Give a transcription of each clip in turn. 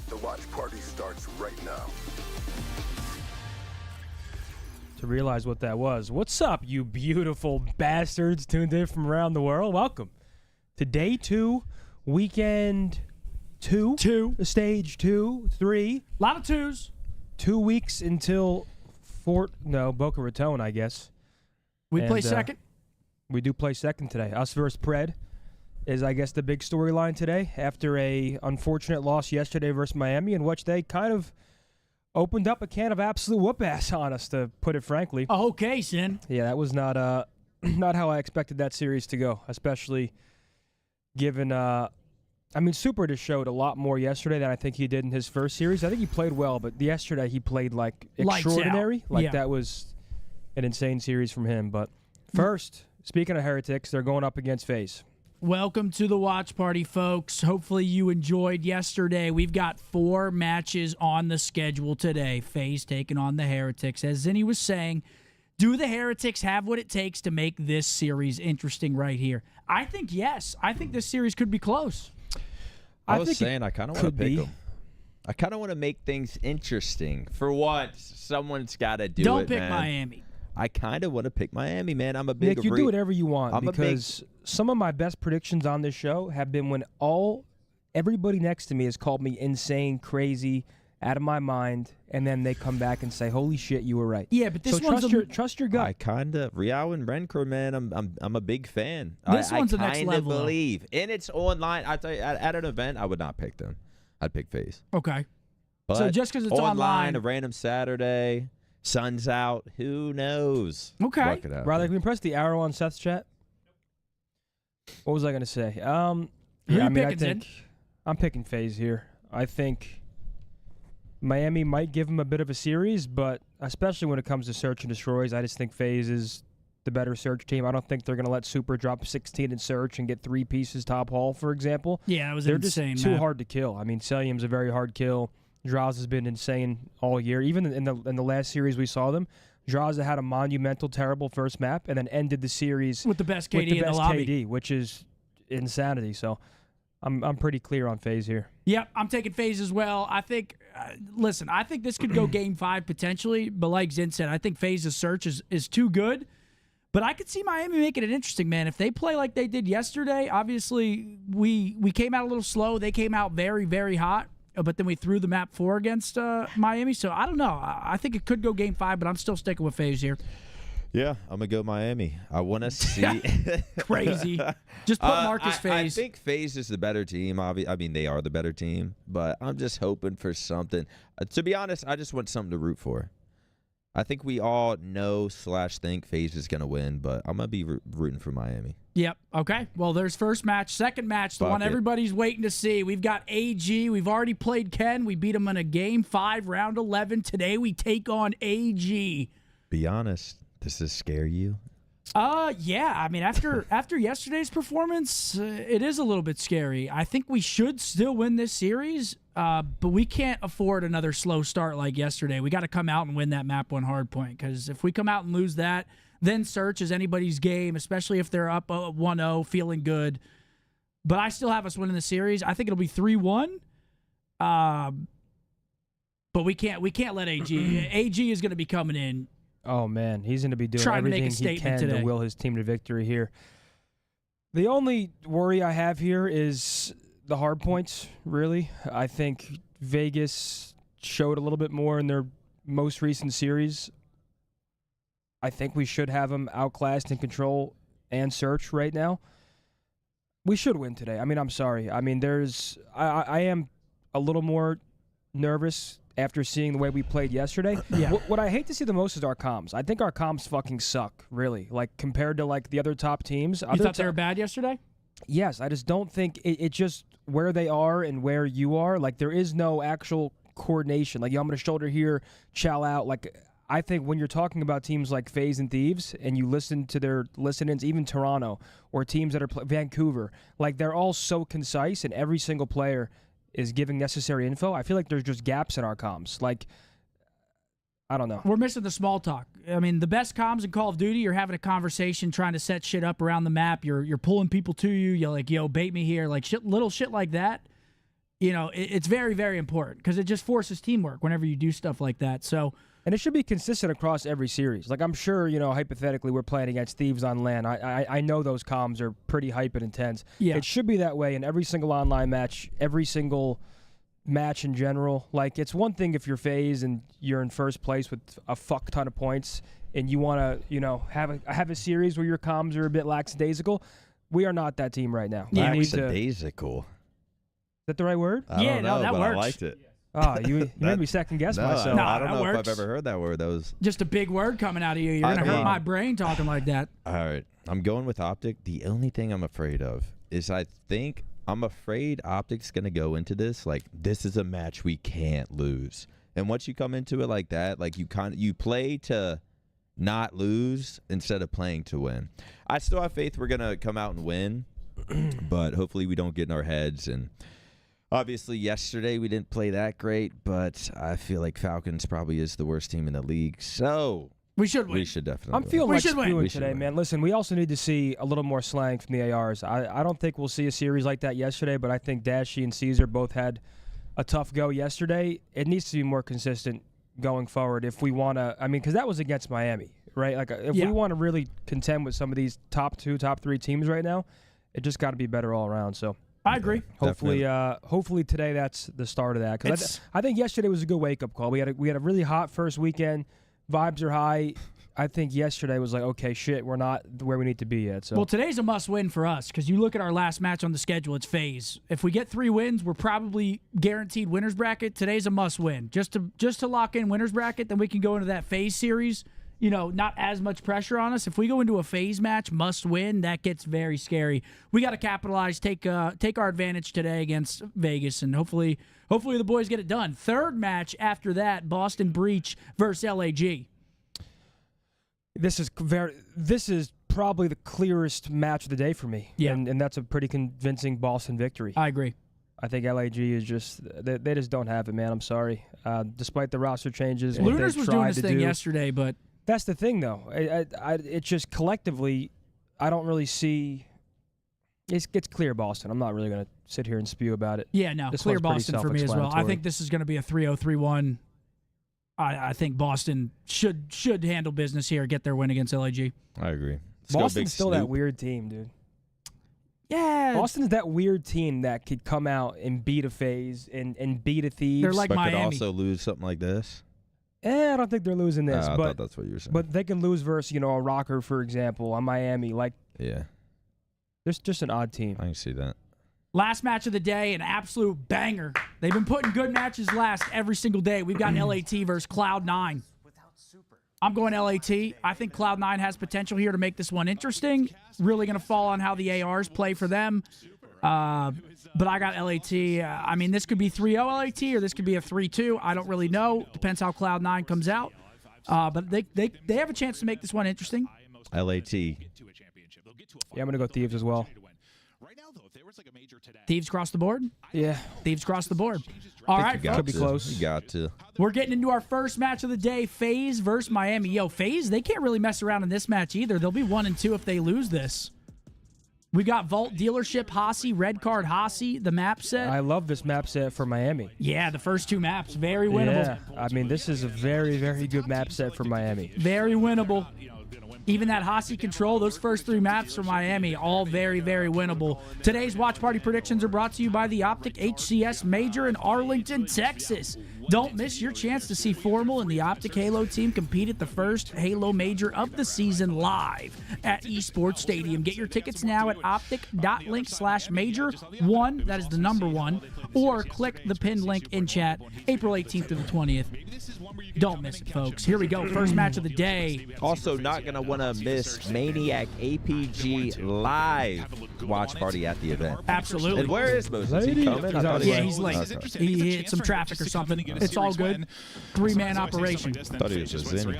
The watch party starts right now. To realize what that was. What's up, you beautiful bastards tuned in from around the world? Welcome to day 2, weekend 2. Two. Stage 2, 3. A lot of twos. 2 weeks until Boca Raton, I guess. We play second. We do play second today. Us versus Pred is, I guess, the big storyline today after a unfortunate loss yesterday versus Miami, in which they kind of opened up a can of absolute whoop-ass on us, to put it frankly. Okay, Sin. Yeah, that was not not how I expected that series to go, especially given Super just showed a lot more yesterday than I think he did in his first series. I think he played well, but yesterday he played like extraordinary. That was an insane series from him. But first, speaking of Heretics, they're going up against FaZe. Welcome to the watch party, folks. Hopefully you enjoyed yesterday. We've got 4 matches on the schedule today. FaZe taking on the Heretics. As Zinni was saying, do the Heretics have what it takes to make this series interesting right here? I think yes. I think this series could be close. I was saying I kind of want to pick them. I kind of want to make things interesting. For once, someone's got to do it, Don't pick man. Miami. I kind of want to pick Miami, man. I'm a big Nick, you do whatever you want, because some of my best predictions on this show have been when everybody next to me has called me insane, crazy, out of my mind, and then they come back and say, "Holy shit, you were right." Yeah, but this trust your gut. I kind of Riao and Rencor, man. I'm a big fan. This one's the next level. I kind of believe, and it's online. I tell you, at an event, I would not pick them. I'd pick FaZe. Okay. But so just because it's online, a random Saturday, sun's out, who knows? Okay. What could happen? Riley, can we press the arrow on Seth's chat? What was I going to say? I'm picking FaZe here. I think Miami might give him a bit of a series, but especially when it comes to search and destroys, I just think FaZe is the better search team. I don't think they're going to let Super drop 16 in search and get 3 pieces top hall, for example. Yeah, that was They're insane. Just too hard to kill. I mean, Selim's a very hard kill. Draws has been insane all year. Even in the last series we saw them, Draws had a monumental, terrible first map and then ended the series with the best KD in the lobby, KD, which is insanity. So I'm pretty clear on FaZe here. Yep, I'm taking FaZe as well. I think, listen, I think this could go Game 5 potentially, but like Zin said, I think FaZe's search is too good. But I could see Miami making it interesting, man. If they play like they did yesterday, obviously we came out a little slow. They came out very, very hot, but then we threw the map 4 against Miami. So I don't know. I think it could go Game 5, but I'm still sticking with FaZe here. Yeah, I'm going to go Miami. I want to see. Crazy. Just put Marcus FaZe. I think FaZe is the better team. I mean, they are the better team, but I'm just hoping for something. To be honest, I just want something to root for. I think we all know/think FaZe is going to win, but I'm going to be rooting for Miami. Yep. Okay. Well, there's first match. Second match, the one everybody's waiting to see. We've got AG. We've already played Ken. We beat him in a Game 5, round 11. Today we take on AG. Be honest. Does this scare you? Yeah. I mean, after yesterday's performance, it is a little bit scary. I think we should still win this series, but we can't afford another slow start like yesterday. We got to come out and win that map 1 hard point, because if we come out and lose that, then search is anybody's game, especially if they're up 1-0, feeling good. But I still have us winning the series. I think it'll be 3-1. But we can't let AG. AG is going to be coming in. Oh, man. He's going to be doing everything he can today to will his team to victory here. The only worry I have here is the hard points, really. I think Vegas showed a little bit more in their most recent series. I think we should have them outclassed in control and search right now. We should win today. I mean, I'm sorry. I mean, I am a little more nervous after seeing the way we played yesterday. Yeah. What I hate to see the most is our comms. I think our comms fucking suck, really. Like, compared to, like, the other top teams. You thought they were bad yesterday? Yes. I just don't think it just where they are and where you are. Like, there is no actual coordination. Like, I'm going to shoulder here, chow out. Like, I think when you're talking about teams like FaZe and Thieves and you listen to their listen-ins, even Toronto or teams that are Vancouver, like, they're all so concise and every single player is giving necessary info. I feel like there's just gaps in our comms. Like, I don't know. We're missing the small talk. I mean, the best comms in Call of Duty, you're having a conversation, trying to set shit up around the map. You're pulling people to you. You're like, yo, bait me here. Like, little shit like that. You know, it's very, very important because it just forces teamwork whenever you do stuff like that. So And it should be consistent across every series. Like, I'm sure, hypothetically, we're playing against Thieves on LAN. I know those comms are pretty hype and intense. Yeah. It should be that way in every single online match, every single match in general. Like, it's one thing if you're FaZe and you're in first place with a fuck ton of points and you want to, have a series where your comms are a bit lackadaisical. We are not that team right now. Yeah, We need to- Is Lackadaisical. that the right word? I Yeah, don't no, know, that but works. I liked it. Oh, you made me second guess No, myself. No, I don't that know works. if I've ever heard that word. That was Just a big word coming out of you. You're I going to hurt mean- my brain talking like that. all right. I'm going with OpTic. The only thing I'm afraid of is I'm afraid OpTic's going to go into this like this is a match we can't lose. And once you come into it like that, like you play to not lose instead of playing to win. I still have faith we're going to come out and win, but hopefully we don't get in our heads. And obviously yesterday we didn't play that great, but I feel like Falcons probably is the worst team in the league. So We should win. we should definitely I'm win. feeling We like should win. spewing We should today, win. man. Listen, we also need to see a little more slang from the ARs. I don't think we'll see a series like that yesterday, but I think Dashy and Caesar both had a tough go yesterday. It needs to be more consistent going forward if we want to. I mean, because that was against Miami, right? Like, if Yeah. we want to really contend with some of these top 2, top 3 teams right now, it just got to be better all around. So I agree. hopefully today that's the start of that. Because I think yesterday was a good wake up call. We had a really hot first weekend. Vibes are high. I think yesterday was like, okay, shit, we're not where we need to be yet. So Well, today's a must-win for us because you look at our last match on the schedule, it's FaZe. If we get 3 wins, we're probably guaranteed winner's bracket. Today's a must-win. Just to lock in winner's bracket, then we can go into that FaZe series. Not as much pressure on us. If we go into a FaZe match, must-win, that gets very scary. We got to capitalize, take our advantage today against Vegas, and hopefully the boys get it done. Third match after that, Boston Breach versus LAG. this is probably the clearest match of the day for me. Yeah. And that's a pretty convincing Boston victory. I agree. I think LAG is they just don't have it, man. I'm sorry. Despite the roster changes, what Lunars they was doing tried his to thing do. yesterday, but That's the thing, though. It's just collectively, I don't really see. It's clear Boston. I'm not really going to sit here and spew about it. yeah, no, This clear one's pretty Boston for me as well. I self-explanatory. think this is going to be a 3-0-3-1. I think Boston should handle business here, get their win against LAG. I agree. Let's go, Big Boston's still that Snoop. weird team, dude. Yeah, Boston's that weird team that could come out and beat a FaZe and beat a Thieves. They're like But Miami. could also lose something like this. I don't think they're losing this, I but thought that's what you were saying. but they can lose versus a Rocker, for example, on Miami. Like, yeah, there's just an odd team. I can see that. Last match of the day, an absolute banger. They've been putting good matches last every single day. We've got LAT versus Cloud9. I'm going LAT. I think Cloud9 has potential here to make this one interesting. Really going to fall on how the ARs play for them. But I got LAT. I mean, this could be 3-0 LAT or this could be a 3-2. I don't really know. Depends how Cloud9 comes out. But they have a chance to make this one interesting. LAT. Yeah, I'm going to go Thieves as well. Thieves cross the board? Yeah. Thieves cross the board. All right, You got Could be to. close. You got to. we're getting into our first match of the day, FaZe versus Miami. Yo, FaZe, they can't really mess around in this match either. They'll be 1-2 if they lose this. We got Vault Dealership, Hossie, Red Card Hossie, the map set. I love this map set for Miami. Yeah, the first 2 maps, very winnable. Yeah. I mean, this is a very, very good map set for Miami. Very winnable. Even that Hossie control, those first 3 maps for Miami, all very, very winnable. Today's Watch Party predictions are brought to you by the OpTic HCS Major in Arlington, Texas. Don't miss your chance to see Formal and the OpTic Halo team compete at the first Halo Major of the season live at Esports Stadium. Get your tickets now at optic.link/major1, that is the number 1, or click the pinned link in chat, April 18th through the 20th. Don't miss it, folks. Here we go, first match of the day. Also, not going to want to miss Maniac APG live watch party at the event. Absolutely. And where is Moses? Is he coming? I thought he Yeah, was- he's late. Okay. He hit some traffic or something. It's all good. 3-man operation. Thought he was just in.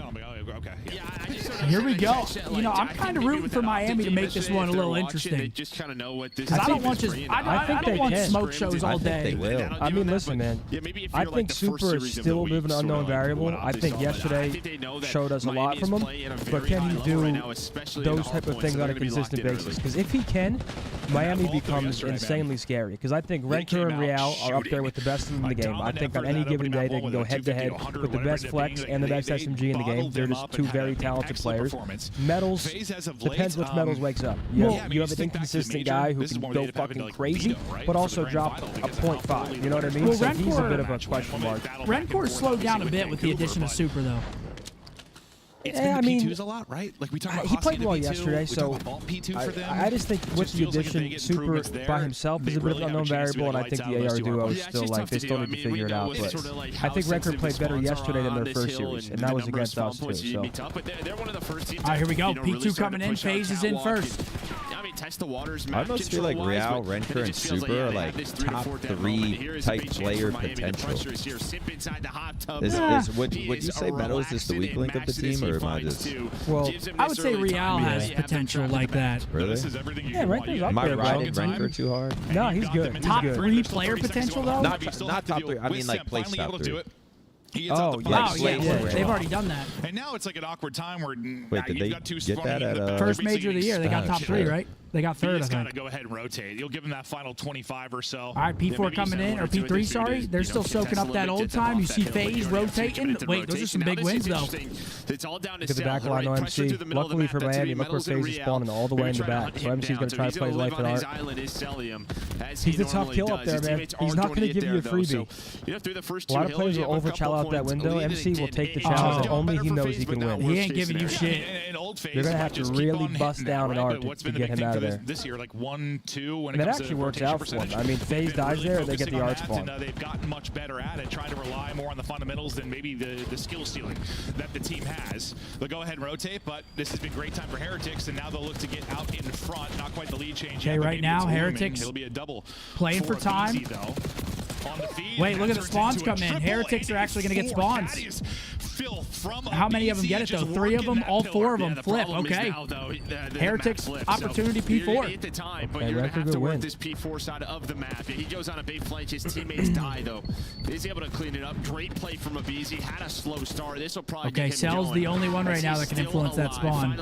Here we go. I'm kind of rooting for Miami to make this one a little interesting. Just kind of know what this. Because I don't want just I think don't they want can. smoke shows all I think they day. will. I mean, listen, man. Yeah, maybe if I you're, like, think the first Super series is of still the a bit of an week, unknown sorta like variable. what I optics think all about. yesterday I think they know that showed us a lot Miami from is him. playing at a But very can high he level do right now, especially in those the type of hard things points. on a They're gonna be locked consistent in early. basis? Because if he can, Miami becomes insanely scary because I think Renker and Real are up there with the best in the game. I think on any given day they can go head-to-head with the best flex and the best SMG in the game. They're just two very talented players. Metals, depends which Metals wakes up. You have an inconsistent guy who can go fucking crazy, but also drop a .5. You know what I mean? Well, so he's a bit of a question mark. Rencor slowed down a bit with the addition of Super, though. It's been the P2s a lot, right? Like we talked about he played Hossie well in the P2, yesterday, we so talked about P2 for them. I just think with the addition, Super by himself is a bit of an unknown variable, and I think the AR duo is still like they still need to figure it out. But I think Record played better yesterday than their first series, and that was against us too. So. All right, here we go. P2 coming in. FaZe is in first. Test the waters. I almost feel like Real, Renker, and Super are like top 3 type player potential. Would you say Metals is the weak link of the team, or am I just? Well, I would say Real has potential like that. Really? Yeah, Renker's up Am I there, bro. riding Renker too hard? No, he's good. He's Top good. 3 player potential, though? Not top 3. I mean, like place top 3. Oh, yeah. They've already done that. And now it's like an awkward time where Wait, did they get that at first major of the year? They got top 3, right? They got third, I think. Gotta go ahead and rotate. You'll give them that final 25 or so. All right, P4 coming in, or P3, sorry. They're still soaking up that old time. You see FaZe rotating. Wait, those are some big wins, though. It's all down to Look at the back line on MC. Luckily for Miami, look where FaZe is spawning all the way in the back. So MC's going to try to play his life at art. He's a tough kill up there, man. He's not going to give you a freebie. A lot of players will over-chow out that window. MC will take the challenge that only he knows he can win. He ain't giving you shit. You're going to have to really bust down an art to get him out of there. This year, like 1-2 when and that actually works out for them. I mean, FaZe dies there, they get the art spawn. They've gotten much better at it, trying to rely more on the fundamentals than maybe the skill ceiling that the team has. They'll go ahead and rotate, but this has been great time for Heretics, and now they'll look to get out in front. Not quite the lead change. Okay, right now, Heretics it'll be a double playing for time. Easy, though. Wait, look at the spawns come in. Heretics are actually going to get spawns. How many of them get it, though? 3 of them? All 4 of them flip. Okay. Heretics, opportunity P4. At the time, but you're going to have to work this P4 side of the map. He goes on a big flank. His teammates die, though. He's able to clean it up. Great play from Abizi. Had a slow start. This will probably okay, Cell's the only one right now that can influence that spawn.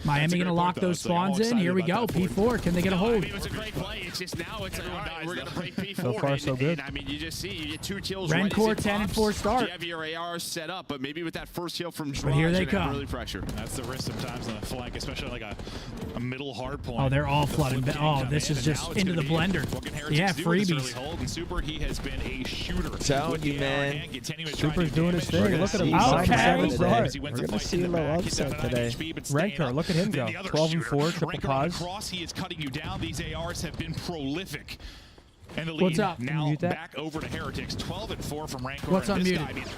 Miami going to lock those spawns in. Here we go. P4. Can they get a hold? It was a great play. It's just now it's we're going to break P4. So far, so good. I mean, you just see you get 2 kills. Rencor 10-4 start. You have your AR set up, but maybe with that first kill from Drone, but here they come. Really pressure. That's the risk sometimes on the flank, especially like a middle hard point. Oh, they're all flooded. Oh, this is just into the blender. Yeah, freebies. And Super, he has been a shooter. Telling you, man. Super's doing his thing. Look at him. We're going to see a little upset today. Renker, look at him go. 12-4, triple pause. He is cutting you down. These ARs have been prolific. And the lead What's up? now back over to Heretics. 12-4 from Rancor. What's unmuted?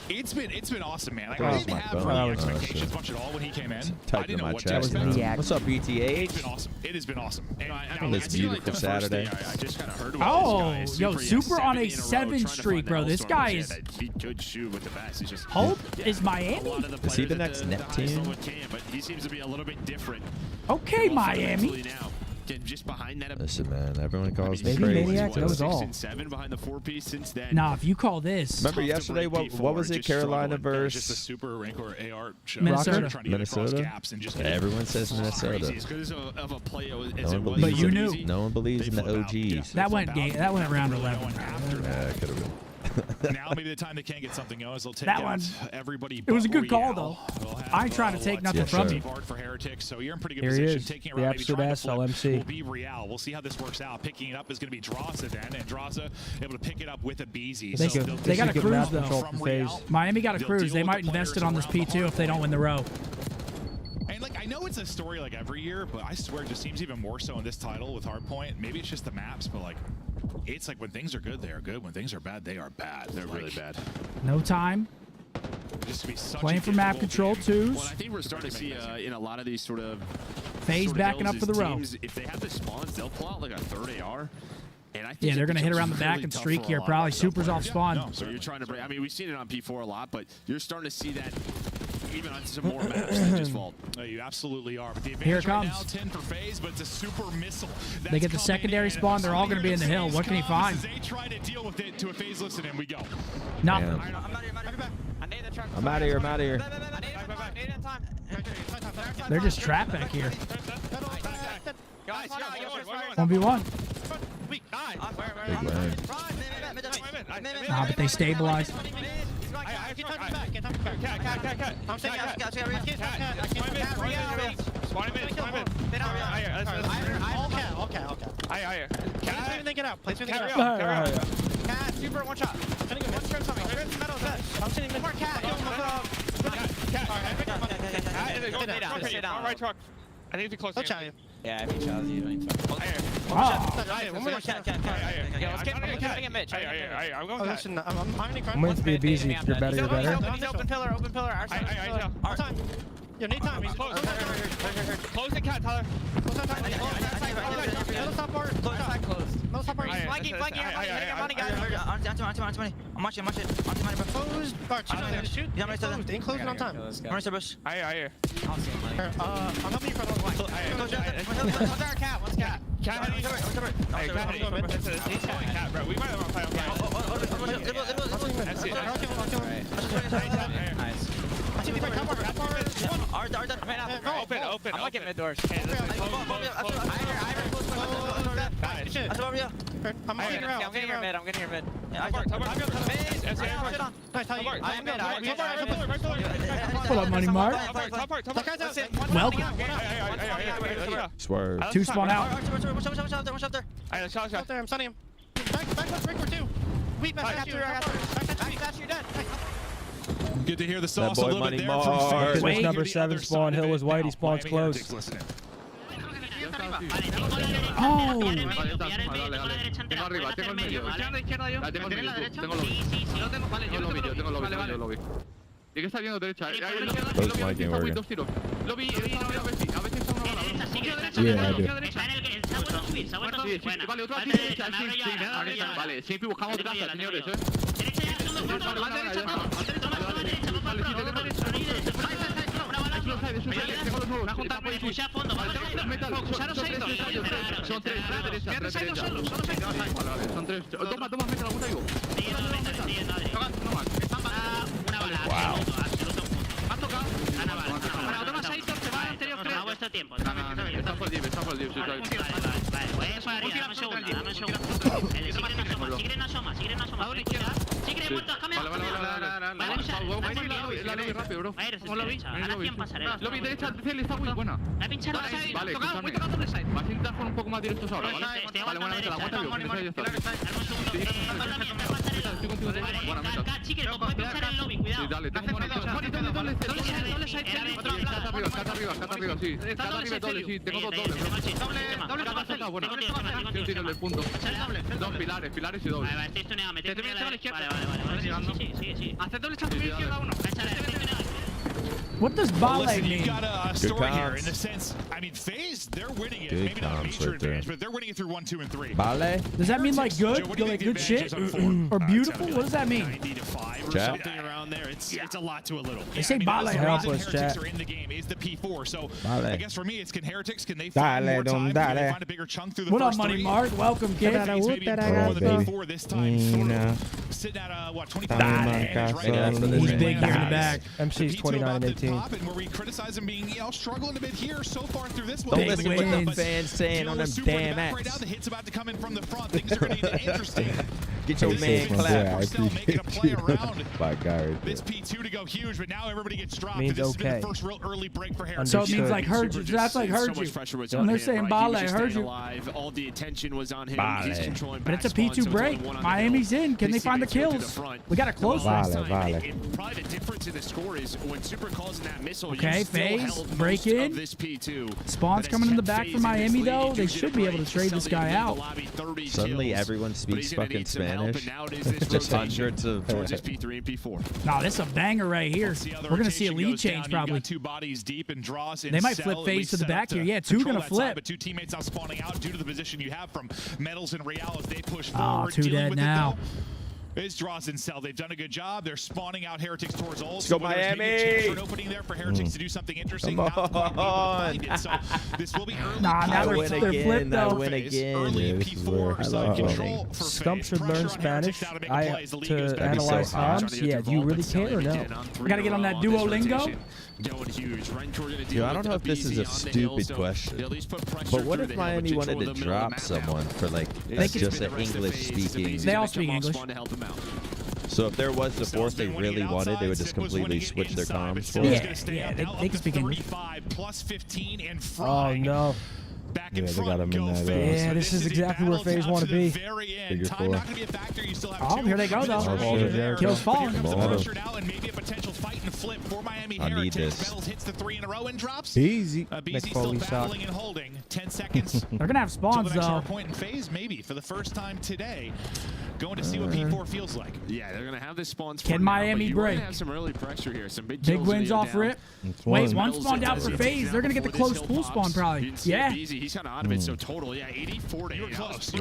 It's been awesome, man. Like, Oh, I didn't my have God. really expectations much at all when he came in. I didn't know what to chest. expect. What's up, BTH? It's been awesome. It has been awesome. And, On this beautiful Saturday. I just kind of heard about this guy. Yo, Super on a 7 streak, bro. This guy is. He could shoot with the best. He's just Hope is Miami. Is he the next Neptune? But he seems to be a little bit different. Okay, Miami. Just behind that. Listen, man, everyone calls me Maybe crazy. Maniac knows all. 7 behind the 4-piece since then. Nah, if you call this. Remember yesterday, what was it? Carolina just a versus Super Rancor AR show. Minnesota. Trying to get across gaps and just everyone says Minnesota. As good of a play as No it one was. But you knew. No one believes in the OGs. That went round 11. Yeah, could have been. Now maybe the time they can't get something going is they'll take That out one. everybody. It was a but good call, Royale. though. We'll have, I ain't trying to take nothing Yes, from sir. you. For Heretics, so you're in pretty good Here he position. is, Taking it the around, maybe absolute trying to ass flip LMC. will be Real. We'll see how this works out. Picking it up is going to be Drossa then, and Drossa able to pick it up with a BZ. They got a cruise, though. From FaZe. Miami got a cruise. They might invest it on this P2 if they don't win the row. And like I know it's a story like every year, but I swear it just seems even more so in this title with Hardpoint. Maybe it's just the maps, but like it's like when things are good, they are good. When things are bad, they are bad. They're really bad. No time. Playing for map control twos. Well, I think we're starting to see in a lot of these sort of FaZe backing up for the row. If they have the spawns, they'll pull out like a third AR. And I think Yeah, they're going to hit around the back and streak here. Probably Super's off spawn. So you're trying to break. I mean, we've seen it on P4 a lot, but you're starting to see that even on some more maps than just Vault. You absolutely are. But the Here it advantage right comes. now, 10 for FaZe, but it's a super missile. They get the secondary spawn. They're all going to be in the hill. What can he find? They try to deal with it to a FaZe listen, and we go. Nothing. I'm out of here. I'm out of here. They're just trapped back here. 1v1. Weak. Die. Nah, but they stabilized. Super one shot. One script on me. Script metal dead. I'm sitting in more cat. Right truck. I think it's close. Don't challenge you. Yeah, I mean, Charles, you don't need to. One more cat. Let's get Mitch. I'm going Listen, I'm I'm waiting for you to be easy. If you're better, you're better. Open pillar. Our time. You need time. Close the cat, Tyler. Flanking, I'm running, guys. On. I'm watching. Closed. Shoot. Enclosed on time. Bush. I hear. I'm helping you for those lines. One's our cat. Cat. Cat, bro. We might have a fight on That's it. Nice. Open. I'm looking mid doors. I'm getting around. I'm getting your mid. Pull up, Money Mark. Welcome. Swerve. 2 spawn out. I'm stunning him. Back break for 2. Weak back you. Dead. Good to hear the sauce a boy little Money bit there from Mark. FaZe. Finish Hear number the 7 other spawn. side of Hill it is white. now. He spawns Miami close. Heretics listening. Oh. Tengo arriba, tengo el medio. La tengo el medio. Tengo lobby. Tengo lobby. ¿Y qué está viendo derecha? Dos tiros. Lobby, a ver si está una bala. Yeah, I do. Vale, otro aquí derecha. Vale, siempre buscamos casa, señores, Son tres. Toma, meta la junta yo. Wow. ¿Has tocado? Para, toma 6, te va anterior 3. No, vuestro tiempo. Está por el div, sí. Vale, voy para arriba, dame un segundo. Sigre no asoma. Sigre muertos, cambia. Vale, rápido, bro. Ahora 100 pasaré. Lobby derecha, CL está muy buena. La pincharon. Vale, voy tocando doble side. Vas a intentar jugar un poco más directos ahora, ¿vale? Vale, buena meta, la aguanta yo. Estoy contigo, buena meta. Sigre, puedes pinchar el lobby, cuidado. Dale, tengo doble side. Cata arriba, sí. Cata arriba, doble, sí. Tengo dos dobles. Doble, bueno. Tiro el punto. Dos pilares y doble. Vale, estoy estuneado, me tengo que ir a la izquierda. Vale. Sí. Haced doble chance de izquierda uno. What does Well, ballet listen, mean? you've got a story here comps. in the sense, I mean, FaZe, they're winning it. Good Maybe not a comps major right there. advantage, but they're winning it through 1, 2, and 3. Vale. Does that mean like good? Joe, what do you Like think good the shit? advantage is on 4? Or beautiful? What does that mean? 90 to 5 or Chat. something around there. It's a lot to a little. They say Bale. that's the Helpless, reason Heretics chat. are in the game is the P4. So Bale. I guess for me, it's can they find Dale, more time? Can they dale. find a bigger chunk through the What up, first Money 3? Mark? Welcome, kid. FaZe maybe that I more got, than baby. P4 this time. Nina. Sitting at what 25 Dale. advantage right now. He's big here in the back. MC's 29 and 18. And where we criticize him being struggling a bit here so far through this Don't one. listen Big what the wins. fans saying on them Super in the damn back right apps. now. The hit's about to come in from the front. Things are going to get interesting. Get your This man is clap. Marcel making a play around My God. this P2 to go huge, but now everybody gets dropped. Means And this has been okay. the first real early break for Heretics. So it means Understood. like heard you. That's like heard so you. much pressure was When on they're him, saying right? Bale, He was I just heard staying you. alive. All the attention was on him. He's Bale. controlling But it's a back spawn, P2 so it's break. only one on the Miami's middle. in. Can they His find the teammates went to kills? front. We got to close Well, this. last time, Vale. and probably the difference in the score is when Super calls in that missile, Okay, you still FaZe, held break most in. of this P2. Spawn's But coming in the it's back FaZe for in this Miami, lead. though. You They did should be able to great. trade this Still guy leading the out. lobby 30 Suddenly kills. everyone But speaks he's gonna fucking need some help, Spanish. and now it is this Just rotation hundreds of towards this P3 and P4. No, this is a banger right here. Once the other We're going to see a rotation lead goes change down, probably. You got 2 bodies deep and draws. They might flip FaZe to the back here. Yeah, 2 gonna flip. But 2 teammates now spawning out due to the position you have from Metals and Real as they push Oh, forward. 2 dealing dead with it, now. though, is Draws and Cell. They've done a good job. They're spawning out Heretics towards ult. Let's go, Whether there's maybe a chance Miami. for an opening there for Heretics to do something interesting. Come Not quite able to on. find it. So this will be early. Nah, now I they're win flipped again. I though. win FaZe. again. Early in This is P4 where I side love control winning. for Scump FaZe. should Pressure learn on Heretics Spanish. now to make a play as the lead goes To back. That'd be so analyze hot. comms. Yeah, do you really care or no? We got to get on that Duolingo. going huge. Dude, I don't know if this is a stupid question, but what if Miami wanted to drop someone for like just an English-speaking? They all speak English. So if there was the force they really wanted, they would just completely switch their comms for it? Yeah, they can speak English. Oh no. Yeah, they got him in that. Yeah, this is exactly where FaZe want to be. Figure 4. Oh, here they go, though. Oh, shit. Kills falling. I need this. Easy. Next Foley shot. They're going to have spawns, though. Maybe for the first time today. Going to see what P4 feels like. Yeah, they're going to have the spawns. Can Miami break? Have some early pressure here. Some big wins off rip. Wait, one spawned out for FaZe. They're going to get the close pool spawn, probably. Yeah. He's kind of out of it. So total, yeah, 84 to 8. Close.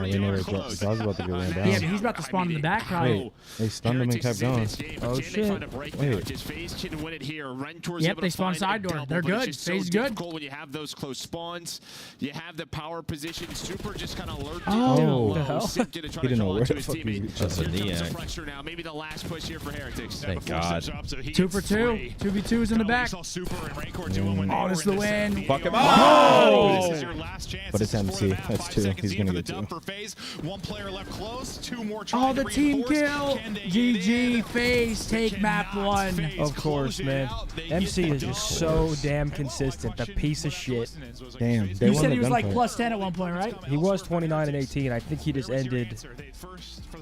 I was about to get ran down. Yeah, but he's about to spawn in the back, probably. Wait, they stunned him and kept going. Oh, shit. Yep, they spawn side door. They're good. FaZe is good. When you have those close spawns, you have the power position. Super just kind of lurked. Oh, hell? he didn't know where the fuck he was. That's a knee. Pressure now. Maybe the last push here for Heretics. Thank God. 2 for 2. 2v2 is in the back. Oh, this is the win. Fuck him Oh! This is your last chance. But it's MC. That's 2. He's going to get 2. One player left close. 2 more. Oh, the team kill. GG. FaZe take map 1. Of course, man. MC is just so damn consistent. The piece of shit. Damn. You said he was like +10 at one point, right? He was 29 and 18. I think he just ended.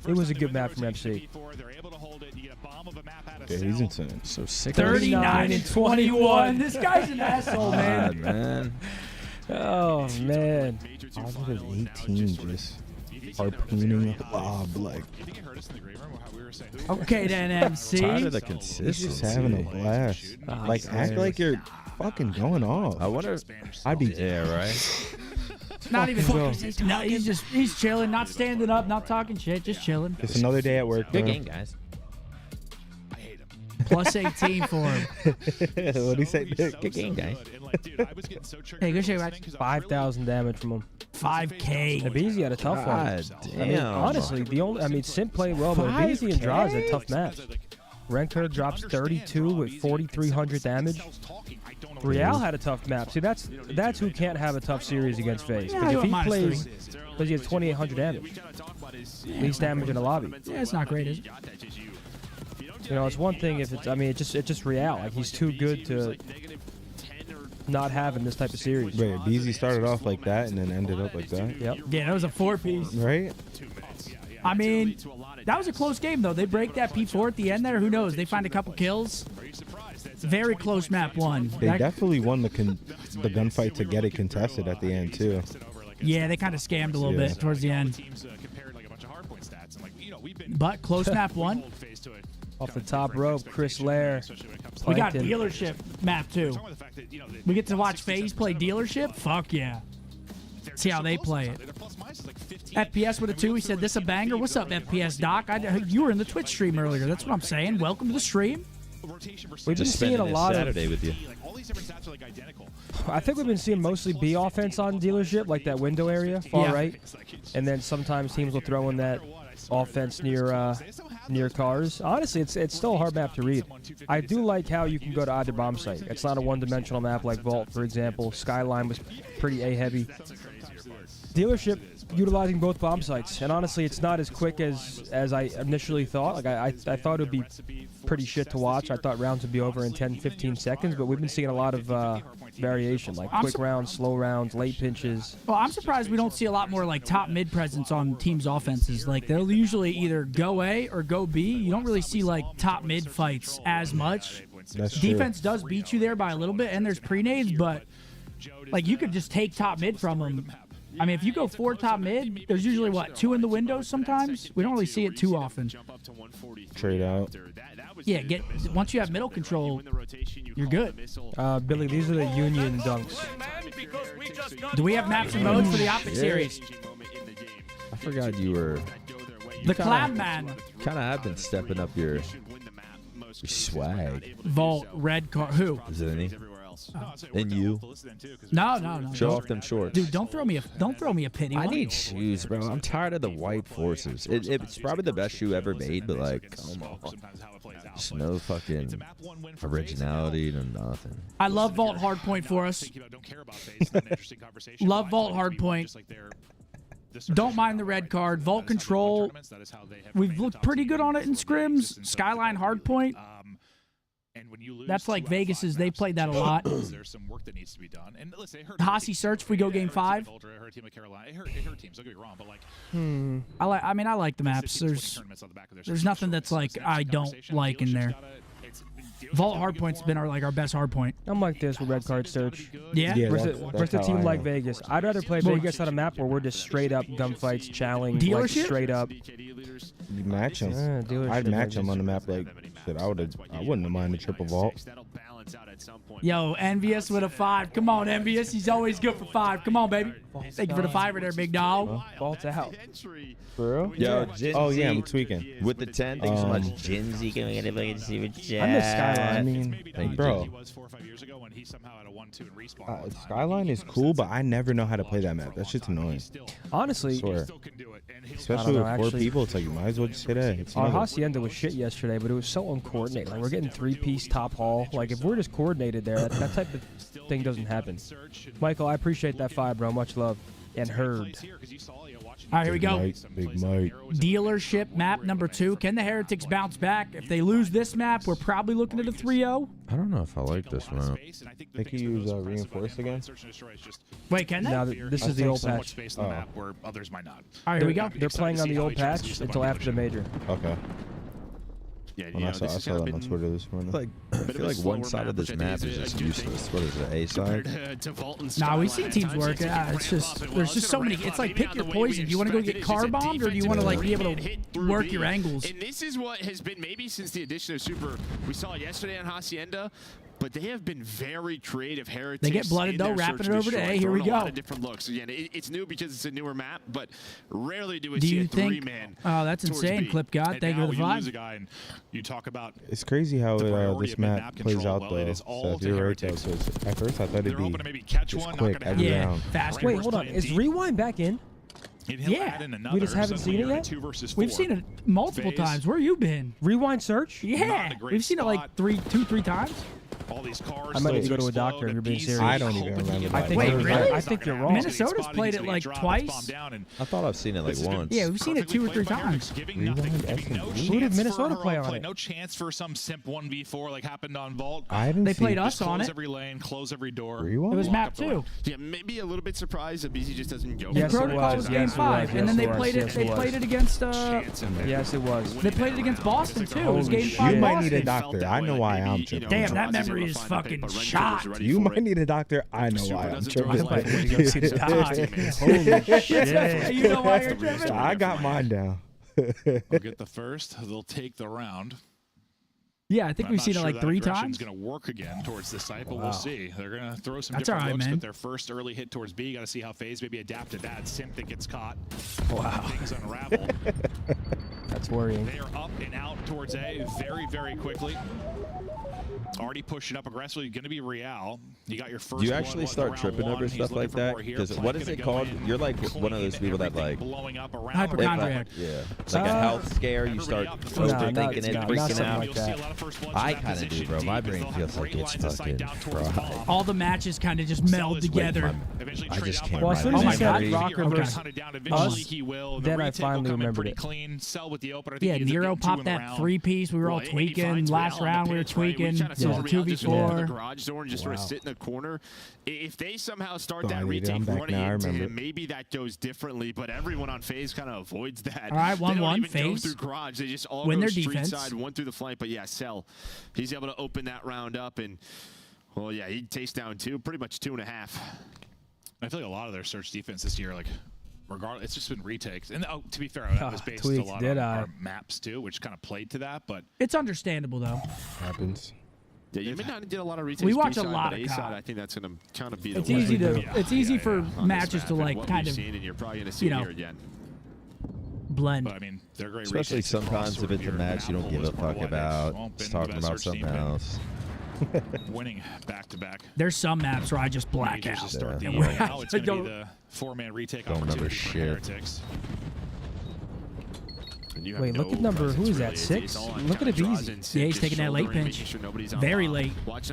It was a good map from MC. Okay, he's insane. So sick. 39 and 21. This guy's an asshole, man. Man. Oh man. I was at 18 just harpooning a lob like. Okay, then MC. Tired of the He's consistency. just having a blast. Like, act like you're fucking going off. I wonder. I'd be right. Not even. No, he's chilling, not standing up, not talking shit, just chilling. It's another day at work. Good bro. game, guys. +18 for him. What'd he say? Good game, guys. Hey, good shit, right? 5,000 damage from him. 5K. Abizi had a tough one. God I mean, damn. honestly, Simp played well, but Abizi and Draws had tough maps. Renker drops 32 with 4,300 damage. Real had a tough map. See, that's who can't have a tough series against FaZe. Because if he plays, because he has 2,800 damage, least damage in the lobby. Yeah, it's not great, is it? You know, it's one thing if it's. I mean, it's just Real. Like he's too good to not have in this type of series. Wait, BZ started off like that and then ended up like that. Yep. Yeah, that was a 4-piece. Right? I mean, that was a close game though. They break that P4 at the end there. Who knows? They find a couple kills. Very close map 1. They definitely won the gunfight to get it contested at the end too. Yeah, they kind of scammed a little bit towards the end. But close map 1. Off the top rope, Chris Lair. We got Plankton. dealership map 2. We get to watch FaZe play dealership? Fuck yeah. See how they play it. FPS with a 2. He said, this a banger? What's up, FPS Doc? You were in the Twitch stream earlier. That's what I'm saying. Welcome to the stream. We've been seeing a lot Saturday with you. I think we've been seeing mostly B offense on dealership, like that window area, far right. And then sometimes teams will throw in that offense near cars. Honestly, it's still a hard map to read. I do like how you can go to either bomb site. It's not a one-dimensional map like Vault, for example. Skyline was pretty A-heavy. Dealership utilizing both bomb sites, and honestly, it's not as quick as I initially thought. Like I thought it would be pretty shit to watch. I thought rounds would be over in 10-15 seconds, but we've been seeing a lot of variation, like quick rounds, slow rounds, late pinches. Well, I'm surprised we don't see a lot more like top mid presence on teams' offenses. Like they'll usually either go A or go B. You don't really see like top mid fights as much. That's Defense does beat you there by a little bit, and there's pre-nades, but like you could just take top mid from them. I mean, if you go 4 top mid, there's usually, what, 2 in the windows sometimes? We don't really see it too often. Trade out. Yeah, once you have middle control, you're good. Billy, these are the Union dunks. Do we have maps and modes for the OpTic series? I forgot you were. The Clown Man. Kind of have been stepping up your swag. Vault, red car. Who? Is it any? And you. No. Show off them shorts. Dude, don't throw me a penny. I need shoes, bro. I'm tired of the white forces. It's probably the best shoe ever made, but like, come on. There's no fucking originality, no nothing. I love Vault Hardpoint for us. Love Vault Hardpoint. Don't mind the red card. Vault Control. We've looked pretty good on it in scrims. Skyline Hardpoint. That's like Vegas's. They played that a lot. Hossie Search if we go game 5. I like the maps. There's nothing that's like I don't like in there. Vault Hardpoint's been our best hardpoint. I'm like this with red card search. Yeah? Versus a team like Vegas. I'd rather play Vegas on a map where we're just straight up gunfights, challenge, like straight up. You match them. I'd match them on the map like shit. I wouldn't have minded the triple vault. Yo, Envious with a 5. Come on, Envious. He's always good for 5. Come on, baby. Thank you for the 5 there, big dog. Vault's out. For real? Yo, oh yeah, I'm tweaking. With the 10, thanks so much, Jinsy. I miss Skyline. I mean, bro. Skyline is cool, but I never know how to play that map. That shit's annoying. Honestly, especially with 4 people, it's like you might as well just hit A. Our Hacienda was shit yesterday, but it was so uncoordinated. Like we're getting 3-piece top hall. Like if we're just coordinated there, that type of thing doesn't happen. Michael, I appreciate that 5, bro. Much love. And heard. All right, here we go. Big Mike. Dealership map number 2. Can the Heretics bounce back? If they lose this map, we're probably looking at a 3-0. I don't know if I like this map. They could use reinforce again. Wait, can they? Now this is the old patch. On the map where others might not. All right, here we go. They're playing on the old patch until after the major. Okay. Yeah, When I saw that on Twitter this morning. Like, I feel like one side of this map is just useless. What is it, A side? Nah, we've seen teams work. It's just there's just so many. It's like pick your poison. Do you want to go get car bombed, or do you want to like be able to work your angles? And this is what has been maybe since the addition of Super. We saw yesterday on Hacienda. But they have been very creative. Heretics. They get blooded though, wrapping it over to A. Here we go. A lot of different looks. Again, it's new because it's a newer map, but rarely do we see a 3-man. Oh, that's insane, Clip God. Thank you for the vibe. You talk about. It's crazy how this map plays out though. So you're right though. At first I thought it'd be just quick every round. Faster. Wait, hold on. Is Rewind back in? Yeah, we just haven't seen it yet. We've seen it multiple times. Where you been? Rewind search? Yeah, we've seen it like 2-3 times. All these cars. I might need to go to a doctor if you're being serious. I don't even remember that. Wait, really? I think you're wrong. Minnesota's played it like twice. I thought I've seen it like once. Yeah, we've seen it 2 or 3 times. Who did Minnesota play on it? No chance for some simp 1v4 like happened on Vault. They played us on it. Close every lane, close every door. It was map 2. Yeah, maybe a little bit surprised that BZ just doesn't go. Yes, it Protocol was was. game 5, and then they played it. They played it against. Yes, it was. They played it against Boston too. It was game 5. You might need a doctor. I know why I'm tripping. Damn, that memory is fucking shot. You might need a doctor. I know why I'm tripping. Holy shit. You know why you're tripping? I got mine down. They'll get the first. They'll take the round. Yeah, I think we've seen it like 3 times. Going to work again towards the site, but we'll see. They're going to throw some That's different all right, looks, man. but their first early hit towards B. Got to see how FaZe maybe adapt to that. Simp that gets caught. Wow. Things unravel. That's worrying. They are up and out towards A very, very quickly. Already pushing up aggressively. Going to be Real. You got your first. Do you actually start tripping over stuff like that? Because what is it called? You're like one of those people that like hypochondriac. Yeah, it's like a health scare. You start overthinking it, freaking out. Like that. I kind of do, bro. My brain feels like it's fucking fried. All the matches kind of just meld together. I just can't. Well, as soon as he said Rocker Okay. versus us, then I finally remembered it. Yeah, Nero popped that 3-piece. We were all tweaking. Last round we were tweaking. It was a 2v4. Garage door and just sort of sit in the corner. If they somehow start that I'm retake back running now, into I remember. him, maybe that goes differently. But everyone on FaZe kind of avoids that. All right, 1-1 They don't even FaZe. go through garage. They just all Win go their street defense. side, one through the flank. But yeah, Cell, he's able to open that round up and. Well, yeah, he takes down 2, pretty much 2.5. I feel like a lot of their search defense this year, like, regardless, it's just been retakes. And to be fair, that was based a lot on our maps too, which kind of played to that. But it's understandable though. Happens. Yeah, you may not did a lot of retakes. We watch B-side, a lot but of A-side, COD. I think that's going to kind of be It's the easy way. to. It's easy for matches to like kind of. And you're probably going to see it here again. Blend. But I mean, they're great. Especially sometimes if it's a match you don't give a fuck about. It's talking about something else. winning back-to-back. There's some maps where I just black out. To start the Yeah. year. Now it's going to be the 4-man retake opportunity for Heretics. Wait, look at number, who is that, 6? Look at it easy. Yeah, he's taking that late pinch. Very late. Is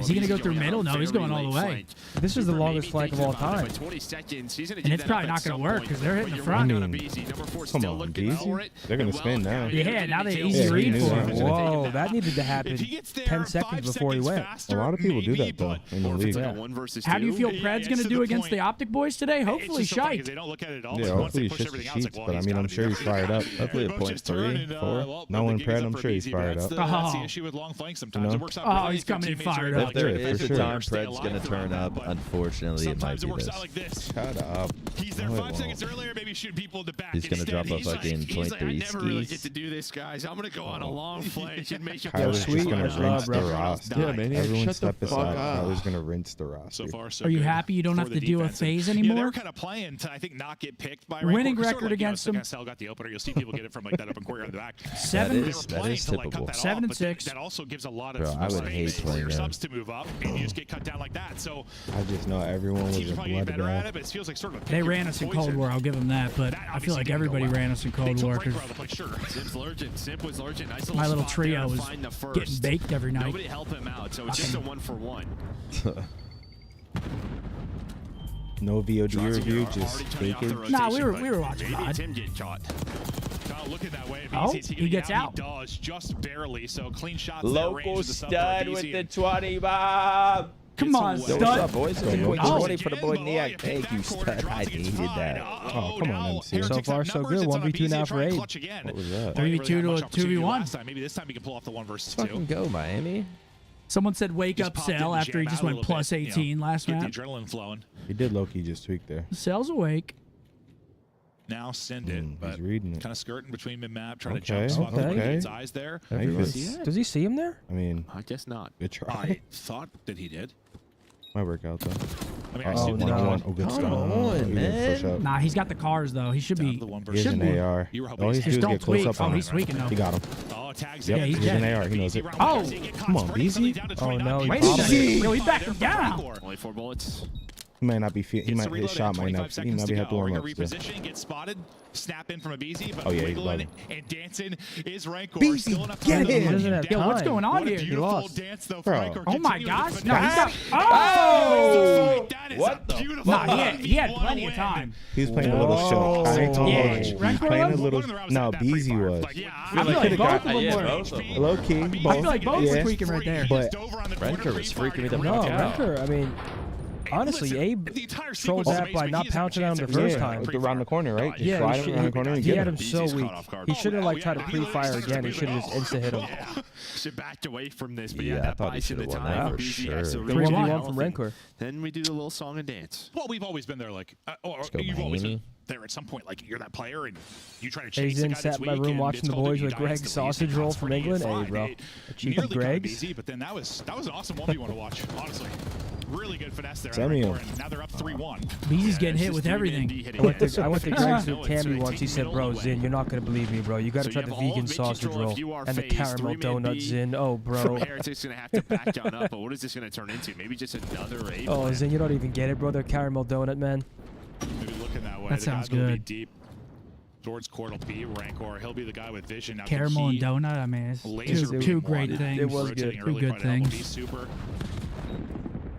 he going to go through middle? No, he's going all the way. This is the longest flank of all time. And it's probably not going to work because they're hitting the front. Come on, Beezy. They're going to spin now. Yeah, now they easy read for him. Whoa, that needed to happen 10 seconds before he went. A lot of people do that, though, in the league. How do you feel Pred's going to do against the OpTic boys today? Hopefully shite. They don't look at it all. Yeah, hopefully he sheets, but I mean, I'm sure he's fired up. Hopefully a point 3, 4. No one Pred, I'm sure he's fired up. That's the issue with long flanks sometimes. It works out he's coming in fired up. If there is a time Pred's going to turn up, unfortunately, it might be this. Shut up. He's there 5 seconds earlier, maybe shooting people in the back. He's going to drop a fucking point 3 I never really get skis. to do this, guys. I'm going to go on a long flank and make it Kyler's just going to rinse the bro. roster. Yeah, man. Everyone Shut step the fuck aside. up. Kyler's going to rinse the roster. So far, so Are you good happy you don't have for to the deal with defense. FaZe Yeah, they anymore? were kind of playing to, I think, not get picked by Winning Rancor. record against them. SL got the opener. You'll see people get it from like that open courtyard in the back. That They were is playing to like cut typical. that 7 off, and but 6. That also gives a lot Bro, of I would hate space for playing your them. subs to move up, and you just get cut down like that. So I just know everyone was teams a are probably getting better at bloodbath. it, but it feels like sort of a They ran us in Cold War, I'll give them that, but I feel like everybody ran us in Cold War because Simp's lurging. Simp was lurging. Nice my little spot there trio to was find the first. getting baked every night. Nobody help him out, so it's just a 1-for-1. No VOD review, just taken. Nah, we were watching VOD. Tim getting caught. Looking that way, Oh, BZ's he gets out. He does just barely. So clean shots. Local stud with the 20 bomb. Come on, Yo, what's stud. up, boys? It's Yo, point yo. 20 for the boy Niak. Thank you, stud. I needed that. Oh, come on, MC. So far, so good. 1v2 now for 8. What was that? 3v2 to a 2v1. Maybe this time we can pull off the 1 versus Let's 2. fucking go, Miami. Someone said wake Just up popped in Cell and after he jam just out a went little plus bit, 18 last Get the map. adrenaline flowing. He did low-key just tweak there. Cell's awake. Now send it, but He's reading it. kind of skirting between mid-map, trying Okay, to jump spot okay. his eyes there. Nice. Does he see him there? I mean, I guess not. good try. I thought that he did. Might work out, though. I mean, I Oh, assumed that he 1-on-1. did. Oh, good Come stuff. on, He didn't man. push up. Nah, he's got the cars though. He should Down be. to the 1 He versus has an Should be. AR. You were hoping All he he's has to do Just is don't get close tweak. up Oh, on he's him. tweaking though. He got him. Oh, tags Yep, in. he's he's dead. an AR. He knows it. Oh, come on, BZ. Oh, no, he Wait a popped second. it. Yo, he backed him down. Only 4 bullets. He might not be. His shot might not. He might be have to warm up still. Reposition, get spotted, snap in from a BZ, but Oh, yeah, he's wiggling above and dancing is Rancor. BZ, Still enough get time to in. hunt Doesn't him have down. Yo, what's time. going on What a here? beautiful lost. dance, though, Bro. Rancor Oh my continuing gosh. to No, he's got. finesse. Oh! That is What a the beautiful Nah, he had 1v1 plenty of win. time. He was playing a little show. I told Yeah, you. He was Rancor playing a was? little. One of the rounds No, had that BZ free fire. was. Like, yeah, I feel like both of them Yeah, were. both of them. Low key. I feel like both were Yeah. tweaking right there. But Rancor was freaking me the No, fuck out. Rancor, I mean, honestly, Abe the entire trolled sequence is that amazing, by but not he has a pouncing on him chance the at first Yeah, time. like around the corner, right? Just Yeah, slide he him around the corner and he get had him. him so BZ's weak. caught off guard. He should have like tried to yeah, pre-fire again. He should have just insta-hit him. Should backed away from this, but Yeah, yeah, I that thought he buys him the should've won time. that for BZ sure. has to The really 1v1 health from and Rancor. Then we do the little song and dance. Well, we've always been there, like, or Let's go, you've always been Miami. there at some point. Like, you're that player, and you try to chase He's the in guy that's sat in my weak, room and watching it's the called boys you with die Greg's instantly. sausage You roll think from that's England. pretty Hey, bro. fine. A cheap Nearly got Greg. BZ, but then that was an awesome 1v1 to watch, honestly. Really good finesse there. Send me Rancor, him. and now they're up 3-1. BZ's getting hit with everything. I went to Greg's with Cammy once. He said, bro, Zin, you're not going to believe me, bro. You got to So try you the have all vegan of sausage mid-control roll if you are and the FaZe, caramel 3-man donut, B. Zin. Oh, bro. Heretics gonna have to back down up, but what is this gonna turn into? Maybe just another A. Oh, Zin, you don't even get it, bro. They're caramel donut, man. Maybe looking that way. That The sounds guy that'll be good. Deep towards court will be Rancor. He'll be the guy with vision. Now, Caramel and can he donut. I mean, it's laser two beam great one? things. It was Rotating good. early, Two good probably double B things. super.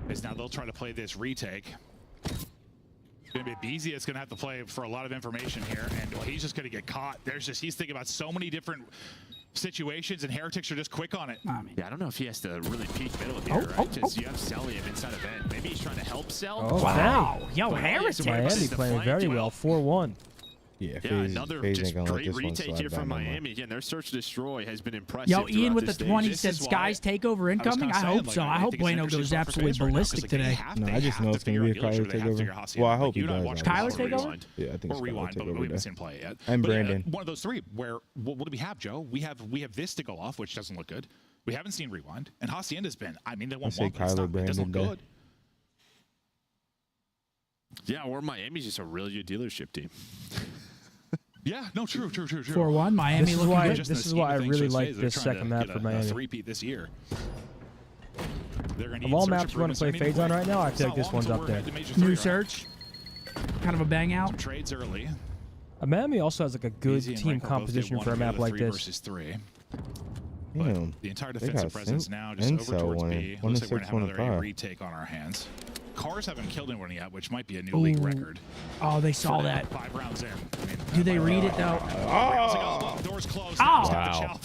Is now they'll try to play this retake. It's going to be BZ that's going to have to play for a lot of information here, and he's just going to get caught. He's thinking about so many different situations, and Heretics are just quick on it. I mean, Yeah, I don't know if he has to really peek middle here, right? Because you have Celium inside of end. Maybe he's trying to help Cell. Oh, wow. Yo, But Heretics. Miami playing very well. 4-1. Yeah, Yeah, FaZe another ain't just gonna let great this one retake slide here down from no more. Miami. Again, their search to destroy has been impressive. Yo, Ian throughout with this the stage. 20 This said is why Sky's takeover incoming. I hope so. I hope Bueno goes absolutely ballistic today. No, I just know it's gonna be a Kyler takeover. Well, I hope he does. Kyler takeover? Yeah, I think Or it's Kyler rewind, but we takeover haven't day. seen play yet. And But, Brandon. one of those three. Where what do we have, Joe? We have this to go off, which doesn't look good. We haven't seen rewind, and Hacienda's been. I mean, they won I say one, but it's Kyler, not, it doesn't Brandon look day. good. Yeah, or Miami's just a really good dealership team. Yeah, no, true. 4-1. Miami This is looking why- good. Just in this the is scheme why of I things really for like FaZe, this they're trying second to map get for a Miami. three-peat this year. Of all maps you want to play FaZe on right now, I feel like this one's up there. New search. Kind of a bang out. Some trades early. Miami also has like a good team composition for a map like this. Versus 3. Damn, the entire defensive presence now just over towards B. Looks like we're going to have another A retake on our hands. Cars haven't killed anyone yet, which might be a new league record. Oh, they saw that. 5 rounds in. I mean, do they read it, though? Doors closed. Oh! Wow.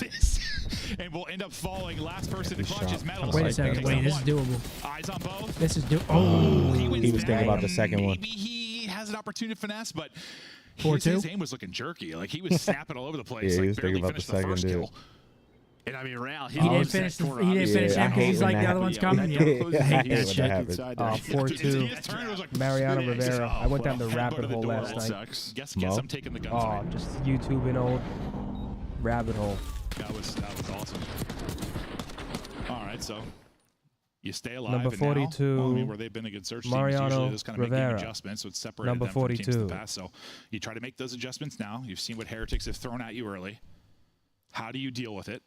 And we'll end up falling. Last person to clutch is Metals. Wait a second. Wait, this is doable. Eyes on both. This is doable. Oh! He was thinking about the second one. Maybe he has an opportunity to finesse, but 4-2? his aim was looking jerky. Like, he was snapping all over the place. Yeah, he like, was thinking barely about the finished second first dude. kill. And I mean, Real, he didn't finish. He didn't finish him because he's like the other one's coming. I hate that shit. 4-2. Mariano Rivera. I went down the rabbit hole last night. Guess I'm taking the gun. Oh, just YouTube an old rabbit hole. That was awesome. All right, so you stay alive. Number 42. And now, well, I mean, where they've been a good search team, Mariano usually those kind of Rivera. making adjustments, so it's separated Number them from 42. teams in the past. So you try to make those adjustments now. You've seen what Heretics have thrown at you early. How do you deal with it?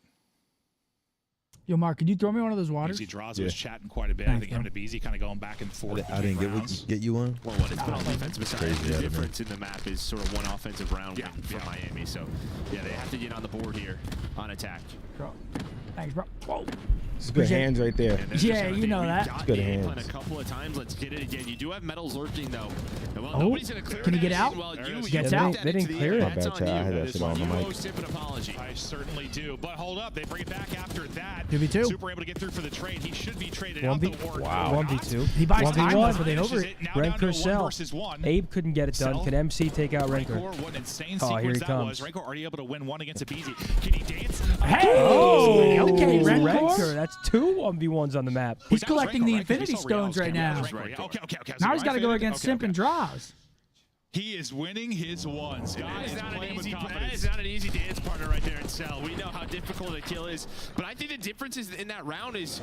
Yo, Mark, could you throw me one of those waters? You see Draza was chatting quite a bit. I think him and Beezy kind of going back and forth. I didn't get you one. Well, what it's been on defense, besides the difference in the map is sort of one offensive round win for Miami. So, yeah, they have to get on the board here on attack. Thanks, bro. Whoa. It's good hands right there. Yeah, you know that. It's good hands. A couple of times. Let's get it again. You do have Metals lurking, though. And, well, Oh, nobody's gonna clear can he it get out? Well, Gets out. They didn't clear it. I bet you I had that shit on the mic. An apology. I certainly do. But hold up. They bring it back after that. 2v2. Super able to get through for the trade. He should be traded 1v out the ward. Wow. 1v2. He buys time, 1v1. but they over it. Rank Cell. Abe couldn't get it done. Can MC take out Rancor? What an insane Oh, here sequence he that comes. was. Rancor already able to win one against a BZ. Can he dance? Hey! Oh, Okay, Rancor. Rancor. That's 2 1v1s on the map. He's collecting the Infinity Stones right now. Okay. Now he's got to go against Simp and Draws. He is winning his ones, guys. That is not an easy dance partner right there in Cell. We know how difficult a kill is, but I think the difference is in that round is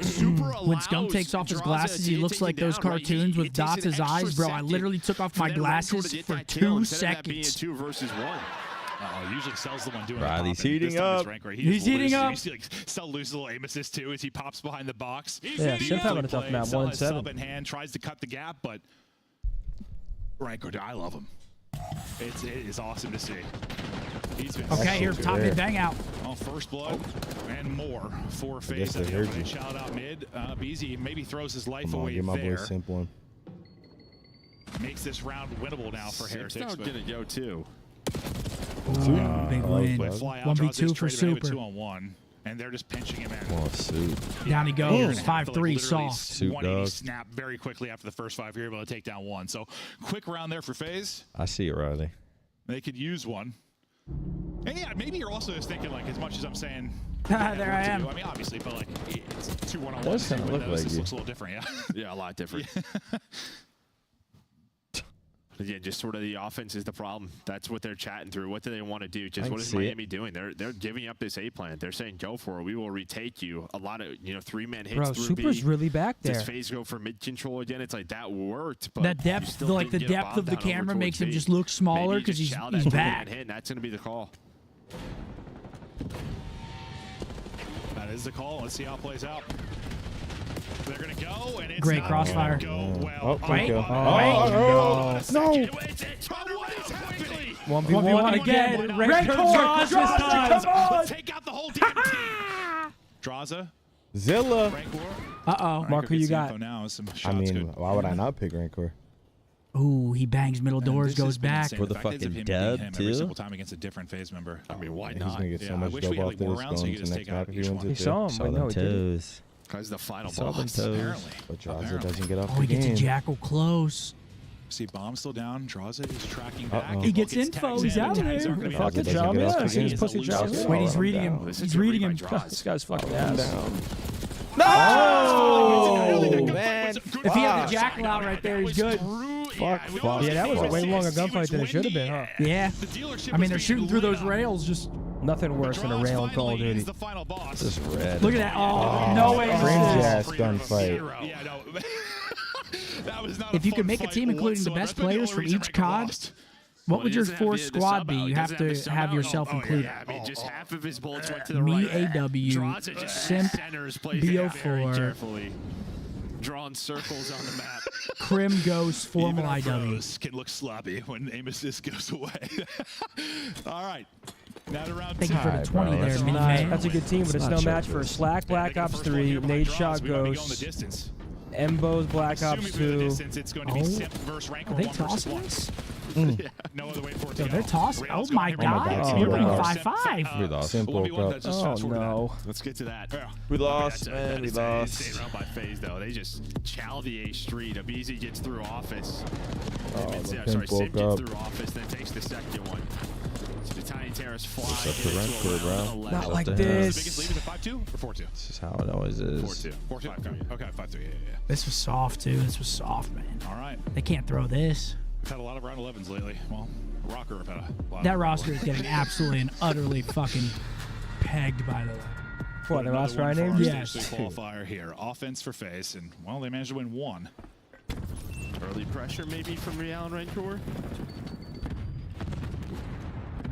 Super allows When Scum takes off his glasses, he looks like those cartoons with dots as eyes. Bro, I literally took off my glasses for 2 seconds. 2 versus 1. Usually Cell's the one doing Riley's the heating up. He's heating up. You see, like, Cell loses a little aim assist too as he pops behind the box. Yeah, Simp having a tough map. 1-7. Sub in hand, tries to cut the gap, but Rancor, I love him. It is awesome to see. He's been Okay, here's top mid bang out. Oh, first blood and more for FaZe. they heard you. Shout out mid. BZ maybe throws his life Come on, away give my there. boy Simp one. Makes this round winnable now for Heretics. It's But gonna go too. Ooh, big win. fly out, 1v2 for Super. 2-on-1, and they're just pinching him in. Oh, Soup. Down he goes. Like 5-3 literally soft. Soup 180 dog. snap very quickly after the first 5. You're able to take down 1. So quick round there for FaZe. I see it, Riley. They could use one. And yeah, maybe you're also just thinking, like, as much as I'm saying. There I am. I mean, obviously, but like, it's 2 1-on-1. Does kinda look like This you. looks a little different, yeah. Yeah, a lot different. Yeah, just sort of the offense is the problem. That's what they're chatting through. What do they want to do? Just what is Miami doing? They're giving up this A plan. They're saying go for it. We will retake you. A lot of 3-man hits Bro, through Super's B. really back there. Does FaZe go for mid control again? It's like that worked, but That you depth, still like the didn't get a depth bomb of the down over camera makes him towards just B. look smaller Maybe you because just he's chow that 2-man back. hit, and that's going to be the call. That is the call. Let's see how it plays out. They're going to go, and it's Great not crossfire. gonna go well. Wait. No. No. 1v1 again. Rancor draws this time. Take out the whole damn team. Draza. Zilla. Rancor. Uh-oh. Mark, who you got? Now. Some I shots mean, good. why would I not pick Rancor? Ooh, he bangs middle doors, This has goes been back. insane. For the fact is of fucking him dub, beating him every too? single time against a different FaZe member. I mean, why He's not? gonna get so Yeah, I much wish dope we had, off like, this more rounds so going you to could the just next take out map if he each wins one. it He too. saw him. Saw I know them he did. toes. Because the final Saw them boss. toes. Apparently. But Draza doesn't get off Oh, the he gets a game. jackal close. See, bomb still down. Draza is tracking back. He gets info. He's out of there. Fuck the Doesn't job, get off yeah. the See his game. pussy job. Wait, he's reading him. This He's is a reading read him. by Draza. This guy's fucking ass. Oh, man. If he had the jackal out right there, he's good. Fuck. Yeah, that was a way longer gunfight than it should have been, huh? Yeah. I mean, they're shooting through those rails. Just Nothing worse than a rail in Call of Duty. This is red. look at that. Oh, no way. Cringy ass gunfight. Yeah, no. That was not If a you fun could make a fight team including the whatsoever. best That's been the players only from reason each Rancor COD, lost. What would your fourth squad be? You have to have yourself included. Yeah, I mean, just half of his bullets went to the Me, right. AW, Simp, BO4, carefully. Drawing circles on the map. Crim Ghost, Formal Even our IW. pros can look sloppy when aim assist goes away. All right. Now to round Thank two. you for the 20 there, That's Mini nice. Man. That's a good team, but it's no match for Slack Black Ops 3, Nade Shot Ghost, Embo's Black Ops 2. Are they tossing this? No other way for it Yo, to they're go. tossing. Oh my God. God. Oh, You're winning no. 5-5. We lost. Simple 1v1, cup. just Oh, fast forward to no. that. Let's get to that. We lost, That man. We is an insane lost. round by FaZe, though. They just chow the A street. Abizi gets through office. the Sim Simple gets cup. through office, then takes the second one. So the Tiny Terrace fly. up to Rentford, bro. Not like the hell? Biggest this. lead is it 5-2 or 4-2? This is how it always is. 4-2. 4-2. Okay, 5-2. Yeah. This was soft, too. This was soft, man. All right. They can't throw this. We've had a lot of round 11s lately. Well, Rocker have had a lot. That roster is getting absolutely and utterly fucking pegged, by the way. What, the Another roster I one for named? our Yes. stage three qualifier here. Offense for FaZe, and well, they managed to win one. Early pressure, maybe, from Real and Rancor.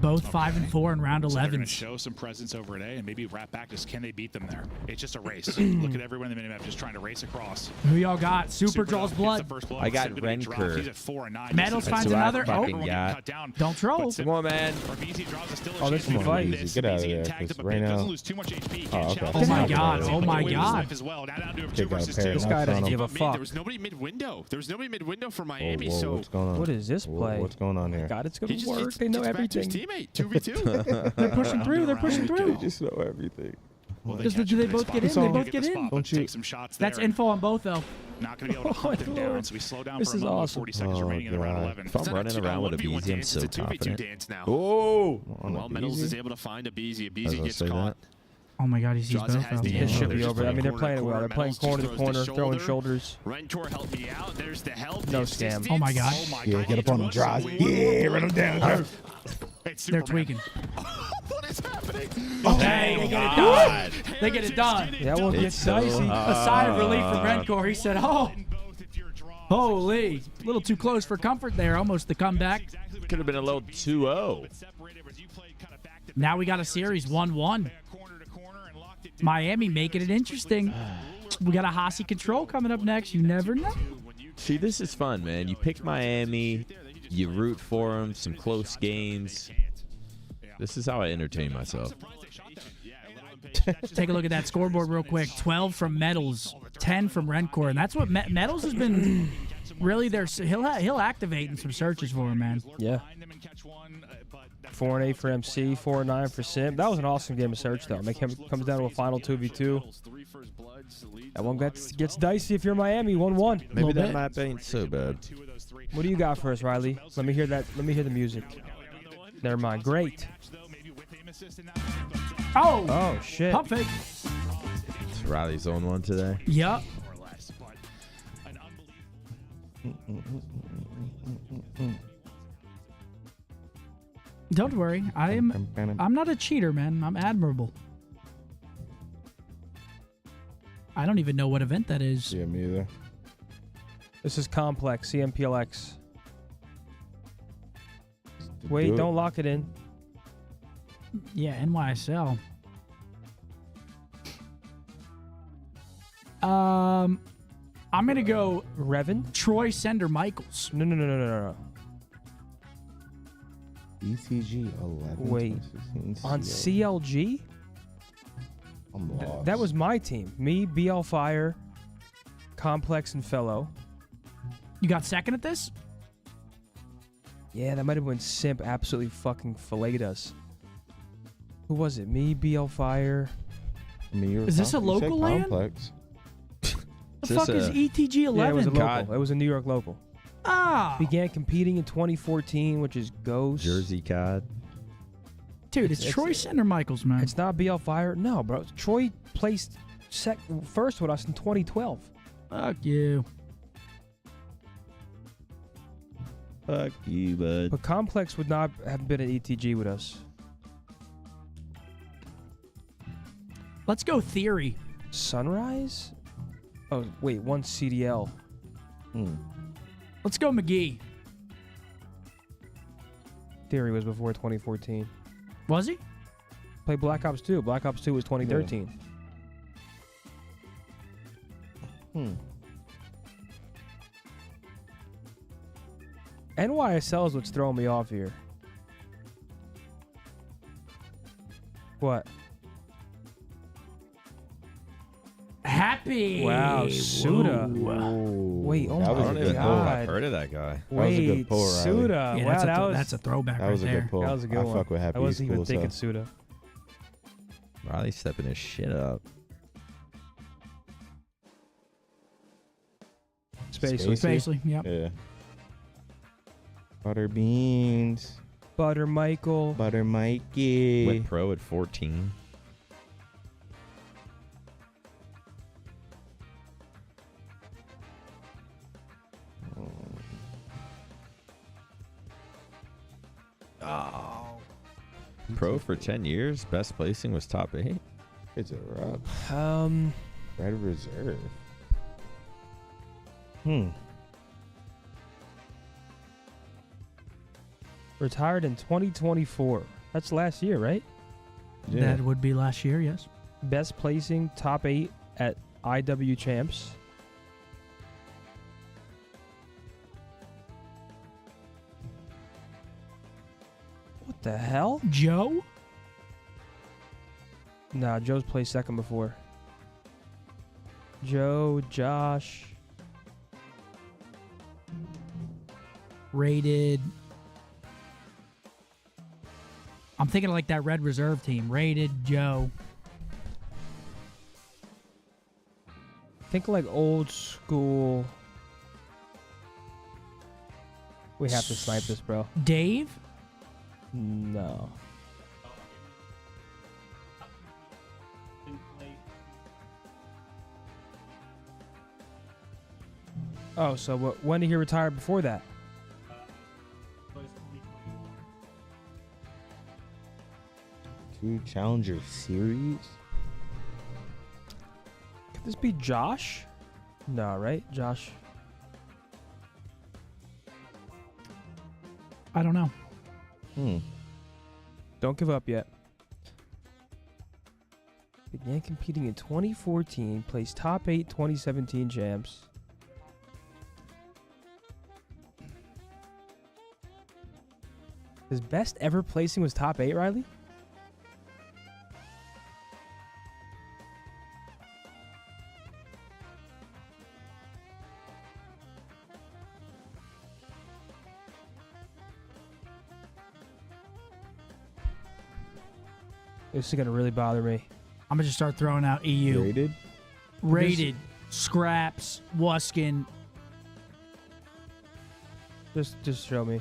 Both 5 and 4 in round So they're 11. going to show some presence over at A and maybe wrap back. Just can they beat them there? It's just a race. Look at everyone in the minimap just trying to race across. Who y'all got? Super draws gets blood. the first blow. I got Simba gets dropped. Renker. He's at 4 and 9. Metals Just- finds what I another. Oh, fucking got. cut down. Don't troll. But Come on, man. Arbizi draws a still a Oh, this chance is to a win fight. this. Get out of Arbizi there, tagged 'cause up a right bit. now- Doesn't lose too much HP. Oh, okay. Challenge Oh my is God, taking oh my away his God. life as well. Now down to a 2 Kick out versus pair. 2. This guy doesn't give a There fuck. was nobody mid-window. There was nobody mid-window for Whoa, Miami, whoa, so what's going on? What is this play? What's going on here? God, it's he going just to work. gets, They know gets back to his everything. teammate. 2v2. They're pushing through. They're pushing They through. just know everything. Will Does- catch do they him in both the get in? spot? They both Get get the in. spot, but Don't you- take some shots That's there. info on both, though. Not going to be able to hunt them down, so we slow down This for a is moment with awesome. 40 seconds Oh, remaining in the round God. 11. If I'm running around with a 1v1 BZ, I'm dance, so it's a 2v2 confident. dance now. Oh! On Well, the Metals easy? is able to find Abizi. I was Abizi gonna gets say caught. Oh my God, he sees Jaza both has of the them. This Yeah, should they're be just over. I playing mean, they're corner playing to it well. corner. They're playing Metals corner just to throws corner, throwing shoulder. shoulders. Rentor helped me out. There's the help. No the scam. assistance. Oh my God. Yeah, God, get up on them, it's Draws. one- Yeah, run them down. It's They're Superman. tweaking. What is happening? Hey, they get it done. They get it done. That one gets so dicey. A sigh of relief from Redcore. He said, oh, holy. A little too close for comfort there. Almost the comeback. Could have been a little 2-0. Now we got a series 1-1. Miami making it interesting. We got a Hossie control coming up next. You never know. See, this is fun, man. You pick Miami, you root for them, some close games. This is how I entertain myself. Take a look at that scoreboard real quick. 12 from Metals, 10 from Rencore. And that's what Metals has been really there. He'll activate in some searches for him, man. Yeah. 4 and 8 for MC, 4 and 9 for Sim. That was an awesome game of search, though. Comes down to a final 2v2. That one gets dicey if you're Miami. 1-1. Maybe that bit. map ain't so bad. What do you got for us, Riley? Let me hear that. Let me hear the music. Never mind. Great. Oh, Oh shit. pump fake. It's Riley's on one today. Yep. Don't worry. I'm not a cheater, man. I'm admirable. I don't even know what event that is. Yeah, me either. This is complex. CMPLX. Wait, Do it. don't lock it in. Yeah, NYSL. I'm gonna go Revan? Troy Sender Michaels. No. ECG 11. Wait. 2016 On CL. CLG? I'm lost. That was my team. Me, BL Fire, Complex, and Fellow. You got second at this? Yeah, that might have been Simp absolutely fucking filleted us. Who was it? Me, BL Fire. Is this a local land? Complex. The fuck is ETG 11? Yeah, it was a local. God. It was a New York local. Ah, Began competing in 2014, which is Ghost. Jersey COD. dude, it's Troy Sender Michaels, man. It's not BL Fire. No, bro. Troy placed first with us in 2012. Fuck you. Fuck you, bud. But Complex would not have been at ETG with us. Let's go Theory. Sunrise? Oh, wait, one CDL. Let's go McGee. Theory was before 2014. Was he? Played Black Ops 2. Black Ops 2 was 2013. NYSL is what's throwing me off here. What? Happy. Wow, Suda. Wait, oh That was my a good God. pull. I've heard of that guy. That was a good pull, Riley. Suda. Yeah, Wow, that's a throwback That right was a there. good pull. That was a good I one. fuck with Happy. I wasn't He's even cool thinking as Suda. Riley's stepping his shit up. Spacely, yep. Yeah. Butter beans. Butter Michael. Butter Mikey. Went pro at 14. Oh. Pro for 10 years. Best placing was top 8. It's a rub. Red Reserve. Retired in 2024. That's last year, right? Yeah. That would be last year, yes. Best placing, top 8 at IW Champs. What the hell? Joe? Nah, Joe's placed second before. Joe, Josh. Rated. I'm thinking of like that Red Reserve team. Rated Joe. Think like old school. We have to snipe this, bro. Dave? No. Oh, so when did he retire before that? Two Challenger Series. Could this be Josh? No, right? Josh. I don't know. Don't give up yet. Began competing in 2014. Placed top 8 2017 Jams. His best ever placing was top 8, Riley? This is gonna really bother me. I'm gonna just start throwing out EU. Rated? Rated. Scraps. Wuskin. Just show me.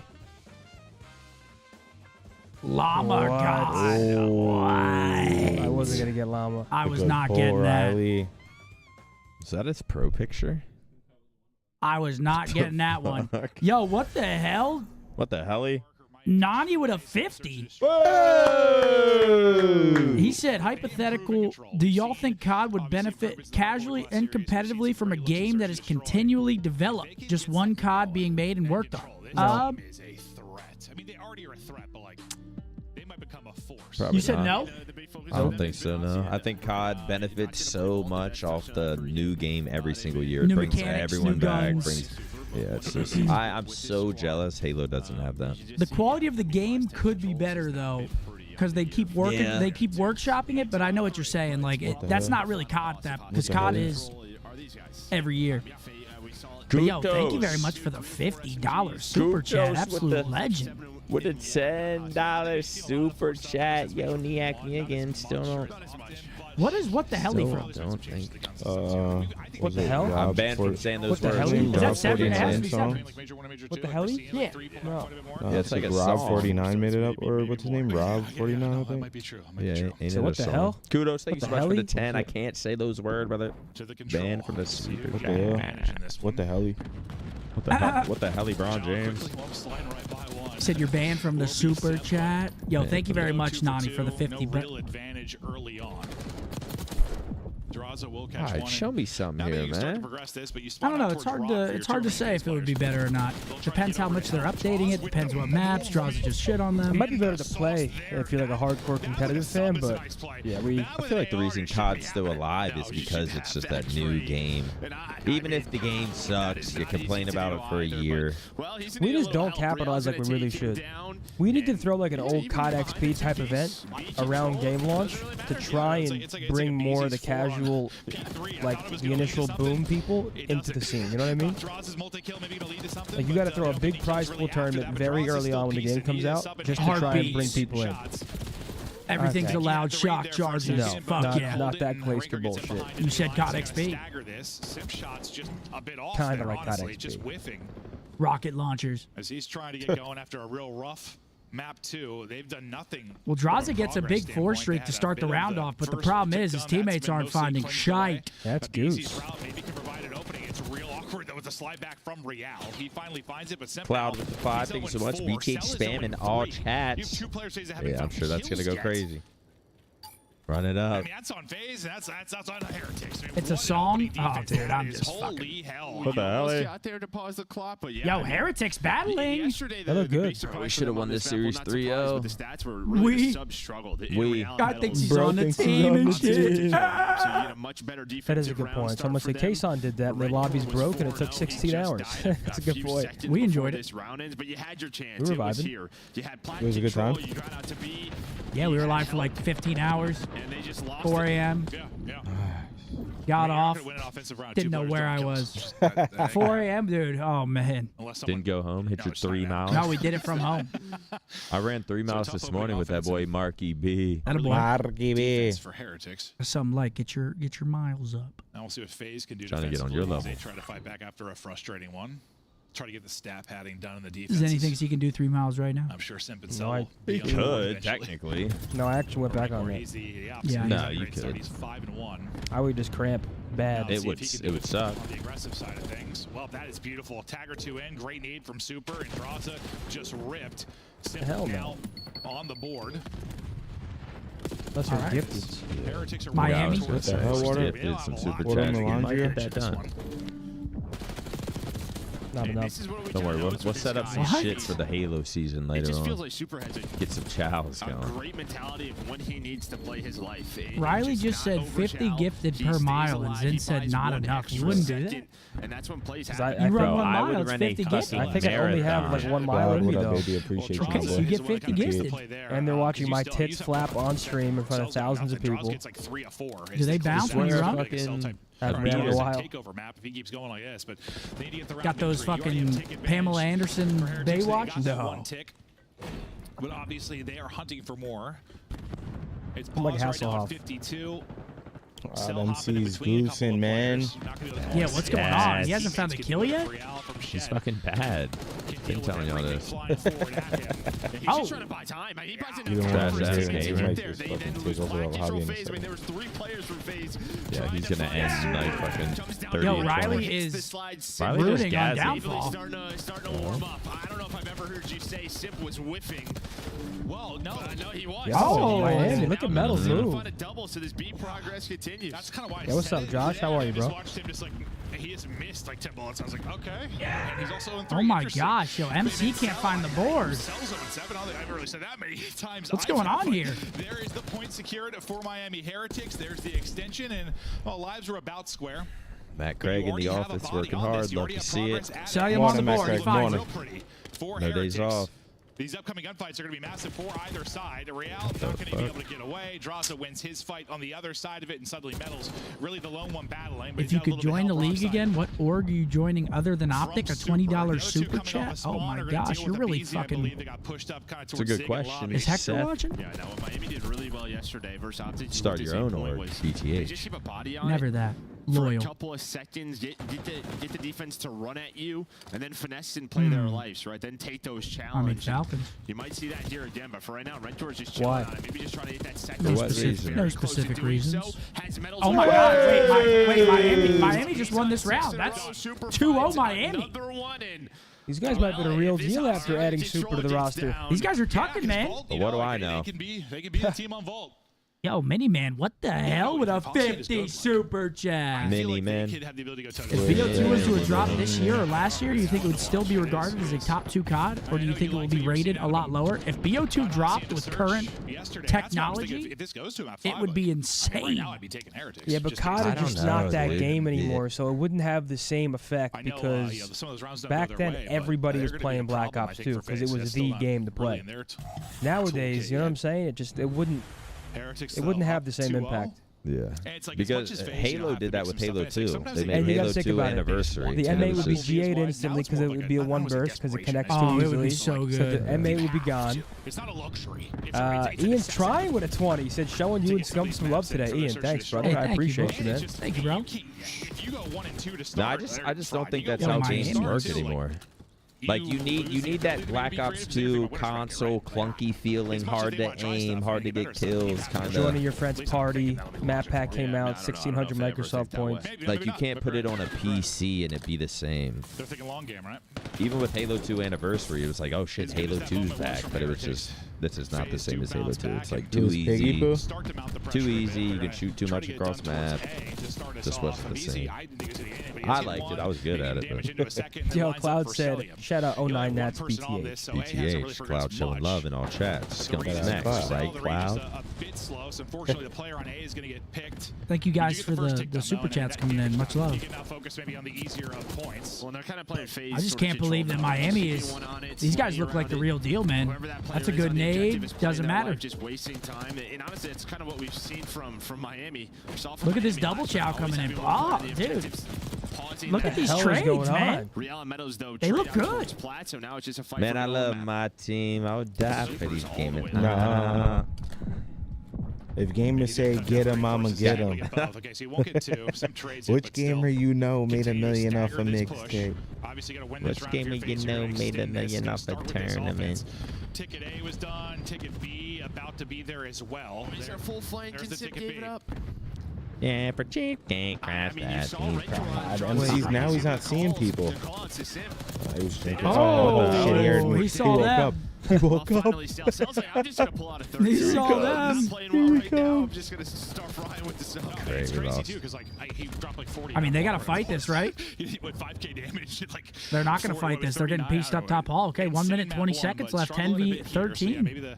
Llama. What? God. What? I wasn't gonna get Llama. I was Good not pull, getting that. Riley. Is that his pro picture? I was not getting that one. Yo, what the hell? What the helly? Nani with a 50. He said, hypothetical, do y'all think COD would benefit casually and competitively from a game that is continually developed? Just one COD being made and worked on? Is a threat. I mean, they already are a threat, but like they might become a force. Probably You said not. no? I don't think so, no. I think COD benefits so much off the new game every single year. It New brings mechanics, everyone new back. guns. Yeah, it's just I'm so jealous Halo doesn't have that. The quality of the game could be better, though, because they keep working, Yeah. they keep workshopping it, but I know what you're saying. Like, that's not really COD, because COD is every year. But yo, thank you very much for the $50 super chat. Absolute legend. With a $10 super chat, yo, Niak again, still don't. What the hell he from? Don't think. What the hell? I'm banned from saying those What the words. hell? Is that Seven? It has to be song? Seven. What the hell? Yeah. No. No, Yeah, it's like a Rob song. 49 made it up, or what's his name? Rob 49, I think. Yeah, ain't So it what a the song? hell? Kudos, thank What you so the much for helly? the 10. I can't say those words, brother. Banned from the super What the chat. hell? What the hell? What the hell, LeBron James? Said you're banned from the super chat. Yo, thank you very much, Nani, for the 50. Real advantage early on. All right, show me something here, man. I don't know. It's hard to say if it would be better or not. Depends how much they're updating it. Depends what maps. Draza just shit on them. It might be better to play if you're like a hardcore competitive fan, but yeah, I feel like the reason COD's still alive is because it's just that new game. Even if the game sucks, you complain about it for a year. We just don't capitalize like we really should. We need to throw like an old COD XP type event around game launch to try and bring more of the casual, like the initial boom people into the scene. You know what I mean? Like you got to throw a big prize pool tournament very early on when the game comes out, just to try and bring people in. Everything's allowed. Shock charges. No, Fuck yeah. not that Clayster bullshit. You said COD XP. Kind of like COD XP. Rocket launchers. As he's trying to get going after a real rough map 2, they've done nothing. Well, Draza gets a big 4 streak to start the round off, but the problem is his teammates aren't finding shite. That's goose. Maybe can provide an opening. It's real awkward though with the slide back from Real. He finally finds it, but Cloud with the 5. Thank you so much. BTH spam in all chats. Yeah, I'm sure that's gonna go crazy. Run it up. I mean, that's on FaZe. That's on Heretics. I mean, It's a song? Oh, dude, I'm just holy fucking... hell. What the hell? Out there to pause the clock, but yeah. Yo, Heretics battling. Yesterday, They look good. We should have won this series 3-0. The stats were really the sub struggled. God thinks he's on the team and shit. That is a good point. Someone said Kason did that, and the lobby's broke, and it took 16 hours. That's a good point. We enjoyed it. But you had your chance. We were vibing. It was a good time. Yeah, we were live for like 15 hours. 4 a.m. Got off. Didn't know where I was. 4 a.m., dude. Oh, man. Didn't go home. Hit your 3 miles. No, we did it from home. I ran 3 miles this morning with that boy Marky B. That a boy. Marky B. For Heretics. Something like get your miles up. Now we'll see what FaZe can do. Trying to get on your level. They try to fight back after a frustrating one. Try to get the stat padding done in the defense. Is there anything he can do 3 miles right now? I'm sure Simp and No, He could, technically. No, I actually went back on that. Yeah, no, you could. He's 5-1. I would just cramp bad. It would suck. On the aggressive side of things. Well, that is beautiful. Tagger 2 in. Great need from Super. And Draza just ripped. Simp now on the board. Unless you're gifted. Heretics are Miami. What the hell, Water? Gifted some super Water in chats. the You might laundry? get that done. Not enough. Don't worry, we'll set up some shit for the Halo season later It just on. feels like Super has Get some chows a going. great mentality of when he needs to play his life. Riley just said 50 gifted per mile, and Zin said not enough. You wouldn't do that. And that's when plays I happen. You run felt- 1 I would mile, it's run a 50 custom gifted. I think I only have like 1 mile in me What up, though. baby? Appreciate you. Okay, so you get 50 gifted. And they're watching my tits flap on stream in front of thousands of people. Do they bounce when you're up? Haven't been in a while. Takeover map if he keeps going like this, but they need to get the Got those fucking Pamela Anderson Baywatch? No. But obviously they are hunting for more. It's I'm like pause right now at Hasselhoff. 52. Them C's goosing, man. Yeah, what's going on? He hasn't found the kill yet? He's fucking bad. Been telling y'all this. Oh. Trying to buy time. He buys You don't want to That's do okay. it. Right Might there. just They fucking then take lose over the flag control hobby in a phase. I mean, there second. was 3 players from FaZe. Yeah, he's gonna end like fucking 30 Yo, and Riley 20. is Riley rooting on gassy. downfall. Starting to warm up. I don't know if I've ever heard you say Simp was whiffing. Well, no, he was. Oh, Miami, look at Metals move. Find a double, so this beat progress continues. That's kind of why. Yeah, what's up, Josh? How are you, bro? I watched him just like he has missed like 10 bullets. I was like, okay. Yeah. And he's also in 3. Oh my Interesting. gosh, yo, MC can't find the board. Cells 0-7. I haven't really said that many times. What's going on here? There is the point secured for Miami Heretics. There's the extension, and lives were about square. Matt Craig in the office working hard. Love to see it. Sell him on the board. He's fine. No days off. These upcoming gunfights are going to be massive for either side. Real not going to be able to get away. Draza wins his fight on the other side of it, and suddenly Metals really the lone one battling. But If you could join the league again, what org are you joining other than OpTic? A $20 super chat? Oh my gosh, you're really fucking... It's a good question. Is Hector watching? Yeah, I know. Miami did really well yesterday versus OpTic. Start your own org, Just BTH. keep a body on Never it. that. For a Loyal. couple of seconds, get the defense to run at you, and then finesse and play their lives, right? Then take those I mean, challenges. Falcons. You might see that here again, but for right now, Rentor's just chilling Why? on it. Maybe just trying to hit that second. No what specific, reason? no Very close to specific doing reasons. so. Has Metals Oh my away. god, wait, Miami just won this round. That's 2-0 Miami. Another one in. These guys might be the real deal after adding Super to the roster. These guys are tucking, man. But what do I know? They can be the team on Vault. Yo, Mini-Man, what the hell with a 50 super chat? Mini-Man. If BO2 was to have dropped this year or last year, do you think it would still be regarded as a top 2 COD? Or do you think it will be rated a lot lower? If BO2 dropped with current technology, it would be insane. Yeah, but COD is just not that game anymore, so it wouldn't have the same effect because back then everybody was playing Black Ops 2 because it was the game to play. Nowadays, you know what I'm saying? It wouldn't have the same impact. Yeah, because Halo did that with Halo 2. They made And you Halo gotta think 2 about it. Anniversary. The M8 would be G8 instantly because it would be a one burst because it connects too easily. It would be so good. So the M8 would be gone. It's not a luxury. Ian's trying with a 20. He said, showing you and Scum some love today. Ian, thanks, brother. I appreciate you, man. Thank you, bro. If you go 1 and 2 to No, start, I just don't think that's how games work anymore. Like you need that Black Ops 2 console clunky feeling, hard to aim, hard to get kills, kind of. Joining your friend's party, map pack came out, 1,600 Microsoft points. Like you can't put it on a PC and it be the same. They're thinking long game, right? Even with Halo 2 Anniversary, it was like, oh shit, Halo 2's back, but it was just, this is not the same as Halo 2. It's like too easy, too easy. You can shoot too much across map. Just wasn't the same. I liked it. I was good at it. But. Yo, Cloud said, shout out 09 Nats BTH. BTH, Cloud showing love in all chats. Scum snacks, right, Cloud? Thank you guys for the super chats coming in. Much love. I just can't believe that Miami is. These guys look like the real deal, man. That's a good nade. Doesn't matter. Just wasting time, and honestly, it's kind of what we've seen from Miami. Look at this double chow coming in. Oh, dude. Look at these trades, man. They look good. Man, I love my team. I would die for these gamers. Nah. If gamers say get him, I'ma get him. Which gamer you know made $1 million off a mixtape? Which gamer you know made $1 million off a tournament? Ticket A was done. Ticket B about to be there as well. There's our full flank. And Sip gave it up. Yeah, for cheap, can't crash that. Now he's not seeing people. He was drinking. Oh, he saw that. He woke up. He saw them. I'm just gonna start frying with this. It's crazy too, because he dropped like 40. I mean, they gotta fight this, right? With 5K damage, like they're not gonna fight this. They're getting pieced up top hall. Okay, 1 minute 20 seconds left. 10v13. Maybe the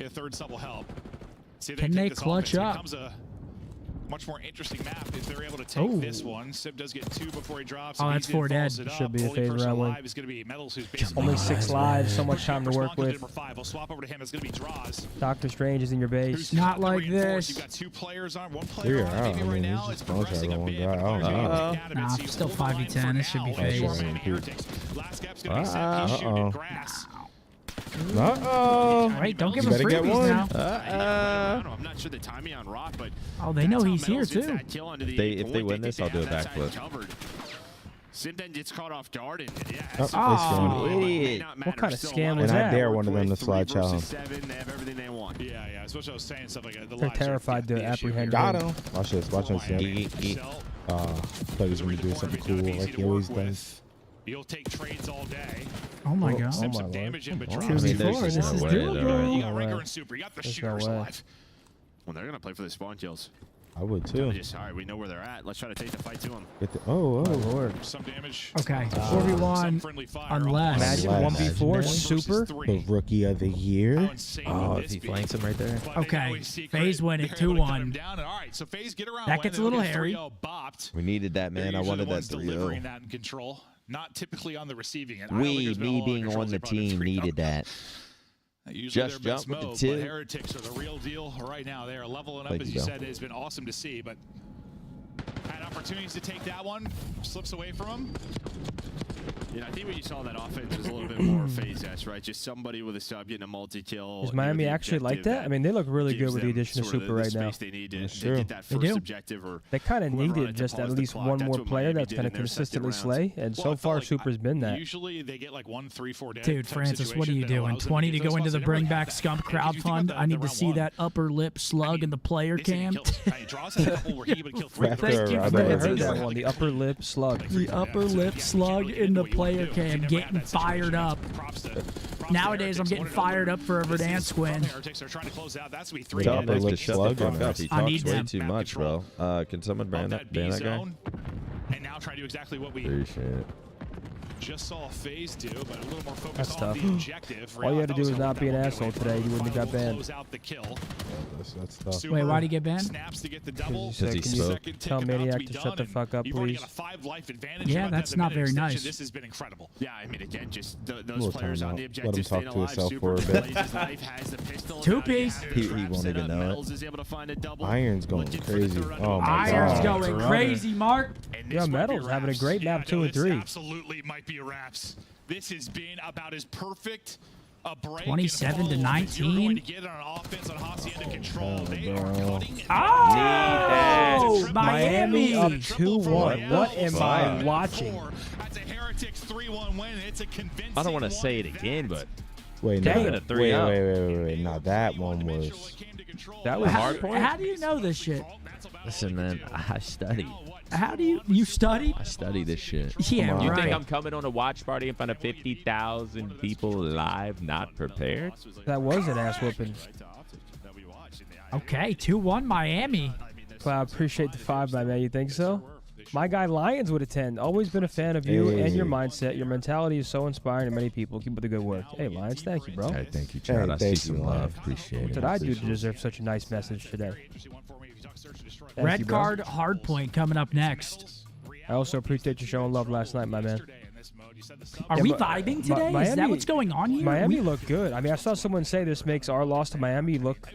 third sub will help. Can they clutch up? Much more interesting map if they're able to take this one. Sib does get 2 before he drops. Oh, that's 4 dead. Should be a FaZe round win. Only Only 6 lives, so much time to work with. We'll swap over to him. It's going to be draws. Doctor Strange is in your base. Not like this. You've got 2 players on, 1 player on maybe right now. It's one guy. Nah, still 5v10. This should be FaZe. Last gap's going to be Seb. He's shooting grass. Wait, don't give him freebies now. I'm not sure the timing on Rock, but oh, they know he's here too. If they win this, I'll do a backflip. Sim then gets caught off guard, and Idiot. What kind of scam was And I that? dare one of them to slide challenge. They have everything they want. Yeah, that's what I was saying. Stuff like that. They're terrified to apprehend Got him. him. Watch this. Watch him. Thought he was going to do something cool like he always does. You'll take trades all day. Oh my god. Some damage in, but drops. This is doable. You got regular and super. You got the shooters alive. Well, they're going to play for the spawn kills. I would too. All right, we know where they're at. Let's try to take the fight to them. Oh, Lord. Some damage. Okay, 4v1 unless. Imagine 1v4 super. The rookie of the year. Oh, if he flanks him right there. Okay, FaZe win it 2-1. That gets a little hairy. We needed that, man. I wanted that 3-0. That in control. Not typically on the receiving end. Me being on the team, needed that. Just jump with the 2. Heretics are the real deal right now. They are leveling up, as you said. It's been awesome to see, but had opportunities to take that one. Slips away from him. Yeah, I think what you saw in that offense was a little bit more FaZe-esque, right? Just somebody with a sub getting a multi-kill. Is Miami actually like that? I mean, they look really good with the addition of Super right now. They need to get that first objective, or they kind of needed just at least one more player that's going to consistently slay, and so far Super's been that. Usually they get like 1, 3, 4 dead. Dude, Francis, what are you doing? 20 to go into the bring back Scump crowd fund. I need to see that upper lip slug in the player cam. Thank you for never heard that one. The upper lip slug. The upper lip slug in the player cam, getting fired up. Nowadays, I'm getting fired up for a Verdansk win. The upper lip slug. He I talks need way them. too much, bro. Can someone ban that guy? And now try to do exactly what we Appreciate. just saw FaZe do, but a little more focused That's on tough. the objective. All you had to do is not be an asshole today. You wouldn't have got banned. Close out the kill. That's tough. Wait, why'd he get banned? Snaps to get the double. You said, he can you spoke. tell Maniac to shut the fuck up, You've already please? got a 5 life advantage. Yeah, You're about to that's have a not minute very extension. nice. This has been incredible. Yeah, I mean, again, just those Little players on timeout. the Let objective him staying talk to alive. himself Super for a bit. plays his life, has the pistol. Two-piece. He won't even know it. Metals is able to find a double. Iron's going Looking for crazy. the third Oh my Iron's god. going crazy, Mark. And Yeah, this might be Metal's having a wraps. great map Yeah, 2 no, and this 3. absolutely might be wraps. This has been about as perfect a break 27 to and follow as you're going 19. to get on offense on Hacienda control. They are bro. cutting. Oh, Miami up Miami. 2-1. What am I Fuck. watching? That's a Heretics 3-1 win. It's a convincing I don't want to say it one. again, but Wait, Damn. no. A Wait. Now that one was. That was How, hard point. how do you know this shit? listen, man, I study. How do you study? I study this shit. Yeah, Come on. right. You think I'm coming on a watch party in front of 50,000 people live, not prepared? That was an ass whooping. Okay, 2-1 Miami. Cloud, appreciate the 5 by man. You think so? My guy Lions would attend. Always been a fan of you and your mindset. Your mentality is so inspiring to many people. Keep up the good work. Hey, Lions, thank you, bro. Hey, thank you, Chad. I see thank some you, love. man. Appreciate What it. did I do to deserve such a nice message today? Thank Red you, bro. card hard point coming up next. I also appreciate you showing love last night, my man. Are Yeah, we but, vibing today? Is that Miami- what's going on here? Miami We- looked good. I mean, I saw someone say this makes our loss to Miami look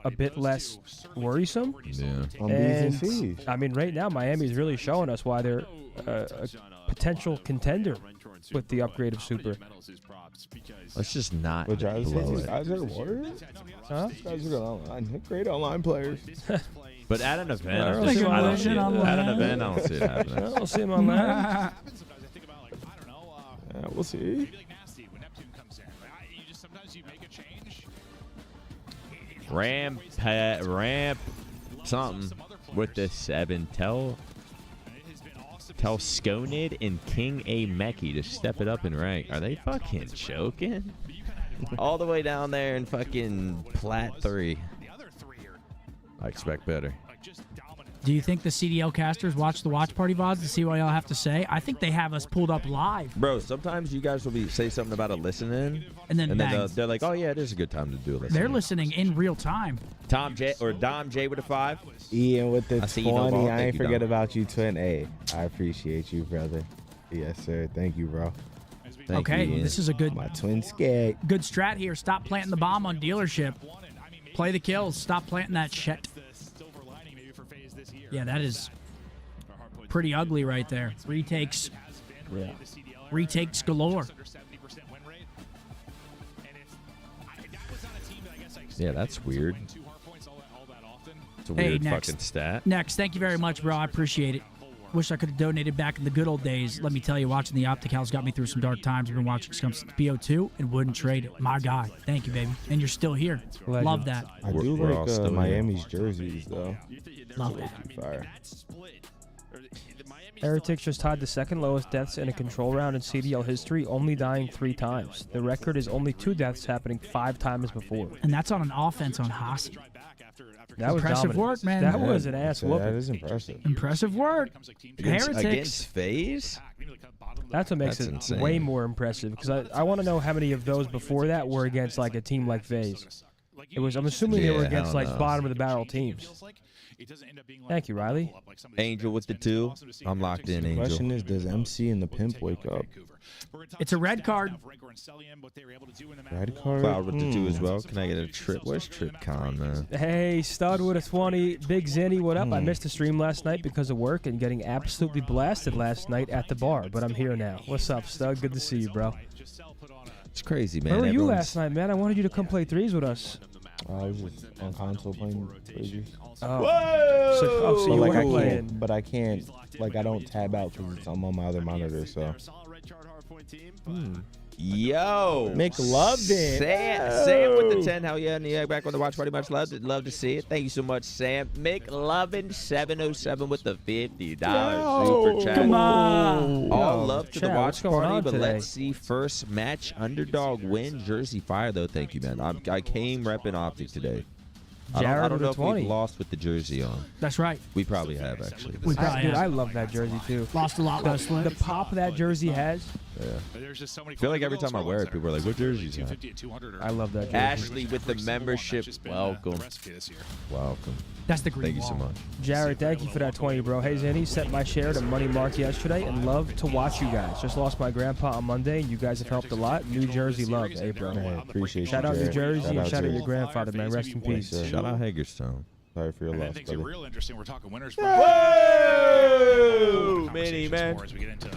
a bit less worrisome. Yeah. On B's and And C's. I mean, right now Miami's really showing us why they're a potential contender with the upgrade of Super. Let's just not But guys, blow these it. guys are warriors. Huh? These guys are good online. Great online players. But at an event, I I don't don't see see him it. online. At an event, I don't see it I happening. don't see him on that. Yeah, we'll see. Ramp something with the 7. Tell Skonid and King A Meki to step it up in rank. Are they fucking choking? All the way down there in fucking Plat 3. I expect better. Do you think the CDL casters watch the watch party VODs to see what y'all have to say? I think they have us pulled up live. Bro, sometimes you guys will say something about a listening, And then bang. they're like, oh yeah, it is a good time to do a listen. They're listening in real time. Dom J with a 5. Ian with the I see you, no 20. ball. I Thank ain't you, forget Dom. about you, Twin. Hey, I appreciate you, brother. Yes, sir. Thank you, bro. Thank Okay, you, Ian. this is a good My twin skate. good strat here. Stop planting the bomb on dealership. Play the kills. Stop planting that shit. Yeah, that is pretty ugly right there. Retakes. Yeah. Retakes galore. Yeah, that's weird. It's a Hey, weird next. fucking stat. Next, thank you very much, bro. I appreciate it. Wish I could have donated back in the good old days. Let me tell you, watching the OpTic house got me through some dark times. I've been watching since BO2 and wouldn't trade it. My guy. Thank you, baby. And you're still here. Legend. Love that. I We're- do we're all like still here. Miami's jerseys, though. Love that. Fire. Heretics just tied the second lowest deaths in a control round in CDL history, only dying 3 times. The record is only 2 deaths happening 5 times before. And that's on an offense on Hasi. That was Impressive dominant. work, man. That was an ass That whooping. is impressive. Impressive work. Heretics. Against FaZe? That's what makes That's it insane. way more impressive, because I want to know how many of those before that were against like a team like FaZe. It was. I'm assuming they were Yeah, against hell like no. bottom of the barrel teams. Thank you, Riley. Angel with the 2. I'm locked in, Angel. Question is, does MC and the Pimp wake up? It's a red card. Red card? Cloud with the 2 as well. Can I get a trip? Where's TripCon, man? Hey, Stud with a 20. Big Zinny, what up? I missed the stream last night because of work and getting absolutely blasted last night at the bar, but I'm here now. What's up, Stud? Good to see you, bro. It's crazy, man. Where were you Everyone's- last night, man? I wanted you to come play threes with us. I was just on console playing crazy. Oh. So But you like I weren't playing. can't, but I can't, like I don't tab out because I'm on my other monitor. So Yo. McLovin. Sam with the 10. Hell yeah. And yeah, back on the watch party. Much love. Love to see it. Thank you so much, Sam. McLovin 707 with the $50 super chat. Come on. All love to the watch party, but today? let's see first match underdog win. Jersey Fire, though. Thank you, man. I came repping OpTic today. I don't know if we've lost with the jersey on. That's right. We probably have, actually. We probably Dude, have. I love that jersey, too. Lost a lot last The pop that jersey has. Yeah. There's just so many I feel like every time I wear it, people are like, what jerseys are? I love that jersey. Ashley with the membership. Welcome. Welcome. That's the green Thank you so wall. much. Jared, thank you for that 20, bro. Hey, Zanny, set my share to Money Mark yesterday and love to watch you guys. Just lost my grandpa on Monday, and you guys have helped a lot. New Jersey love. Hey, bro. Man, appreciate Shout you, out New Jared. Jersey and shout out Jared. your grandfather, man. Rest in peace. Shout out Hagerstown. Sorry for your And then loss, things get brother. real interesting. We're talking winners. Whoa! Mini man.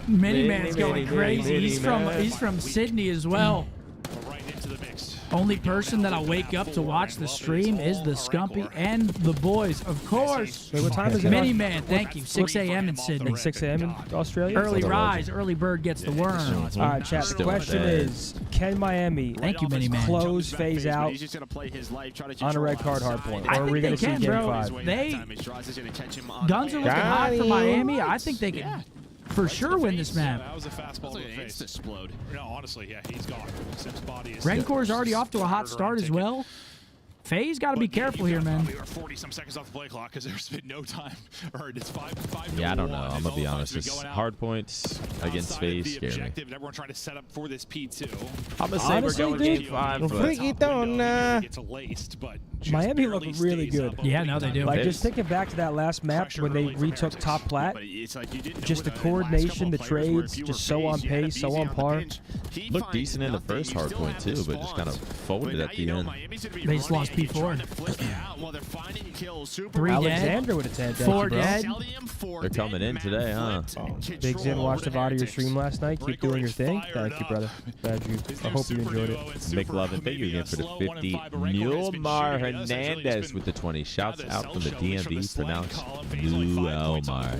Mini Man's going Mini crazy. He's Man. from Sydney as well. Right into the mix. Only person that'll wake up to watch the stream is the Scumpy and the boys, of course. Wait, what time is it? Mini Man, thank you. 6 a.m. in Sydney. 6 a.m. in Australia? Early rise, early bird gets the worm. All right, chat. The question is, can Miami Thank you, Mini Man. close FaZe out on a red card hard point? I Or are we think going they to see can, game bro. 5? Guns are looking hot for Miami. I think they can for sure win this map. That was a fastball to the face. Explode. No, honestly, yeah, he's gone. Sim's body is. Renkor's already off to a hot start as well. FaZe got to be careful here, man. We are 40-some seconds off the play clock because there's been no time. Or it's 5 Yeah, I don't know. and I'm gonna be all honest. five This going out hard points against outside of FaZe the scare me. objective, and everyone trying to set up for this P2. I'm gonna say Honestly, we're going dude, game 5. we're but freaking Miami look really good. Yeah, no, they do. Like, just thinking back to that last map when they retook top plat, just the coordination, the trades, just so on pace, so on par. Looked decent in the first hard point too, but just kind of folded at the end. They just lost P4. 3 Alexander dead. with a 10. 4 dead. They're coming in today, huh? Big Zin watched the VOD of your stream last night. Keep doing your thing. Thank you, brother. Glad you. I hope you enjoyed it. McLovin, thank you again for the 50. Mulmar Hernandez with the 20. Shouts out from the DMV, pronounced Mulmar.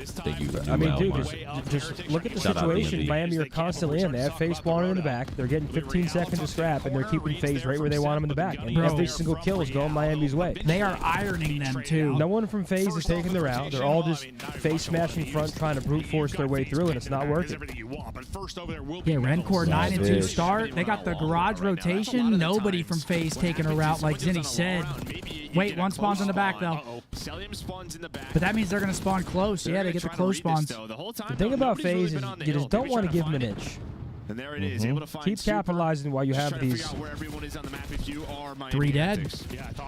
Thank you, I mean, dude, Mulmar. just look at the Shout out situation. DMV. Miami are constantly in. They have FaZe spawning in the back. They're getting 15 seconds to scrap, and they're keeping FaZe right where they want them in the back. And every single kill is going Miami's way. They are ironing them too. No one from FaZe is taking the route. They're all just face smashing front, trying to brute force their way through, and it's not working. Yeah, Renkor 9-2 start. They got the garage rotation. Nobody from FaZe taking a route like Zinni said. Wait, one spawns in the back though. But that means they're going to spawn close. Yeah, they get the close spawns. The thing about FaZe is you just don't want to give them an inch. And there it is, able to find Keep capitalizing while you have these. 3 dead.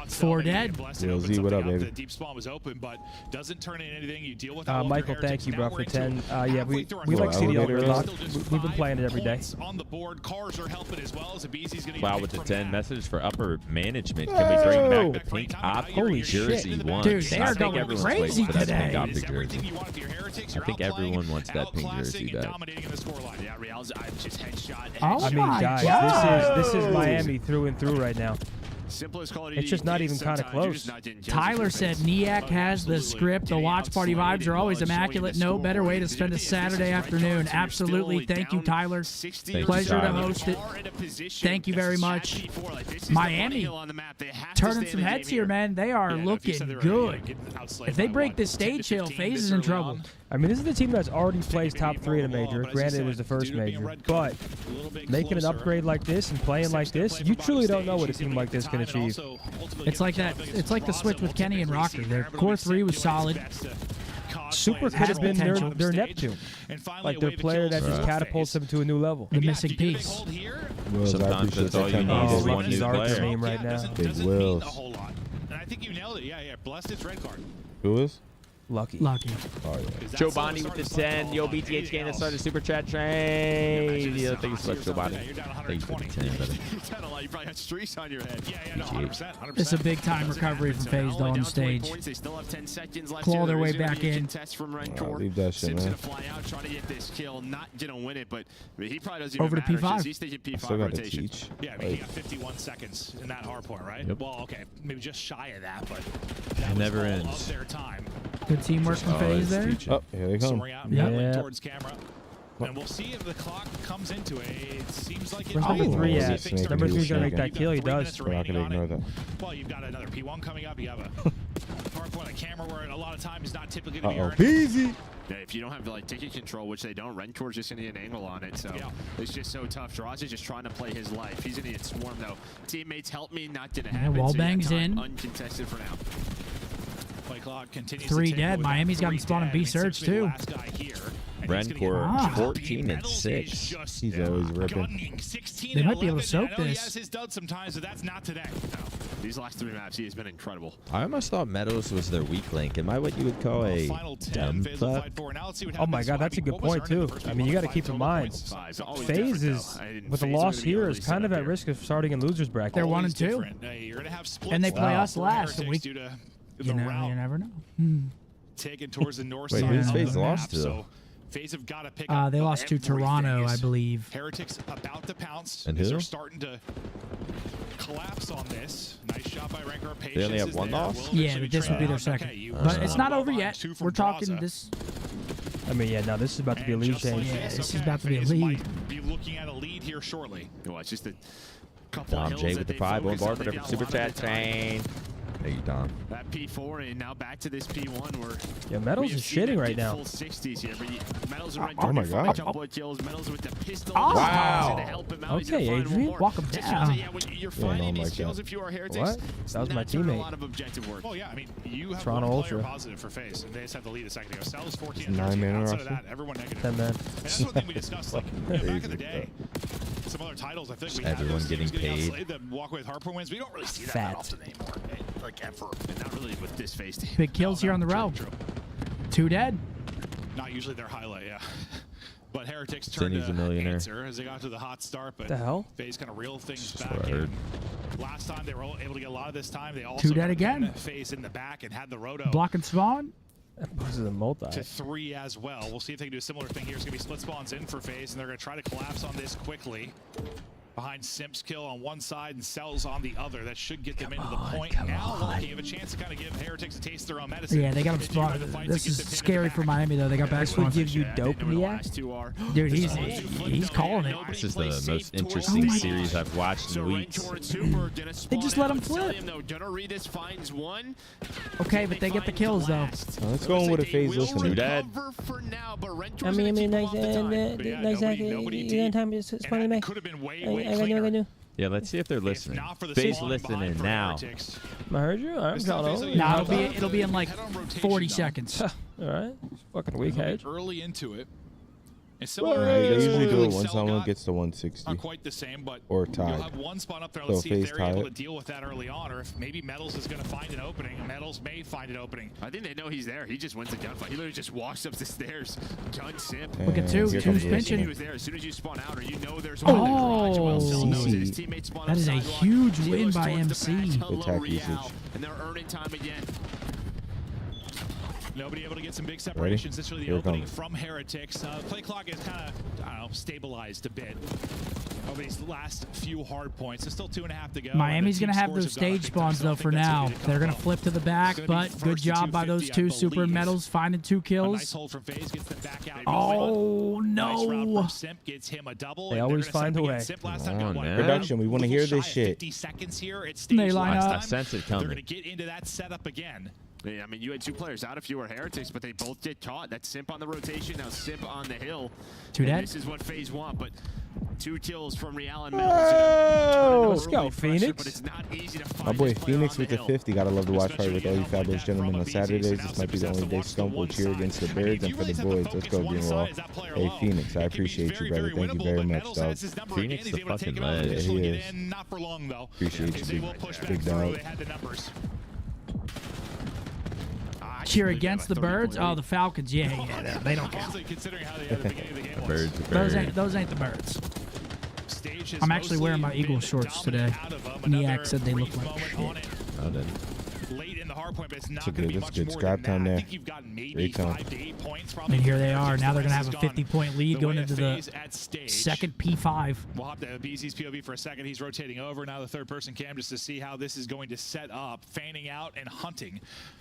4 dead. Yo, Z, what up, baby? The deep spawn was open, but doesn't turn in anything. You deal with Michael, thank you, bro, for 10. Yeah, we like CDL Gridlock. We've been playing it every day. On the board, cars are helping as well as Abeezy's going to Wow, with the 10 message for upper management. Can we bring back the pink OpTic Holy jersey shit. one? Dude, they I are think going everyone's crazy waiting for that today. pink OpTic jersey. I think everyone wants that pink jersey back. Oh I mean, my guys, God. this is Miami through and through right now. It's just not even kind of close. Tyler said Niak has the script. The watch party vibes are always immaculate. No better way to spend a Saturday afternoon. Absolutely. Thank you, Tyler. Pleasure to host it. Thank you very much. Miami turning some heads here, man. They are looking good. If they break this stage hill, FaZe is in trouble. I mean, this is the team that's already placed top 3 in a major. Granted, it was the first major. But making an upgrade like this and playing like this, you truly don't know what a team like this can achieve. It's like that. It's like the switch with Kenny and Rocker. Their core 3 was solid. Super could have been their Neptune. Like their player that just catapults them to a new level. The missing piece. Wills, I Sometimes appreciate that's all that you 10 need is dollars. one new Arthur player. name right now. Big Wills. And I think you nailed it. Yeah. Blessed is red card. Who is? Lucky. Lucky. Oh, yeah. Joe Bonnie with the 10. Yo, BTH game that started super chat train. Yeah, thank you so much, Joe Bonnie. Thank you for the 10, brother. You probably had streaks on your head. Yeah, 100%. It's a big time recovery from FaZe though on the stage. They still have 10 seconds left. Claw their way back in. Leave that shit, man. Sim's gonna fly out, trying to get this kill, not gonna win it, but he probably doesn't even Over to matter, P5. He's taking I P5 still got to rotation. teach. Yeah, I mean, he got 51 seconds in that hard point, right? Yep. Well, okay, maybe just shy of that, but It that never was all ends. of their time. Good teamwork from FaZe there. Oh, here they come. Soaring out, Yeah. battling towards camera. And we'll see if the clock comes into it. It seems like Where's number 3 at? Number 3's gonna make that kill. He does. We're not gonna ignore that. Well, you've got another P1 coming up. You have a hard point on camera where a lot of time is not typically going to be earned. Easy. Yeah, if you don't have like ticket control, which they don't, Rentor's just gonna get an angle on it, so it's just so tough. Draws is just trying to play his life. He's gonna get swarmed though. Teammates help me, not gonna happen. Wall so bangs in. Uncontested for now. Play clock continues 3 to tick dead. with Miami's got him spawn in B surge too. Rencor 14 and 6. He's always ripping. They might be able to soak He has this. his dud sometimes, but that's not today. No. These last 3 maps, he has been incredible. I almost thought Meadows was their weak link. Am I what you would call a dumb fuck? Oh my God, that's a good point too. I mean, you got to keep in mind, FaZe is with the loss here is kind of at risk of starting in losers bracket. They're 1 and 2, and they play us last. And you never know. Taken towards the north Wait, side who's of FaZe the lost map, to? so FaZe have got to pick up. They lost to Toronto, I believe. Heretics about to pounce. And who? They're starting to collapse on this. Nice shot by Ranker. They only have 1 loss? Yeah, but this would be their second. But it's not over yet. We're talking this. I mean, yeah, no, this is about to be a lead change. Yeah, this is about to be a FaZe lead. might be looking at a lead here shortly. Well, it's just a couple Dom hills J that with the they 5 focus bar on. for They've the got a super lot of chat time. train. Thank you, Dom. That P4 and now back to this P1 where Yeah, Metals is shitting right now. full 60s here, but Metals are Oh my God. couple of kills. Metals with the pistol. Wow. To help him out. He's Okay, gonna find one Adrian, more. walk him Just down. shows that, when you're finding no, these like kills that. if you are Heretics. What? That was my that's a teammate. lot of objective work. Well, yeah, I mean, you have Toronto one player Ultra. positive for FaZe, and they just have the lead a second ago. Cells 14 It's and 9 13. man Outside of roster? that, everyone negative. 10 man. And that's one thing we discussed, like, back in the day. Some other titles, I think we had Everyone those getting teams paid. outslayed, the walk away with hardpoint wins. We don't really see that Fat. often anymore. Like, ever. And not really with this FaZe team. Big kills here on the row. True. 2 dead. Not usually their highlight, yeah. But Heretics turned Cindy's to a millionaire. answer as they got to the hot start, but The hell? FaZe kind of reeled things That's back what I in. heard. Last time they were able to get a lot of this time. They also 2 dead got again. FaZe in the back and had the roto Blocking spawn. This is a multi. to 3 as well. We'll see if they can do a similar thing here. It's going to be split spawns in for FaZe, and they're going to try to collapse on this quickly. Behind Simp's kill on one side and Cells on the other. That should get them into the point. Now Lucky have a chance to kind of give Heretics a taste of their own medicine. Yeah, they got him spawned. This is scary for Miami though. They got back This would spawns. give you dope in the act. Dude, he's calling it. This is the most interesting series I've watched in weeks. They just let him flip. Okay, but they get the kills though. Let's go in with a FaZe listener. Dead. I mean, nice time is funny, man. Could have been way, I way got cleaner. Yeah, let's see if they're listening. Not for the FaZe spawn listening behind for now. Heretics. I heard you. I'm counting on you. Nah, it'll be in like 40 seconds. All right. Fucking weak hedge. Early into it. It's They similar. usually do it Cell once someone got gets to 160. Not quite the same, but Or you'll tied. have one spot up there. So Let's see if FaZe they're tie able it. to deal with that early on, or if maybe Metals is going to find an opening. Metals may find an opening. I think they know he's there. He just wins the gunfight. He literally just walks up the stairs. Gun Simp. Look at two. Here Two's comes the pinching. He was there as soon as you spawn out, or you know there's one in the garage. Well, Cell knows it. His teammates spawn That is a up sidewalk. huge He win goes by towards the MC. back. Hello, Attack Real. usage. And they're earning time again. Nobody able to get some big separations. This is really the Here it opening comes. from Heretics. Play clock is kind of, I don't know, stabilized a bit over these last few hard points. There's still 2.5 to go. Miami's going to have those stage spawns, though, for now. They're going to flip to the back, but good job by those two super Metals finding 2 Nice kills. hold from FaZe, gets them back out. Oh, Nice round no. from Simp, gets him a double. They and they're always gonna find set a up way. against Simp last time Come got on, what, man. Production, we want to little hear this shy of shit. 50 seconds here. It's They stage line last up. time. I sense it They're coming. going to get into that setup again. Yeah, I mean, you had 2 players out if you were Heretics, but they both get caught. That's Simp on the rotation, now Simp on the hill. 2 And dead. This is what FaZe want, but 2 kills from Real and Oh! Let's go, Phoenix. But it's not easy to My find boy this player Phoenix on with the hill. 50. Gotta love to watch party with all you fabulous gentlemen on Saturdays. This might be the only day Stump will cheer against the Birds and for the boys. Let's go, Game Raw. Hey, Phoenix, I appreciate you, brother. Thank you very much, dog. Phoenix the fucking leg. Yeah, he is. Not for long, though. Appreciate you, big dog. They had the numbers. Cheer against the Birds. Oh, the Falcons. Yeah, they don't count. Honestly, considering how they had the beginning of the game was. Birds are birds. Those ain't the Birds. Stage has I'm actually wearing my mostly Eagle been shorts dominant today. out of them. Niak Another said they look brief like moment shit. on it. Oh, then. Late in the hard hard point, but it's not That's going to be good. much That's good. more Scrap than time that. I there. think you've gotten maybe Great time. 5 to 8 points. Probably And here they for are. Heretics. Now they're The going to have race a has gone 50-point lead the going way into of the FaZe at stage. second P5. We'll hop to BZ's POV for a second. He's rotating over. Now the third person cam just to see how this is going to set up. Fanning out and hunting.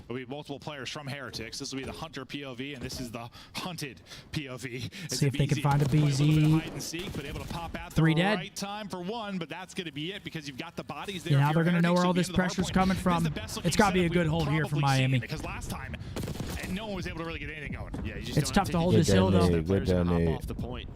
There'll be multiple players from Heretics. This will be the hunter POV, and this is the hunted POV. See if they can find a BZ. BZ. But able to pop out 3 the dead. right time for one, but that's going to be it because you've got the bodies there. Yeah, now If they're you're going to know Heretics, where all you'll be this into the hard pressure's point. coming This is from. the best looking It's got to be a setup good we've hold here for probably seen, Miami. because last time, and no one was able to really get anything going. Yeah, you just It's don't tough have to hold Good this hill, though. donate. Good donate. Off the point.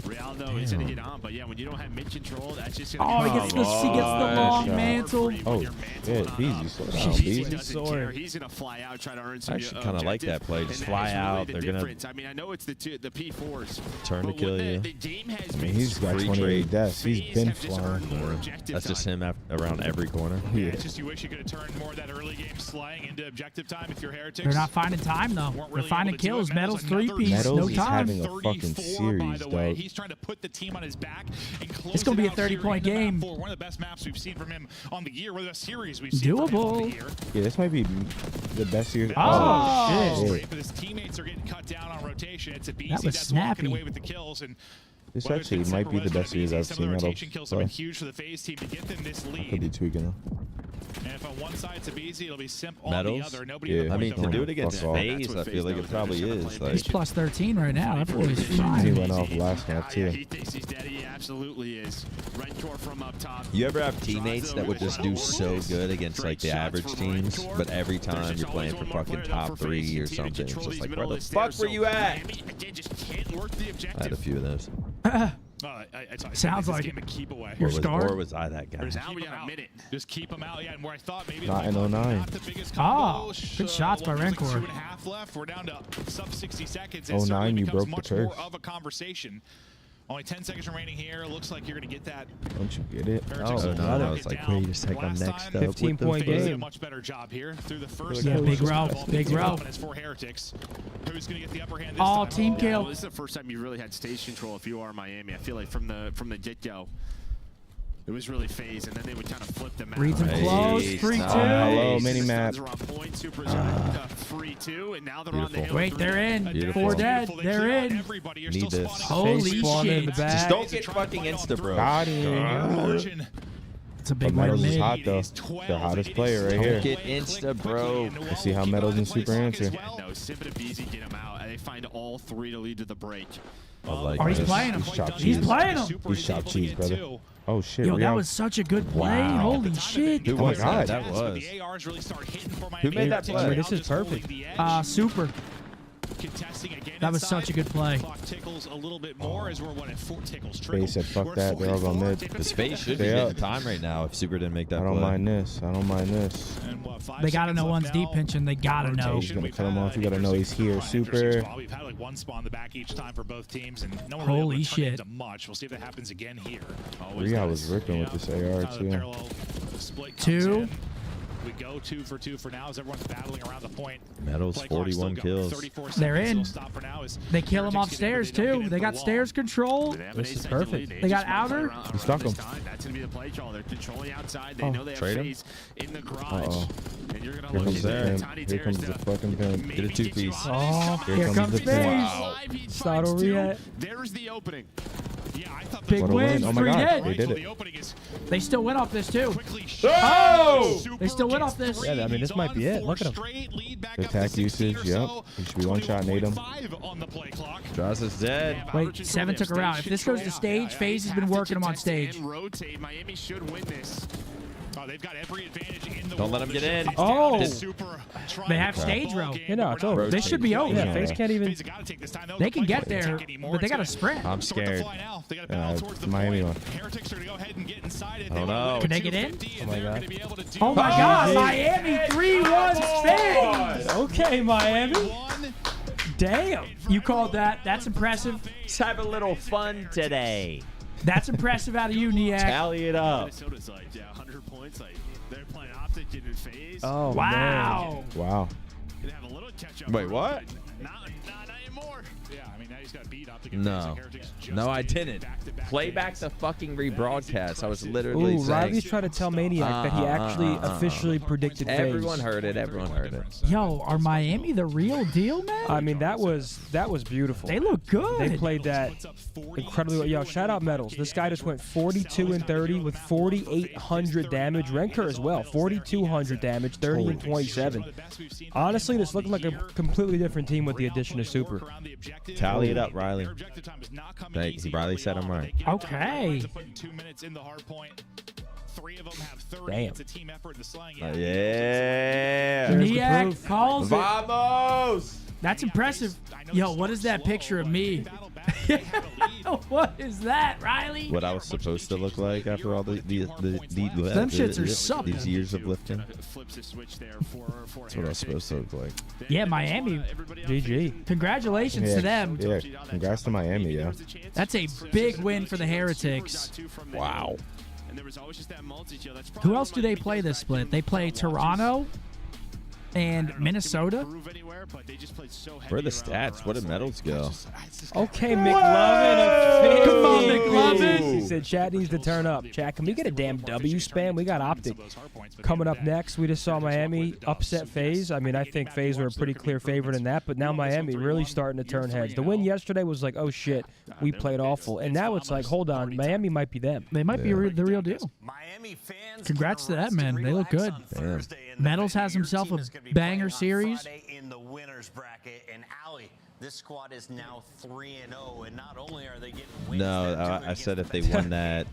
Real though is going to get on, but yeah, when you don't have mid control, that's just going to Oh, he gets the long mantle. Oh, shit. Beezy, slow down, Beezy Beezy. doesn't care. He's going to fly out, try to earn some I actually kind of like that play. Just fly out. They're going to I mean, I know it's the P4s. turn to kill you. The game has I mean, he's got 28 deaths. He's been flying. That's just him around every corner. Yeah, it's just you wish you could have turned more of that early game slaying into objective time if you're Heretics. They're not finding time, though. They're finding kills. Metal's 3-piece. No Metal's is time. having a fucking series, dog. He's trying to put the team on his back and close It's going to be a it out here 30-point in the game. map four. One of the best maps we've seen from him on the year. One of the best series we've seen from him on the year. Yeah, this might be the best series. Oh, shit. But his teammates are getting cut down on rotation. It's a BZ That was that's snappy. walking away with the kills. And This actually might be the best series I've seen out of. rotation kills have been huge for the FaZe team to get them this lead. Could be tweaking though. And if on one side it's a BZ, it'll be Simp on Medals? the other. Nobody Yeah. in the I mean, point to do it though. against Fuck off. FaZe, I feel like it probably is. Like, He's plus 13 right now. That boy's He fine. went off last map Yeah, too. he thinks he's dead. He absolutely is. Rentor from up top. you ever have teammates that would just do so good against like the average teams, but every time you're playing for fucking top 3 or something, it's just like, where the fuck were you at? I had a few of those. Sounds like you're scarred. Or was I that guy? Now we got a minute. Just keep him out. Yeah, and where I thought maybe Not in 09. Ah, good shots by Rancor. 2.5 left. We're down to sub 60 seconds. 09, you broke the much curse. more of a conversation. Only 10 seconds remaining here. Looks like you're going to get that. Don't you get it? Oh, no, it's like, wait a second, I'm next up. 15-point FaZe did a game. much better job here through the first. Yeah, big row, big row. Dominance for Heretics. Who's going to get the upper hand this Oh, time? team kill. Well, this is the first time you really had stage control if you are Miami. I feel like from the get-go, it was really FaZe, and then they would kind of flip them out. Reads him close. 3-2. Hello, mini-map. Suns are on point. Super's on free 2, and now they're on the hill. Wait, they're in. Beautiful. 4 dead. They're in. Need this. Holy spawned in shit. the back. Just don't get fucking insta, bro. Got him. It's a But big win Metals is mid. hot though. The hottest player right here. Get insta, bro. Let's see how Metals and Super answer. No, Simp and BZ get him out, and they find all 3 to lead to the break. I like Oh, he's this. playing him. He's chopped He's cheese. playing him. He's chopped cheese, brother. Oh shit, Yo, that Real. was such a good play. Wow. Holy shit. Who Oh my was God. that? That was. Who made that play? This is perfect. Super. Contesting again That was inside. such a good play. Clock tickles a little bit more as we're at 4 tickles. FaZe said fuck that. They're all going mid. The space should be Stay getting up. the time right now if Super didn't make that I don't play. mind this. I don't mind this. They gotta know one's deep pinching. They gotta know. He's gonna cut him off. You gotta know he's here. Super. We've had like one spawn in the back each time for both teams, and no one Holy really able to turn it shit. into much. We'll see if that happens again here. Real was ripping with this AR too. Parallel split comes 2. in. We go 2 for 2 for now as everyone's battling around the point. Metals, Play clock still 41 going. kills. 34 They're seconds, in. it'll stop for now as They kill him Heretics off get in, stairs but they don't too. get They into got the stairs control. This is perfect. They got outer. He stuck him. That's gonna be the play call. They're controlling outside. They Oh, know they have trade him? FaZe in the garage. Uh-oh. And you're gonna Here look comes the at pimp. Tiny Here comes Terrace the to fucking pimp. maybe Get a get you two-piece. out. Oh, here comes the FaZe. Wow. He Start finds over 2. yet. There's the opening. Yeah, I thought Big What a win. win. Oh my 3 God. dead. They did it. The opening is They still win off this too. quickly Oh! Super They still win gets off this. 3. Yeah, I mean, this might be it. Look at him. Straight lead back Good up to attack 16 usage, or yep. so. He should be one-shot, nade him. 21.5 on the play clock. Josh is dead. Wait, 7 took her out. If this goes to stage, FaZe has been working him on stage. Rotate. Miami should win this. Oh, they've got every advantage in the Don't let world. them get This in. shut's Oh! down to Super trying They have to stage ball row. game, You know, but it's we're not over. This should be over. Yeah, Yeah. FaZe can't even. FaZe gotta take this time, though. They The can play get clock can't there, take anymore. but they It's got to gonna sprint. I'm start to scared. fly now. They gotta battle towards the Miami point. one. Heretics are gonna go ahead and get inside it. Oh, They no. wanna Can they get in? 250, Oh and my they're God. gonna be able to do Oh my that. God, Miami 3-1 FaZe. Okay, Miami. 3-1. Damn. You called that. That's impressive. Let's have a little fun today. That's impressive out of you, Niak. Tally it up. Minnesota's like, yeah, 100 points. Like, they're playing OpTic in FaZe. Oh, Wow. Wow. Gonna have a little catch up. Wait, what? Not anymore. Yeah, I mean, now he's got beat OpTic. No. No, I didn't. Play back the fucking rebroadcast. I was literally saying. Riley's trying to tell Maniac that he actually officially predicted FaZe. Everyone heard it. Everyone heard it. Yo, are Miami the real deal, man? I mean, that was beautiful. They look good. They played that incredibly well. Yo, shout out Metals. This guy just went 42 and 30 with 4,800 damage. Renker as well, 4,200 damage, 30 and 27. Honestly, this looked like a completely different team with the addition of Super. Tally it up, Riley. Riley said I'm right. Okay. 2 minutes in the hard point. 3 of them have 30. Damn. It's a team effort in the slang. Yeah. Maniac calls it. Vamos! That's impressive. Yo, what is that picture of me? What is that, Riley? What I was supposed to look like after all these shits are something. These years of lifting. Flips a switch there for That's what I was supposed to look like. Yeah, Miami. GG. Congratulations to them. Yeah, congrats to Miami, yeah. That's a big win for the Heretics. Wow. Who else do they play this split? They play Toronto and Minnesota. Where are the stats? Where did medals go? Okay, McLovin. Come on, McLovin. He said chat needs to turn up. Chat, can we get a damn W spam? We got OpTic. Coming up next, we just saw Miami upset FaZe. I mean, I think FaZe were a pretty clear favorite in that, but now Miami really starting to turn heads. The win yesterday was like, oh shit, we played awful. And now it's like, hold on, Miami might be them. They might be the real deal. Congrats to that, man. They look good. Damn. Metals has himself a banger series. In the winners bracket, and Ali, this squad is now 3-0, and not only are they getting wins. No, I said if they won that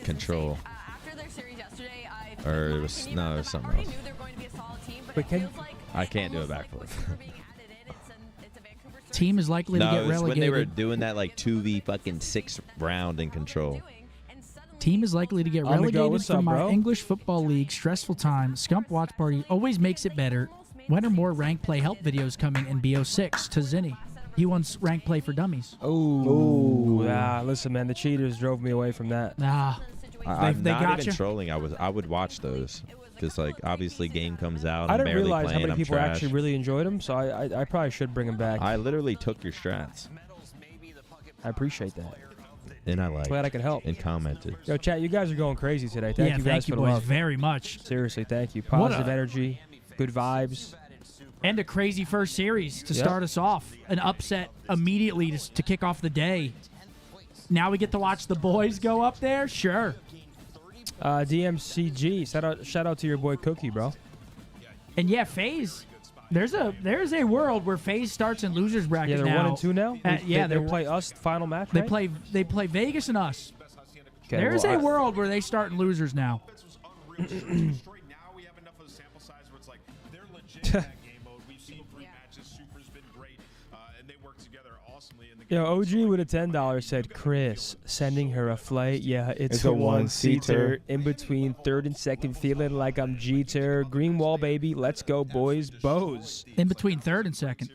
control. After their series yesterday, Or it was it was something else. But I can't do a backflip. Team is likely to get No, it was relegated. when they were doing that like 2v fucking 6 round in control. Team is likely to get On the go. relegated What's from up, my bro? English Football League. Stressful time. Scump Watch Party always makes it better. When are more rank play help videos coming in BO6? To Zinni. He wants rank play for dummies. Oh, listen, man, the cheaters drove me away from that. Nah. I'm they not got even you. trolling. I would watch those because like obviously game comes out. I I'm didn't barely realize how playing, many I'm people trash. actually really enjoyed them, so I probably should bring them back. I literally took your strats. I appreciate that. And I like. Glad I could help. And commented. Yo, chat, you guys are going crazy today. Thank you guys thank you, for the boys, love. very much. Seriously, thank you. What Positive a- energy, good vibes. And a crazy first series to Yep. start us off. An upset immediately to kick off the day. Now we get to watch the boys go up there? Sure. DMCG, shout out to your boy Cookie, bro. And yeah, FaZe. There's a world where FaZe starts in losers bracket Yeah, they're now. 1-2 now. Yeah, they play us final match. They right? play Vegas and us. Okay, There's well, a world where they start in losers now. Yo, OG with a $10 said, Chris, sending her a flight. Yeah, it's a one-seater. In between third and second, feeling like I'm Jeter. Green wall, baby. Let's go, boys. Bows. In between third and second.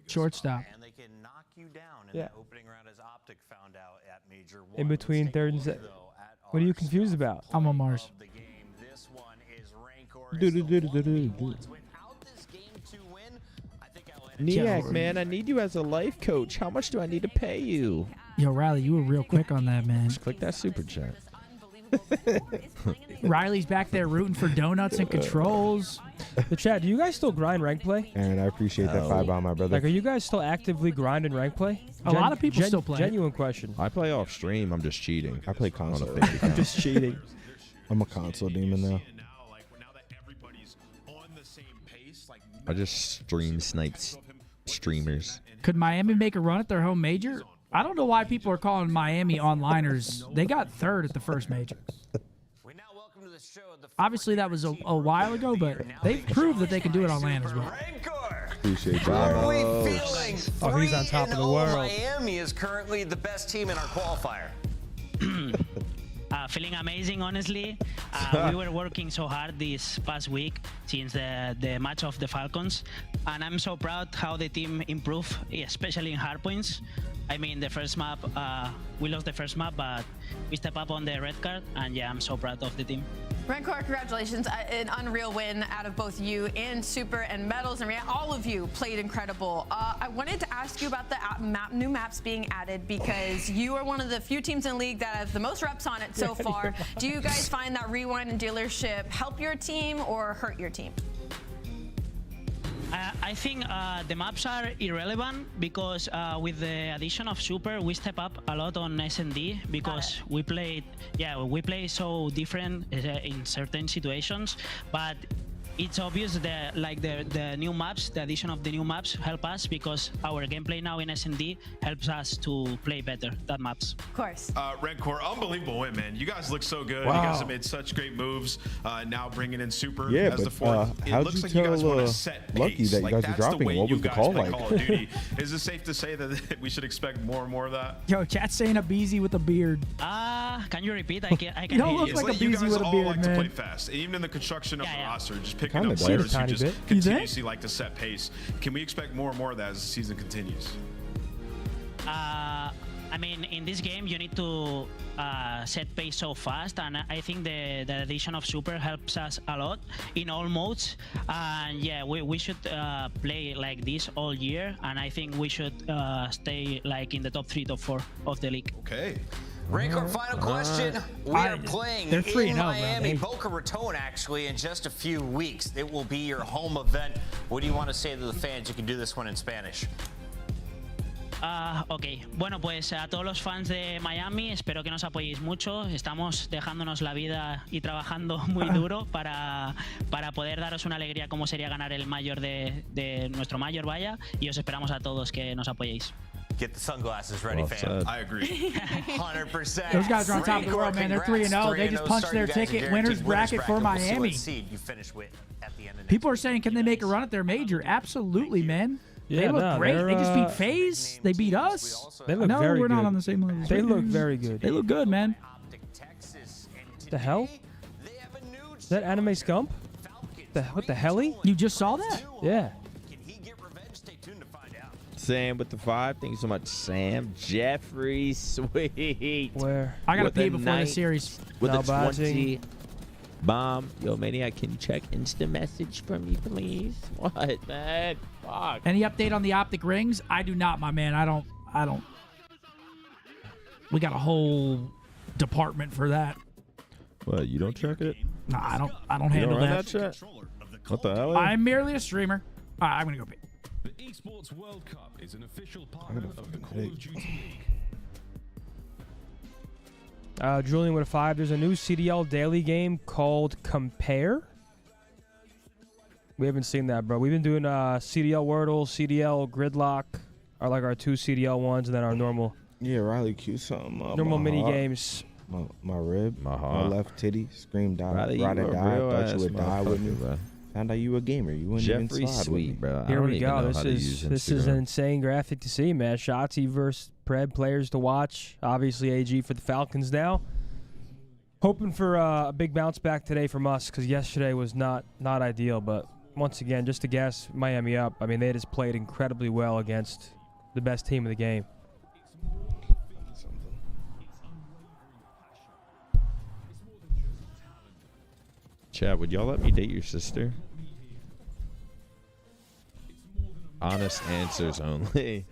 Shortstop. And they can knock you down in Yeah. the opening round, as OpTic found out at Major 1. In between third and second. What are you confused about? I'm on Mars. This one is Rancor. Niak, man, I need you as a life coach. How much do I need to pay you? Yo, Riley, you were real quick on that, man. Just click that super chat. Riley's back there rooting for donuts and controls. The chat, do you guys still grind rank play? And I appreciate that 5 bomb, my brother. Like, are you guys still actively grinding rank play? A lot of people still play. Genuine question. I play off stream. I'm just cheating. I play console. On a fake I'm account. just cheating. I'm a console demon now. I just stream snipes streamers. Could Miami make a run at their home major? I don't know why people are calling Miami onliners. They got third at the first major. Obviously, that was a while ago, but they've proved that they can do it on land as well. Appreciate How are we you. feeling? Oh, he's on top of the 3-0. world. Miami is currently the best team in our qualifier. Feeling amazing, honestly. We were working so hard this past week since the match of the Falcons, and I'm so proud how the team improved, especially in hardpoints. I mean, the first map, we lost the first map, but we stepped up on the red card, and yeah, I'm so proud of the team. Rancor, congratulations. An unreal win out of both you and Super and Metals. And all of you played incredible. I wanted to ask you about the new maps being added because you are one of the few teams in the league that have the most reps on it so far. Do you guys find that Rewind and Dealership help your team or hurt your team? I think the maps are irrelevant because with the addition of Super, we step up a lot on S&D because we play so different in certain situations, but it's obvious that the new maps, the addition of the new maps help us because our gameplay now in S&D helps us to play better that maps. Of course. Redcore, unbelievable win, man. You guys look so good. Wow. You guys have made such great moves. Now bringing in Super Yeah, as the but fourth. It how'd looks you like you guys tell want to set pace. Lucky that you guys were that's dropping? the way What you was the guys call play like? Call of Duty. Is it safe to say that we should expect more and more of that? Yo, chat's saying a Beezy with a beard. Can you repeat? I can You don't hear look you. like a It's you Beezy guys with a all beard, like to man. play fast. Even in the construction of the roster, just picking Kinda up does. players who Tiny just bit. You think? continuously like to set pace. Can we expect more and more of that as the season continues? I mean, in this game, you need to set pace so fast, and I think the addition of Super helps us a lot in all modes. And yeah, we should play like this all year, and I think we should stay like in the top 3, top 4 of the league. Okay. Rancor, final question. We are playing they're 3-0, in man. Miami, Boca Raton, actually, in just a few weeks. It will be your home event. What do you want to say to the fans? You can do this one in Spanish. Ok, bueno, pues a todos los fans de Miami, espero que nos apoyéis mucho. Estamos dejándonos la vida y trabajando muy duro para poder daros una alegría como sería ganar el mayor de nuestro mayor, vaya, y os esperamos a todos que nos apoyéis. Get the sunglasses ready, Well fam. said. I agree. 100%. Those guys are on top of the world, man. They're 3-0. They just punched their ticket. Winners bracket for Miami. We'll see what seed you finish with at the end of People are saying, can they make a run at their major? Absolutely, man. Yeah, they look no, great. They just they're, beat FaZe. They beat us. They look no, very we're good. not on the same level. They look very good. They look good, man. The hell? Is that anime scump? What the helly? You just saw that? Yeah. Sam with the 5. Thank you so much, Sam. Jeffrey, sweet. Where? I got to With pee a before the night- series. With Now a 20 batching. bomb. Yo, Maniac, can you check Insta message for me, please? What, man? Fuck. Any update on the OpTic rings? I do not, my man. I don't. We got a whole department for that. What, you don't check it? Nah, I don't You handle don't run that. that shit? What the hell? I'm merely a streamer. All right, I'm gonna go pee. The Esports World Cup is an official I partner gotta of the fucking Call pee. of Duty League. Julian with a 5. There's a new CDL daily game called Compare. We haven't seen that, bro. We've been doing CDL Wordle, CDL Gridlock, are like our 2 CDL ones, and then our normal Yeah, Riley Q something. normal my mini heart, games. My rib, My my heart. left titty, screamed out, Riley, you ride or a die. real Thought ass you would die with me. motherfucker, bro. Found out you a gamer. You wouldn't even Jeffrey, slide sweet, with me. bro. I Here don't we even go. know how to This use is an Instagram. insane graphic to see, man. Shotzi versus Pred players to watch. Obviously, AG for the Falcons now. Hoping for a big bounce back today from us because yesterday was not ideal. But once again, just to gas Miami up, I mean, they just played incredibly well against the best team in the game. Chad, would y'all let me date your sister? Honest answers only.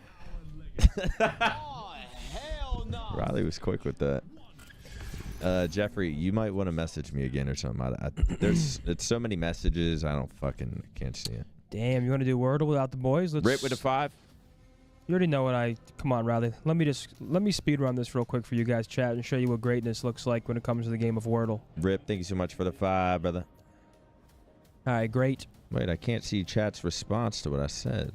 Riley was quick with that. Jeffrey, you might want to message me again or something. It's so many messages. I can't see it. Damn, you want to do Wordle without the boys? Let's. Rip with a 5. You already know what come on, Riley. Let me speed run this real quick for you guys, chat, and show you what greatness looks like when it comes to the game of Wordle. Rip, thank you so much for the 5, brother. All right, great. Wait, I can't see chat's response to what I said.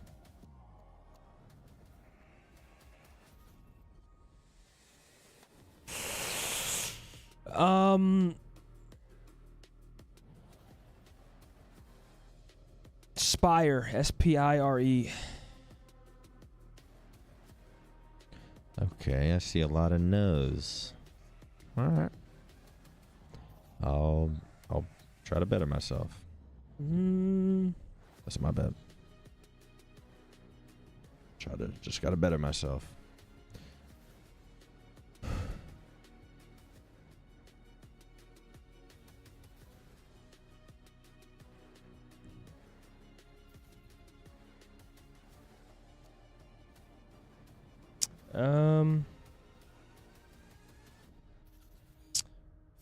Spire, S-P-I-R-E. Okay, I see a lot of no's. All right. I'll try to better myself. That's my bet. Just gotta better myself. Frose,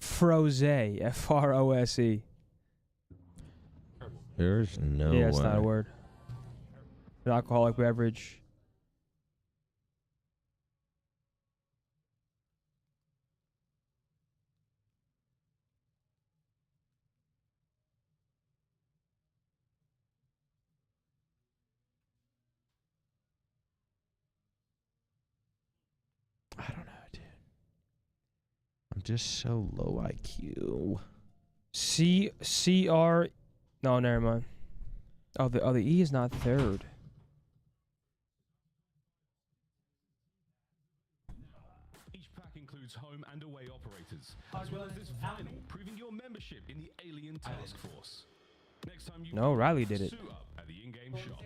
Frose. There's no way. Yeah, it's not a word. An alcoholic beverage. I don't know, dude. I'm just so low IQ. CR. No, never mind. Oh, the E is not third. Each pack includes home and away operators, as well as this vinyl proving your membership in the Alien Task Force. Next time you No, Riley did it. suit up at the in-game shop.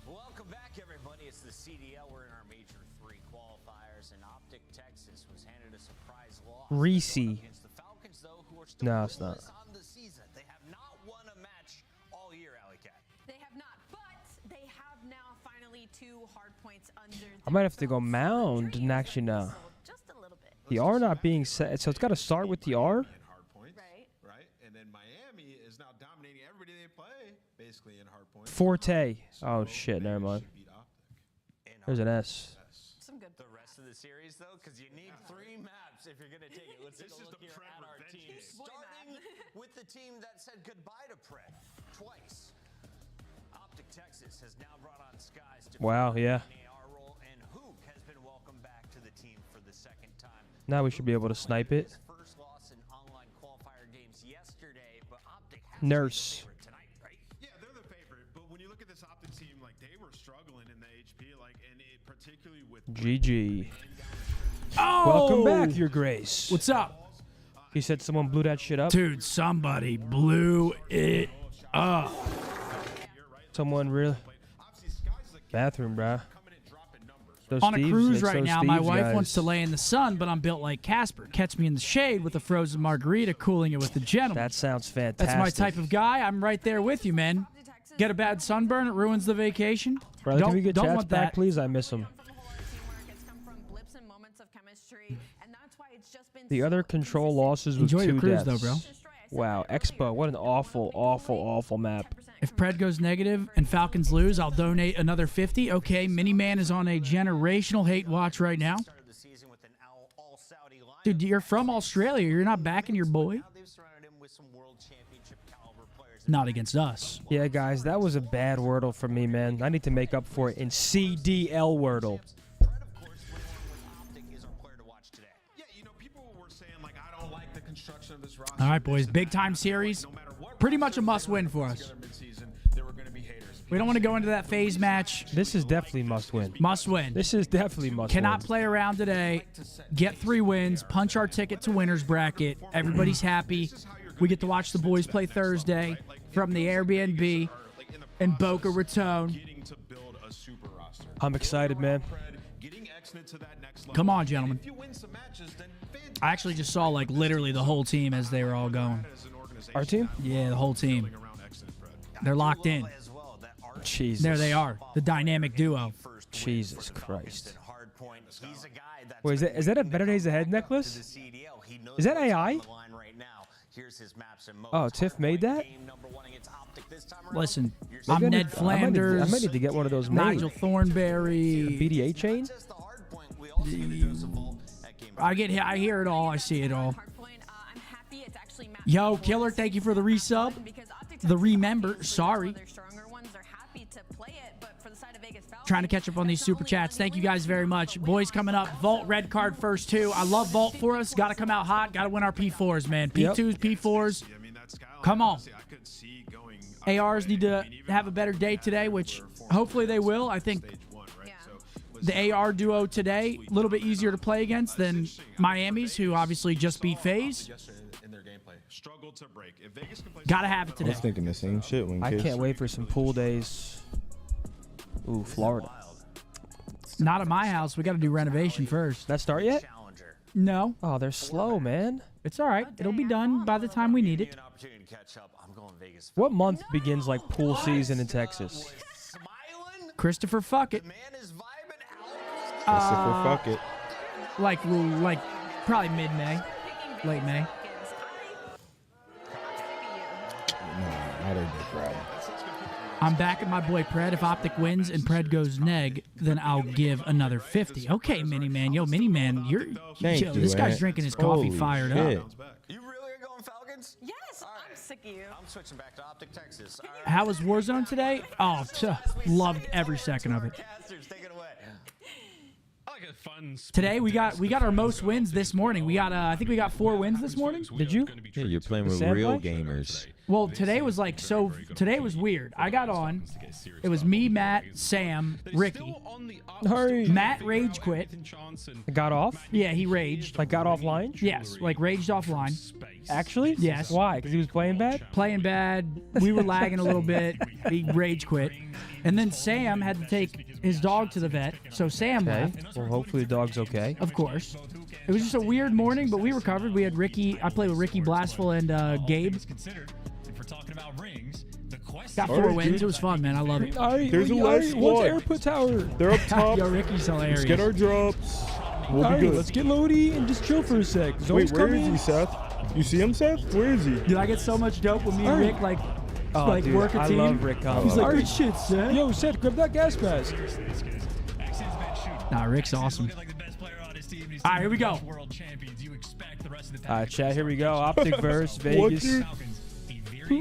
Welcome back, everybody. It's the CDL. We're in our Major 3 qualifiers, and OpTic Texas was handed a surprise loss Reese. against the Falcons, though, who are still No, it's not. winless on the season. They have not won a match all year, Alley Cat. They have not, but they have now finally 2 hard points under. I might have to go mound and actually no. Just a little bit. The R not being set, so it's got to start with the R. Right? And then Miami is now dominating everybody they play, basically in hard points. Forte. Oh shit, never mind. There's an S. Some good. The rest of the series, though, because you need 3 maps if you're going to take it. Let's take a look here at our team. Starting with the team that said goodbye to Pred twice. OpTic Texas has now brought on Skies to Wow, yeah. AR role, and Hook has been welcomed back to the team for the 2nd time. Now we should be able to snipe it. First loss in online qualifier games yesterday, but OpTic has Nurse. tonight, right? Yeah, they're the favorite, but when you look at this OpTic team, like they were struggling in the HP, like, and it particularly with GG. Oh! Welcome back, Your Grace. What's up? He said someone blew that shit up. Dude, somebody blew it up. Someone really. Bathroom, bruh. Those On a Steves, cruise it's right those now, my Steves wife guys. wants to lay in the sun, but I'm built like Casper. Catch me in the shade with a frozen margarita, cooling it with the gentleman. That sounds fantastic. That's my type of guy. I'm right there with you, man. Get a bad sunburn, it ruins the vacation. Brother, can we get don't chats want back, that. please? I miss them. The other control losses with Enjoy 2 your cruise, deaths. though, bro. Wow, Expo, what an awful, awful, awful map. If Pred goes negative and Falcons lose, I'll donate another 50. Okay, Miniman is on a generational hate watch right now. Dude, you're from Australia. You're not backing your boy? Not against us. Yeah, guys, that was a bad Wordle for me, man. I need to make up for it in CDL Wordle. All right, boys. Big time series. Pretty much a must win for us. We don't want to go into that FaZe match. This is definitely must win. Must win. This is definitely must Cannot win. play around today. Get 3 wins. Punch our ticket to winner's bracket. Everybody's happy. We get to watch the boys play Thursday from the Airbnb in Boca Raton. I'm excited, man. Come on, gentlemen. I actually just saw like literally the whole team as they were all going. Our team? Yeah, the whole team. They're locked in. Jesus. There they are. The dynamic duo. Jesus Christ. Wait, is that a Better Days Ahead necklace? Is that AI? Oh, Tiff made that? Listen, I'm Ned Flanders. I might need to get one of those made. Nigel Thornberry. BDA chain? I hear it all. I see it all. Yo, Killer, thank you for the resub. The remember. Sorry. Trying to catch up on these super chats. Thank you guys very much. Boys coming up. Vault red card first, too. I love Vault for us. Got to come out hot. Got to win our P4s, man. P2s, P4s. Come on. ARs need to have a better day today, which hopefully they will. I think the AR duo today, a little bit easier to play against than Miami's, who obviously just beat FaZe. Gotta have it I today. was thinking the same shit when I kids. can't wait for some pool days. Ooh, Florida. Not at my house. We got to do renovation first. That start yet? No. Oh, they're slow, man. It's all right. It'll be done by the time we need it. What month begins like pool season in Texas? Christopher, fuck it. Christopher, fuck it. Like probably mid-May, late May. No, I didn't get Brad. I'm backing my boy Pred. If OpTic wins and Pred goes neg, then I'll give another 50. Okay, Mini-Man. Yo, Mini-Man, this guy's drinking his coffee fired up. You really are going Falcons? Yes, I'm sick of you. I'm switching back to OpTic, Texas. How was Warzone today? Oh, loved every second of it. Today we got our most wins this morning. We got I think we got 4 wins this morning. Did you? Yeah, you're playing with real gamers. Well, today was today was weird. I got on. It was me, Matt, Sam, Ricky. Matt rage quit. Got off? Yeah, he raged. Like got offline? Yes, like raged offline. Actually? Yes. Why? Because he was playing bad? Playing bad. We were lagging a little bit. He rage quit. And then Sam had to take his dog to the vet, so Sam left. Well, hopefully the dog's okay. Of course. It was just a weird morning, but we recovered. We had Ricky. I played with Ricky Blastful and Gabe. Got 4 wins. It was fun, man. I love it. There's a last squad. Airport tower. They're up top. Yo, Ricky's hilarious. Let's get our drops. We'll be good. Let's get Lodi and just chill for a sec. Wait, where is he, Seth? You see him, Seth? Where is he? Dude, I get so much dope when me and Rick dude, work a team. I love Rick. He's like, good shit, Seth. Yo, Seth, grab that gas mask. Nah, Rick's awesome. All right, here we go. All right, chat, here we go. OpTic versus Vegas.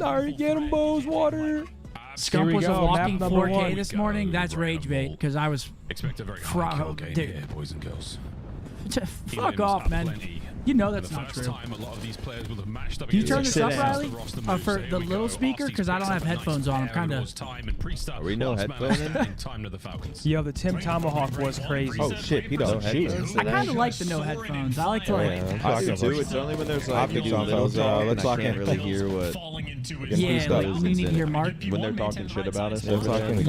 All right, get him, Bows, water. Skunk was a go, walking map number 4K 1. this morning. That's rage bait because I was Expect a very high kill game here, boys and girls. Fuck off, man. You know that's not true. Can you turn this up, Riley? For the little speaker? Because I don't have headphones on. I'm kind of... Are we no headphones in? Yo, the Tim Tomahawk was crazy. Oh, shit. He doesn't shoot. I kind of like the no headphones. I like to I do too. It's only when there's like OpTic's you on, little fellas. talk Let's and I lock can't in. really hear what. Yeah, like, you need to hear Mark. When they're talking shit about us. Let's lock in.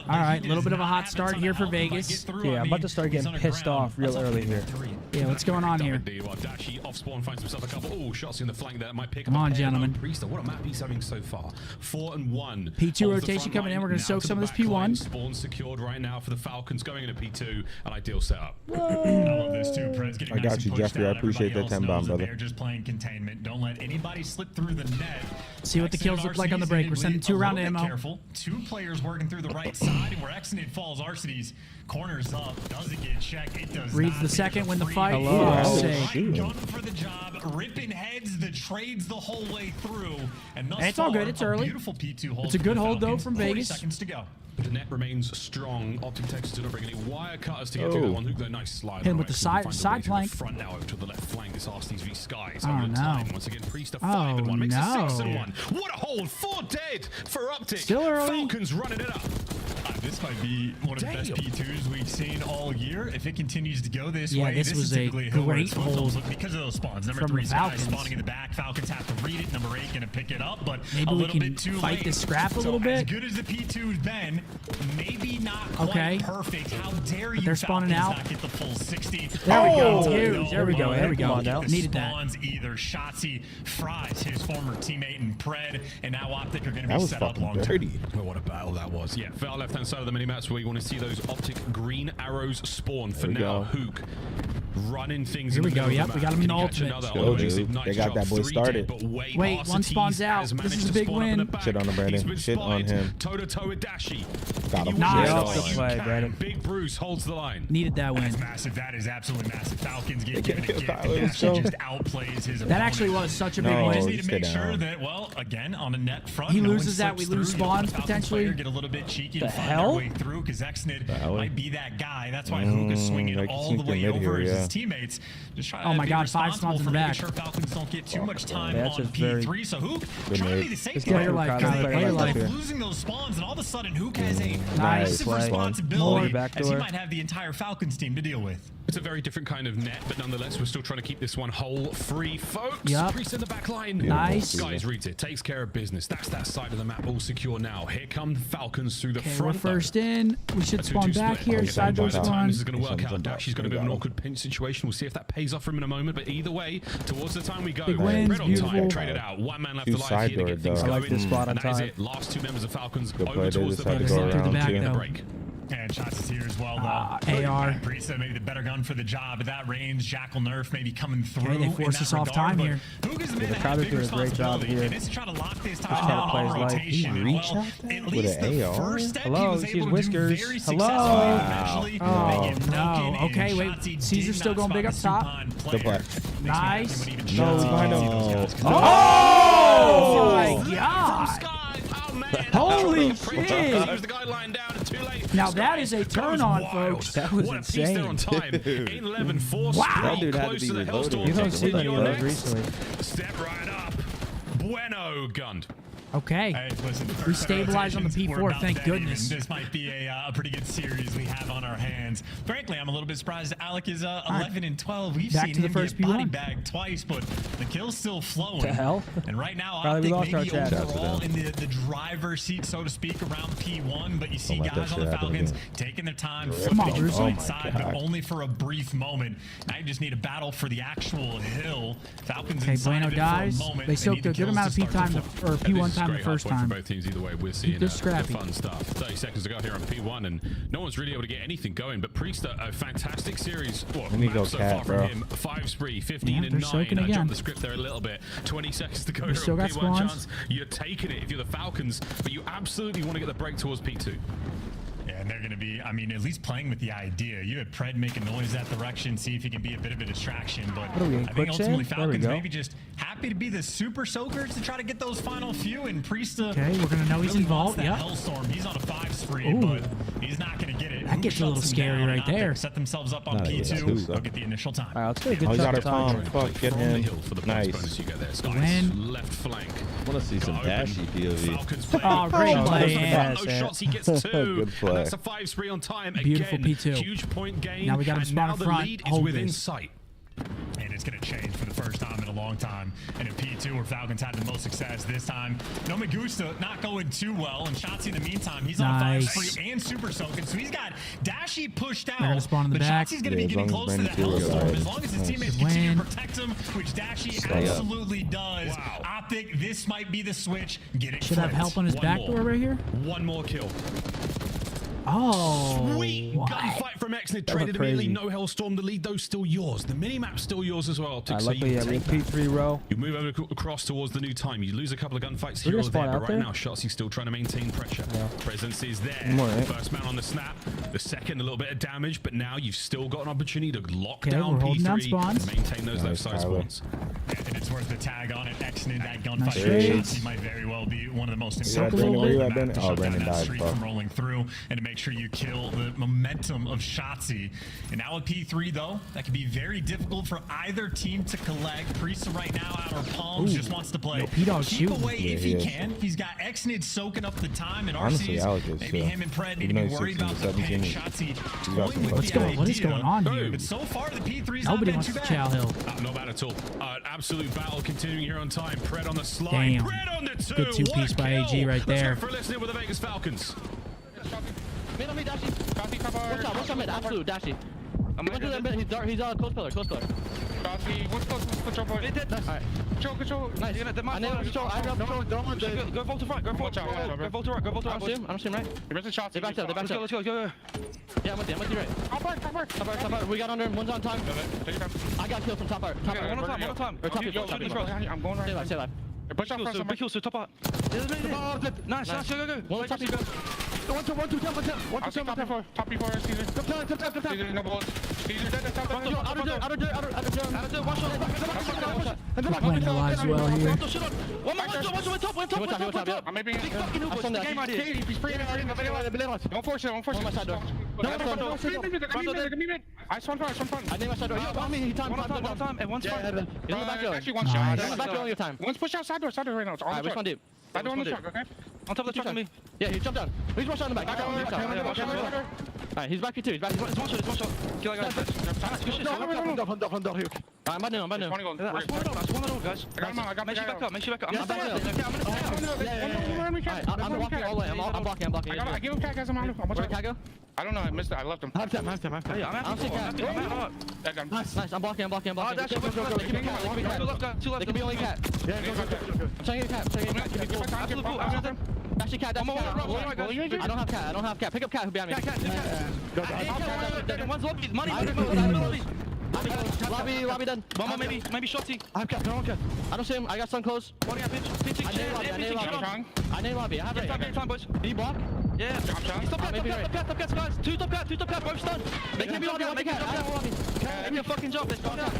All right, a little bit of a hot start here for Vegas. Yeah, I'm about to start getting pissed off real early here. Yeah, what's going on here? Come on, gentlemen. What a map he's having so far. 4 and 1. P2 rotation coming in. We're going to soak some of this P1. Spawn secured right now for the Falcons going into P2. An ideal setup. I got you, Jeffrey. I appreciate that 10 bomb, brother. They're just playing containment. Don't let anybody slip through the net. See what the kills look like on the break. We're sending 2 round ammo. Careful. 2 players working through the right side, and where Exonid falls, Arcides corners up. Doesn't get checked. It does Reads not. the second when the fight. Gun for the job, ripping heads, the trades the whole way through, and thus it's all good. It's early. Beautiful P2 hold. It's a good hold though from 40 Vegas. seconds to go. The net remains strong. OpTic Texas did not bring any wire cutters to get through that one. Hook, though, nice slide. Hit him with the side plank. Front now over to the left flank. This Arcides v Skies. Oh, no. Once again, Priest a Oh, 5 and 1. Makes no. a 6 and 1. What a hold. 4 dead for OpTic. Still early. Falcons running it up. This might be one of the best P2s we've seen all year. If it continues to go this Yeah, way, this was is a typically a hill where great it's supposed to hold look because of those spawns. Number from 3 the Skies Falcons. spawning in the back. Falcons have to read it. Number 8 going to pick it up, but Maybe a we little can bit too fight late. this scrap a little As bit. good as the P2's been, maybe not quite perfect. How dare you, they're spawning Falcons, out. not get the full 60? There we go. No, There we go. There we go. Come on now. Needed that. Spawns either Shotzi, Fries, his former teammate, and Pred, and now OpTic are going to That be was set up fucking long term. dirty. Well, what a battle that was. Yeah, for our left-hand side of the mini-maps where you want to see those OpTic green arrows spawn. For There we now, go. Hook running things Here in we the go. middle of Yep, the we map. got him in Can the he catch ultimate. another? Let's go, Ologies, dude. nice They got job. that boy 3 started. dead, but Wait, one Arcides spawns out. has This managed is a to big spawn up in win. the back. Shit on him, Brandon. He's been Shit on spotted. him. Toe-to-toe with Dashi. Got him. Nice. Yeah, Well played, Brandon. Big Bruce holds the line. Needed that win. That's massive. That is absolutely massive. Falcons get They given a can't gift. kill Tyler, let's Dashi go. just outplays his That actually was such a big No, win. Just need to stay make sure down. that, well, again, on a net front, He no one loses that, we slips lose through. You know, spawns, the Falcons potentially. player get a little bit cheeky The and find hell? their way through because Exnid might be that guy. That's why Mm, Hook is swinging they can all sneak the in way mid over here, as yeah. his teammates. Just trying Oh to my be God, 5 responsible spawns in for the making back. sure Falcons don't get too much time That's on a very- P3. So Hook Good trying to mid. be the safety It's Play net. your life, Kind of Kyle. play Play your like life. that. Losing those spawns, and all of a sudden Hook has a Nice massive play. responsibility Back as he door. might have the entire Falcons team to deal with. It's a very different kind of net, but nonetheless, we're still trying to keep this one hole free, folks. Yep. Priest in the back line. Nice. Guys, reads it. Takes care of business. That's that side of the map all secure now. Here come the Falcons through the Okay, we're front. though. first forced in. We should spawn back here. Side door spawn. This is going to work out. Dashi's going to be in an awkward pinch situation. We'll see if that pays off for him in a moment. But either way, towards the time we go, Big wins, Red on beautiful. time, traded out. One man left alive here to get things I going. like this spot on And that is time. it. Last 2 members of Falcons Good over play. They towards just the had to back. go Through the around back, too. though. Break. And shots is here as well, though. AR. Priesta maybe the better gun for the job at that range. Jackal Nerf maybe coming through. Okay, they force in us that off regard, time but here. Hoog is the man the that Crowder has big did a great job responsibility. here. And it's to try to lock this time trying to down play on his life. rotation. He And, reached well, out there at with least an the AR? first step Hello, he was he's able to Whiskers. do very Hello. successfully. Eventually, Oh, they get broken, no. and Okay, wait. Shotzi Caesar's did still not going big up spot the top. Supine Good player. play. Nice. No. Oh my god. Holy shit. Leaves the guy lying down and too late. Now that is a turn on, folks. That was What a piece there on time. Dude. In 11, 4 Wow. That dude had to close be to the reloaded. Hellstorm. You don't Takes see it many on of those next. recently. Step right up. Bueno gunned. Okay. Hey, listen, the We first stabilized on the rotations, we're P4, about thank that even. goodness. This might be a pretty good series we have on our hands. Frankly, I'm a little bit surprised Alec is 11 and 12. We've Back seen to the him first get body P1. bagged twice, but the kill's still flowing. The hell? And right now, Probably we OpTic lost our maybe chat. overall in the driver's seat, so to speak, around P1. But you see Don't let that guys on the shit happen Falcons again. taking their time, Come on, flipping Bruce. Oh my inside, but God. only for a brief moment. Now you just need a battle for the actual hill. Falcons Okay, inside Bueno of it dies. for a moment. They need soaked the a good kills amount of to P start to time, flow. or And this P1 is time the great first hard point time. for both teams either way. We're seeing this the scrappy. fun stuff. 30 seconds to go here on P1, and no one's really able to get anything going. But Priesta, a fantastic series. Well, We need to go map so cat, far bro. from him. 5 spree, 15 Yeah, and they're 9. soaking I again. jumped the script there a little bit. 20 seconds to go We here still on got P1 spawns. chance. You're taking it if you're the Falcons, but you absolutely want to get the break towards P2. Yeah, and they're going to be, I mean, at least playing with the idea. You had Pred make a noise that direction, see if he can be a bit of a distraction. But What are we in, I think quicksand? ultimately There we Falcons go. maybe just happy to be the super soakers to try to get those final few. And Priesta, Okay, we're gonna know he's really involved, wants that yep. Hellstorm. He's on a 5 spree, Ooh. but he's not going to get it. That Who gets a little shuts him scary down? right OpTic there. Set themselves up on Nah, yeah, P2. that's They'll good. get the initial time. All right, let's get a good Oh, he chunk got of a time. farm. Fuck, get From the him. hill for the bonus Nice. you get there. Skies Win. left flank. I want to see some Open. dashy POV. Falcons play. Oh, great Oh, play, goes to the yeah. front. Those shots he gets 2. Good play. And that's a 5 spree on time. Beautiful Again, P2. huge point gain. Now we got him and spawn now in the front. lead is Hold within this. sight. And it's going to change for the first time in a long time. And in P2, where Falcons had the most success this time, No Magusta not going too well. And Shotzi, in the meantime, he's on 5 Nice. spree and super soaking. So he's got Dashy pushed out. They're gonna spawn in the but back. Shotzi's going to Yeah, be as long getting as close to the Brandon Steele Hellstorm. is As long as his nice. teammates Win. continue to protect him, which Dashy Stay up. absolutely does. Wow. OpTic, this might be the switch. Get it Should have flipped. help on his One back more. door right here. One more kill. Oh, Sweet what? gunfight from Exnid. That Traded was immediately. crazy. No Hellstorm. The lead, though, still yours. The mini-map's still yours as well. So Luckily, you yeah, we take have that. P3 row. You move over across towards the new time. You lose a couple of gunfights We're here or gonna spawn there, but out right there? now, Shotzi's still trying to maintain pressure. Yeah. Presence is there. More, right? First man on the snap. The second, a little bit of damage, but now you've still got an opportunity to lock Okay, down we're holding down P3 spawns. and maintain those left Nice, side Tyler. spawns. And it's worth the tag on it. Exnid, that gunfight. Nice trades. Shotzi might very well be one of the most Yeah, important Brandon, where you at, on the map Brandon? to Oh, shut down Brandon that died, streak fuck. from rolling through and to make sure you kill the momentum of Shotzi. And now with P3, though, that can be very difficult for either team to collect. Priesta right now out of palms, Ooh. just wants to play. Yo, P-Dog's Keep shooting. away Yeah, if he he is. can. He's got Exnid soaking up the time, and Honestly, RC's Alec is, maybe too. him and Pred need to Even be though he's worried 16, about the pain 17, Shotzi he's got toying some with Let's the go. What is idea. going on here? But so far, the P3's Nobody not wants been to too chow bad. hill. Not bad at all. Absolute battle continuing here on time. Pred on the slide. Damn. Pred on the 2. Good two-piece What a by kill. AG right Let's there. go for a listening with the Vegas Falcons. Mid on me, Dashy. Watch out, mid. Absolute, Dashy. He went to the mid. He's dark. He's close pillar. Alright. Control. Nice. I nailed control. I got control. Go vault to front. Go vault to right. Go vault to right. I don't see him right. He missed the shots. They backed up. Let's go. Yeah, I'm with you right. Top art. We got under him. One's on time. I got killed from top art. Top art. One on time. Or top art. I'm going right. Stay alive. Push out first. Big kills to top art. Nice. Go. One top. One, two, jump. Top before Caesar. Come down. No balls. Caesar dead. Outer dirt. Watch out. Playing their lives well here. One top. I'm maybe the game idea. He's free. Don't force it. My side door. I spawn front. I named my side door. On me. He time. And one's front. He's on the back door. Actually, one shot. He's on the back door your time. One's push out side door right now. Alright, which one deep? Side door on the truck, okay? On top of the truck on me. Yeah, he jumped down. He's one shot in the back. Alright, he's back P2. He's back. It's one shot. Kill that guy. Good shit. I'm about to. One go. One guys. I got him out. I got Make sure back up. Make sure back up. I'm blocking all the way. I'm blocking. I give him cat, guys. I'm out. Where'd cat go? I don't know. I missed it. I left him. I have time. I'm at Nice. I'm blocking. Go. They can be only cat. Yeah, go. I'm trying to get cat. Actually, cat. I don't have cat. Pick up cat. Who behind me? One's lobby. Money. Lobby done. One more maybe shotty. I have cat. I don't see him. I got sun close. I name lobby. I have it. Time, boys. Did he block? Yeah. Stop cat, guys. Two top cat, both stunned. They can't be lobby. Make it. Make a fucking jump. Let's go down.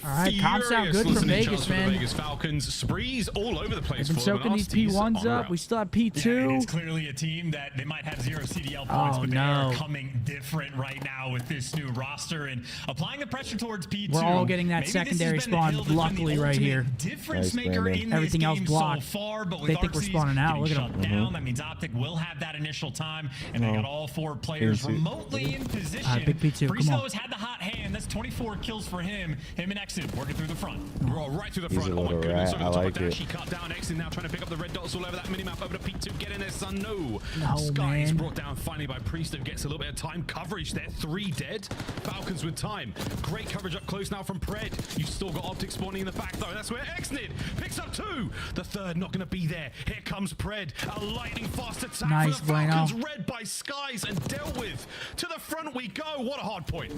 All right, comps sound good from Vegas, man. Vegas Falcons sprees all over the place. They've been soaking these P1s up. We still have P2. Yeah, it's clearly a team that they might have 0 CDL points, but they are coming different right now with this new roster and applying the pressure towards P2. We're all getting that secondary spawn, luckily, right here. Difference maker in everything this else game blocked. So far, but with they think we're spawning out. Look at them. Down, that means OpTic will have that initial time, and they got all 4 players remotely in position. Big P2, come on. has had the hot hand. That's 24 kills for him. Him and Exit working through the front. We're all right through the front. Oh my goodness, over the top of Dash. He cut down Exit now trying to pick up the red dots all over that minimap over to P2. Get in there, son. No. Sky is brought down finally by Priest, who gets a little bit of time coverage there. 3 dead. Falcons with time. Great coverage up close now from Pred. You've still got OpTic spawning in the back though. That's where Exnid picks up 2. The third not going to be there. Here comes Pred. A lightning fast attack nice, for the Falcons. Read by Skies and dealt with. To the front we go. What a hard point.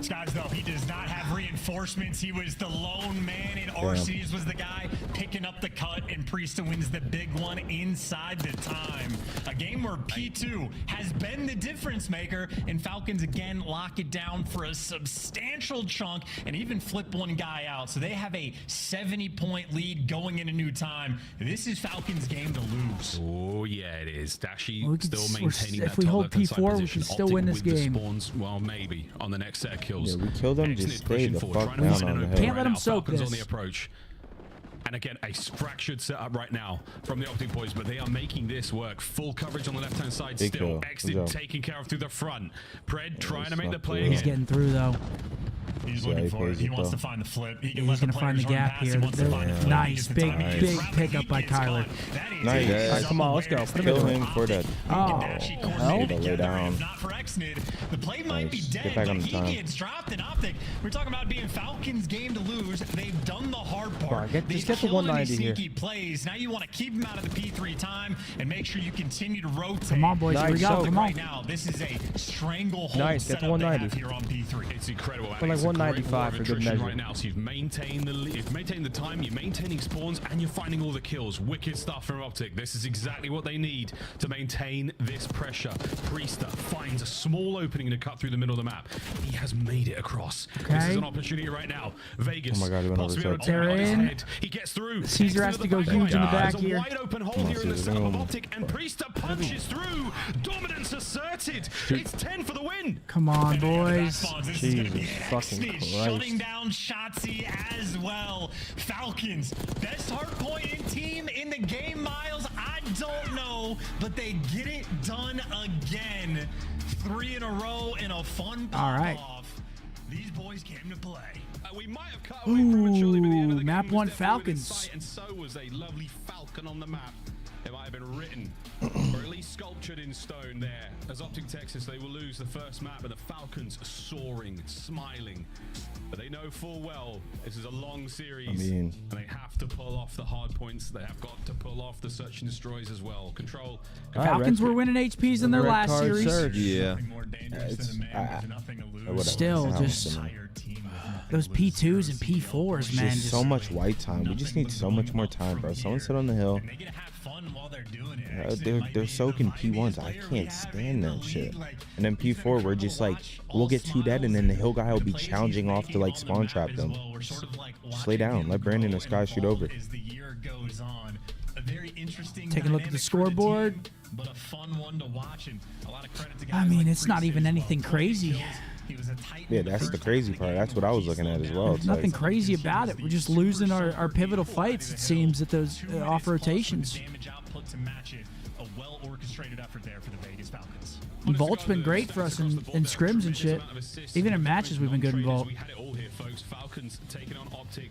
Skies though, he does not have reinforcements. He was the lone man in RCs, was the guy picking up the cut, and Priest wins the big one inside the time. A game where P2 has been the difference maker, and Falcons again lock it down for a substantial chunk and even flip one guy out. So they have a 70-point lead going into new time. This is Falcons' game to lose. Oh yeah, it is. Dashy still maintaining that. If we hold P4, we can still win this game. Spawns, well, maybe on the next set of kills. Yeah, we kill them. Just stay the fuck down on the hill. Can't let them soak this. On the approach. And again, a fractured setup right now from the OpTic boys, but they are making this work. Full coverage on the left-hand side Big still. kill. Exit taken care of through the front. Pred trying to make the play He's again. getting through, though. He's looking for it. He wants to find the flip. He can He's going to find the gap here. Nice. Big pickup by Kyler. Nice. All right, come on, let's go. Kill him for that. Oh, hell. Lay down. Not for Exnid. The play might be dead, Get back but on the he time. gets dropped in OpTic. We're talking about being Falcons' game to lose. They've done the hard part. Just get the 190 here. Plays. Now you want to keep him out of the P3 time and make sure you continue to rotate. Come on, boys. Here we go. Come on. Right now, this is a stranglehold Nice. Get the 190 here on P3. It's incredible. For like 195 for good measure. Right now, so you've maintained the time, you're maintaining spawns, and you're finding all the kills. Wicked stuff from OpTic. This is exactly what they need to maintain this pressure. Priester finds a small opening to cut through the middle of the map. He has made it across. This is an opportunity right now. Vegas. Oh my God, he went over his head. They're in. He gets through. Caesar has to go huge in the back There's a here. wide open hole here in the setup of OpTic, and Priester punches through. Dominance asserted. It's 10 for the win. Come on, boys. Jesus fucking Christ. Shutting down Shotzzy as well. Falcons, best hardpoint team in the game, Miles. I don't know, but they get it done again. 3 in a row in a fun pop-off. These boys came to play. We might have cut away prematurely, but the end of the map game one was definitely within Falcons. sight, and so was a lovely falcon on the map. It might have been written, or at least sculptured in stone there. As OpTic Texas, they will lose the first map, and the Falcons soaring, smiling. But they know full well this is a long series, and they have to pull off the hard points. They have got to pull off the search and destroys as well. Control. Falcons were winning HPs in their last series. Yeah. Still, just those P2s and P4s, man. Just so much white time. We just need so much more time, bro. Someone sit on the hill. They're soaking P1s. I can't stand that shit. And then P4, we're just like, we'll get 2 dead, and then the hill guy will be challenging off to like spawn trap them. Just lay down. Let Brandon and Sky shoot over. Take a look at the scoreboard. I mean, it's not even anything crazy. Yeah, that's the crazy part. That's what I was looking at as well. There's nothing crazy about it. We're just losing our pivotal fights, it seems, at those off rotations. Damage output to match it. A well-orchestrated effort there for the Vegas Falcons. Volt's been great for us in scrims and shit. Even in matches, we've been good in Volt. We had it all here, folks. Falcons taking on OpTic.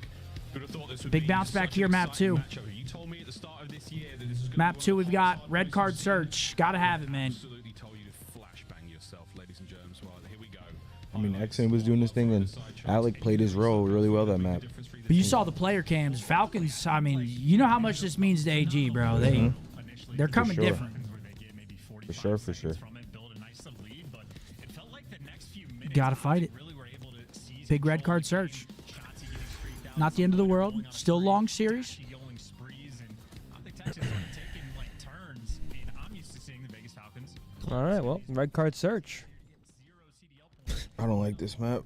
Who'd have thought this would Big be bounce back such here, an map exciting 2. matchup? You told me at the start of this year that this was gonna Map be 2, one of we've the got hardest red card search. Gotta have it, man. Absolutely told you to flashbang yourself, ladies and germs. Well, here we go. I mean, XN was doing this thing, and Alec played his role really well that map. But you saw the player cams. Falcons, I mean, you know how much this means to AG, bro. They're coming For sure. different. For sure, for sure. Gotta fight it. Big red card search. Not the end of the world. Still long series. All right, well, red card search. I don't like this map.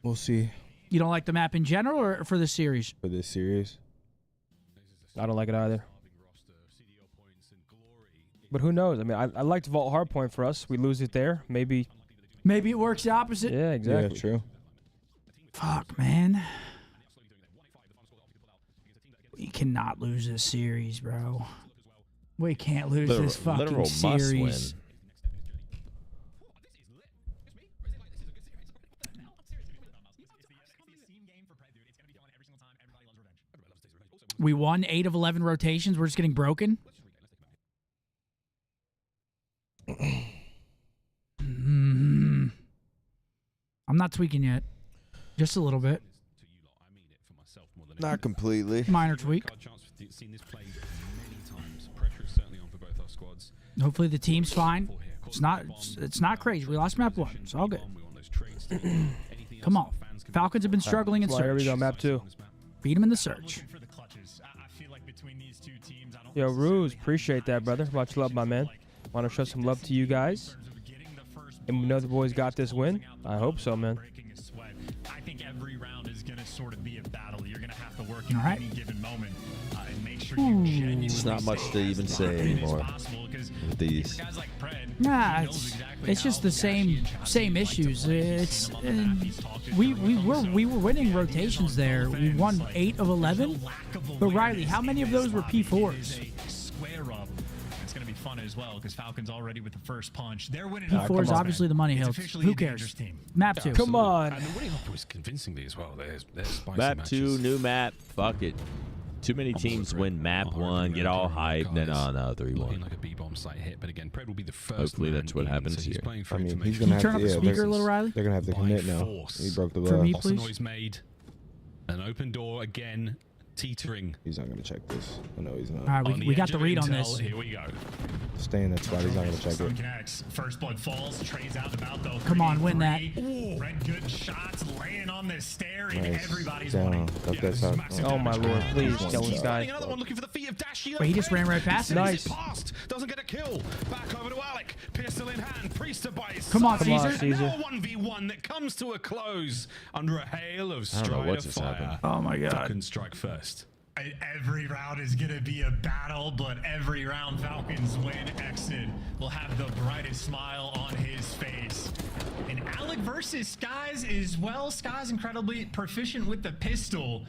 We'll see You don't like the map in general or for the series? for this series. I don't like it either. But who knows? I mean, I liked Vault Hardpoint for us. We lose it there. Maybe. Maybe it works the opposite. Yeah, exactly. Yeah, true. Fuck, man. We cannot lose this series, bro. We can't lose this fucking Literal series. must win. We won 8 of 11 rotations. We're just getting broken. I'm not tweaking yet. Just a little bit. Not completely. Minor tweak. Hopefully the team's fine. It's not crazy. We lost map 1. It's all good. Come on. Falcons have been struggling in Well, here we search. go, map 2. Beat them in the search. Yo, Ruse, appreciate that, brother. Much love, my man. Want to show some love to you guys. And we know the boys got this win. I hope so, man. I think every round is going to sort of be a battle. You're going to have to work in All right. any given moment and make sure you genuinely It's not much to even say anymore with these. Nah, it's just the same issues. It's we were winning rotations there. We won 8 of 11. But Riley, how many of those were P4s? Square up. It's going to be fun as well because Falcons already with the first punch. They're winning. P4 is obviously the money hills. Who cares? Map 2. Come on. And the winning up was convincingly as well. There's spicy Map matches. 2, new map. Fuck it. Too many teams win map 1, get all hyped, and then on 3-1. Looking like a B-bomb site hit, but again, Pred will be the first. Hopefully man that's what in, happens so he's here. playing for I mean, he's information. gonna have Turn to. up the Yeah, speaker a little, Riley. they're gonna have to By commit now. force. He broke the For law. me, Lots of please. noise made. An open door again, teetering. He's not gonna check this. I know he's not. All right, On we got edge the of read on intel. this. Here we go. Stay in that spot. He's not gonna check Stone it. connects. First blood falls. Trades out and about though. Come on, win that. Red good shots laying on this stair and Nice. everybody's Down. winning. Up that side. Oh, my Lord. Please, kill this guy. Another one looking for the feet of Dashi. Wait, he just ran right past it. Nice. Past. Doesn't get a kill. Back over to Alec. Pistol in hand. Priester by his Come on, side. Caesar. Come on, Caesar. Now 1v1 that comes to a close under a hail of I don't know strider what just fire. happened. Oh my God. Falcons strike first. Every round is going to be a battle, but every round Falcons win. Exit will have the brightest smile on his face. And Alec versus Skies is, well, Skies incredibly proficient with the pistol.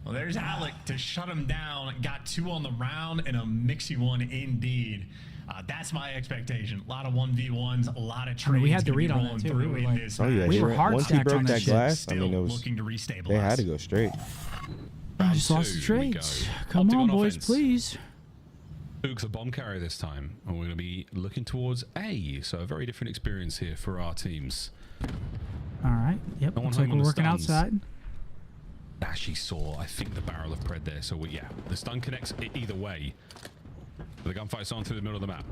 Well, there's Alec to shut him down. Got 2 on the round and a mixy one indeed. That's my expectation. A lot of 1v1s, a lot of trades. I mean, we had to gonna be read on that, rolling too. We through were in like- this Oh yeah, match. We he were ran- hard once he stacked broke on that that shit. glass, I mean, Still it was. looking to restabilize. They had to go straight. I just lost the 2, we trades. go. Come OpTic on, on boys, offense. please. Luke's a bomb carrier this time, and we're going to be looking towards A. So a very different experience here for our teams. All right. Yep. No one Looks like hung on we're the working stuns. outside. Actually saw, I think, the barrel of Pred there. So yeah, the stun connects either way. The gunfight's on through the middle of the map.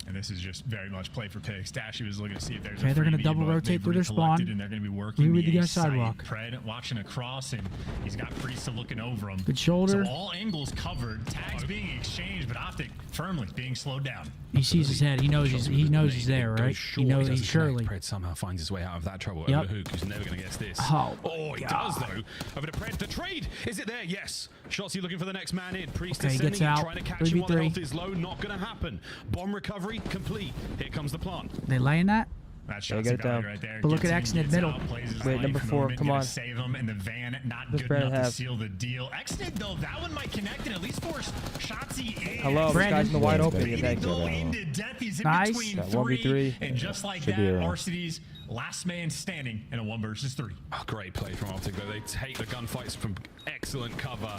And this is just very much play for picks. Dashy was looking to see if there's Okay, a they're gonna freebie, double but rotate they've through their recollected spawn. And they're going to be working Reread the A guy's site. sidewalk. Pred watching across, and he's got Priesta looking over him. Good shoulder. So all angles covered. Tags being exchanged, but OpTic firmly being slowed down. He sees his head. He knows he's there, right? He knows he's surely. Pred somehow finds his way out of that trouble. Yep. Over to Hook, who's never going to guess this. Oh, he does though. Over to Pred. The trade. Is it there? Yes. Shotzi looking for the next man in. Priest Okay, he descending gets in, out. trying to catch him while the 3v3. health is low. Not going to happen. Bomb recovery complete. Here comes the plant. They laying that? That Gotta shot's get it down. right there. But look at Gets in, Exnid gets middle. out, plays his Wait, life number 4, moment, come gonna on. save him, and the van not Just good Brandon enough to have. seal the deal. Exnid, though, that one might connect and at least force Shotzzy in. Hello, this guy's in the wide open. You think? Go into death. He's in Nice. between Got 3, 1v3. and just like Should that, be around. Varsity's last man standing in a 1 versus 3. Oh, great play from OpTic, though. They take the gunfights from excellent cover.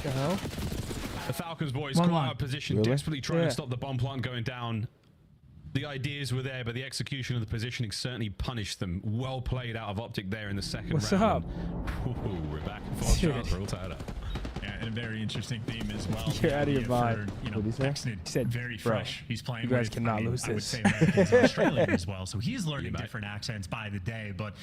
The Falcons boys come out of position, Really? desperately trying Yeah. to stop the bomb plant going down. The ideas were there, but the execution of the positioning certainly punished them. Well played out of OpTic there in the second What's round. up? Ooh, we're back and forth. Dude. Shots, we're all tied up. Yeah, and a very interesting theme as well. You're out of your For, mind. you know, What'd he say? Exnid, He said, very bro, fresh. He's playing you guys with, cannot lose I would this. say Americans and Australian as well. So he's learning different accents by the day. But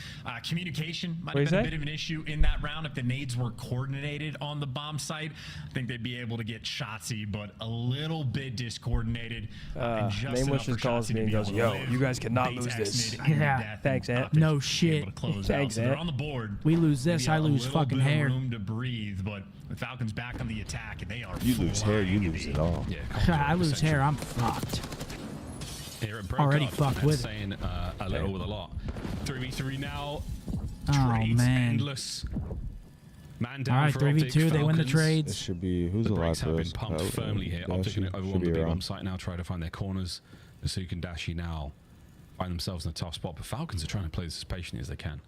communication might What'd have he been a say? bit of an issue in that round. If the nades were coordinated on the bomb site, I think they'd be able to get Shotzzy, but a little bit discoordinated. And just Name enough Wishes for calls Shotzzy me to and be goes, able to yo, live, you guys cannot bait lose this. Exnid into Yeah. death, Thanks, and Ant. Optics No able shit. to close Thanks, out. So they're Ant. on the board. We lose this, Maybe I a lose little fucking bit of hair. room to breathe, but the Falcons back on the attack, and they are You lose hair, you flying lose in it all. Yeah, I lose hair, I'm fucked. Here at Pro Already Card, fucked that's with it. saying a little with a lot. 3v3 now. Oh, Trades man. endless. Man down All right, for 3v2, OpTic, they win the Falcons. This trades. should be who's The alive brakes for have us. been pumped firmly here. OpTic should going to overwhelm be the B-bomb around. site now, try to find their corners. Asuka and Dashi now find themselves in a tough spot, but Falcons are trying to play this as patiently as they can.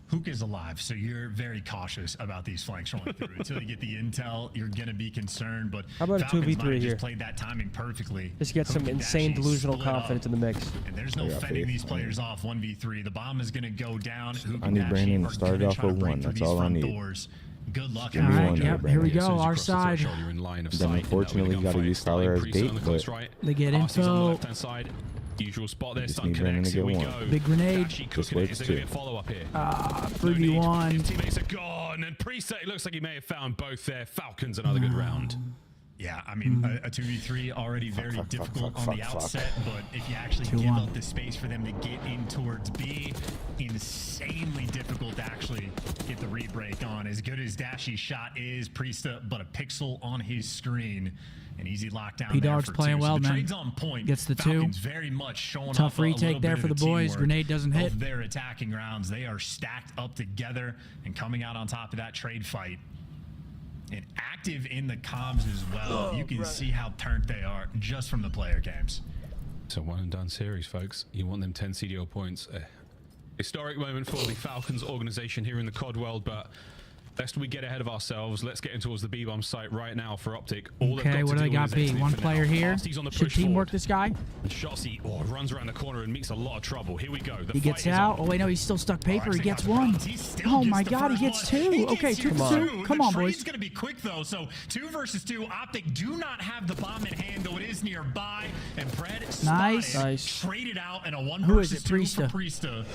Hook is alive, so you're very cautious about these flanks rolling through. Until you get the intel, you're going to be concerned. But How about a Falcons 2v3 might have here? just played that timing perfectly. Just get some Hook and insane Dashi delusional split up, confidence in the mix. and there's no I got fending faith. these players off 1v3. The bomb is going to go down. Hook I and need Dashi Brandon to are start gonna off try to with break one. through That's these all I front need. doors. Good luck. Give me everyone. one there, Yep, here Brandon. we Yeah, as go, soon as you our cross the side. threshold, you're in line of Then sight, and unfortunately, that'll be you gotta the gunfight. use Tyler as Priest bait, on the but- close right. They get Arcee's on the info. left-hand side. Usual spot there. Just Stun need Brandon connects. to Here we get go. one. Big grenade. Dashi Just cooking it. wait Is for there going to two. be a follow-up here? 3v1. His teammates are gone, and Priest, it looks like he may have found both there. Falcons, another good round. Yeah, I mean, a 2v3 already very difficult on the fuck. outset, but if you actually give 2-1. up the space for them to get in towards B, insanely difficult to actually get the re-break on. As good as Dashi's shot is, Priesta, but a pixel on his screen. An easy lockdown there P-Dog's for playing two. well, So the man. trade's on point. Gets the two. Falcons very much showing Tough off a retake little there bit for of the boys. teamwork. Grenade doesn't hit. Both their attacking rounds, they are stacked up together and coming out on top of that trade fight. And active in the comms as well. You can see how turned they are just from the player games. It's a one-and-done series, folks. You want them 10 CDL points. Historic moment for the Falcons organization here in the COD world, but lest we get ahead of ourselves, let's get in towards the B-bomb site right now for OpTic. All they've Okay, got what to do they do got is B? exit One for now. player here. Arcee's on the Should push teamwork forward. this guy? And Shotzzy runs around the corner and meets a lot of trouble. Here we go. The He fight gets is out. on. Oh, wait, no, he's still stuck paper. He gets one. He still Oh, gets my the God, he first gets blood. two. He gets Okay, you 2 two. for 2. Come The on, trade's boys. going to be quick, though. So 2 versus 2. OpTic do not have the bomb in hand, though it is nearby. And Pred Nice. spotted, Nice. traded out, and a 1 Who is versus it? 2 Priesta. for Priesta.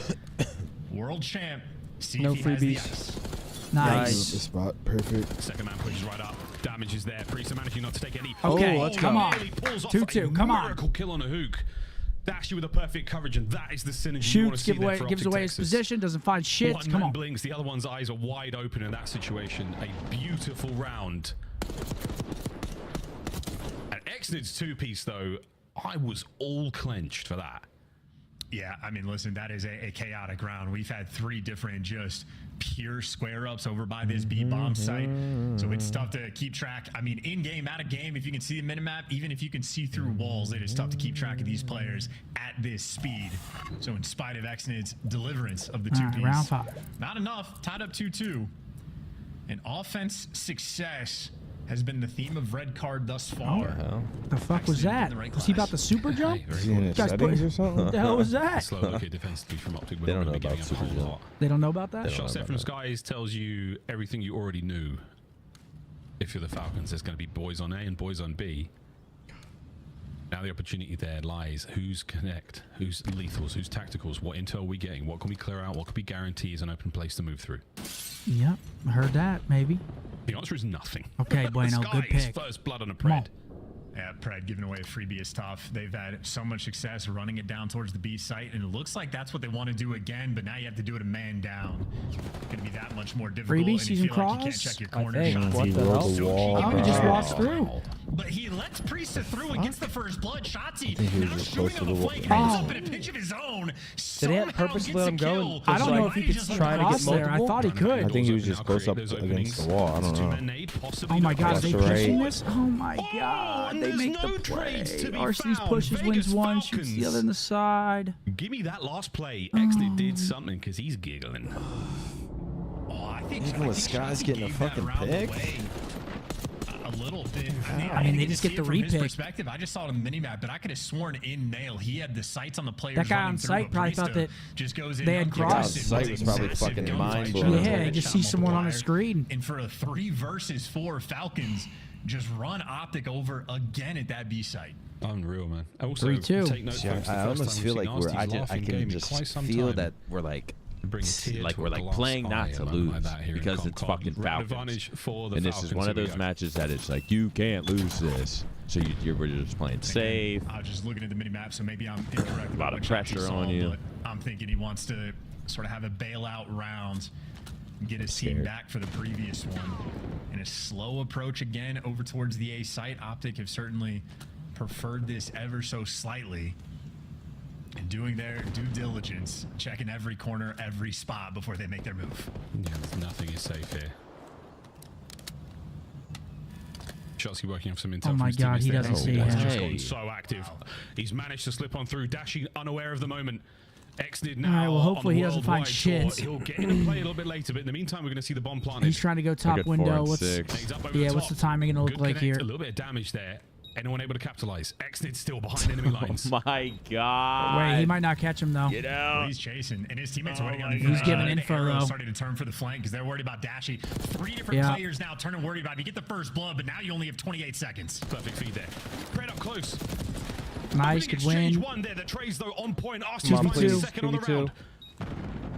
World champ. See No if he has the freebies. ice. Nice. The spot, perfect. Second man pushes right up. Damage is there. Priest managing not to take any. Okay, let's come go. on. Nearly pulls off 2-2, a come on. miracle kill on a hook. Dashi with a perfect coverage, and that is the synergy you want to Shoots, see there for gives OpTic away his Texas. position, doesn't find shit. One Come man on. blinks, the other one's eyes are wide open in that situation. A beautiful round. At Exnid's two-piece, though, I was all clenched for that. Yeah, I mean, listen, that is a chaotic round. We've had 3 different just pure square-ups over by this B-bomb site. So it's tough to keep track. I mean, in-game, out-of-game, if you can see the minimap, even if you can see through walls, it is tough to keep track of these players at this speed. So in spite of Exnid's deliverance of the All right, two-piece, round 5. not enough. Tied up 2-2. And offense success has been the theme of Red Card thus far. The fuck was that? Was he about to super jump? Is he in his Guys, settings or something? What the hell was that? Slow look at defensively from OpTic. They don't know We're gonna be about giving up a super whole jump. lot. They don't know about that? Shot set from skies tells you everything you already knew. If you're the Falcons, there's going to be boys on A and boys on B. Now the opportunity there lies. Who's connect? Who's lethals? Who's tacticals? What intel are we getting? What can we clear out? What could we guarantee is an open place to move through? Yep, I heard that, maybe. The answer is nothing. Okay, Bueno, good Skies, pick. first blood on a Come on. Pred. Yeah, Pred giving away a freebie is tough. They've had so much success running it down towards the B site, and it looks like that's what they want to do again, but now you have to do it a man down. It's going to be that much more difficult. Freebie, and you season feel like you can't cross? check your I corner think. shots. What He the rolled hell? the wall, Oh, he just bro. walks through. But he lets Priesta through and gets the first blood. Shotzzy think he was now just close shooting to on the the flank wall. and ends Oh. up in a pitch of his own. alone. Did he purposely let him go? And I don't know like, if he could try to get there. I multiple? thought he could. I think he was just close up against the wall. I don't know. Oh my God, are they That's pushing right. this? Oh my God, they make the play. Arceus pushes, wins one, shoots the other in the side. Give me that last play. Exnit did something because he's giggling. I think Sky's getting a fucking pick. A little bit. I mean, they just get the from his repick. perspective, I just saw it on the minimap, but I could have sworn in Nail he had the sights on the players. That guy running on through, site but probably Priesta thought that just goes in they had crossed. Sight was probably fucking mind-blowing. Yeah, you just see someone on the screen. And for a 3 versus 4, Falcons just run OpTic over again at that B site. Unreal, man. Also, 3-2. take note, See, folks, the I first almost time feel we've like seen I Arceus can in quite just some feel time. that we're like Like we're playing not to lose because it's fucking Falcons. Advantage for the And this is Falcons. one of Here we those go. matches that it's like you can't lose this. So we're just playing safe. I was just looking at the minimap, so maybe I'm incorrect. A lot of pressure on you. But I'm thinking he wants to sort of have a bailout round, get his team back for the previous one. And a slow approach again over towards the A site. OpTic have certainly preferred this ever so slightly. And doing their due diligence, checking every corner, every spot before they make their move. Yeah, nothing is safe here. Shotsy working off some intel. Oh my God, he doesn't see He's him. just gone so active. He's managed to slip on through. Dashi unaware of the moment. Exited now. All right, well, hopefully on he doesn't find worldwide tour. shit. He'll get into play a little bit later, but in the meantime, we're going to see the bomb planted. He's trying to go top window. What's what's the timing gonna look Good like connect, here? A little bit of damage there. Anyone able to capitalize? Exnit's still behind enemy lines. Oh my God. Wait, he might not catch him though. Get out. He's chasing, and his teammates are waiting on the He's giving info though. Starting to turn for the flank because they're worried about Dashi. 3 different players now turning worried about him. You get the first blood, but now you only have 28 seconds. Perfect feed there. Right up close. Nice, good win. One there. The trades though on point. Come Arceus on, finds please. his second on the Give me round.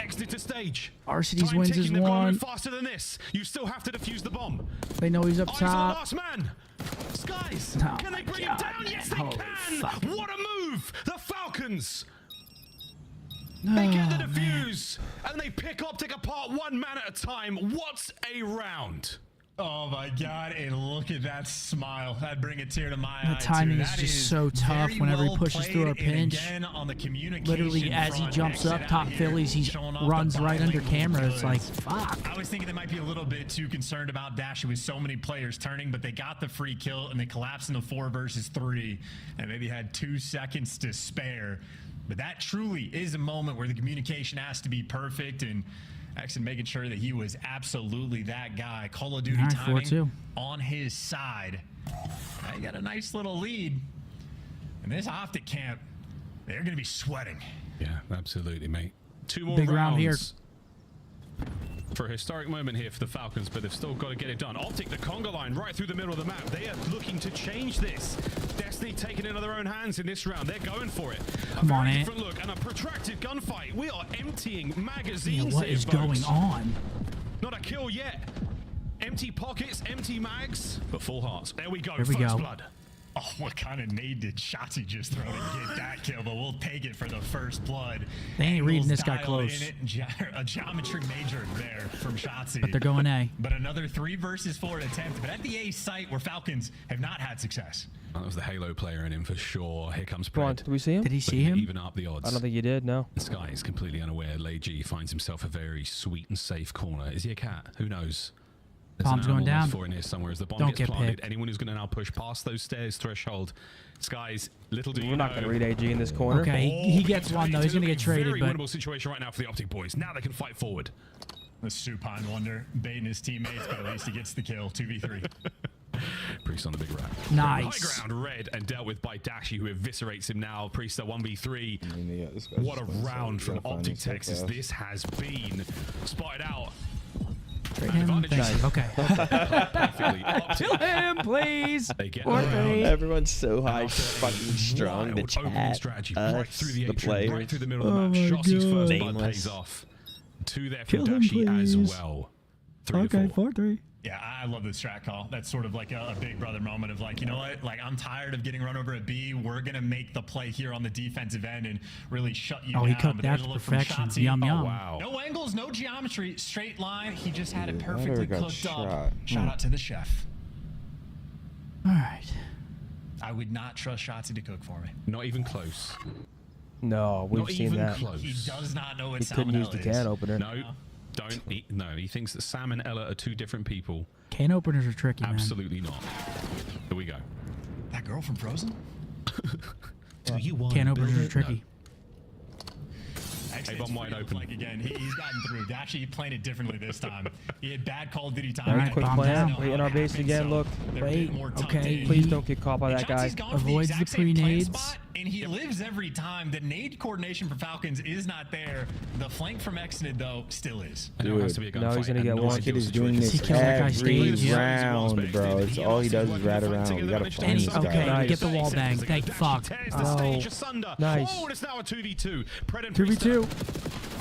Exit to stage. Arceus Time wins ticking, his they've got to one. move faster than this. You still have to defuse the bomb. They know he's up Eyes on the top. last man. Skies. Oh Can they my bring God, him down? Yes, they Holy can. fuck. What a move. The Falcons. They get the defuse, and they pick OpTic apart one man at a time. What a round. Oh my God, and look at that smile. That'd bring a tear to my eye. The timing too. is That just so tough very whenever he well pushes through a played, and pinch. again, on the communication Literally, as he front, jumps Exit up out top here, Phillies, he showing off runs the right under bilingual camera. It's like, goods. fuck. I was thinking they might be a little bit too concerned about Dashi with so many players turning, but they got the free kill and they collapsed into 4 versus 3 and maybe had 2 seconds to spare. But that truly is a moment where the communication has to be perfect, and Exit making sure that he was absolutely that guy. Call of Duty All right, timing 4-2. on his side. Now you got a nice little lead. And this OpTic camp, they're going to be sweating. Yeah, absolutely, mate. 2 more Big rounds round here. for a historic moment here for the Falcons, but they've still got to get it done. OpTic, the conga line right through the middle of the map. They are looking to change this. Destiny taking it into their own hands in this round. They're going for it. Come on, very Ant. different look and a protracted gunfight. We are emptying Yeah, magazines what here, is folks. going on? Not a kill yet. Empty pockets, empty mags, but full hearts. There we go. There we First go. blood. Oh, what kind of nade did Shotzzy just throw to get that kill? But we'll take it for the first blood. They ain't reading this guy Dialed close. in it, a geometry major there from Shotzzy. But they're going A. But another 3 versus 4 attempt. But at the A site where Falcons have not had success. That was the Halo player in him for sure. Here comes Come on, Pred. did we see him? Did he see him? Even up the odds. I don't think he did, no. Sky is completely unaware. Lei G finds himself a very sweet and safe corner. Is he a cat? Who knows? There's Bomb's an going animal down. for in here somewhere as the bomb Don't gets get planted. picked. Anyone who's going to now push past those stairs threshold. Skies, little do you We're not going to read AG in this corner. Okay, he gets one though. He's going to get traded, Very but winnable situation right now for the OpTic boys. Now they can fight forward. The supine wonder baiting his teammates, but at least he gets the kill. 2v3. Priest on the big rack. Nice. High ground, red, and dealt with by Dashi, who eviscerates him now. Priest at 1v3. I mean, yeah, this guy's What a just playing round so- from gotta find OpTic him so Texas fast. this has been. Spotted out. trade him. Advantage. Thank you. Okay. Perfectly. Kill him, please. They get Or the round. three. Everyone's so high fucking strong. The Wild opening chat, strategy us, right through the the atrium, right players. through the middle of the Oh map. my Shotzi's God. first blood Nameless. pays off. 2 there Kill from him, Dashi as please. well. 3 to 4. 4-3. Yeah, I love the strat call. That's sort of like a big brother moment of like, you know what? Like, I'm tired of getting run over at B. We're going to make the play here on the defensive end and really shut you down. Oh, he cooked But that there's a to look from perfection. Shotzzy. Yum, yum. Oh, wow. No angles, no geometry, straight line. He just had it Dude, that perfectly got cooked shot. up. Shout out to the chef. All right. I would not trust Shotzzy to cook for me. Not even close. No, we've Not seen even that. close. He does not know what He couldn't use salmonella the is. can opener. No, don't. No, he thinks that Sam and Ella are two different people. Can openers are tricky, man. Absolutely not. Here we go. That girl from Frozen? Do you want Can to openers build are it? tricky. Actually, A-bomb wide open. Like again, he's gotten through. Actually, he played it differently this time. He had bad Call of Duty time. Alright, Had quick bombed plan. down. Wait in our base again. Look. They're a bit more tucked in. Please don't get caught by that guy. Chauncey's gone for the Avoids the exact same plan pre-nades. spot, and he lives every time. The nade coordination for Falcons is not there. The flank from Exnid, though, still is. I know it has to be a No, he's gunfight, gonna and get no one. This ideal kid is doing situation. this He killed that guy every stage. round, bro. It's all he does is rat around. We gotta find And this he's guy. okay. Nice. Get the wall bang. Thank fuck. Oh, nice. Oh, and it's now a 2v2. Pred and 2v2.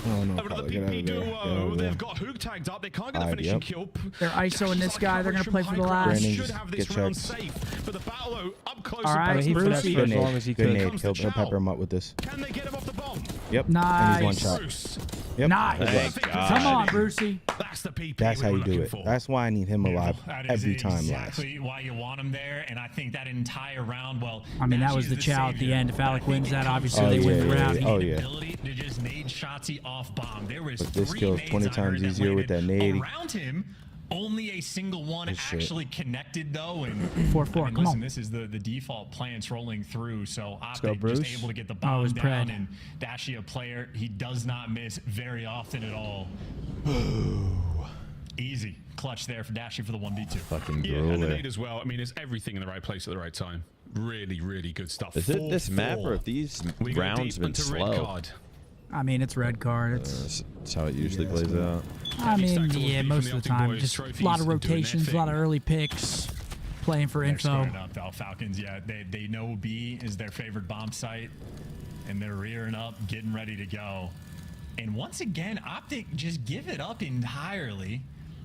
Oh no, Over to the Tyler, get out PP of there. Get out duo. of there. They've got Hook tagged up. They can't get the Alright, finishing yep. kill. They're ISOing this guy. They're gonna play for the last. Brandon, Should just have get this round checked. safe. But the battle though, up close All and right, I mean, he personal. finessed for Good as long nade. as he Good could. nade. He'll pepper him up with this. Can they get him off the bomb? Yep. Nice. And he's one shot. Bruce. Yep. Nice. That's Thank right. Come on, Brucey. That's the PP That's how we you were do looking it. for. That's why I need him alive That is every time last. exactly why you want him there, and I think that entire round, well, I mean, that Nashi was is the chow at the savior, end. If but I Alec think wins it that, comes obviously down they to win the yeah, round. yeah. Oh, the yeah. ability to just nade Shotzi off bomb. There was But this 3 kills nades 20 I heard times that easier with landed that nade. around him. Only a single one Good shit. actually connected though, and 4-4, I mean, come listen, on. this is the default plans rolling through. So go, OpTic Bruce. just able to get the Oh, it bomb was down, Pred. and Dashi, a player, he does not miss very often at all. Easy clutch there for Dashi for the 1v2. Fucking Yeah, and the grueler. nade as well. I mean, it's everything in the right place at the right time. Really, really good stuff. Is it this 4-4. map or if these We go rounds deep been into red slow? card. I mean, it's red card. It's. That's how it usually plays out. I mean, Stacked towards yeah, B most from of the the Optic time, Boys just a trophies lot of and doing their rotations, a lot of thing. early picks, playing for They're info. squaring up though. Falcons, yeah, they know B is their favorite bomb site, and they're rearing up, getting ready to go. And once again, OpTic just give it up entirely.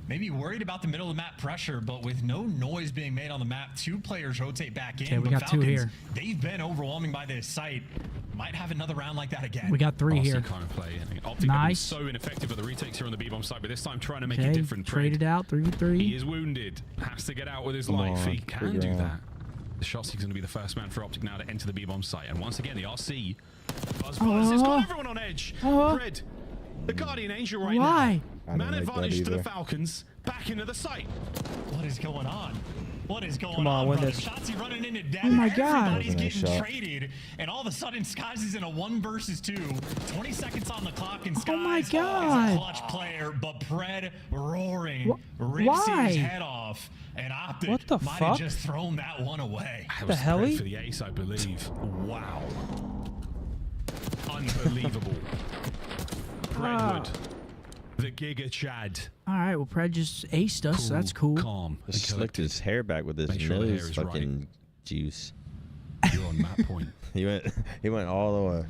Maybe worried about the middle of the map pressure, but with no noise being made on the map, 2 players rotate back in. Okay, we but got 2 Falcons, here. They've been overwhelming by this site. Might have another round like that again. We got 3 Bossy here. kind of play. I think OpTic have been Nice. so ineffective with the retakes here on the B-bomb side, but this time trying to make Okay, it different. traded out 3v3. He is wounded. Has to get out with his Come life. on, He can big do round. that. The Shotzi's going to be the first man for OpTic now to enter the B-bomb site. And once again, the RC. Buzz. It's got everyone on edge. Red. The Guardian Angel right Why? now. Man like that advantage to the either. Falcons. Back into the site. What is going on? What is going Come on, win brother? this. Shotzi running into death. Oh my God. Everybody's That was a nice getting shot. traded, and all of a sudden, Skies is in a 1 versus 2. 20 seconds on the clock, and Skies Oh my is God. a clutch player, but Pred roaring rips Why? his head off, and OpTic What the might have fuck? just thrown that one away. That the was hell? Pred for the ace, I believe. Wow. Unbelievable. Redwood. The Giga Chad. All right, well, Pred just aced us. So that's cool. Calm. and Just slicked his hair back with his Make sure the hair nose is fucking juice. You're on map point. He went all the way.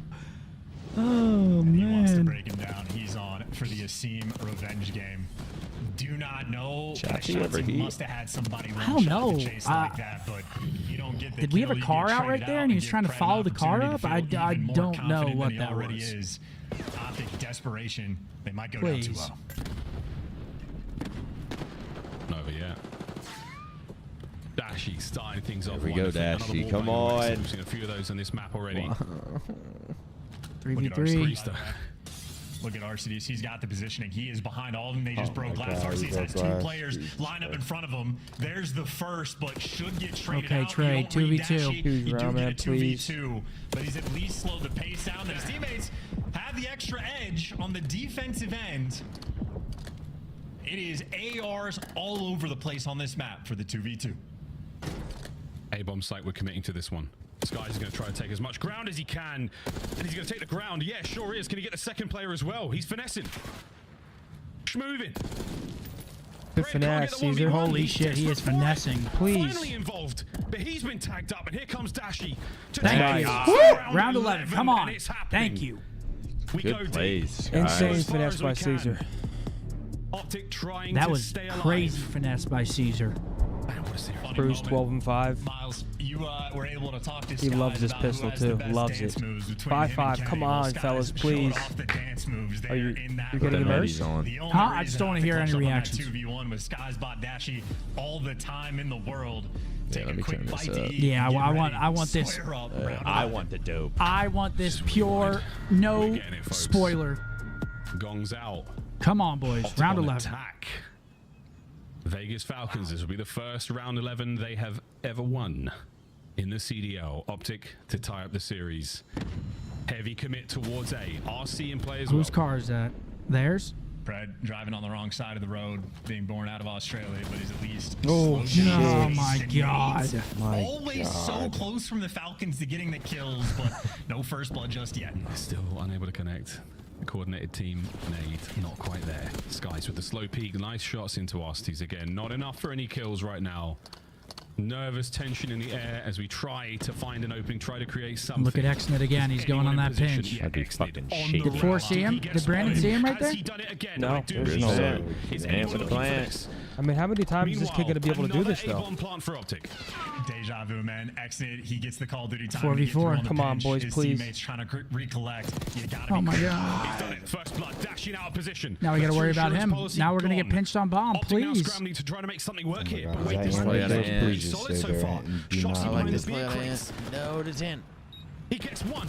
Oh, He wants to man. break him down. He's on for the Asim revenge game. Do not know. Shotzi over Shotzi heat. must have had somebody I don't know. chase like that, but you don't get the Did we have a kill, you car get out right traded there out and he was give trying to Pred an follow the car opportunity to up? I feel even more don't know confident what than he that already was. is. OpTic desperation. They might go Please. down 2-0. Over yet. Dashi starting things off. Here we go, wonderfully. Another Dashi. wall Come bang away. on. We've seen a few of those on this map already. 3v3. Look at RCDs. He's got the positioning. He is behind all of them. They just Oh broke my glass. God, he RCDs broke has 2 glass. players Jesus lined up in Christ. front of him. There's the first, but should get traded Okay, out. trade. You don't read 2v2. Dashi, Huge you do round, get man, a please. 2v2, but he's at least slowed the pace down. His teammates have the extra edge on the defensive end. It is ARs all over the place on this map for the 2v2. A-bomb site, we're committing to this one. Skies is going to try to take as much ground as he can. And he's going to take the ground. Yeah, sure is. Can he get the second player as well? He's finessing. Schmoving. Good finesse, Caesar. Holy shit, he is finessing. Please. Finally involved, but he's been tagged up, and here comes Dashi. To Thank take you. it. Woo! Round 11. Come and on. it's happening. Thank you. We go Good deep. plays. Insane As far finesse as by we can. Caesar. OpTic trying That to was stay alive. crazy finesse by Caesar. And Bruce 12 and 5. Miles, you were able to talk to He loves this pistol too. Loves it. 5-5. Come on, fellas, please. Are you getting a verse? Huh? I just don't want to hear any reactions. 2v1 with Skies Bot Dashi all the time in the world. Yeah, let me turn this up. Yeah, I want this. I want the dope. I want this pure, no spoiler. Gongs out. Come on, boys. OpTic Round on 11. Attack. Vegas Falcons. This will be the first round 11 they have ever won in the CDL. OpTic to tie up the series. Heavy commit towards A. RC in play as well. Whose car is that? Theirs? Fred driving on the wrong side of the road, being born out of Australia, but he's at least oh my god! Always so close from the Falcons to getting the kills, but no first blood just yet. Still unable to connect. The coordinated team nade, not quite there. Skies with the slow peak, nice shots into Asties again. Not enough for any kills right now. Nervous tension in the air as we try to find an opening, try to create something. Look at Xnet again. He's going on that pinch. I'd be fucking shit. Did 4 see him? Did Brandon see him right there? No. There's no way. He's ant with a plant. I mean, how many times is this kid going to be able to do this, though? Deja vu, man. Exit. He gets the Call of Duty time. 4v4. Come on, boys, His please. teammates trying to recollect. You gotta Oh my He's god. done it. First blood, dashing out of position. Now we got to worry about him. Now we're going to get pinched on bomb, OpTic now please. scrambling to try to make something work here. God, But wait, this Zion play is is those very breezes solid stay so there far. and do Shots not behind like the this. vehicles. No, it isn't. He gets one.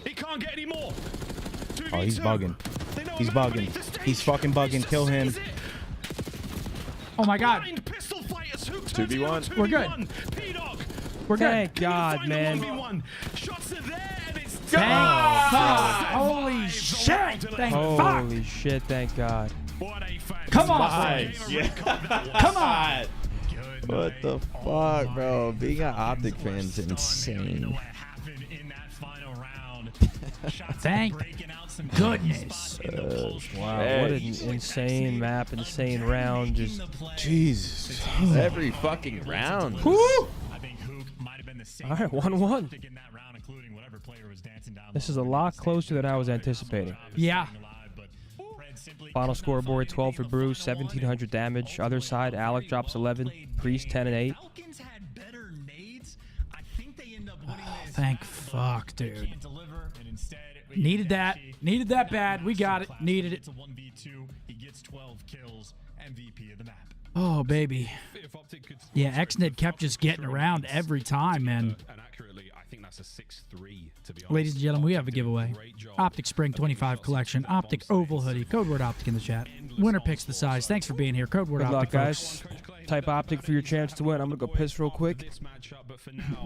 He can't get any more. Oh, he's bugging. He's bugging. He's fucking bugging. Kill him. Oh my god. 2v1. We're good. We're good. Thank God, man. Thank fuck. Holy shit. Thank fuck. Holy shit, thank God. Come on. Nice. Yeah. Come on. What the fuck, bro? Being an OpTic fan is insane. Thank goodness. Wow, what an insane map, insane round. Just Jesus. Every fucking round. Woo! All right, 1-1. This is a lot closer than I was anticipating. Yeah. Final scoreboard 12 for Bruce, 1700 damage. Other side, Alec drops 11, Priest 10 and 8. Thank fuck, dude. Needed that. Needed that bad. We got it. Needed it. Oh, baby. Yeah, Xnet kept just getting around every time, man. Ladies and gentlemen, we have a giveaway. OpTic Spring 25 collection. OpTic Oval hoodie. Code word OpTic in the chat. Winner picks the size. Thanks for being here. Code word Good OpTic, luck, folks. guys. Type OpTic for your chance to win. I'm going to go piss real quick.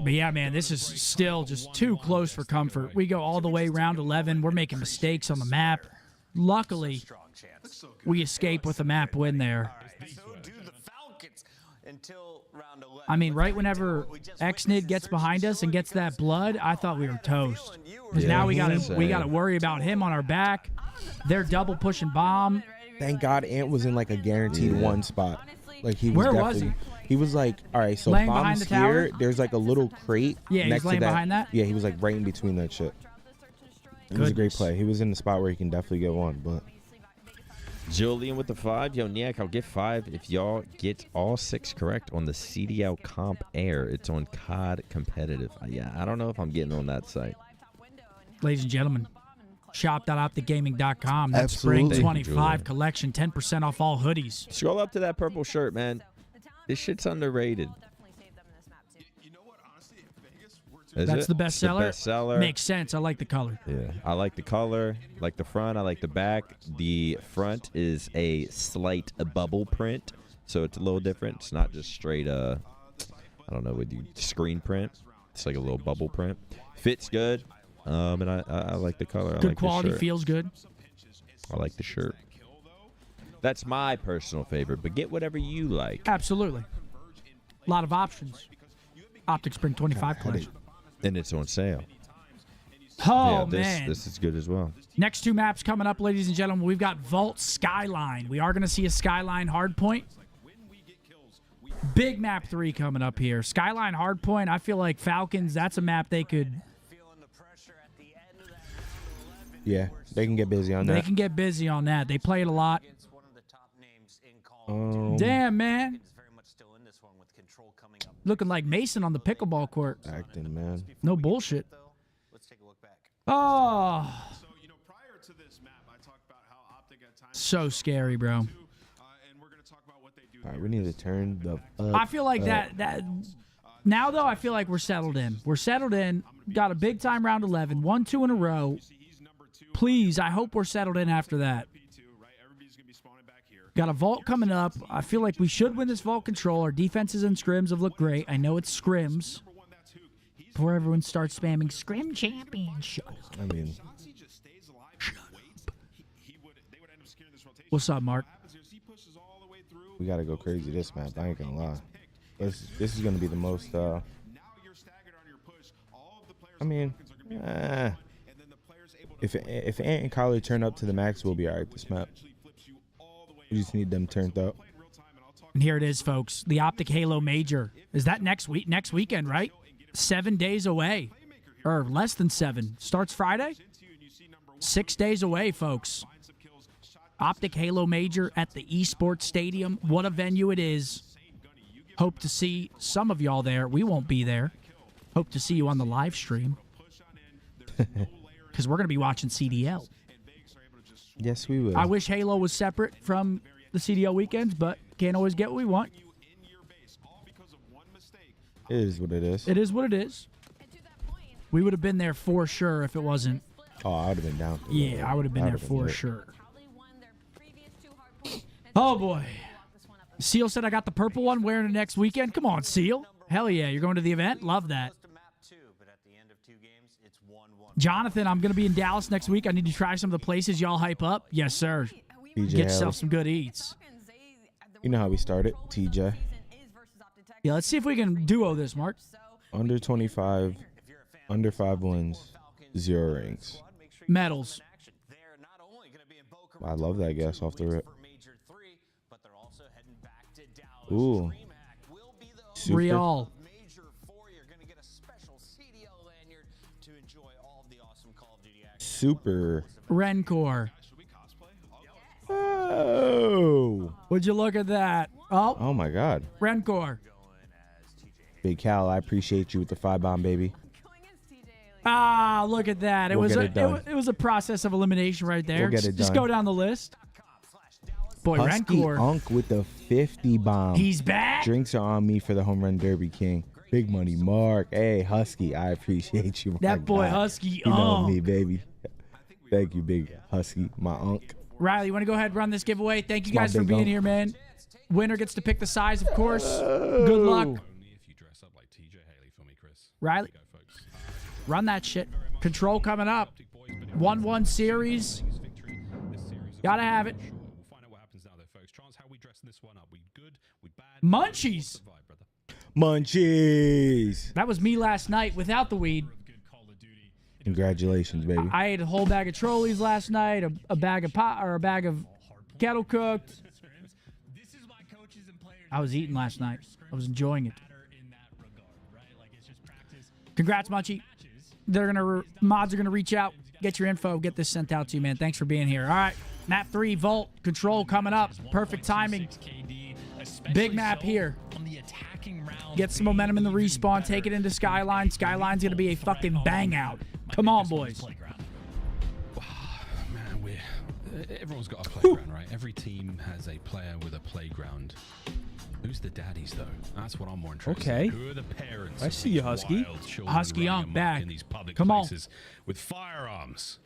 But yeah, man, this is still just too close for comfort. We go all the way round 11. We're making mistakes on the map. Luckily, we escape with a map win there. I mean, right whenever Xnid gets behind us and gets that blood, I thought we were toast. Because now we gotta worry about him on our back. They're double pushing bomb. Thank God Ant was in like a guaranteed one spot. Like he was Where was definitely, he was like, all right, so laying behind bomb's the tower? here. There's like a little crate Yeah, next he's laying to that. behind that? Yeah, he was like right in between that shit. It was a great play. He was in the spot where he can definitely get one, but Julian with the 5. Yo, Niak, I'll get 5 if y'all get all 6 correct on the CDL Comp Air. It's on COD Competitive. Yeah, I don't know if I'm getting on that site. Ladies and gentlemen, shop.opticgaming.com. That's Absolutely. Spring 25 collection. 10% off all hoodies. Scroll up to that purple shirt, man. This shit's underrated. That's the best seller? The best seller. Makes sense. I like the color. Yeah, I like the color, like the front, I like the back. The front is a slight bubble print, so it's a little different. It's not just straight, I don't know, with you screen print. It's like a little bubble print. Fits good, and I like the color. I Good like quality, the shirt. feels good. I like the shirt. That's my personal favorite, but get whatever you like. Absolutely. A lot of options. OpTic Spring 25 collection. And it's on sale. Oh, yeah, man. This is good as well. Next 2 maps coming up, ladies and gentlemen. We've got Vault Skyline. We are going to see a Skyline Hardpoint. Big map 3 coming up here. Skyline Hardpoint, I feel like Falcons, that's a map they could... yeah, they can get busy on that. They can get busy on that. They play it a lot. Damn, man. Looking like Mason on the pickleball court. Acting, man. No bullshit. Oh. So scary, bro. All right, we need to turn the fuck I feel like up. that now, though, I feel like we're settled in. We're settled in. Got a big-time round 11. 1-2 in a row. Please, I hope we're settled in after that. Got a vault coming up. I feel like we should win this vault control. Our defenses and scrims have looked great. I know it's scrims. Before everyone starts spamming scrim champion. Shut up. I mean, What's up, Mark? we got to go crazy this map. I ain't going to lie. This is going to be the most, I mean, if Ant and Kyler turn up to the max, we'll be all right this map. We just need them turned up. And here it is, folks. The OpTic Halo Major. Is that next weekend, right? 7 days away. Or less than 7. Starts Friday? 6 days away, folks. OpTic Halo Major at the Esports Stadium. What a venue it is. Hope to see some of y'all there. We won't be there. Hope to see you on the live stream. Because we're going to be watching CDL. Yes, we will. I wish Halo was separate from the CDL weekends, but can't always get what we want. It is what it is. It is what it is. We would have been there for sure if it wasn't. Oh, I would have been down. Yeah, I would have been there for sure. Oh, boy. Seal said I got the purple one wearing it next weekend. Come on, Seal. Hell yeah, you're going to the event? Love that. Jonathan, I'm going to be in Dallas next week. I need to try some of the places y'all hype up. Yes, sir. TJ Get yourself some good eats. You know how we started, TJ. Yeah, let's see if we can duo this, Mark. Under 25, under 5 wins, 0 rings. Medals. I love that guess off the rip. Ooh. Super. Real. Super. Rencor. Oh. Would you look at that? Oh. Oh, my God. Rencor. Big Cal, I appreciate you with the 5-bomb, baby. Ah, look at that. It We'll was get it was a process of elimination right there. We'll get it Just done. go down the list. Boy, Husky Rencor. Unk with the 50 bomb. He's back. Drinks are on me for the home run derby king. Big money, Mark. Hey, Husky, I appreciate you. That my boy, guy. Husky You know Unk. me, baby. Thank you, big Husky, my Unk. Riley, you want to go ahead and run this giveaway? Thank you My guys for big being unk. here, man. Winner gets to pick the size, of course. Good luck. Only if you dress up like TJ Haley for me, Chris. Riley, run that shit. Control coming up. 1-1 series. Gotta have it. Munchies. Munchies. That was me last night without the weed. Congratulations, baby. I ate a whole bag of Trolleys last night, a bag of pot or a bag of kettle cooked. I was eating last night. I was enjoying it. Congrats, Munchie. Mods are gonna reach out, get your info, get this sent out to you, man. Thanks for being here. All right, map 3, Vault Control coming up. Perfect timing. Big map here. Get some momentum in the respawn. Take it into Skyline. Skyline's gonna be a fucking bang out. Come on, boys. Man, everyone's got a playground, right? Every team has a player with a playground. Who's the daddies, though? That's what I'm more interested Okay. in. Who are the parents? I of see these you, Husky. wild children Husky running Unk amok back. in these public Come on. places with firearms?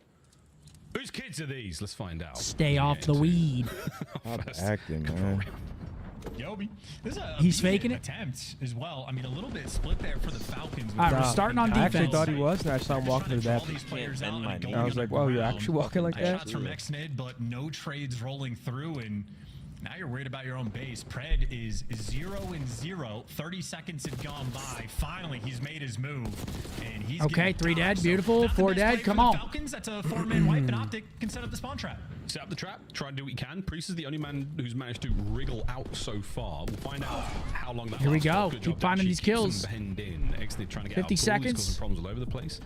Whose kids are these? Let's find out. Stay off the weed. Stop acting, man. Yobi. This is a He's decent faking it? attempt as well. I mean, a little bit split there for the Falcons. All right, we're starting on I actually defense. thought he was, and I saw him walking to the All bathroom. these players out and going I was on like, the "Whoa, you're ground. actually walking like that?" Shots from Xnid, but no trades rolling through, and now you're worried about your own base. Pred is 0-0. 30 seconds have gone by. Finally, he's made his move, and he's Okay, getting 3 dead. top. Beautiful. Not the 4 best dead. play Come for the on. Falcons. That's a 4-man wipe, and OpTic can set up the spawn trap. Set up the trap, try and do what you can. Priest is the only man who's managed to wriggle out so far. We'll find out how long that Here we lasts. go. Good Keep job, finding Dempsey. these Keeps them kills. penned in. Exnid trying to get 50 out. seconds. Causing problems all over the place.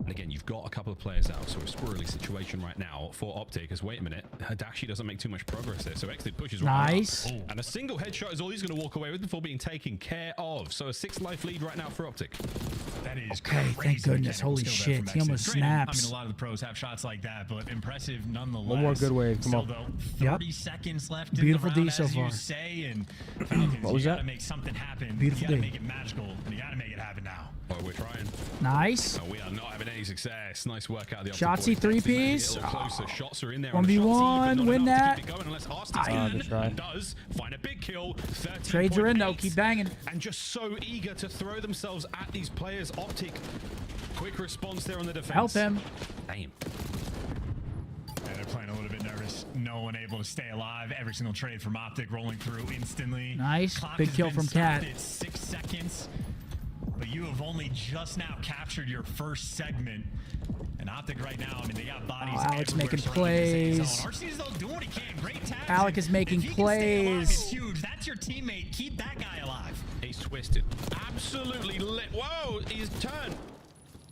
And again, you've got a couple of players out, so a squirrely situation right now for OpTic is, wait a minute, Dashi doesn't make too much progress there, so Exit pushes right Nice. up. And a single headshot is all he's going to walk away with before being taken care of. So a 6 life lead right now for OpTic. That is okay, thank goodness. Holy shit, he almost snaps. I mean, a lot of the pros have shots like that, but impressive nonetheless. One more good wave, come on. Though, 30 seconds left Beautiful in the round, D so as far. you say, and Falcons, what was you that? gotta make something happen. Beautiful you gotta D. make it magical, and you gotta make it happen now. Oh, we're trying. Nice. No, we are not having any success. Nice work out of the Shotsy 3-piece. Closer. Shots are in there. 1v1, win that. Does find a big kill. Trades are in though, keep banging. And just so eager to throw themselves at these players. OpTic, quick response there on the defense. Help him. Damn. Yeah, they're playing a little bit nervous. No one able to stay alive. Every single trade from OpTic rolling through instantly. Nice. Clock Big has kill been from stopped Cat. at 6 seconds. But you have only just now captured your first segment. And OpTic right now, I mean, they got bodies Alex everywhere making surrounding the plays. zone. Arcene's though doing what he can. Great tags. Alec is making If he can stay alive, plays. it's huge. That's your teammate. Keep that guy alive. He's twisted. Absolutely lit. Whoa, he's turned.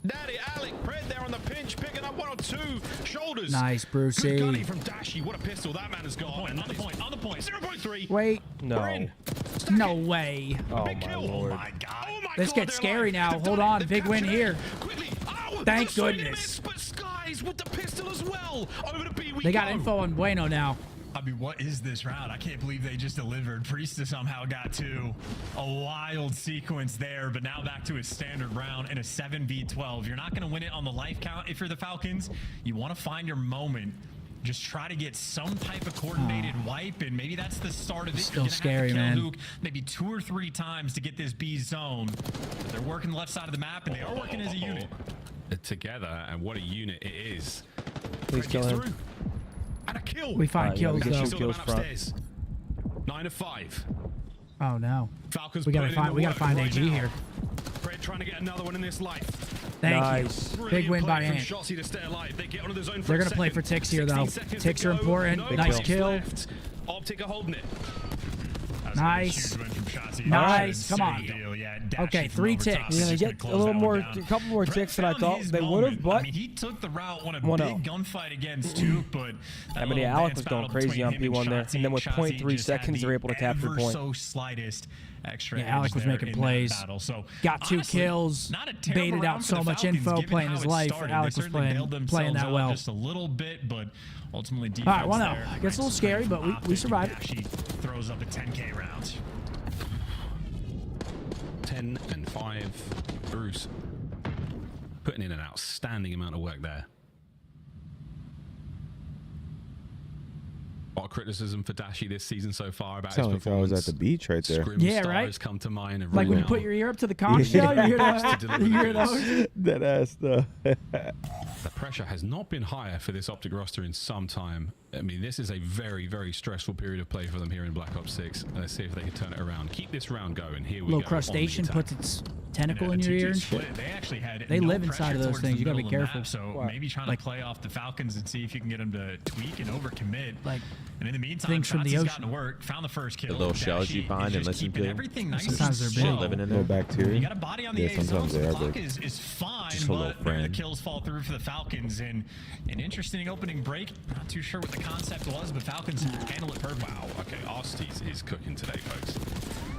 Daddy Alec, Pred there on the pinch, picking up 1 or 2 shoulders. Nice, Brucey. Good gunning from Dashi. What a pistol that man has got. On the point. 0.3. Wait. No. No way. Oh my lord. Oh my god. This gets scary now. Hold on. Big win here. Quickly. Oh, Thank swing and goodness. miss, but Skies with the pistol as well. Over to B we They got go. info on Bueno now. I mean, what is this round? I can't believe they just delivered. Priesta somehow got to a wild sequence there, but now back to his standard round in a 7v12. You're not going to win it on the life count if you're the Falcons. You want to find your moment. Just try to get some type of coordinated wipe, and maybe that's the start of it. Still You're gonna have scary, to kill man. Luke maybe 2 or 3 times to get this B zone. But they're working the left side of the map, and they are working as a unit. Together, and what a unit it is. Please kill him. And a kill. We find kills we though. get kills front. Upstairs. 9 of 5. Oh no. Falcons We gotta putting in find. the We gotta work find right AG now. here. Fred trying to get another one in this life. Thank Nice. you. Big win by Ant. Shotzi to stay alive. They get onto the zone for They're a gonna play second. for ticks here though. 16 seconds Ticks to are go. important. No Nice lives kill. left. OpTic are holding it. Nice. Nice. Come on. Okay, 3 ticks. Yeah, they get a little more, a couple more ticks than I thought they would have, but I mean, he took the route, won a 1-0. big gunfight against Duke, but I mean, yeah, Alec was going crazy on P1 there, and then with 0.3 seconds, they're able to capture the point. So slightest extra. Yeah, Alec was making plays. So got 2 honestly, kills. not a terrible Baited round out for so the much Falcons, info, given playing how his it life. started. Alec They was certainly bailed playing themselves that out well. just a little bit, but ultimately defense. All right, 1-0. there. Gets a little scary, but we survived. She throws up a 10K round. 10 and 5. Bruce putting in an outstanding amount of work there. What criticism for Dashi this season so far about Sound his like I was performance? at the beach right there. Scrim Yeah, Star right? has come to mind. And Like when you now put your ear up to the conch shell, you hear that? You hear those? That ass though. the pressure has not been higher for this OpTic roster in some time. I mean, this is a very, very stressful period of play for them here in Black Ops 6. Let's see if they can turn it around. Keep this round going. Here we Little go. crustacean puts its tentacle in your ear and shit. They actually had They no live inside pressure of those towards things. the You gotta be middle of the careful. map, so Wow. maybe trying to play off the Falcons and see if you can get them to tweak and overcommit. Like, and in the meantime, things from the Shotzi's ocean. gotten to work, found the first kill. The little shells Dashi you find is and just listen keeping to. everything nice Sometimes and they're big. slow. Living in No there. bacteria. You got a body on the Yeah, A zone, sometimes so they the are clock big. is fine, Just a little but the friend. kills fall through for the Falcons. And an interesting opening break. Not too sure what the concept was, but Falcons handle it perfectly. Wow. Okay, Arstees is cooking today, folks.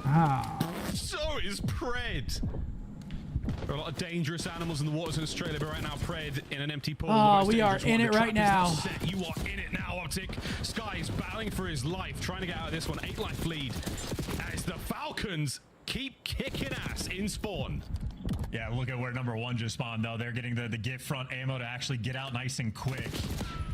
Ah. So is Pred. There are a lot of dangerous animals in the waters in Australia, but right now, Pred in an empty pool. Oh, the most we are dangerous in one. it The right trap is now. set. You are in it now, OpTic. Sky is battling for his life, trying to get out of this one. 8 life lead as the Falcons keep kicking ass in spawn. Yeah, look at where number 1 just spawned, though. They're getting the gift front ammo to actually get out nice and quick.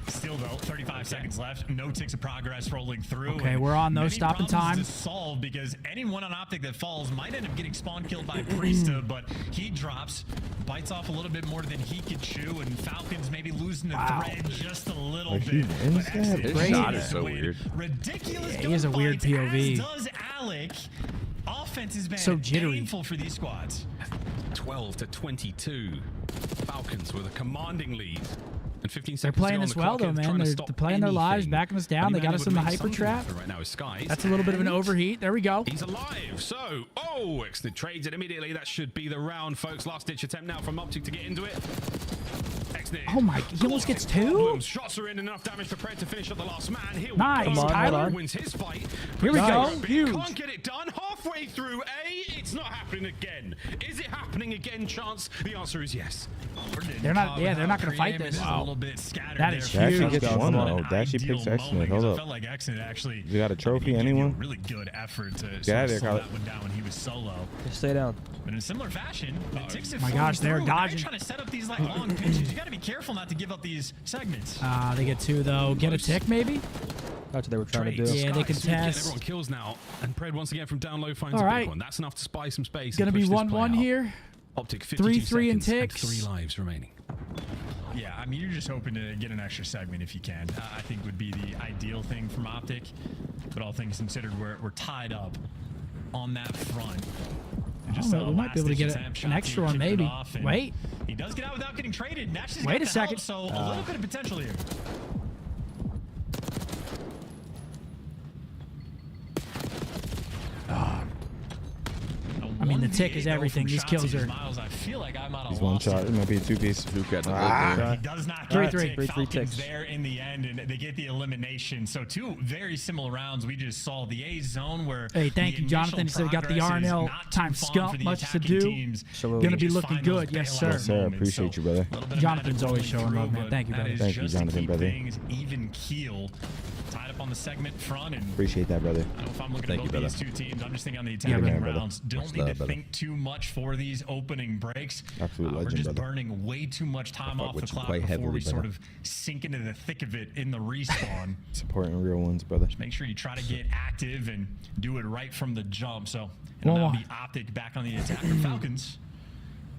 Still, though, 35 seconds left. No ticks of progress rolling through. Okay, and we're on no many stopping problems time. to solve because anyone on OpTic that falls might end up getting spawn killed by Priesta, but he drops, bites off a little bit more than he could chew, and Falcons maybe losing the thread just a little Like, he bit. wins But that? Exit His Great shot is to so win. weird. Ridiculous Yeah, he has a weird gunfights, POV. as does Alec. Offense has been So jittery. painful for these squads. 12 to 22. Falcons with a commanding lead. And 15 They're seconds to playing go on this the well, clock. though, It's man. trying to They're stop playing their lives, anything. backing us down. They got us in the hyper trap. Right now is Skies. That's a little bit of an overheat. There we go. He's alive. So, excellent. Trades it immediately. That should be the round, folks. Last ditch attempt now from OpTic to get into it. Oh my, he almost gets 2? Shots are in, enough damage for Pred to finish up the last man. Here we Nice, go. Tyler. Wins his fight. Here we go. Huge. Can't get it done. Halfway through A, it's not happening again. Is it happening again, Chance? The answer is yes. They're not. Yeah, they're not going to fight this. A little bit scattered That is there. huge. Dashy gets one though. Dashy picks X-Nid. Hold I up. felt like X-Nid actually. You got a trophy? Anyone? Really good effort to Get out of there, slow Kyle. that one down when he was solo. Just stay down. But in a similar fashion, the ticks have my flown gosh, they're through. Now you're dodging. trying to set up these like long pitches. You got to be careful not to give up these segments. They get 2 though. Get a tick maybe. That's what they were trying to do. Yeah, they contest. Everyone kills now, and Pred once again from down low finds All a right. big one. That's enough to spy some space. Gonna and be push this play 1-1 out. here. OpTic 52 3-3 and seconds ticks. 3 lives remaining. Yeah, I mean, you're just hoping to get an extra segment if you can. I think would be the ideal thing from OpTic. But all things considered, we're tied up on that front. And just We might be able to get an extra one, maybe. Wait. He does get out without getting traded. Nash has Wait got a the second. help, so a little bit of potential here. I mean, the tick is everything. These kills are. Miles, I feel like I'm He's one shot. It might be a 2-piece. He does not get 3-3. the Falcons there in the end, and they get the elimination. So 2 very similar rounds. We just saw the A zone where. Hey, thank you, Jonathan. He said we got the RNL times skunk. Much to do. Gonna be looking good. Yes, sir. Yes, sir. I appreciate you, brother. Jonathan's always showing love, man. Thank you, brother. Thank you, Jonathan, brother. Even keel. Tied up on the segment front. And Appreciate that, brother. I don't know if I'm looking at both these 2 teams. I'm just thinking on the Yeah, attacking man, rounds. Don't need to think too much for these opening breaks. Absolute We're legend, just brother. burning way too much time off the clock quite before heavily, we sort brother. of sink into the thick of it in the respawn. Supporting real ones, brother. Just make sure you try to get active and do it right from the jump. So it'll now be OpTic back on the attack for Falcons.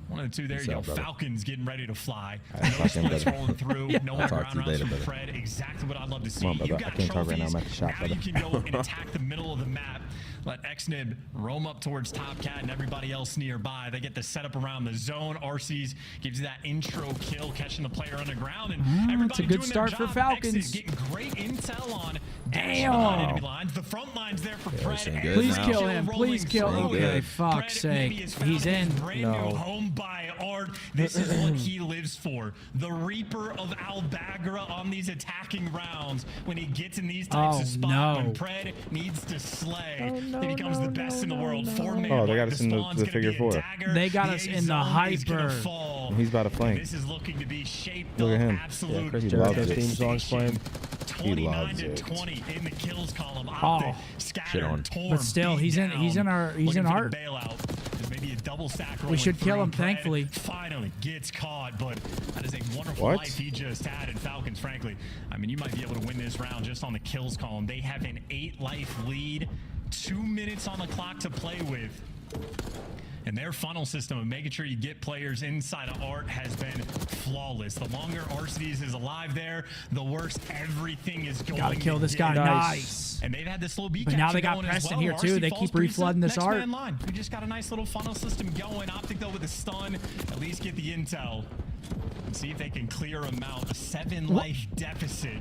One of the 2 there. You go. Falcons getting ready to fly. No splits rolling through. No more ground rounds from Fred. Exactly what I'd love to see. Come on, brother. You I got can't talk right now. trophies. I'm at the shop, Now brother. you can go and attack the middle of the map. Let Xnib roam up towards Top Cat and everybody else nearby. They get the setup around the zone. RC's gives you that intro kill, catching the player underground. And everybody It's a good doing start their for job. Falcons. X's getting great intel on Damn. enemy lines. The front lines there for Fred. Please kill him. Please kill him. Okay, fuck's sake. He's in. Brand new home by Art. This is what he lives for. The Reaper of Albagra on these attacking rounds. When he gets in these types of spots, when Pred needs to slay, he becomes the best in the world. Oh, they got us in the figure 4. They got us in the hyper. He's about to flank. This is looking to be shaped Look at him. absolute He loves it. theme songs playing. He loves 29 to it. 20 in the kills column. Oh, scattered, torn, but still, he's in our art. There's maybe a double stack. We should kill him, Pred thankfully. Finally gets caught, but that is a wonderful What? life he just had in Falcons. Frankly, I mean, you might be able to win this round just on the kills column. They have an 8-life lead, 2 minutes on the clock to play with. And their funnel system of making sure you get players inside of Art has been flawless. The longer Arcides is alive there, the worse everything is going. Gotta kill this guy. Nice. And they've had this little beat But now they got Preston here too. They keep reflooding this Art. Line. We just got a nice little funnel system going. OpTic though with the stun, at least get the intel. And see if they can clear him out. A 7-life deficit.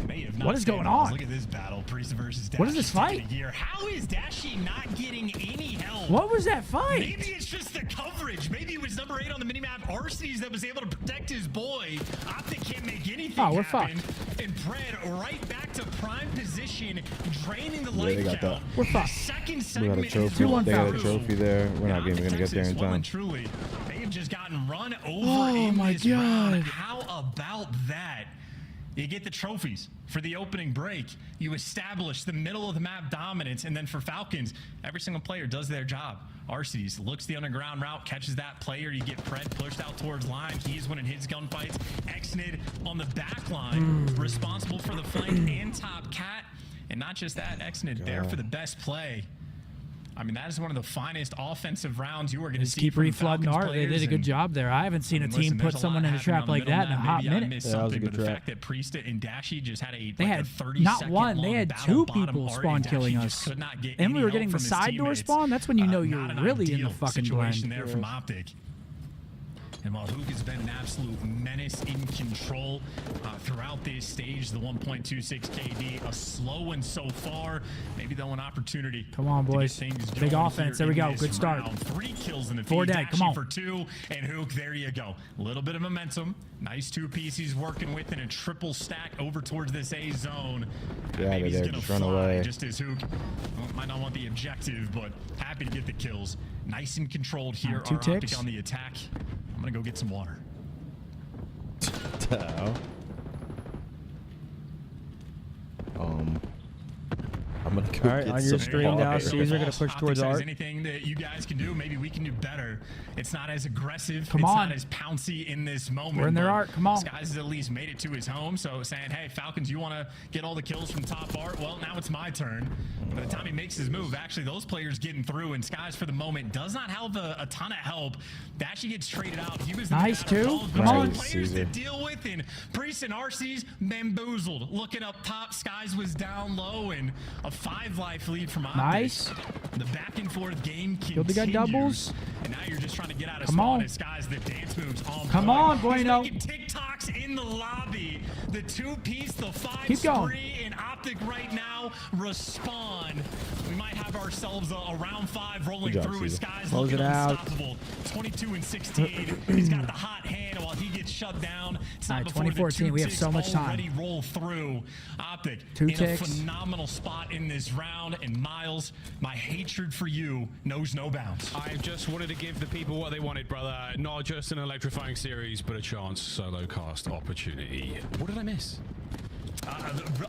May have not What is going stabilized. on? Look at this battle. Priest versus Dashi. What is this fight? How is Dashi not getting any help? What was that fight? Maybe it's just the coverage. Maybe it was number 8 on the minimap, Arcides, that was able to protect his boy. OpTic can't make anything Oh, we're happen. fucked. And Pred right back to prime position, draining the Yeah, life they got count. We're fucked. Second We got segment a trophy. 2-1 They got a Falcons. trophy there. We're not even going to get there in time. Truly, they have just gotten run over Oh in my this round. God. How about that? You get the trophies for the opening break. You establish the middle of the map dominance, and then for Falcons, every single player does their job. Arcides looks the underground route, catches that player. You get Pred pushed out towards line. He's winning his gunfights. Xnid on the back line, responsible for the flank and top cat. And not just that, Xnid there for the best play. I mean, that is one of the finest offensive rounds you are going to Just see. keep from reflooding Falcons Art. They did a good and- job there. I haven't seen a Listen, team put there's a someone lot in a happening trap on the like middle that in a map. hot Maybe I minute. missed Yeah, that was a something, good but the trap. fact that Priesta and Dashi just had a They had not one, they had 2 people spawn killing us. And we were getting the side door spawn. That's when you know you're really in the fucking situation blend. there from OpTic. And while Hook has been an absolute menace in control throughout throughout this stage. The 1.26 KD, a slow one so far. Maybe they'll an opportunity. Come on, boys. Big offense. There we go. Good start. Round. 3 kills in the 4 dead. Come on. for 2, and Hook, there you go. A little bit of momentum. Nice 2-piece he's working with, and a triple stack over towards this A zone. Yeah, Maybe he's they're gonna just run fly away. just as Hook might not want the objective, but happy to get the kills. Nice and controlled here. 2 Our OpTic ticks. on the attack. I'm gonna go get some water. I'm gonna go All right, get on your some screen now, water. Caesar gonna push OpTic towards says Art. anything that you guys can do, maybe we can do better. It's not as aggressive. Come it's on. not as pouncy in this moment. We're in their but Art. Come on. Skies has at least made it to his home, so saying, hey, Falcons, you want to get all the kills from top Art? Well, now it's my turn. By the time he makes his move, actually, those players getting through, and Skies, for the moment, does not have a ton of help. That actually gets traded out. He was Nice, too. Come on. Players to deal with, and Priest and RC's bamboozled. Looking up top, Skies was down low, and a 5-life lead from OpTic. Nice. The back and forth game Killed the continues. guy doubles. And now you're just trying to get out of Come spawn on. as Skies, the dance moves on Come point. on, Bueno. He's making TikToks in the lobby. The 2-piece, the 5 Keep going. spree, and OpTic right now respond. We might have ourselves a round 5 rolling Good job, through as Caesar. Skies Close looking it out. unstoppable. 22 and 16. He's got the hot hand while he gets shut down. It's not All right, before the 2014, we have 2 so much ticks time. already roll through. OpTic 2 in a ticks. phenomenal spot in this round, and Miles, my hatred for you knows no bounds. I just wanted to give the people what they wanted, brother. Not just an electrifying series, but a chance solo cast opportunity. What did I miss?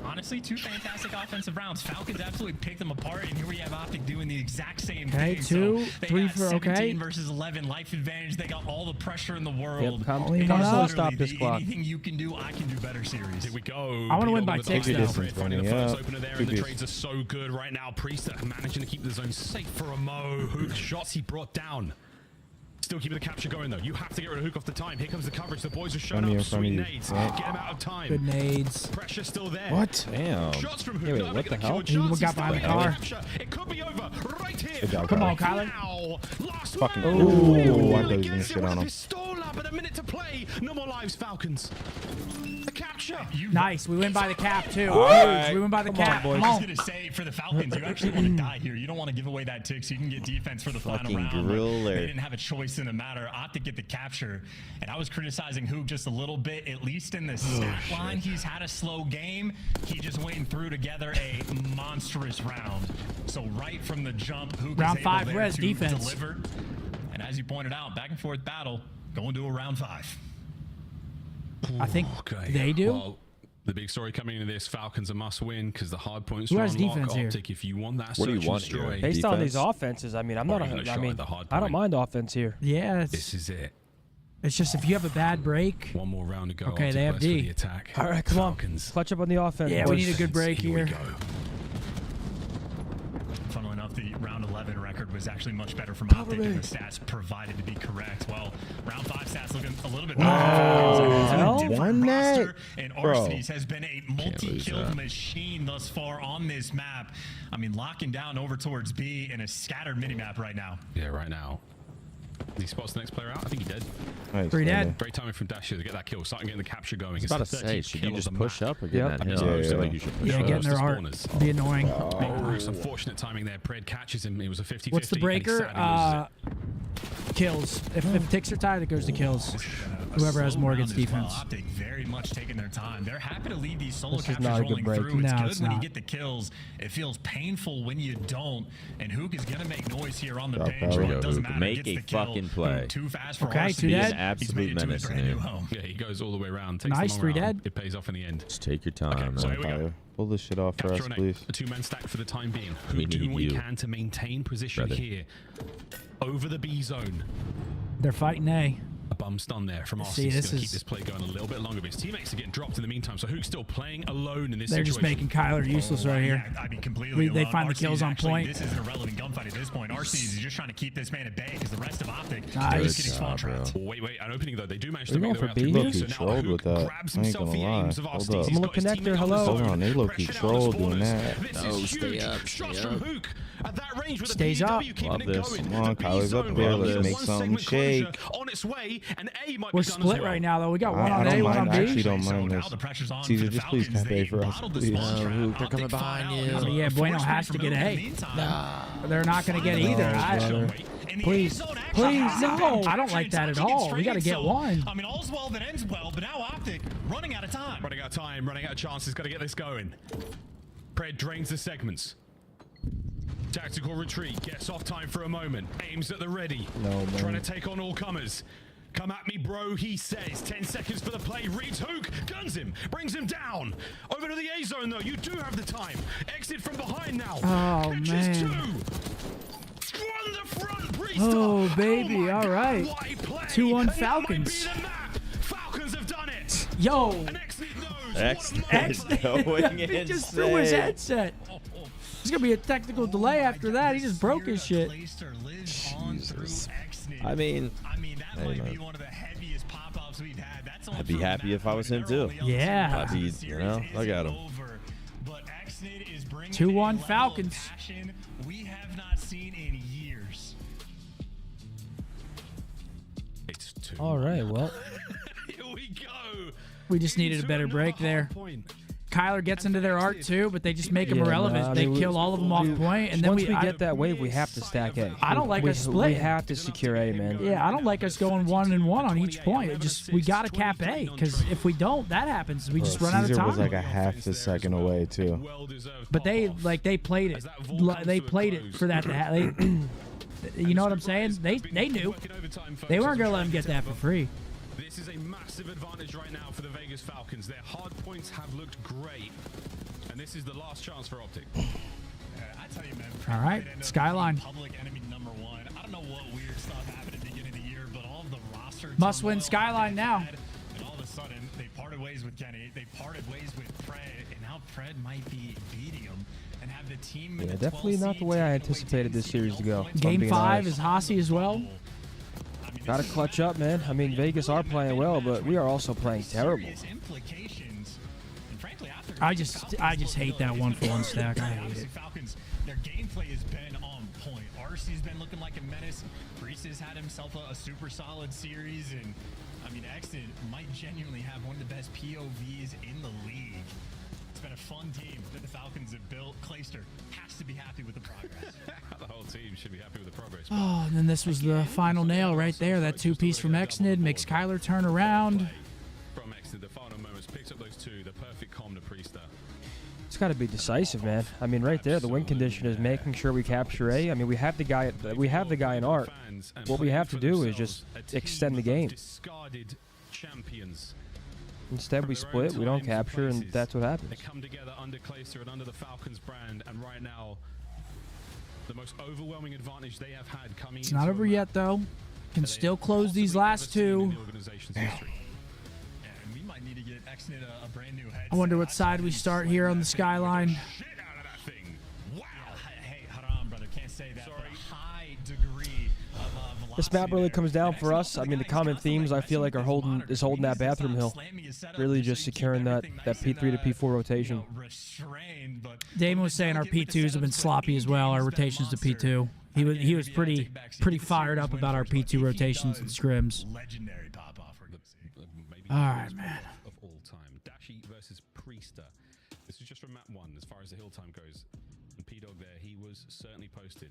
Honestly, 2 fantastic offensive rounds. Falcons absolutely picked them apart, and here we have OpTic doing the exact same Okay, thing. 2, So they 3 got for 17 okay. versus 11 life advantage. They got all the pressure in the world. Yep, come- Only It one is up. literally Stop this the clock. Anything you can do, I can do better series. Here we go. I wanna win by With ticks the now. Alfred finding the Yeah. first opener there, and the Good trades are so good right now. Priest managing to keep the zone safe for a Mo. Hook shots he brought down. Still keeping the capture going though. You have to get rid of Hook off the time. Here comes the coverage. The boys are showing Front of you, up. front of Sweet you. nades. Yeah. Get him out of time. Good nades. Pressure still there. What? Damn. Shots from Hook. Yeah, wait, Not what making the hell? kill He shots. got behind He's the still car. capture. It could be over right here. Good job, Come on, Kyler. Kyler. Last Fucking. man. Ooh, I Nearly thought he was gonna gets it shit with on a him. pistol up and a minute to play. No more lives, Falcons. The capture. Nice. We win by the cap, too. right. Huge. We win by the Come on, cap. boys. Come I was on. going to say, for the Falcons, you actually want to die here. You don't want to give away that tick so you can get defense for the final Fucking round. but griller. They didn't have a choice in the matter. OpTic get the capture. And I was criticizing Hook just a little bit, at least in the stat line. He's had a slow game. He just went through together a monstrous round. So right from the jump, Hook Round is able 5 there res to defense. deliver. And as you pointed out, back and forth battle, going to a round 5. I think Okay. they do. Well, the big story coming into this, Falcons a must win because the hard points Who are has on lock. defense here? OpTic, if you want that What do you search want and here? destroy, Based on these Defense? offenses, I mean, I'm not. Or even a I shot mean, at the hard I don't point. mind offense here. Yeah, this is it. it's just if you have a bad break. One more round to go. Okay, OpTic they have blessed with D. the attack. All right, come Falcons. on. Clutch up on the offense. Yeah, we boys. need a good break Here we here. go. Funnily enough, the round 11 record was actually much better from OpTic, and the stats provided to be correct. Well, round 5 stats looking a little bit better. hell? Different Won that? roster, and Bro. Arcees has been a multi-kill machine thus far on this map. I mean, locking down over towards B in a scattered minimap right now. Yeah, right now. He spots the next player out. I think he did. Nice, 3 dead. Great timing from Dasher to get that kill. Starting getting the capture going. I was It's about to the say, 13th should kill you of just the push map. up or get that hill? Yeah, I feel yeah. like you should push Yeah, up. get in their First heart. spawners. Be annoying. It's unfortunate timing there. Pred catches him. It was a 50-50. What's the breaker? Kills. If ticks are tied, it goes to kills. Whoever has Slow more round gets as well. defense. OpTic very much taking their time. They're happy to leave these solo This is captures not a good rolling break. through. It's No, good it's when you not. get the kills. It feels painful when you don't. And Hook is going to make noise here on the Drop bench. power. But Here it we go, doesn't Hook. matter. Make Gets a the kill. fucking play. Boom, too fast for Okay, RC. 2 dead. An absolute He's made it to menace his in brand new here. home. Yeah, he goes all the way around. Takes Nice, the 3 long round. dead. It pays off in the end. Just take your time, Okay, so man. here we go. Pull this shit off for Capture us, on A. please. A 2-man stack for the time being. We Who doing need what he you. can to maintain position Brother. here. Over the B zone. They're fighting A. A bum stun there from See, RC. He's this going to keep is- this play going a little bit longer, but his teammates are getting dropped in the meantime, so Hook's still playing alone in this They're situation. just making Kyler useless right here. Yeah, I mean, completely They alone. find the RC kills is on actually- point. This is an irrelevant gunfight at this point. RC is just trying to keep this man at bay because the rest of OpTic Nice. is getting Good spawn job, trapped. Oh, wait, an opening though. They do manage Are to we make going their way for out to B B. here? So Low-key now trolled Hook with that. grabs I ain't himself gonna the lie. aims of Hold RC. up. He's I'm got gonna his connect teammate there, on the hello. zone. Hold on, they low-key Pressure down the trolled doing spawners. that. This No, is stay huge. up, Shots stay from up. Hook. That at range with Stays a up. PW, keeping Love it this. going. Come on, The Kyler's up B-zone there. rather, Let's one make something segment closure shake. on its way, and A might We're be done split as well. right now, though. We got one I on A, don't one on mind. I B. actually don't mind Now this. the pressure's on Caesar, for the just please Falcons. cafe They for us, bottled this please. ball. Luke, they're OpTic coming fought behind out. you. I mean, yeah, Bueno Force has from to get Bill in A. the meantime. They're not going to get No, either. brother. Please, no. I don't like that at all. We got to get one. I mean, all's well that ends well, but now OpTic running out of time. Running out of time, running out of chances. Got to get this going. Pred drains the segments. Tactical retreat. Gets off time for a moment. Aims at the ready. No, man. Trying to take on all comers. Come at me, bro, he says. 10 seconds for the play. Reads Hook. Guns him. Brings him down. Over to the A zone, though. You do have the time. Exit from behind now. Oh, Catches man. two. On the front, Priester. Oh, baby. my all God, right. what a play. 2-1 And that Falcons. might be the map. Falcons have done it. Yo. And Exit knows X is going He just threw his insane. headset. There's going to be a technical delay after that. He just broke his shit. Jesus. I mean, that might be one of the heaviest pop-ups we've had. That's I'd be happy if I was him too. Yeah. I'd be, you know, look at him. 2-1 Falcons. We have not seen in years. It's two. All right, well, Here we go. We just needed a better break there. Kyler gets into their arc too, but they just make him irrelevant. no, I They mean, kill all of them off point, and then once we we get that wave, we have to stack A. I don't like we, us splitting. We have to secure A, man. Yeah, I don't like us going 1-1 on each point. It just we gotta cap A, because if we don't, that happens. We just run out of Caesar time. was like a half a second away too. But they played it. They played it for that to happen. You know what I'm saying? They knew. They weren't gonna let him get that for free. This is a massive advantage right now for the Vegas Falcons. Their hard points have looked great. And this is the last chance for OpTic. I tell you, man. All right, Skyline. Public enemy number one. I don't know what weird stuff happened at the beginning of the year, but all of the roster Must win turmoil Skyline now. And all of a sudden, they parted ways with Kenny. They parted ways with Pred, and now Pred might be beating him and have the team. Yeah, definitely not the way I anticipated this series to go. if I'm Game being 5 honest. is Hossie as well. Gotta clutch up, man. I mean, Vegas are playing well, but we are also playing terrible. I just hate that 1-for-1 stack. I hate it. Falcons, their gameplay has been on point. RC's been looking like a menace. Priest has had himself a super solid series, and I mean, Exit might genuinely have one of the best POVs in the league. It's been a fun team that the Falcons have built. Clayster has to be happy with the progress. The whole team should be happy with the progress. Oh, and then this was the final nail right there. That 2-piece from Exnid makes Kyler turn around. From Exit, the final moments picks up those two. The perfect calm to Priester. It's got to be decisive, man. I mean, right there, the win condition is making sure we capture A. I mean, we have the guy. We have the guy in art. What we have to do is just extend the game. Discarded champions. Instead, we split. We don't capture, and that's what happens. They come together under Clayster and under the Falcons brand, and right now, the most overwhelming advantage they have had coming. It's not over yet, though. Can still close these last two. We might need to get Exnid a brand new headset. I wonder what side we start here on the Skyline. Hey, Haram, brother, can't say that. But a high degree of This map really comes down for us. I mean, the common themes I feel like are holding that bathroom hill. Really just securing that P3 to P4 rotation. Damon was saying our P2s have been sloppy as well. Our rotations to P2. He was pretty fired up about our P2 rotations and scrims. Legendary pop-off we're gonna see. All right, man. Of all time, Dashi versus Priester. This is just from map 1 as far as the hill time goes. And P-Dog there, he was certainly posted.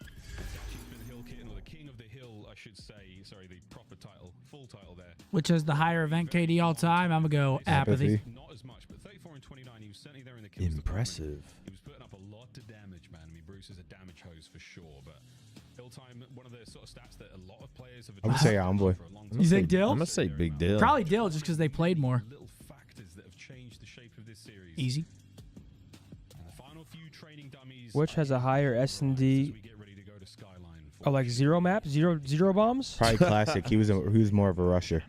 Dashi's been the hill kitten, or the king of the hill, I should say. Sorry, the proper title, full title there. Which is the higher event KD all time? I'm going to go apathy. Not as much, but 34 and 29, he was certainly there in the kills. Impressive. He was putting up a lot of damage, man. I mean, Bruce is a damage hose for sure, but hill time, one of the sort of stats that a lot of players have. I would say Envoy. You think Dill? I'm gonna say Big Dill. Probably Dill, just because they played more. Little factors that have changed the shape of this series. Easy. And the final few training dummies. Which has a higher S&D? Oh, like zero map, zero bombs. Probably classic. He was more of a rusher.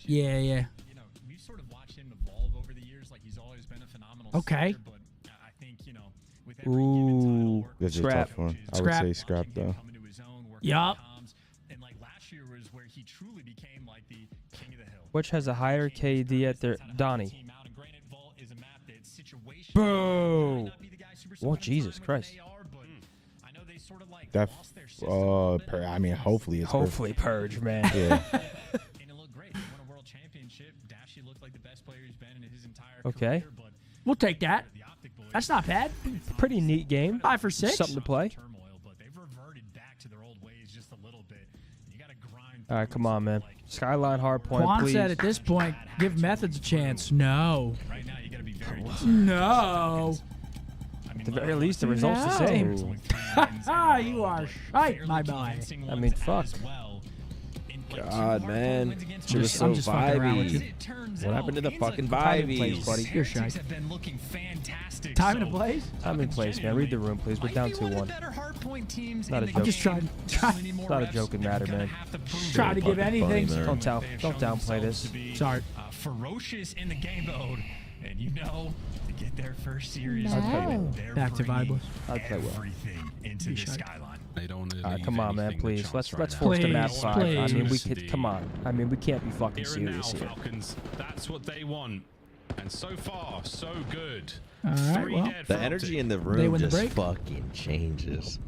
Yeah. You know, we've sort of watched him evolve over the years. Like he's always been a phenomenal. Okay. But I think with every Ooh, This is a scrap. tough one. I would Scrap. say scrap though. Yup. And like last year was where he truly became like the king of the hill. Which has a higher KD at their Donnie. Boo! Oh, Jesus Christ. That, I mean, hopefully it's hopefully purge, man. Yeah. And it looked great. He won a world championship. Dashy looked like the best player he's been in his entire Okay. career. But We'll take that. That's not bad. Pretty neat game. 5 for 6. Something to play. but they've reverted back to their old ways just a little bit. You got to grind. All right, come on, man. Skyline hardpoint, Quan please. said at this point, give Methods a chance. No. Right now, you got to be very No. At the very least, the result's the same. You are shite, my boy. I mean, fuck. God, man. She was so I'm just fucking around with you. vibey. What happened to the fucking Time and place, vibey? buddy. You're shite. have been looking fantastic. Time and place? Time and place, man. Read the room, please. We're down 2-1. Not a joke. I'm just trying. It's not a joking matter, man. Try to give anything. Don't downplay this. Sorry. Ferocious in the game mode, and you know, to get their first series, I'd play well. they're Back to bringing Vibeless. I'd play well. everything into the skyline. They don't want to All right, leave come on, man, anything to please. chance Let's right force now. the map Please, 5. I mean, we please. could. Come on. I mean, we can't be fucking Here and now, serious here. Falcons. That's what they want. And so far, so good. All right, 3 well. dead The for energy OpTic. in the They room win the just break? fucking changes.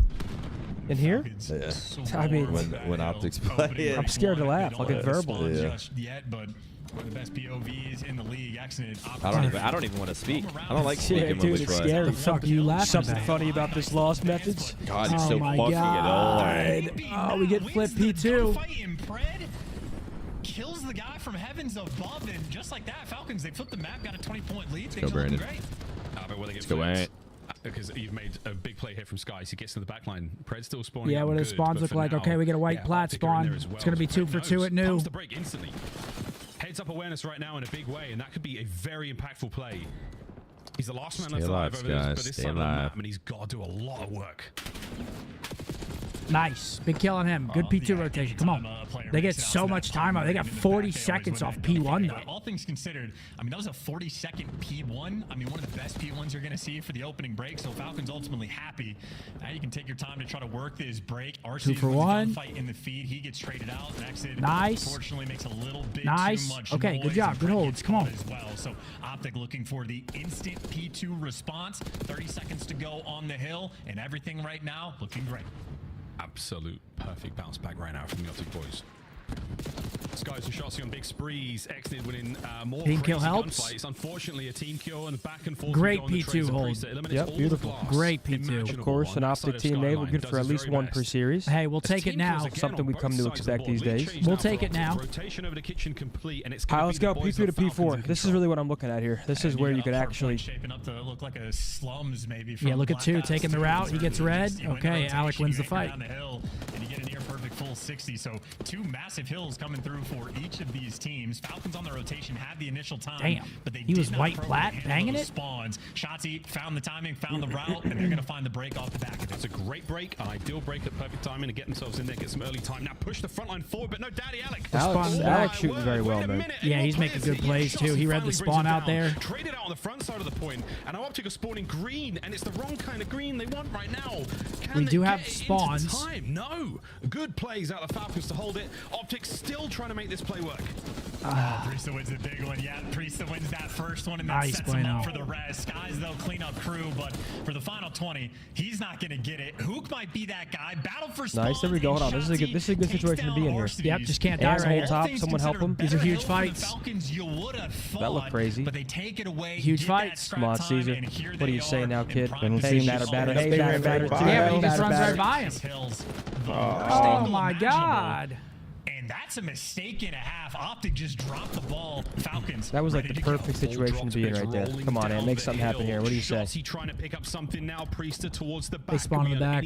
In here? Yeah. I mean, When OpTic's play I'm scared to laugh. I'll get verbal. Yeah. Just yet, but one of the best POVs in the league. Excellent. I don't even want to speak. I don't like Yeah, speaking when dude, we it's play. scary. The fuck are you laughing Something about? funny about this lost Methods? God, he's Oh so my fucking God. annoying. Oh, we get flip P2. Fight in Pred kills the guy from heavens above, and just like that, Falcons, they flipped the map, got a 20-point lead. Things go, are looking Brandon. great. But will they get go, flipped? Ant. Because you've made a big play here from Skies. He gets to the back line. Pred's still spawning. Yeah, up what do the good, spawns but look for like? now, Okay, we get a white plat OpTic are in spawn. there as well. It's going to be 2 for 2 at new. Pumps the break instantly. Heads up awareness right now in a big way, and that could be a very impactful play. He's the last man Stay left alive alive, over this, guys. but this Stay side of the alive. map, and he's got to do a lot of work. Nice. Big kill on him. Good P2 rotation. Come on. They get so much time out. They got 40 seconds off P1, though. All things considered, I mean, that was a 40-second P1. I mean, one of the best P1s you're going to see for the opening break. So Falcons ultimately happy. Now you can take your time to try to work this break. RC 2 for 1. Fight in the feed. He gets traded out. Exit. Nice. Unfortunately, makes a little bit Nice. too much Okay, good noise, job. and Good Pred holds. gets Come on. caught as well. So OpTic looking for the instant P2 response. 30 seconds to go on the hill, and everything right now looking great. Absolute perfect bounce back right now from the OpTic boys. Skies and Shotzi on big sprees. Exnid winning more Team kill crazy helps. gunfights. Unfortunately, a team kill and back and forth. Great we go on the P2 trades and hold. Priest that eliminates Yep, all the beautiful. glass Great P2. imaginable Of course, on an that side OpTic of team made. We're Skyline. good Does for at his least very one per best. series. Hey, we'll As take it team now. kills again Something on we both come to sides of the expect board. these Lead days. change We'll now take for it OpTic. now. Rotation over the kitchen complete, and it's All right, going let's to be go. the boys P2 to of the Falcons P4. in This is control. really what I'm looking at here. This is where you could actually. Shaping up to look like a slums maybe. Yeah, look at Black 2 Ops taking the 2. route. He gets red. You win the Okay, rotation, Alec wins you the fight. anchor down the hill, and you get a near perfect full 60. So 2 massive hills coming through for each of these teams. Falcons on the rotation had the initial time, Damn. but they He did was not white appropriately flat, handle banging those it? Spawns. Shotzi found the timing, found the route, and they're going to find the break off the back of it. It's a great break, an ideal break at perfect timing to get themselves in there, get some early time. Now push the front line forward, but no Daddy Alec. Alex shooting very well, man. Yeah, he's making good plays, too. He read the spawn out there. Traded out on the front side of the point, and now OpTic are spawning green, and it's the wrong kind of green they want right now. Can We they do get have it into spawns. time? No. Good plays out of the Falcons to hold it. OpTic still trying to make this play work. Priesta wins the big one. Yeah, Priesta wins that first one, and that Nice, sets him Bueno. up for the rest. Skies, they'll clean up crew, but for the final 20, he's not going to get it. Hook might be that guy. Battle for spawns. Nice. There we go. Hold on. This is a good situation to be in here. Yep, just can't die Hands right hold here. top. Someone help him. These are huge fights. Falcons, you would have thought, That looked crazy. But they take it away. Huge get that fights. scrap Come on, time, Caesar. and here What they do you say are now, in kid? prime Hey, position. batter. Hey, They batter, ran batter. right by Two, him. Yeah, but he just batter, runs batter. right by him. Hills. Oh, my God. And that's a mistake and a half. OpTic just dropped the ball. Falcons. That was like ready the to go. perfect situation to be in right there. Come on, man. Make something happen here. What do you say? Shotzi trying to pick up something now. Priesta towards the back. They spawn in the back.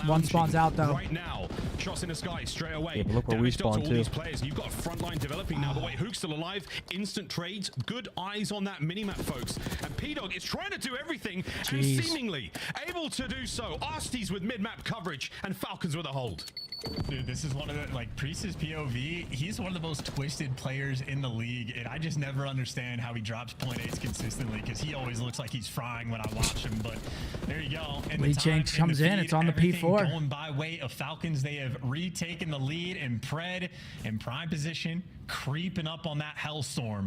One spawns out, though. Right now, shots in the sky straight away. Yeah, but look where we Damage dealt spawn, to all these too. players. You've got a front line developing now. But wait, Hook's still alive. Instant trades. Good eyes on that minimap, folks. And P-Dog is trying to do everything and Jeez. seemingly able to do so. Arsty's with mid-map coverage and Falcons with a hold. Dude, this is one of the, like, Priest's POV, he's one of the most twisted players in the league, and I just never understand how he drops .8s consistently, because he always looks like he's frying when I watch him, but there you go. And Lead change comes in, it's on the P4. Going by way of Falcons, they have retaken the lead, and Pred in prime position, creeping up on that Hellstorm.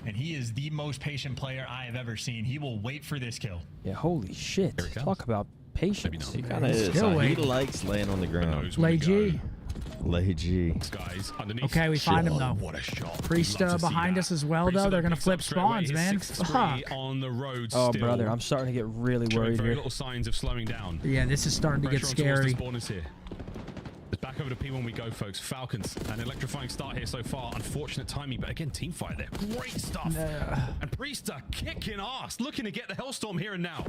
And he is the most patient player I have ever seen. He will wait for this kill. Yeah, holy shit. Talk about patience. He kind of is. Still He waiting. likes laying on the ground. Lay G. Lay G. Okay, we find him though. What a shot. Priesta behind us as well though. They're gonna flip spawns, man. Fuck. On the road Oh, still. brother, I'm starting to get really Showing worried very here. little signs of slowing down. Yeah, this is starting to get Pressure on towards scary. the spawners here. It's back over to P1 we go, folks. Falcons, an electrifying start here so far. Unfortunate timing, but again, team fight there. Great stuff. And Priesta kicking ass, looking to get the Hellstorm here and now.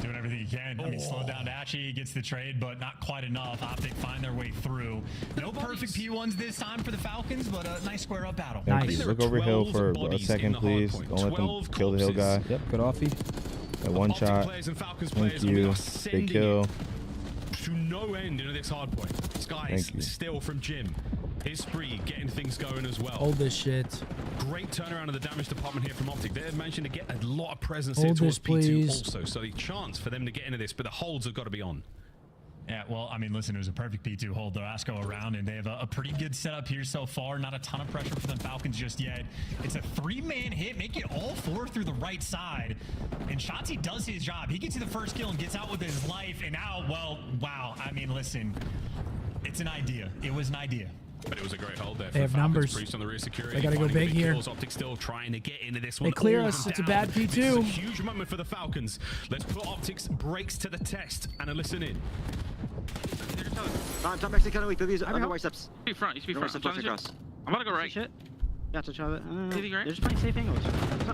Doing everything he can. I mean, slow down Dashi, gets the trade, but not quite enough. OpTic find their way through. No perfect P1s this time for the Falcons, but a nice square up battle. Nice. Look over hill for a second, please. Don't let them kill the hill guy. Yep, good offie. That one shot. Thank you. Big kill. To no end into this hard point. Skies still from Jim. His spree getting things going as well. Hold this shit. Great turnaround of the damage department here from OpTic. They're managing to get a lot of presence Hold here towards this, P2 please. also. So the chance for them to get into this, but the holds have got to be on. Yeah, well, I mean, listen, it was a perfect P2 hold. They'll ask go around, and they have a pretty good setup here so far. Not a ton of pressure for the Falcons just yet. It's a 3-man hit. Make it all 4 through the right side. And Shotzi does his job. He gets to the first kill and gets out with his life. And now, well, wow. I mean, listen, it's an idea. It was an idea. But it was a great hold there. They have numbers. Priest on the rear security, They gotta go big here. OpTic still trying to get into this one. They clear All us. of It's a them bad down. This is a P2. huge moment for the Falcons. Let's put OpTic's brakes to the test and a listen in. Top actually kind of weak. Maybe under white steps. Be front. You should be front. Steps across. I'm about to go right. Shit. Yeah, to try it. They're just playing safe angles.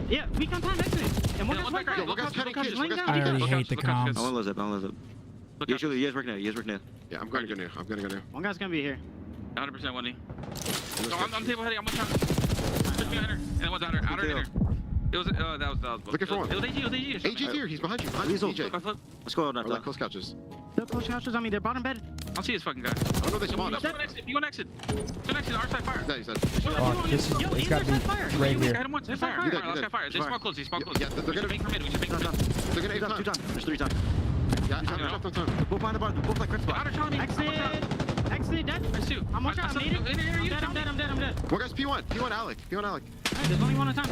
Yeah, we can time exit. And one guy's right. Look at I already hate the comms. I won't lose it. I won't lose it. You guys work now. You guys work now. Yeah, I'm gonna go now. I'm gonna go now. One guy's gonna be here. 100% Wendy. No, I'm table heading. I'm one shot. Push me under. And then one's outer. Outer inner. It was, that was Looking for one. It was AG. AG's here. He's behind you. Behind you, DJ. Let's go on that. Like close couches. The close couches on me. They're bottom bed. I'll see this fucking guy. I don't know they spawned. You want exit. You want exit. Our side fire. He said. Fuck, this is, it's got to be right here. Hit him once. They're fire. Let's get fire. They spawn close. They spawn close. Yeah, they're gonna make from mid. We should make from mid. They're gonna 8 times. 2 times. There's 3 times. Yeah, time. Both behind the bar. Both like crit spot. Outer telling me. Exit. Dead. I see. I'm one shot. I'm dead. One guy's P1. P1 Alec. P1 Alec. There's only one at a time.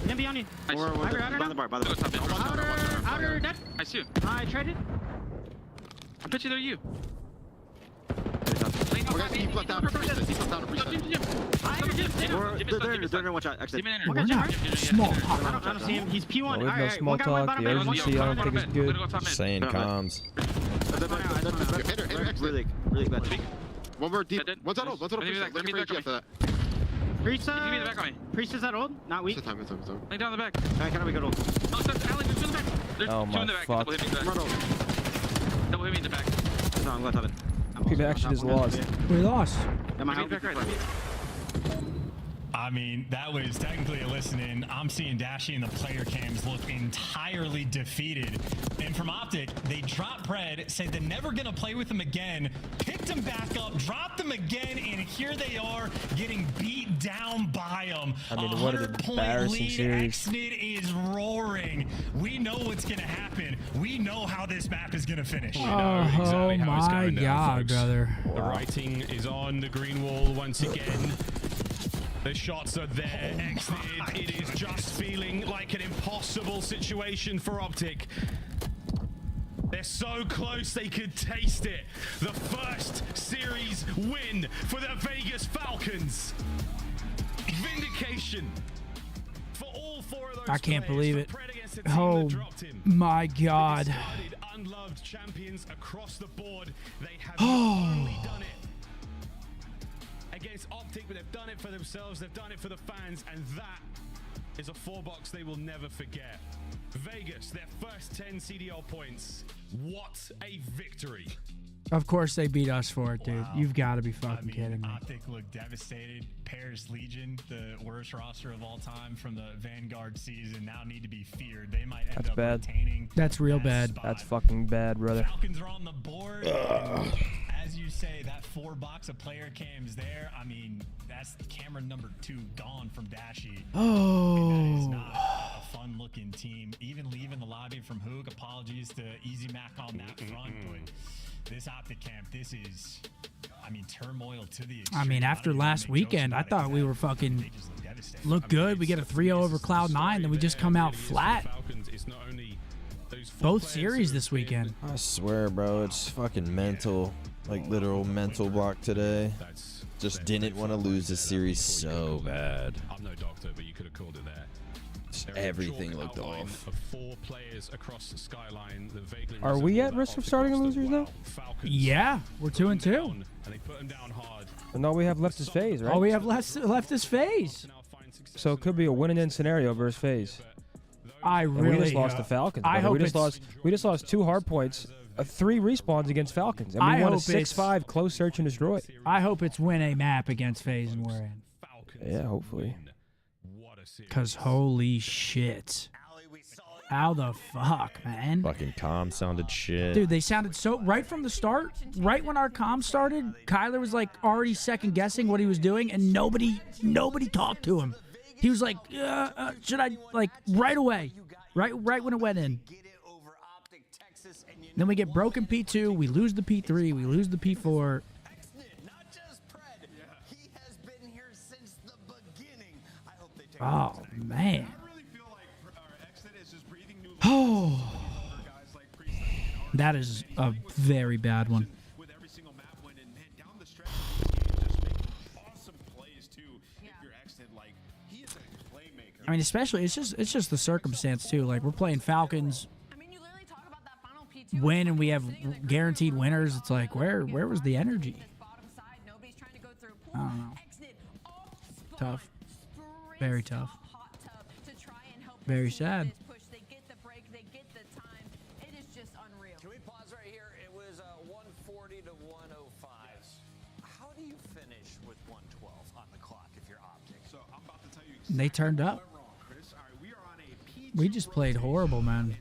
Can be on you. By the bar. By the bar. Outer dead. I see you. I traded. I bet you they're you. One guy's deep left out of Priestess. Deep left out of Priestess. They're in one shot. Exit. We're not small talk. I don't see him. He's P1. Well, with no small talk, the urgency I don't think is good. Just saying comms. Really bad. One more deep. One's out old. One's out old. Let me Priestess. After that. Priest, give me the back on me. Priest is that old? Not weak. It's time. Lay down the back. Alright, can we go to? No, that's Alec. There's two in the back. There's Oh two in the my back. fuck. Double hit me in the back. Double hit me in the back. No, I'm going to top it. People actually just lost. We lost. Am I Back right. I mean, that was technically a listen-in. I'm seeing Dashi and the player cams look entirely defeated. And from OpTic, they dropped Pred, said they're never going to play with him again, picked him back up, dropped him again, and here they are getting beat down by him. I mean, what an embarrassing series. Xnid is roaring. We know what's going to happen. We know how this map is going to finish. Oh exactly how it's my going down, God, folks. brother. The writing is on the green wall once again. The shots are there. Xnid, it is just feeling like an impossible situation for OpTic. They're so close they could taste it. The first series win for the Vegas Falcons. Vindication for all 4 of those I can't players. believe it. For Pred against the team Oh that dropped him. my They God. discarded unloved champions across the board. They have not only done it against OpTic, but they've done it for themselves, they've done it for the fans, and that is a 4-box they will never forget. Vegas, their first 10 CDL points. What a victory. Of course they beat us for it, dude. Wow. You've got to be fucking kidding me. OpTic looked devastated. Paris Legion, the worst roster of all time from the Vanguard season, now need to be feared. They might end That's up bad. retaining. That's real that bad. spot. That's fucking bad, brother. Falcons are on the board. As you say, that 4-box of player cams there. I mean, that's camera number 2 gone from Dashi. Oh. And that is not a fun-looking team. Even leaving the lobby from Hook. Apologies to Easy Mac on that front, but this OpTic camp, this is, I mean, turmoil to the extreme. I mean, after last weekend, I thought we were fucking look good. We get a 3-0 over Cloud9, then we just come out flat. Falcons, it's not only both series this weekend. I swear, bro, it's fucking mental. Like literal mental block today. Just didn't want to lose this series so bad. I'm no doctor, but you could have called it that. Everything looked off. Of 4 players across the skyline that vaguely Are we at risk of starting losers now? Yeah, we're 2-2. And they put them down hard. And all we have left is FaZe, right? All we have left is FaZe. So it could be a win-and-in scenario versus FaZe. I And really we just lost to Falcons. I brother. hope we just lost 2 hard points, 3 respawns against Falcons, and we won a 6-5 close search and destroy. I hope it's win a map against FaZe and we're in. Yeah, hopefully. Cause holy shit. How the fuck, man? Fucking comm sounded shit. Dude, they sounded so right from the start. Right when our comm started, Kyler was like already second guessing what he was doing, and nobody talked to him. He was like, should I, like, right away, right when it went in. Then we get broken P2, we lose the P3, we lose the P4. Oh man. Oh, that is a very bad one. I mean, especially it's just the circumstance too. Like we're playing Falcons, win, and we have guaranteed winners. It's like where was the energy? I don't know. Tough. Very tough. Very sad. Can we pause right here? It was 140 to 105. How do you finish with 112 on the clock if you're OpTic? So I'm about to tell you And they turned up. We just played horrible, man.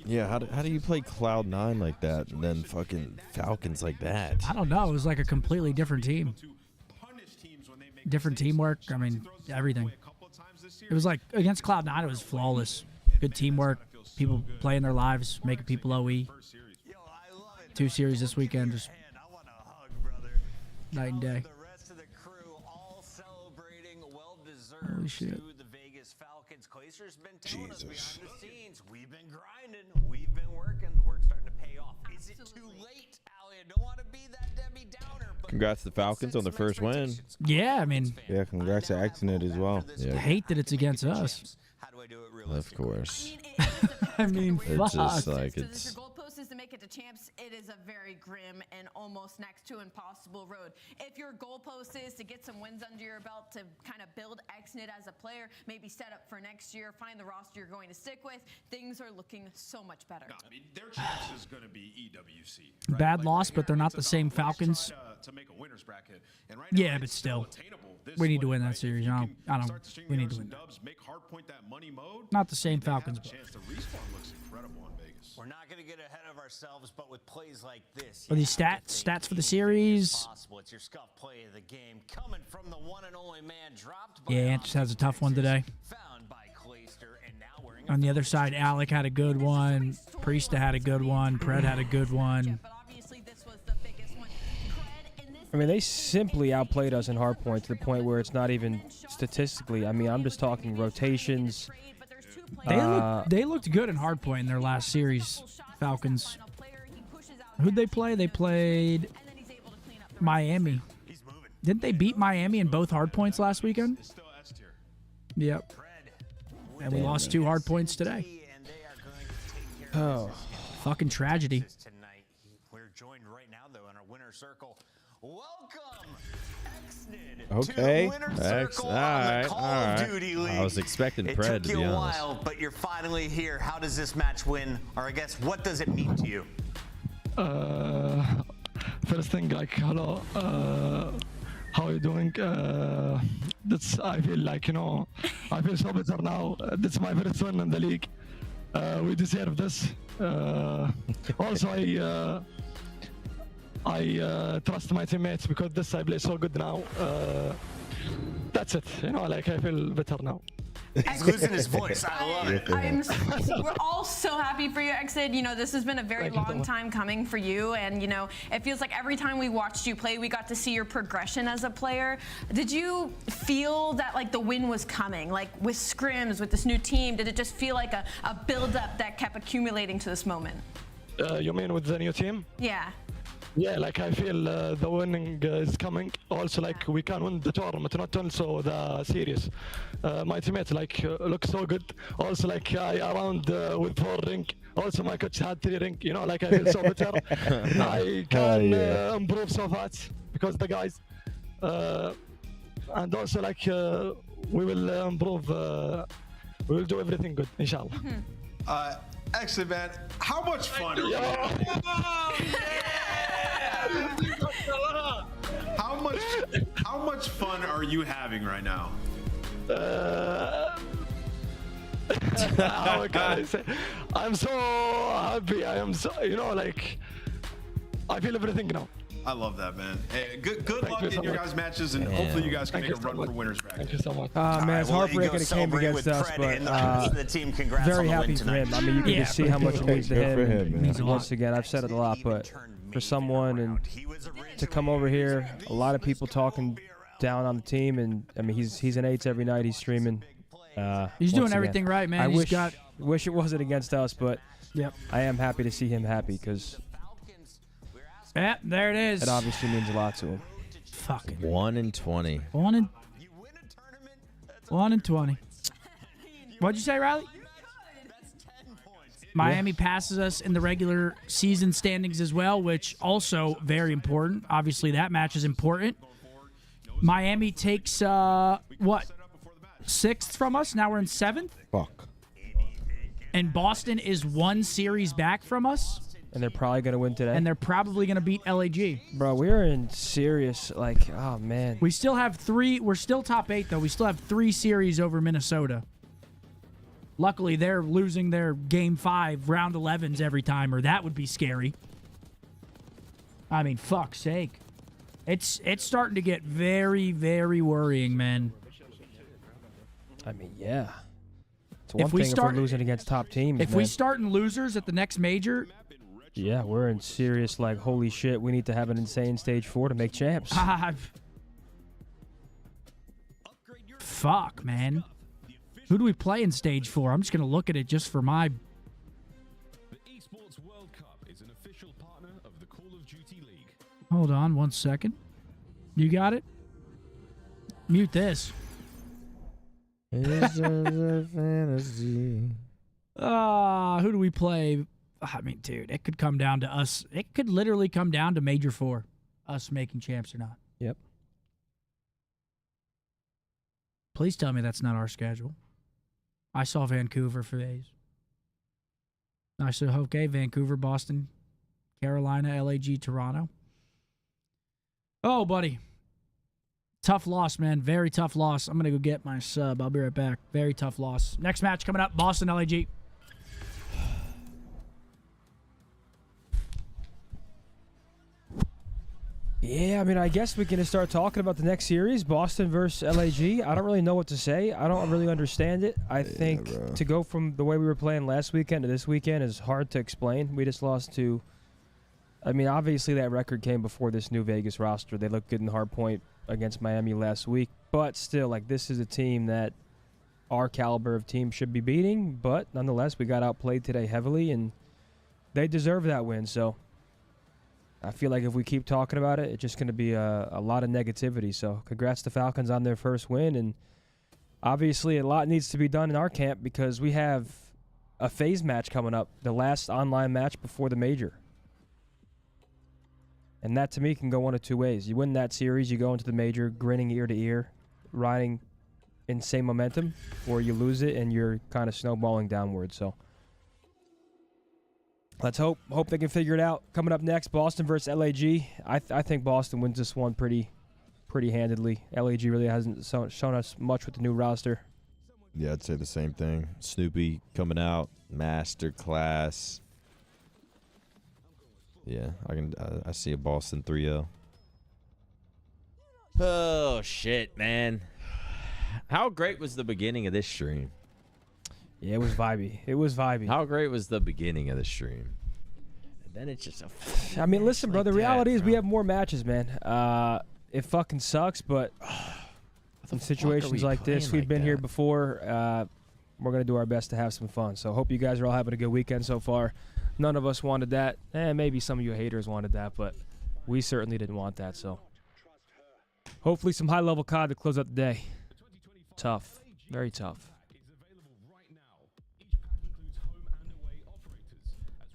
Yeah, how do you play Cloud9 like that and then fucking Falcons like that? I don't know. It was like a completely different team. Different teamwork. I mean, everything. It was like against Cloud9, it was flawless. Good teamwork. People playing their lives, making people OE. 2 series this weekend, just night and day. Holy shit. Jesus. We've been grinding. We've been working. The work's starting to pay off. Is it too late, Allie? I don't want to be that Debbie Downer. Congrats to the Falcons on their first win. Yeah, I mean. Yeah, congrats to Exnet as well. I hate that it's against us. Of course. I mean, It's just fuck. like it's. If your goal post is to make it to champs, it is a very grim and almost next to impossible road. If your goal post is to get some wins under your belt, to kind of build Exnet as a player, maybe set up for next year, find the roster you're going to stick with, things are looking so much better. No, I mean, their chance is going to be EWC. Right? Bad Like, loss, right but they're here, not it's the about same let's try Falcons. to make a winner's bracket. And right Yeah, now, but it's still, attainable this we need to way, win that right? series. If you I can don't. start to string We need together to win some that. dubs, make hardpoint that money mode. Not the same they have Falcons, a but chance. The respawn looks incredible in Vegas. We're not going to get ahead of ourselves, but with plays like this, Are these stats for the series? possible. It's your scuff play of the game coming from the one and only man dropped by Yeah, Ant just has a tough one today. found by Clayster, and now wearing On the other side, Alec had a good one. Priesta had a good one. Pred had a good one. I mean, they simply outplayed us in hardpoint to the point where it's not even statistically. I mean, I'm just talking rotations. They looked good in hardpoint in their last series, Falcons. Who'd they play? They played Miami. Didn't they beat Miami in both hardpoints last weekend? Yep. And we lost 2 hardpoints today. Oh. Fucking tragedy. tonight. We're joined right now, though, in our winner circle. Welcome, Exnid, Okay. to the winner X. circle All on right. the Call All of right. Duty League. I was expecting It Pred, took to you be a honest. while, but you're finally here. How does this match win? Or I guess, what does it mean to you? First thing, like, hello, how are you doing? That's, I feel like, you know, I feel so better now. This is my first win in the league. We deserve this. Also, I trust my teammates because this I play so good now. That's it. You know, like, I feel better now. He's losing his voice. I love it. We're all so happy for you, Exit. You know, this has been a very long time coming for you, and you know, it feels like every time we watched you play, we got to see your progression as a player. Did you feel that like the win was coming, like with scrims, with this new team? Did it just feel like a build-up that kept accumulating to this moment? You mean with the new team? Yeah. Yeah, like I feel the winning is coming. Also, like we can win the tournament, not also the series. My teammates like look so good. Also, like I around with 4 ring. Also, my coach had 3 ring. You know, like I feel so better. I can improve so fast because the guys. And also, like we will improve. We will do everything good, inshallah. Actually, man, how much fun are you having? How much fun are you having right now? How can I say? I'm so happy. I am so, you know, like I feel everything now. I love that, man. Hey, good luck in your guys' matches, and hopefully you guys can make a run for winners back. Thank you so much. Man, it's heartbreaking it came against us, but very happy for him. I mean, you can just see how much it means to him. Once again, I've said it a lot, but for someone and to come over here, a lot of people talking down on the team, and I mean, he's in 8s every night. He's streaming. He's doing everything right, man. I He's wish it wasn't against us, but I am happy to see him happy because. Yeah, there it is. It obviously means a lot to him. Fucking 1-20. 1-20. What'd you say, Riley? Miami passes us in the regular season standings as well, which also very important. Obviously, that match is important. Miami takes what, 6th from us? Now we're in 7th. Fuck. And Boston is 1 series back from us. And they're probably going to win today. And they're probably going to beat LAG. Bro, we're in serious, like, oh, man. We still have 3. We're still top 8, though. We still have 3 series over Minnesota. Luckily, they're losing their Game 5 round 11s every time, or that would be scary. I mean, fuck's sake. It's starting to get very, very worrying, man. I mean, yeah. It's one thing if we're losing against top teams, If we start in losers at the next major... Yeah, we're in serious, like, holy shit, we need to have an insane stage 4 to make champs. Fuck, man. Who do we play in stage 4? I'm just going to look at it just for my... The Esports World Cup is an official partner of the Call of Duty League. Hold on 1 second. You got it? Mute this. It's a fantasy. Who do we play? I mean, dude, it could come down to us. It could literally come down to Major 4, us making champs or not. Yep. Please tell me that's not our schedule. I saw Vancouver for FaZe. I said, okay, Vancouver, Boston, Carolina, LAG, Toronto. Oh, buddy. Tough loss, man. Very tough loss. I'm going to go get my sub. I'll be right back. Very tough loss. Next match coming up, Boston, LAG. Yeah, I mean, I guess we can start talking about the next series, Boston versus LAG. I don't really know what to say. I don't really understand it. I think to go from the way we were playing last weekend to this weekend is hard to explain. We just lost to... I mean, obviously that record came before this new Vegas roster. They looked good in hardpoint against Miami last week. But still, like, this is a team that our caliber of team should be beating. But nonetheless, we got outplayed today heavily, and they deserve that win, so... I feel like if we keep talking about it, it's just going to be a lot of negativity. So congrats to Falcons on their first win. And obviously a lot needs to be done in our camp because we have a FaZe match coming up, the last online match before the major. And that, to me, can go one of 2 ways. You win that series, you go into the major grinning ear to ear, riding insane momentum, or you lose it and you're kind of snowballing downward. So let's hope they can figure it out. Coming up next, Boston versus LAG. I think Boston wins this one pretty handedly. LAG really hasn't shown us much with the new roster. Yeah, I'd say the same thing. Snoopy coming out, master class. Yeah, I see a Boston 3-0. Oh shit, man. How great was the beginning of this stream? Yeah, it was vibey. It was vibey. How great was the beginning of the stream? And then it's just a. I mean, listen, bro. like The reality that, is bro. we have more matches, man. It fucking sucks, but in situations like this, we've been here before. We're gonna do our best to have some fun. So hope you guys are all having a good weekend so far. None of us wanted that. Maybe some of you haters wanted that, but we certainly didn't want that. So hopefully some high-level COD to close out the day. Tough, very tough.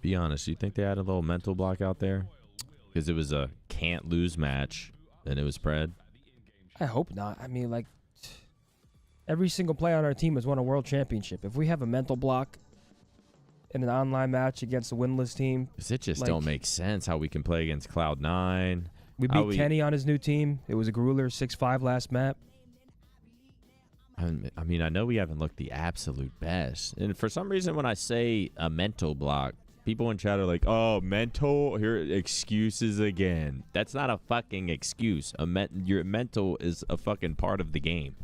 Be honest, you think they had a little mental block out there? Because it was a can't lose match, and it was Pred. I hope not. I mean, like, every single player on our team has won a world championship. If we have a mental block in an online match against a winless team, Because it just don't make sense how we can play against Cloud9. We beat Kenny on his new team. It was a Grueler 6-5 last map. I mean, I know we haven't looked the absolute best. And for some reason, when I say a mental block, people in chat are like, oh, mental? Here, excuses again. That's not a fucking excuse. Your mental is a fucking part of the game.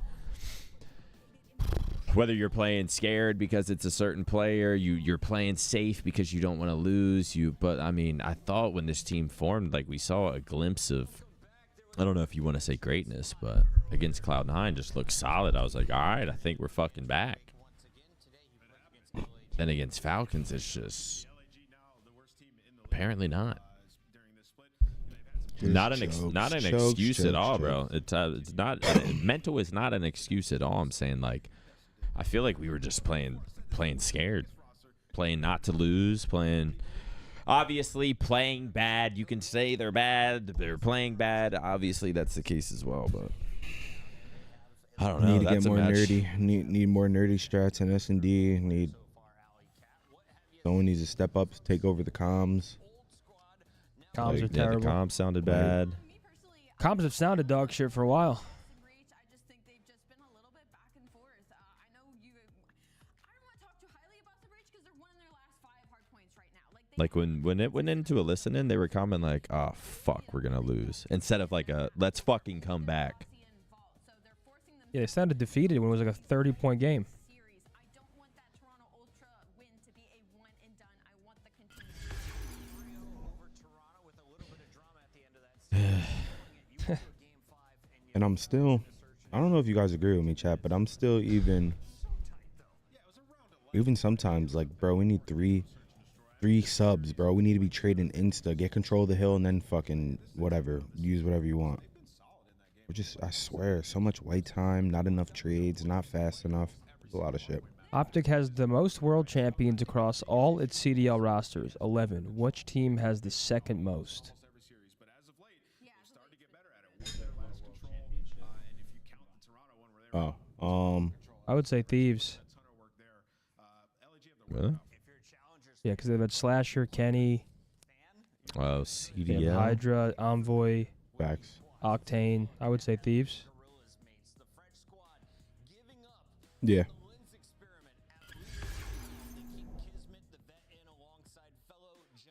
Whether you're playing scared because it's a certain player, you're playing safe because you don't want to lose. But, I mean, I thought when this team formed, like, we saw a glimpse of, I don't know if you want to say greatness, but against Cloud9 just looked solid. I was like, all right, I think we're fucking back. Then against Falcons, it's just apparently not. Not an excuse at all, bro. It's not mental is not an excuse at all. I'm saying, like, I feel like we were just playing scared, playing not to lose, playing. Obviously, playing bad. You can say they're bad. They're playing bad. Obviously, that's the case as well. But I don't know. Need to get more nerdy. Need more nerdy strats in S&D. Someone needs to step up, take over the comms. Comms are terrible. The comms sounded bad. Comms have sounded dog shit for a while. Like when it went into a listening, they were commenting like, "Oh fuck, we're gonna lose," instead of like a "Let's fucking come back." Yeah, they sounded defeated when it was like a 30-point game. And I'm still, I don't know if you guys agree with me, chat, but I'm still even sometimes like, bro, we need three subs, bro. We need to be trading insta, get control of the hill, and then fucking whatever, use whatever you want. We're just, I swear, so much white time, not enough trades, not fast enough. There's a lot of shit. OpTic has the most world champions across all its CDL rosters, 11. Which team has the second most? I would say Thieves. Really? Yeah, because they've had Slasher, Kenny. Oh, CDL. Hydra, Envoy. Facts. Octane. I would say Thieves. Yeah.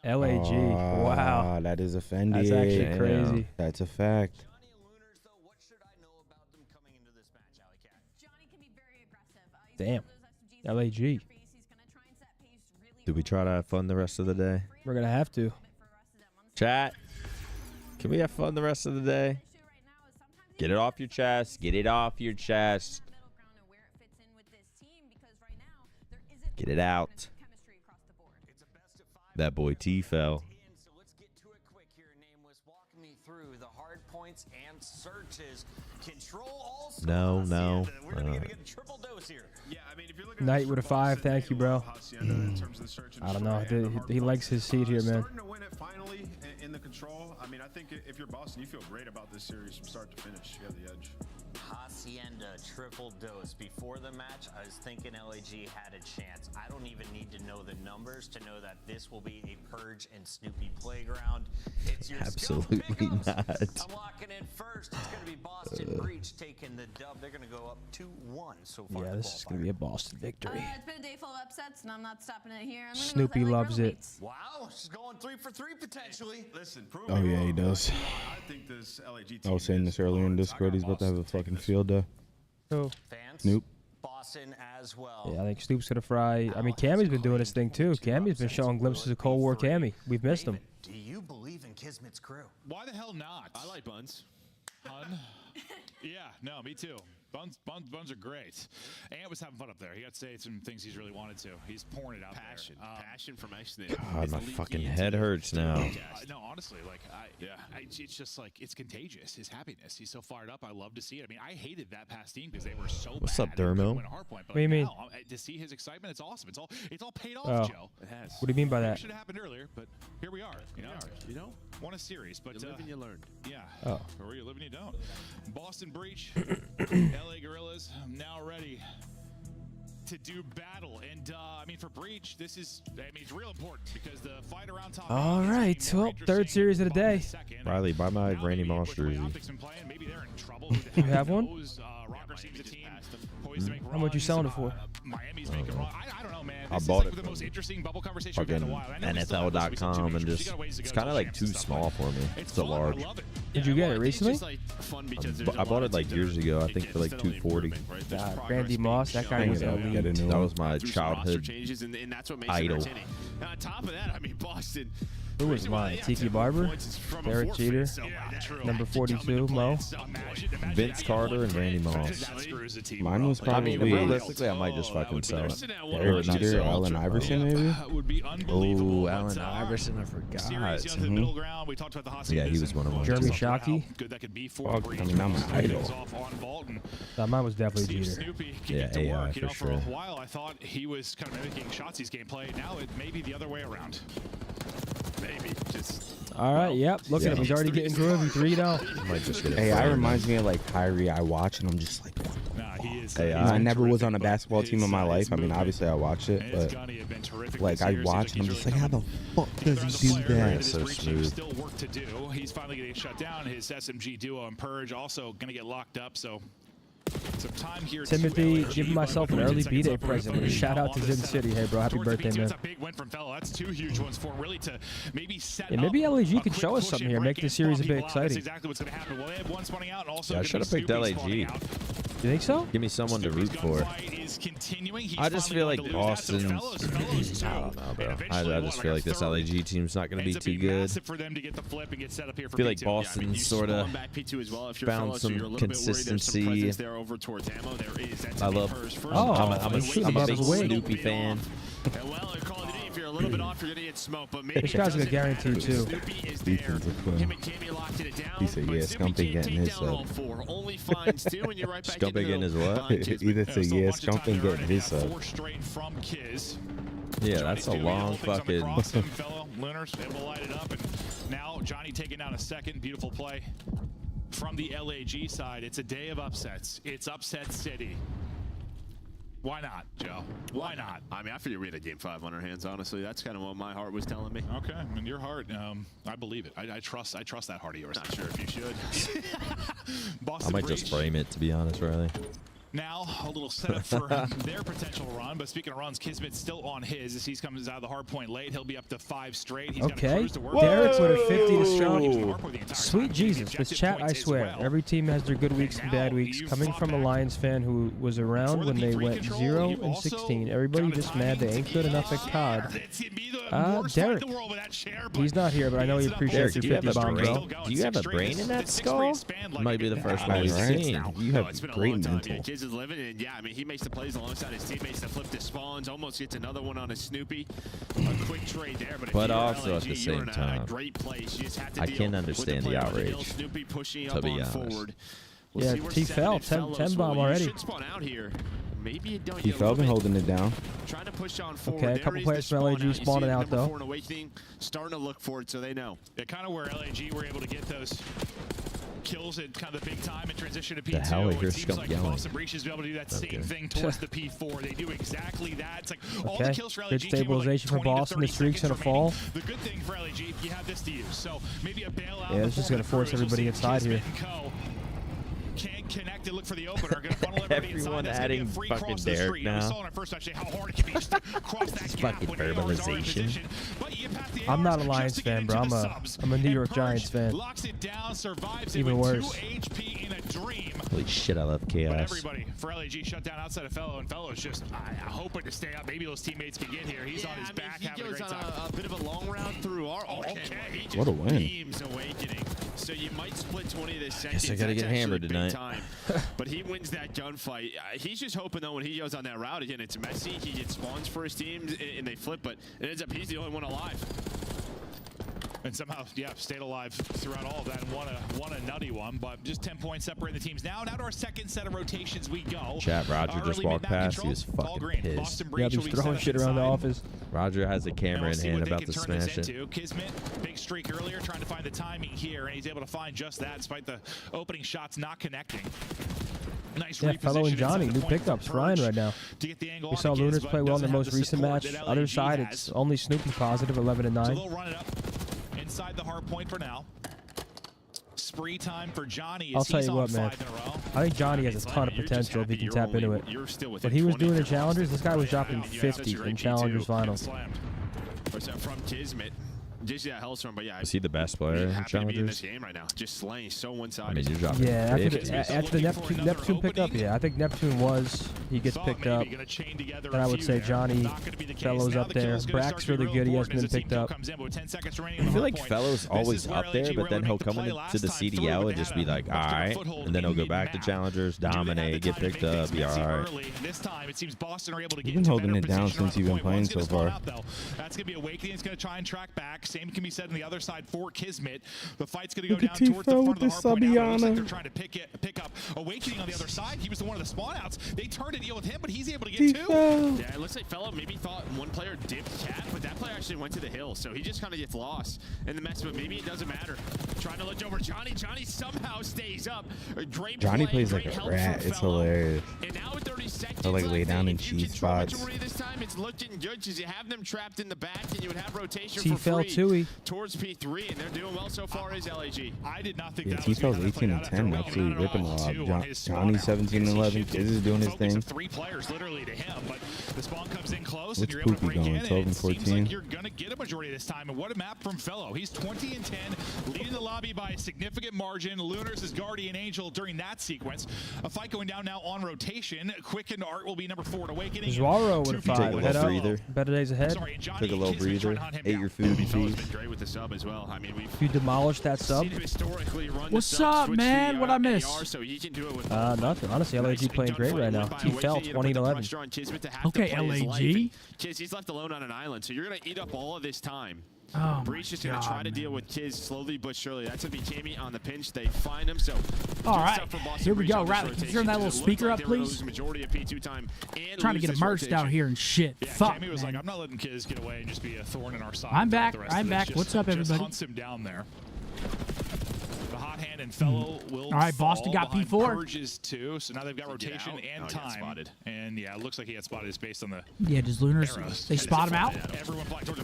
LAG. Wow. That is offending. That's actually crazy. That's a fact. Damn. LAG. Did we try to have fun the rest of the day? We're going to have to. Chat. Can we have fun the rest of the day? Get it off your chest. Get it off your chest. Get it out. That boy T fell. No. Knight with a 5. Thank you, bro. I don't know. He likes his seat here, man. Starting to win it finally in the control. I mean, I think if you're Boston, you feel great about this series from start to finish. You have the edge. Hacienda triple dose. Before the match, I was thinking LAG had a chance. I don't even need to know the numbers to know that this will be a Purge and Snoopy playground. It's your absolutely not. I'm locking in first. It's going to be Boston Breach taking the dub. They're going to go up 2-1 so far. Yeah, this is going to be a Boston victory. It's been a day full of upsets, and I'm not stopping it here. Snoopy loves it. Wow, she's going 3 for 3 potentially. Listen, prove Oh, yeah, he does. I think this LAG team I was saying this earlier in Discord. He's about to have a fucking field day. Who? Snoop. Boston as well. Yeah, I think Snoop's gonna fry. I mean, Cammy's been doing his thing too. Cammy's been showing glimpses of Cold War Cammy. We've missed him. Do you believe in Kismet's crew? Why the hell not? I like Buns. Hun? Yeah, no, me too. Buns are great. Ant was having fun up there. He got to say some things he's really wanted to. He's pouring it out Passion. there. Passion from Ashton. God, my fucking head hurts now. No, honestly, like it's just like it's contagious. His happiness. He's so fired up. I love to see it. I mean, I hated that past team because they were so What's bad. up, Dermo? What do you mean? To see his excitement, it's awesome. It's all paid off, Oh. Joe. It has. What do you mean by that? It should have happened earlier, but here we are. You know, won a series, but You live and you learn. Yeah. Oh. Or you live and you don't. Boston Breach, LA Guerrillas, now ready to do battle. And I mean, for Breach, this is, it's real important because the fight around top. All right, well, third series of the day. Riley, buy my Randy Moss jersey. You have one? Rocker seems a team How much you selling it for? Miami's making run. I don't know, man. I This bought is like it the most from interesting bubble conversation we've had in a fucking while. I know we still have this week on NFL.com two and majors. just We got a ways to it's go kind of till like champs too and stuff, small for me. It's So fun. I large. love it. Did you get it recently? Fun because there's I bought it like years ago. I think for like $240. God, Randy Moss, that guy was elite. That was my through some roster childhood changes, and that's what makes it idol. entertaining. And on top of that, I mean, Boston. Who was mine? Tiki Barber, Derek Jeter, number 42, Mo. Vince Carter and Randy Moss. Mine was I mean, probably realistically, I might just fucking sell it. Derek Jeter, Allen Iverson, maybe. Oh, Allen Iverson, I forgot. Yeah, he was one of mine. Jeremy Shockey. Fuck, I mean, I'm an idol. Mine was definitely Jeter. Yeah, AI for For a sure. while, I thought he was kind of mimicking Shotzi's gameplay. Now it may be the other way around. Maybe just. All right, yep. Look at him. He's already getting groovy. 3-0. Might just get it AI fired. reminds me of like Kyrie. I watch and I'm just like, what the Nah, he is. Hey, I never was on a basketball team in my life. I mean, obviously I watched it, but like I watch and I'm just like, how the fuck does he do that? So smooth. Still work to do. He's finally getting shut down. His SMG duo and Purge also going to get locked up. So some time here. Timothy, giving myself an early B-Day present with a shout out to Zin City. Hey, bro, happy birthday, man. That's a big win from Fellow. That's two huge ones for him, really, to maybe set Yeah, maybe up LAG a could quick show us push something and here, make break the in, series a spawn bit people out. That's exciting. exactly what's going to happen. Well, they have one spawning out, and also Yeah, I gonna should be have picked Snoopy LAG. spawning out. You think so? Give me someone to root for. Gunfight is continuing. He's I just feel finally like going to lose that, so Boston's. Fellows too. I don't know, bro. And I eventually, just what, feel like like this a third LAG team's not going to be ends up too being good. massive for them to get the flip and get set up here for I feel like P2. Boston's sort of back P2 as well. If you're found Fellows, so some you're a little bit worried, there's some consistency. presence there over towards ammo. There is. That's I gonna be love. Purge first. Oh, I'm a big Snoopy fan. And well, they're calling it in. If you're a little bit off, you're gonna get smoked. But maybe This guy's gonna guarantee too. Snoopy is Defense there. is cool. Him and Cammy locked it down. He said, but yeah, Snoopy Scumpy can't getting take his down all sub. four. Only finds two, and you're right back Scumpy into getting the his what? Either say Still a yeah, bunch of time Scumpy there, getting his and sub. 4 straight from Kiz. Yeah, that's a Johnny's doing long all things on the fucking. cross, him, fellow Lunars, able to light it up, and now Johnny taking down a second beautiful play from the LAG side. It's a day of upsets. It's upset city. Why not, Joe? Why not? I mean, I figured we had a game 5 on our hands. Honestly, that's kind of what my heart was telling me. Okay, I mean, your heart, I believe it. I trust that heart of yours. Not sure if you should. Boston I might Breach. just frame it, to be honest, Riley. Now, a little setup for their potential run. But speaking of runs, Kismet's still on his. As he comes out of the hard point late, he'll be up to 5 straight. He's got to Okay. cruise to work. Derek's with a 50 to Whoa! strong. Sweet Jesus, this chat, I swear. Every team has their good weeks and bad weeks. Coming from a Lions fan who was around when they went 0-16. Everybody just mad they ain't good enough at COD. Derek. He's not here, but I know he appreciates your 50 bomb, bro. Do you have a brain in that skull? Might be the first one we've seen. You have great mental. Kids is living, and yeah, I mean, he makes the plays alongside his teammates that flip the spawns, almost gets another one on a Snoopy. A quick trade there, but, But if you're also LAG, at the you're same in a time, great place. You just have to I deal can't with understand player the on hill, outrage, Snoopy pushing to up be on honest. forward. Yeah, see where T Seven fell, and 10 Fellows bomb will. already. You should spawn out here. Maybe you don't. He fell been holding it down. Trying to push on forward. Okay, a There couple is players the from LAG spawn out. You see spawning out, number though. 4 and Awakening starting to look for it, so they know. Yeah, kind of where LAG were able to get those kills at kind of the big time and transition to P2. The hell, I hear It seems Scump like yelling. Boston Breach is able to do that same thing towards the P4. They do exactly that. It's like all the Okay, kills for LAG good stabilization for Boston. The streak's gonna fall. The good thing for LAG, you have this to use. So maybe a bailout. Yeah, this is gonna force everybody inside here. Can't connect and look for the opener. Gonna funnel everybody Everyone inside. That's gonna be a adding free fucking cross the Derek street. now. We saw in our first match how hard it can be just to cross that gap fucking when ARs are in verbalization. position. But you pass the I'm not a ARs Lions just to get fan, bro. into the subs. I'm a New And York Purge Giants fan. locks it down, survives it Even with worse. 2 HP in a dream. Holy shit, I love But chaos. everybody for LAG shut down outside of Fellow, and Fellow's just hoping to stay up. Maybe those teammates can get here. He's on his back having a great time. A bit of a long round through our What a win. Team's awakening. So you might split 20 this second. Guess I gotta get hammered tonight. But he wins that gunfight. He's just hoping though when he goes on that route again, it's messy. He gets spawns for his team and they flip, but it ends up he's the only one alive. And somehow, yeah, stayed alive throughout all of that and won a nutty one. But just 10 points separating the teams. Now to our second set of rotations we go. Chat, Roger just walked past. He was fucking pissed. Yeah, he's throwing shit around the office. Roger has a camera in hand about to smash it. Kismet, big streak earlier, trying to find the timing here, and he's able to find just that despite the opening shots not connecting. Nice yeah, Fellow and Johnny, new pickups, flying right now. We saw Lunars play well in their most recent match. Other side, it's only Snoopy positive, 11-9. So they'll run it up inside the hard point for now. Spree time for Johnny. I'll tell you what, man. I think Johnny has a ton of potential if he can tap into it. What he was doing in Challengers, this guy was dropping 50 in Challengers finals. From Kismet. Just Hellstorm, but yeah. Is he the best player in Challengers? In this game right now, just slaying so one-sided. I mean, you're dropping yeah, after the Neptune pickup, yeah, I think Neptune he gets picked up. Then I would say Johnny, Fellow's up there. Brack's really good, he hasn't been picked up. I feel like Fellow's always up there, but then he'll come into the CDL and just be like, all right, and then he'll go back to Challengers, dominate, get picked up, be all right. He's been holding it down since he's been playing so far. That's going to be Awakening. It's going to try and track back. Same can be said on the other side for Kismet. The fight's going to go down towards the front of the hard point. Now it looks like they're trying to pick up Awakening on the other side. He was the one of the spawn outs. They turned to deal with him, but he's able to get two. Yeah, it looks like Fellow maybe thought one player dipped Cat, but that player actually went to the hill, so he just kind of gets lost in the mess, but maybe it doesn't matter. Trying to look over Johnny. Johnny somehow stays up. Great Johnny play, plays like a rat. It's hilarious. And now with 30 seconds He'll like lay down in cheat spots. This time it's looking good because you have them trapped in the back and you would have rotation for free towards P3, and they're doing well so far as LAG. I did not think that T-Fell's 18-10, actually ripping a lot. Johnny 17-11. Kiz is doing his thing. 3 players literally to him, but the spawn comes in close What's and you're able to Poopy break going, in. 12 and 14? Seems like you're going to get a majority this time, and what a map from Fellow. He's 20-10, leading the lobby by a significant margin. Lunars is Guardian Angel during that sequence. A fight going down now on rotation. Quick and Art will be number 4 at Awakening. Zuaro with a 5. Head up. Better days ahead. Took a little breather. Ate your food, please. Great with the sub as well. I mean, you demolished that sub. What's up, man? What I miss? Nothing. Honestly, LAG playing great right now. T-Fell 20-11. Okay, LAG. Kiz, he's left alone on an island, so you're going to eat up all of this time. Oh Breach is going to try to deal with Kiz slowly but surely. That's going to be Jamie on the pinch. They find him. So, all right, here we go. Riley, can you turn that little speaker up, please? Majority of P2 time trying to get it merged out here and shit. Yeah, fuck, Jamie was man. like, I'm not letting Kiz get away and just be a thorn in our side. I'm back. I'm back. What's up, everybody? Just hunts him down there. The hot hand and Fellow will all right, Boston got P4. Purges too, so now they've got rotation and time. And yeah, it looks like he had spotted. It's based on the yeah, just Lunars. They spot him out.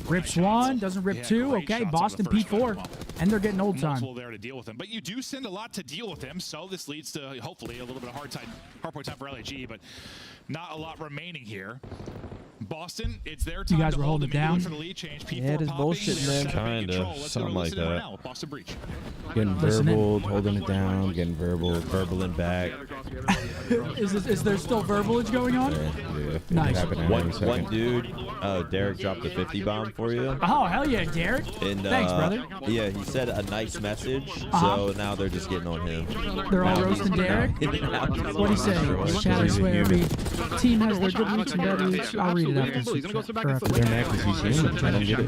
Rips 1, doesn't rip 2. Okay, Boston P4, and they're getting old time. There to deal with him, but you do send a lot to deal with him, so this leads to hopefully a little bit of hard point time for LAG, but not a lot remaining here. Boston, it's their time. You guys were holding it down. For the lead change. P4 yeah, it is bullshit, man. Kinda, something like that. Boston Breach. Getting verbal, holding it down, getting verbaling back. Is there still verbalage going on? Yeah. Nice. One dude, Derek dropped a 50 bomb for you. Oh, hell yeah, Derek. And, thanks, brother. Yeah, he said a nice message, so now they're just getting on him. They're all roasting Derek? What'd he say? Chat, I swear every team has their good weeks and bad weeks. I'll read it after. They're mad because he's human. I don't get it.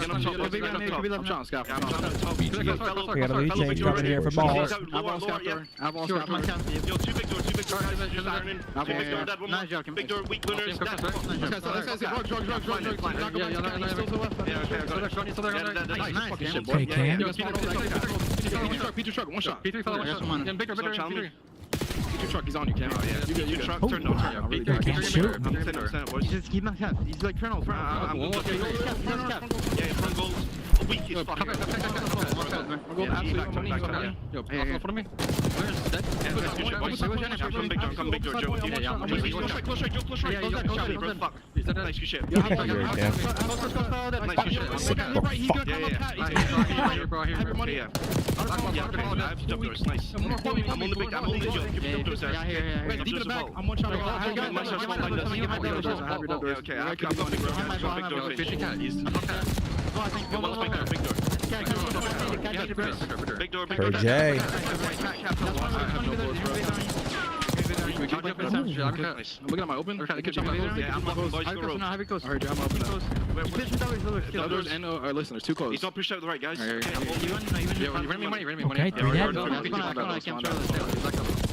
We got a lead change coming here for balls. Victor, weak winners. Okay, Cam. P2 truck, one shot. P3 fell, Victor, P2 truck, he's on you, Cam. You good, truck, turn, no, turn. Can't shoot. Just keep my hand. He's like, turn, yeah, front goals. Weak as fuck. Yo, for me. Come big door, Joe. Close strike, Joe. Close right. Fuck. Nice, good shit. Nice, good shit. Nice. I'm on the big. I'm on the Joe. Give me the doors. Deep in the back. I'm one shot. Okay, I'm going big door. Big door. Jay. I'm looking at my open. Yeah, I'm close. Heavy close. Alright, I'm open. Listen, there's too close. He's not pushed out to the right, guys. You ran me money. Okay,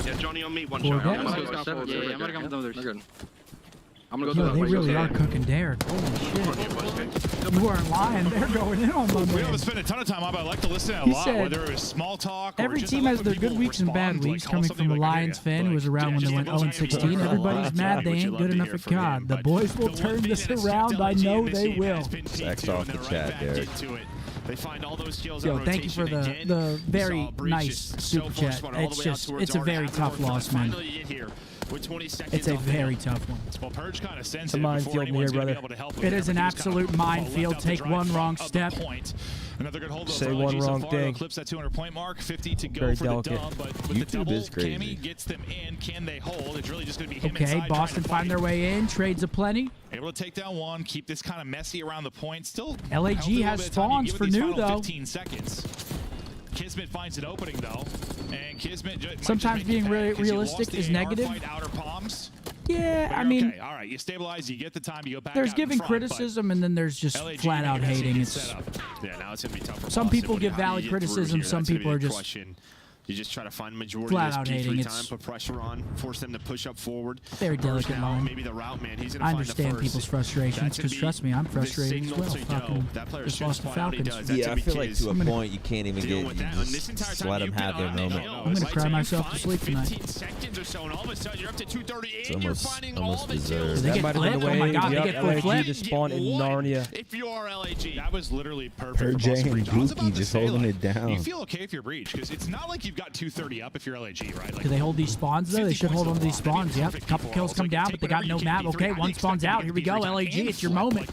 Yeah, Johnny on me, one shot. I'm gonna go Yo, they really are cooking Derek. Holy shit. You weren't lying. They're going in on them. We haven't spent a ton of time on, but I like to listen to a lot, whether it was small talk or every just team has their good weeks and bad weeks. Coming from a Lions fan who was around when they went 0-16, everybody's mad they ain't good enough at COD. The boys will turn this around. I know they will. X off the chat, Derek. They find all those skills. Yo, thank you for the very nice super chat. It's a very tough loss, man. It's a very tough one. Well, Purge kind of sends it's a minefield here, brother. It is an absolute minefield. Take one wrong step. Another good hold. Say one wrong thing. Clips that 200-point mark. 50 to go very for delicate. the dub, but with the double, Cammy gets them in. Can they hold? It's really just going to be him okay, Boston find their way in. Trades aplenty. Able to take down one. Keep this kind of messy around the point. Still. LAG has spawns for new though. 15 seconds. Kismet finds an opening though, and Kismet sometimes being realistic is negative. Outer palms. Yeah, I mean, okay. All right, you stabilize, you get the time, you go back. There's out giving in front, criticism, and then there's just flat out hating. It's yeah, now it's gonna be tough for some Boston. people give valid criticism. Some people are just You just try to find majority flat of out this hating. P3 time, put pressure on, force them to push up forward. Very delicate now, line. maybe the route man. He's gonna I find understand the first. people's frustrations because trust me, I'm frustrated as well. Fucking just lost the Falcons. Yeah, I feel like to a point you can't even get. Just let them have their moment. I'm gonna cry myself to sleep tonight. 15 seconds or so, and all of a sudden you're up to 238. It's You're finding all almost the deserved. kills. They get flipped? Oh my god, they get full flip. to spawn in Narnia. If you are LAG, that was literally perfect. Per J and Dookie just holding it down. You feel okay if you're breach because it's not like you've got 230 up if you're LAG, right? Do they hold these spawns though? They should hold on to these spawns. Yep. A couple kills come down, but they got no map. Okay, one spawn's out. Here we go. LAG, it's your moment.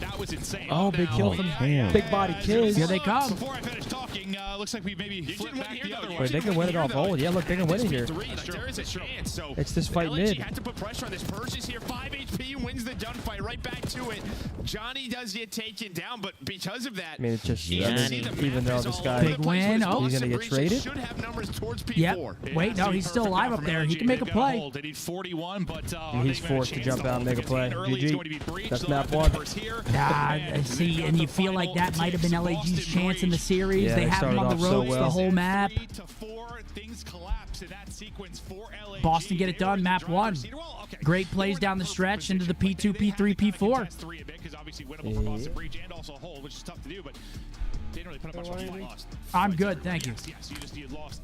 Oh, big kill from Big Body Kids. Here they come. Before I finish talking, looks like we maybe flip back the other way. Wait, they can win it off hold. Yeah, look, they can win it here. There is a chance. So it's this fight LAG mid. had to put pressure on this. Purge is here. 5 HP, wins the gunfight. Right back to it. Johnny does get taken down, but because of that, I mean, it's just even though this guy big win. Oh, he's gonna get traded. Should have numbers towards P4. Yep. Wait, no, he's still alive up there. He can make a play. They need 41, but he's forced to jump out and make a play. GG. That's map one. I see, and you feel like that might have been LAG's chance in the series. Yeah, they have him on the ropes the whole map. Boston get it done, map one. Great plays down the stretch into the P2, P3, P4. I'm good, thank you.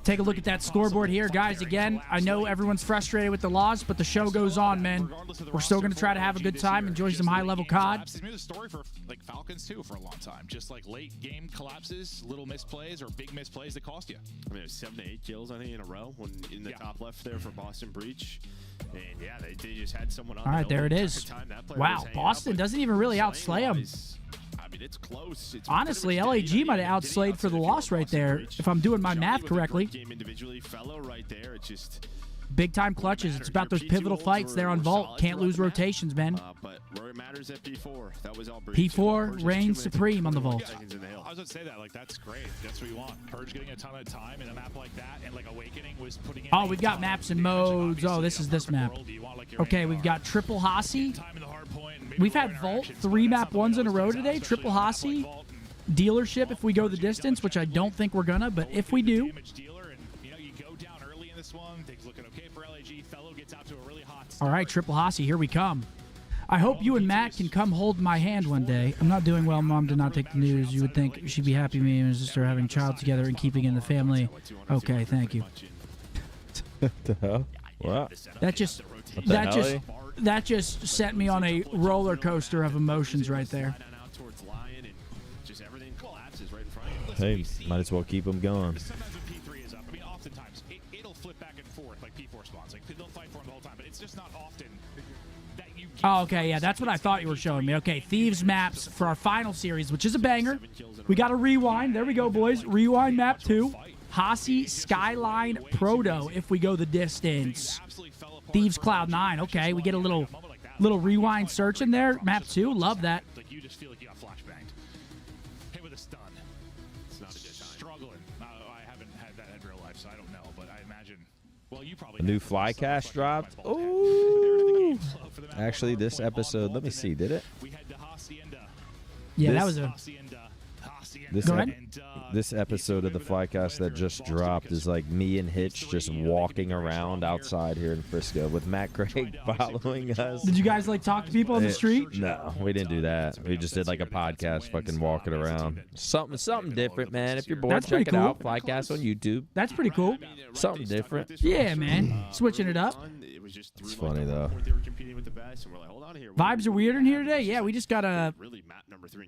Take a look at that scoreboard here, guys. Again, I know everyone's frustrated with the loss, but the show goes on, man. We're still going to try to have a good time, enjoy some high-level COD. It's been a story for like Falcons too for a long time. Just like late game collapses, little misplays or big misplays that cost you. I mean, it was 7 to 8 kills I think in a row when in the top left there for Boston Breach. And yeah, they just had someone on. All right, there it is. Wow, Boston doesn't even really outslay them. I mean, it's close. Honestly, LAG might have outslayed for the loss right there, if I'm doing my math correctly. Big time clutches. It's about those pivotal fights there on Vault. Can't lose rotations, man. But where it matters at P4, that was all P4 reigns supreme on the Vault. I was going to say that. Like, that's great. That's what you want. Purge getting a ton of time in a map like that, and like Awakening was putting in. Oh, we've got maps and modes. Oh, this is this map. Okay, we've got Triple Hossie. We've had Vault 3 map 1s in a row today. Triple Hossie. Dealership if we go the distance, which I don't think we're gonna, but if we do. All right, Triple Hossie, here we come. I hope you and Matt can come hold my hand one day. I'm not doing well. Mom did not take the news. You would think she'd be happy me and his sister having a child together and keeping in the family. Okay, thank you. What the hell? What? That just sent me on a roller coaster of emotions right there. Hey, might as well keep them going. like P4 spawns. Like they'll fight for them the whole time, but it's just not often that you. Oh, okay, yeah, that's what I thought you were showing me. Okay, Thieves maps for our final series, which is a banger. We got a rewind. There we go, boys. Rewind map 2. Hasi, Skyline, Proto if we go the distance. Thieves Cloud 9. Okay, we get a little rewind search in there. Map 2. Love that. Like you just feel like you got flashbanged. Hit with a stun. It's not a good time. Struggling. I haven't had that in real life, so I don't know, but I imagine. Well, you probably. A new fly cast dropped. Ooh. Actually, this episode, let me see, did it? Yeah, that was a. This episode of the Flycast that just dropped is like me and Hitch just walking around outside here in Frisco with Matt Craig following us. Did you guys like talk to people on the street? No, we didn't do that. We just did like a podcast, fucking walking around. Something different, man. If you're bored, check it out. Flycast on YouTube. That's pretty cool. Something different. Yeah, man. Switching it up. It's funny though. Vibes are weird in here today. Yeah, we just got a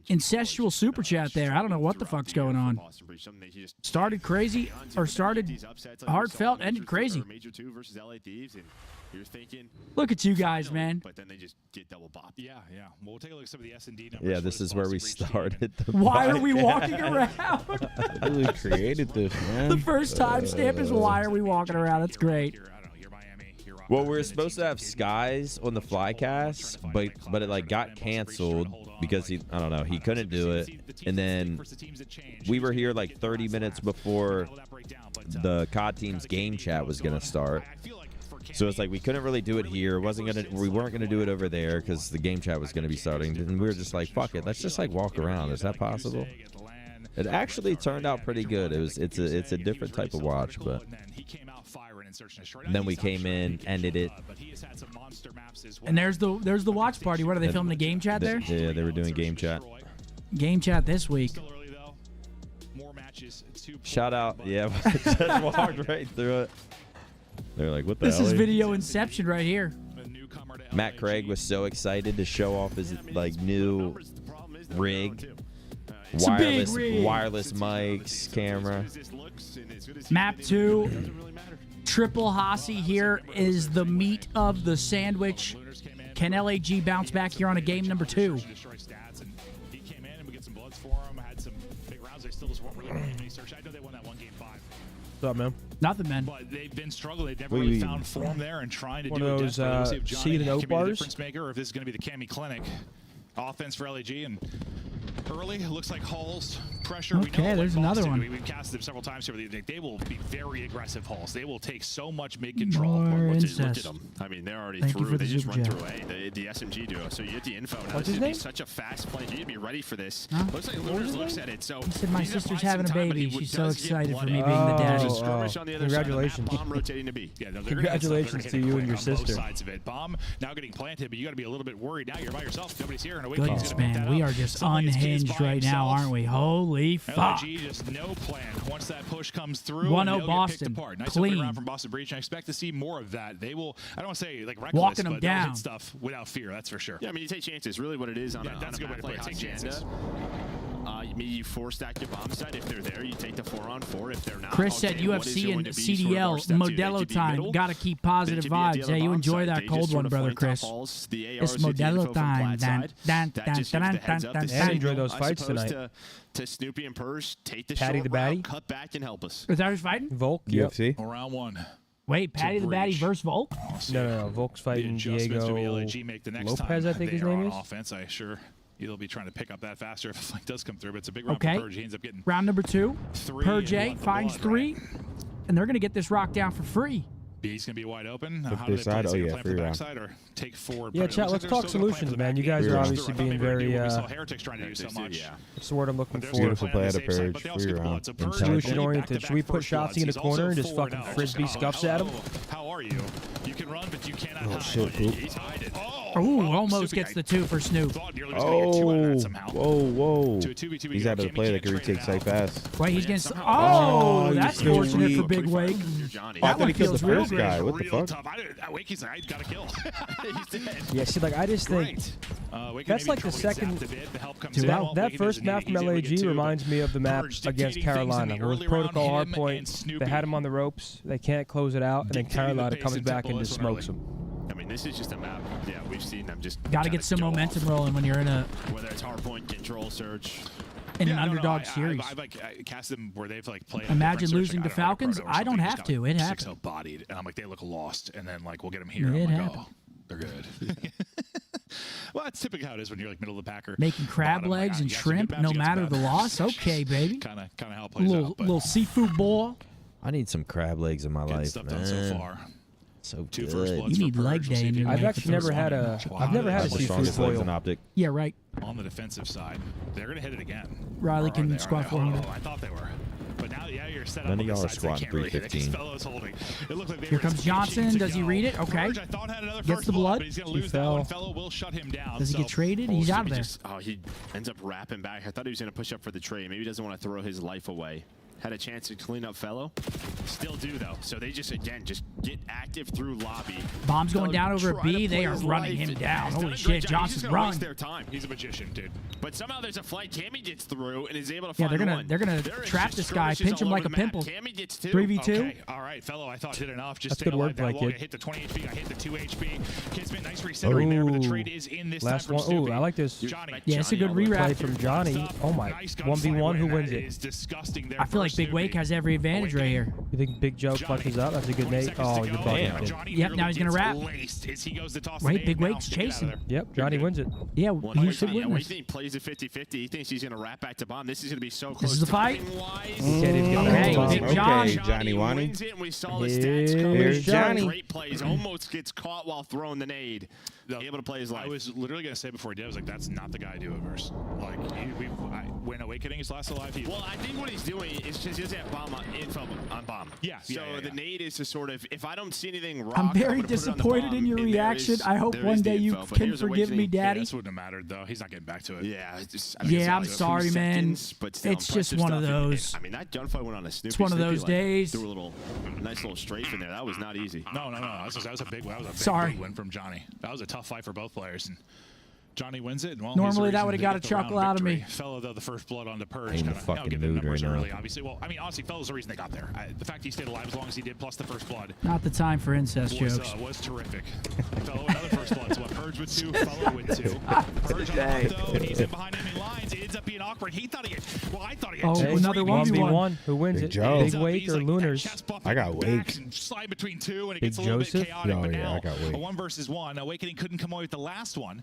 incestual super chat there. I don't know what the fuck's going on. Started crazy, or started heartfelt, ended crazy. Look at you guys, man. But then they just get double bop. Yeah. Well, we'll take a look at some of the S&D numbers. Yeah, this is where we started. Why are we walking around? I really created this, man. The first timestamp is why are we walking around? That's great. Well, we were supposed to have Skies on the Flycast, but it like got canceled because I don't know, he couldn't do it. And then we were here like 30 minutes before the COD team's game chat was gonna start. So it's like we couldn't really do it here. We weren't gonna do it over there because the game chat was gonna be starting. And we were just like, fuck it, let's just like walk around. Is that possible? It actually turned out pretty good. It's a different type of watch, but. And then we came in, ended it. And there's the watch party. What are they filming the game chat there? Yeah, they were doing game chat. Game chat this week. Shout out, yeah, just walked right through it. They're like, what the hell? This is video inception right here. Matt Craig was so excited to show off his like new rig. Wireless mics, camera. Map 2. Triple Hasi here is the meat of the sandwich. Can LAG bounce back here on a game number 2? He came in and we get some bloods for him. Had some big rounds. They still just weren't really making any search. I know they won that one game 5. What's up, man? Nothing, man. But they've been struggling. They've never really found form there and trying to do those seed and oat bars. Difference maker, or if this is going to be the Cammy Clinic offense for LAG. And early, it looks like Halls pressure. Okay, we know there's another one. We've casted them several times here. They will be very aggressive Halls. They will take so much mid control. Look at them. I mean, they're already through. They just run through the SMG duo. So you get the info. Now, this is be such a fast play. You need to be ready for this. Huh? Looks like Looters looks at it. So he said, my sister's having a baby. She's so excited for me being the daddy. Congratulations. Bomb rotating to B. Yeah, Congratulations to you and your sister. Both sides of it. Bomb now getting planted, but you got to be a little bit worried. Now you're by yourself. Nobody's here. Goodness, man. We are just unhinged right now, aren't we? Holy fuck. LG just no plan. Once that push comes through, 1-0 Boston. Nice Clean. Round from Boston Breach. I expect to see more of that. They will, I don't want to say like reckless, walking them but down. hit stuff without fear, that's for sure. Yeah, I mean, you take chances. Really what it is on that's a a good way to put it. Take chances. Maybe you 4-stack your bomb site. If they're there, you take the 4-on-4. If they're not, Chris said UFC and CDL, Modelo time. Got to keep positive vibes. Yeah, you enjoy that cold one, brother Chris. It's Modelo time. I enjoy those fights tonight. To Snoopy and Purge, take the Patty short the Batty. route, cut back and help us. Is that who's fighting? Volk. UFC. Round 1. Wait, Patty the Batty versus Volk? No. Volk's fighting Diego Lopez, I think his name is. Offense, they'll be trying to pick up that faster if a flank does come through, but it's a big round okay. for Purge. He ends up getting round number 2. Purge finds 3, and they're going to get this rock down for free. B's going to be wide open. How do they play? Oh, yeah, free round. Or take forward? Yeah, chat, let's talk solutions, man. You guys are obviously being very, Heretics trying to do so much. What's the word I'm looking for? Beautiful play out of Purge, free round. Solution-oriented. Should we put Shotzi in the corner and just fucking frisbee scuffs at him? How are you? You can run, but you cannot hide. Shit, poop. He's hiding. Oh! Ooh, almost gets the 2 for Snoop. Whoa. He's out of the play that could retake so fast. Wait, he's getting. Oh, that's fortunate for Big Wake. I thought he killed the first guy. What the fuck? Wakey's like, I gotta kill. He's dead. Yeah, see, like I just think that's like the second. That first map from LAG reminds me of the map against Carolina. Where it was protocol hardpoint. They had him on the ropes. They can't close it out, and then Carolina comes back and just smokes him. I mean, this is just a map. Yeah, we've seen them just. Got to get some momentum rolling when you're in a. Whether it's hardpoint, control, search. In an underdog series. I've like cast them where they've like played. Imagine losing to Falcons. I don't have to. It happened. 6-0 bodied, and I'm like, they look lost, and then like we'll get them here. It I'm like, happened. oh, they're good. Well, that's typically how it is when you're like middle of the packer. Making crab legs and shrimp, no matter the loss. Okay, baby. Kind of how it plays out. Little seafood ball. I need some crab legs in my life, stuff man. done so far. So 2 good. first bloods. You need leg day in your life. I've actually never had a. I've never had a seafood legs in foil. OpTic. Yeah, right. On the defensive side, they're gonna hit it again. Riley can they? squat 400. Oh, I thought they were. But now, yeah, you're set up. None on of the y'all are sides, they squatting can't really hit it. 315. Fellows holding. It looked like they Here were comes Johnson. Does he read it? Okay. Purge, I thought had another Gets first the blood. But he's gonna lose that one. Fellow will shut him down. Does he get traded? He's out of there. He ends up wrapping back. I thought he was gonna push up for the trade. Maybe he doesn't want to throw his life away. Had a chance to clean up Fellow. Still do, though. So they just, again, just get active through lobby. Bomb's going down over at B. They are running him down. Holy shit, Johnson's run. Their time. He's a magician, dude. But somehow there's a flight. Cammy gets through and is able to find one. They're gonna trap this guy, pinch him like a pimple. Cammy gets 2. 3v2. Okay. All right, Fellow, I thought did enough. Just That's good work, that long. kid. I hit the 20 HP. I hit the 2 HP. Kismet, nice recentering there, but the trade is in this last time one. from Ooh, I like this. Johnny. Yeah, it's a good rewrap. Play from Johnny. Oh my. 1v1. Who wins it? Disgusting there. I feel like Big Wake has every advantage right here. You think Big Joe clutches up? That's a good nade. Oh, you're bugging. Yep, now he's gonna wrap. Wait, Big Wake's chasing. Yep, Johnny wins it. Yeah, he should win He this. thinks he plays it 50-50. He thinks he's gonna wrap back to bomb. This is gonna be so close. This is the fight. Hey, Big John. Okay, Johnny Wani. Wins it, and we saw the stats come. Here's Johnny. Great plays. Almost gets caught while throwing the nade. Able to play his life. I was literally gonna say before he did, I was like, that's not the guy I do it versus. Like, when Awakening is last alive, well, I think what he's doing is just he doesn't have bomb info on bomb. Yeah. So the nade is to sort of, if I don't see anything wrong, I'm very disappointed in your reaction. I hope one day you can forgive me, Daddy. This wouldn't have mattered though. He's not getting back to it. Yeah. Yeah, I'm sorry, man. It's just one of those. I mean, that gunfight went on a Snoopy. It's one of those days. Threw a nice little strafe in there. That was not easy. No. That was a big win from Johnny. That was a tough fight for both players. And Johnny wins it. Well, normally that would have got a chuckle out of me. Fellow, though, the first blood on the Purge. In the fucking mood right now. Early, obviously. Well, I mean, honestly, Fellow's the reason they got there. The fact he stayed alive as long as he did, plus the first blood. Not the time for incest jokes. Was terrific. Fellow another first blood. So what? Purge with 2, Fellow with 2. Purge on top, though. He's in behind enemy lines. It ends up being awkward. He thought he had. Well, I thought he had. Oh, another 1v1. Who wins it? Big Wake or Lunars? I got Wake. Slide between 2, and it Big gets a little Joseph? bit chaotic. But now, I got Wake. a 1 versus 1. Awakening couldn't come away with the last one.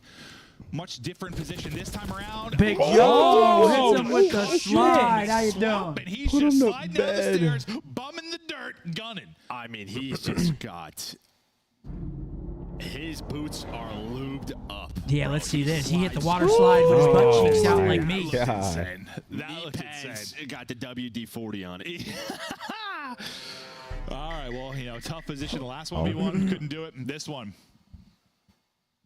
Much different position this time around. Big Joe hits him with the slide. How you doing? And he's just sliding down the stairs, bumming the dirt, gunning. I mean, he's just got. His boots are lubed up. Yeah, let's see this. He hit the water slide with his butt cheeks out like me. That looked insane. Got the WD-40 on it. All right, well, tough position. The last 1v1 couldn't do it. This one.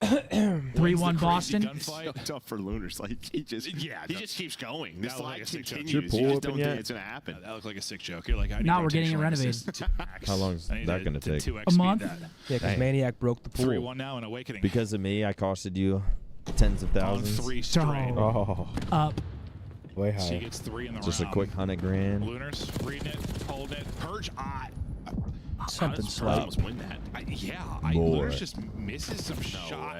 3-1 Boston. It's so tough for Lunars. Like he just keeps going. This slide continues. Your You pool just open don't yet? think it's gonna happen. That looked like a sick joke. You're like, I need Now we're getting it rotation renovated. How long is that going to take? A month. Yeah, because Maniac broke the pool. 3-1 now in Awakening. Because of me, I costed you tens of thousands. 3 straight. Oh, Up. way high. She gets 3 in the Just round. a quick $100,000. Lunars reading it, holding it. Purge. Something Purge slight. almost win that. Lunars just misses some shot.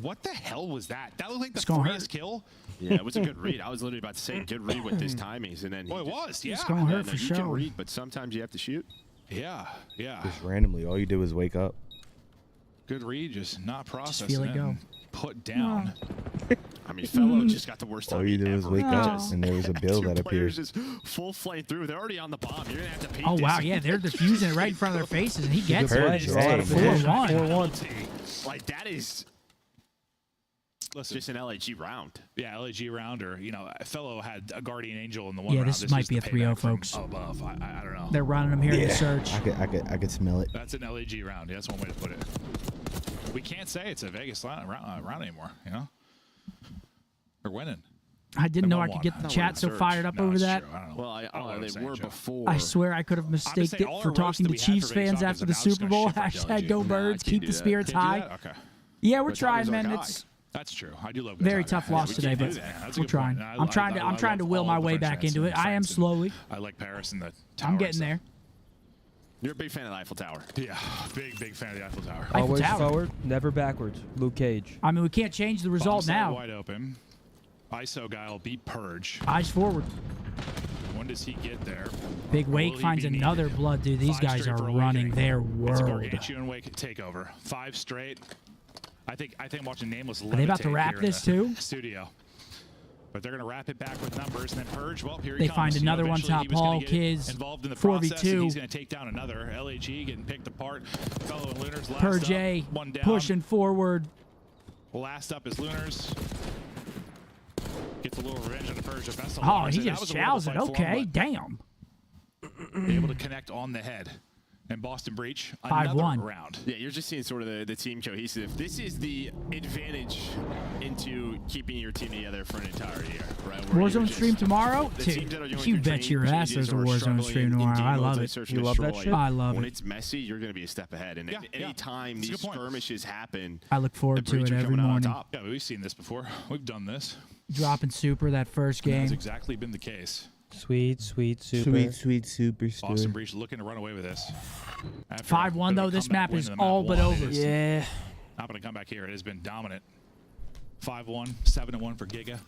What the hell was that? That looked like the freest kill. Yeah, it was a good read. I was literally about to say good read with his timings, and then Well, it was. Yeah. It's gonna hurt for you sure. can read, but sometimes you have to shoot. Yeah. Just randomly, all you did was wake up. Good read, just not processing. feel it go. Put down. I mean, Fellow just got the worst time. All you did was wake up, and there was a bill that appeared. Just full flame through. They're already on the bomb. You're gonna have to peek Oh this. wow, yeah, they're defusing it right in front of their faces, and he gets Purge, it. right. 4-1. Like that is Listen, just an LAG round. Yeah, LAG round, or Fellow had a Guardian Angel in the one Yeah, round. this might is be the a 3-0, payback from folks. Above, I don't know. They're running him here in the search. I could smell it. That's an LAG round. Yeah, that's one way to put it. We can't say it's a Vegas round anymore, you know? They're winning. I didn't know I could get the chat so fired up over that. Well, they were before. I swear I could have mistaked it for talking to Chiefs fans after the Super Bowl. Hashtag go Birds, keep the spirits high. Okay. Yeah, we're trying, man. It's that's true. I do love very tough loss today, but we're trying. I'm trying to will my way back into it. I am slowly. I like Paris and the tower. I'm getting there. You're a big fan of the Eiffel Tower. Yeah, big fan of the Eiffel Tower. Always forward, never backwards. Luke Cage. I mean, we can't change the result now. Wide open. ISO guy will beat Purge. Eyes forward. When does he get there? Big Wake finds another blood, dude. These guys are running their world. It's a gargantuan Wake takeover. 5 straight. I think watching Nameless. Are they about to wrap this too? Studio. But they're going to wrap it back with numbers, and then Purge. Well, here he they comes. find another one top Paul Kids. Involved in the 4v2. process, and he's going to take down another. LAG getting picked apart. Fellow and Lunars last Purge up, A one down. pushing forward. Last up is Lunars. Gets a little revenge on the Purge. Oh, he just chows it. Okay, damn. Able to connect on the head. And Boston Breach, another 5-1 round. Yeah, you're just seeing sort of the team cohesive. This is the advantage into keeping your team together for an entire year, right? Warzone stream tomorrow? Dude, you bet your ass there's a Warzone stream tomorrow. I love it. You love that shit? I love it. When it's messy, you're going to be a step ahead. And any time these skirmishes happen, I look forward to it every morning. Yeah, we've seen this before. We've done this. Dropping super that first game. That's exactly been the case. Sweet super. Sweet super. Boston Breach looking to run away with this. 5-1 though. This map is all but over. Yeah. Not going to come back here. It has been dominant. 5-1, 7-1 for Giga.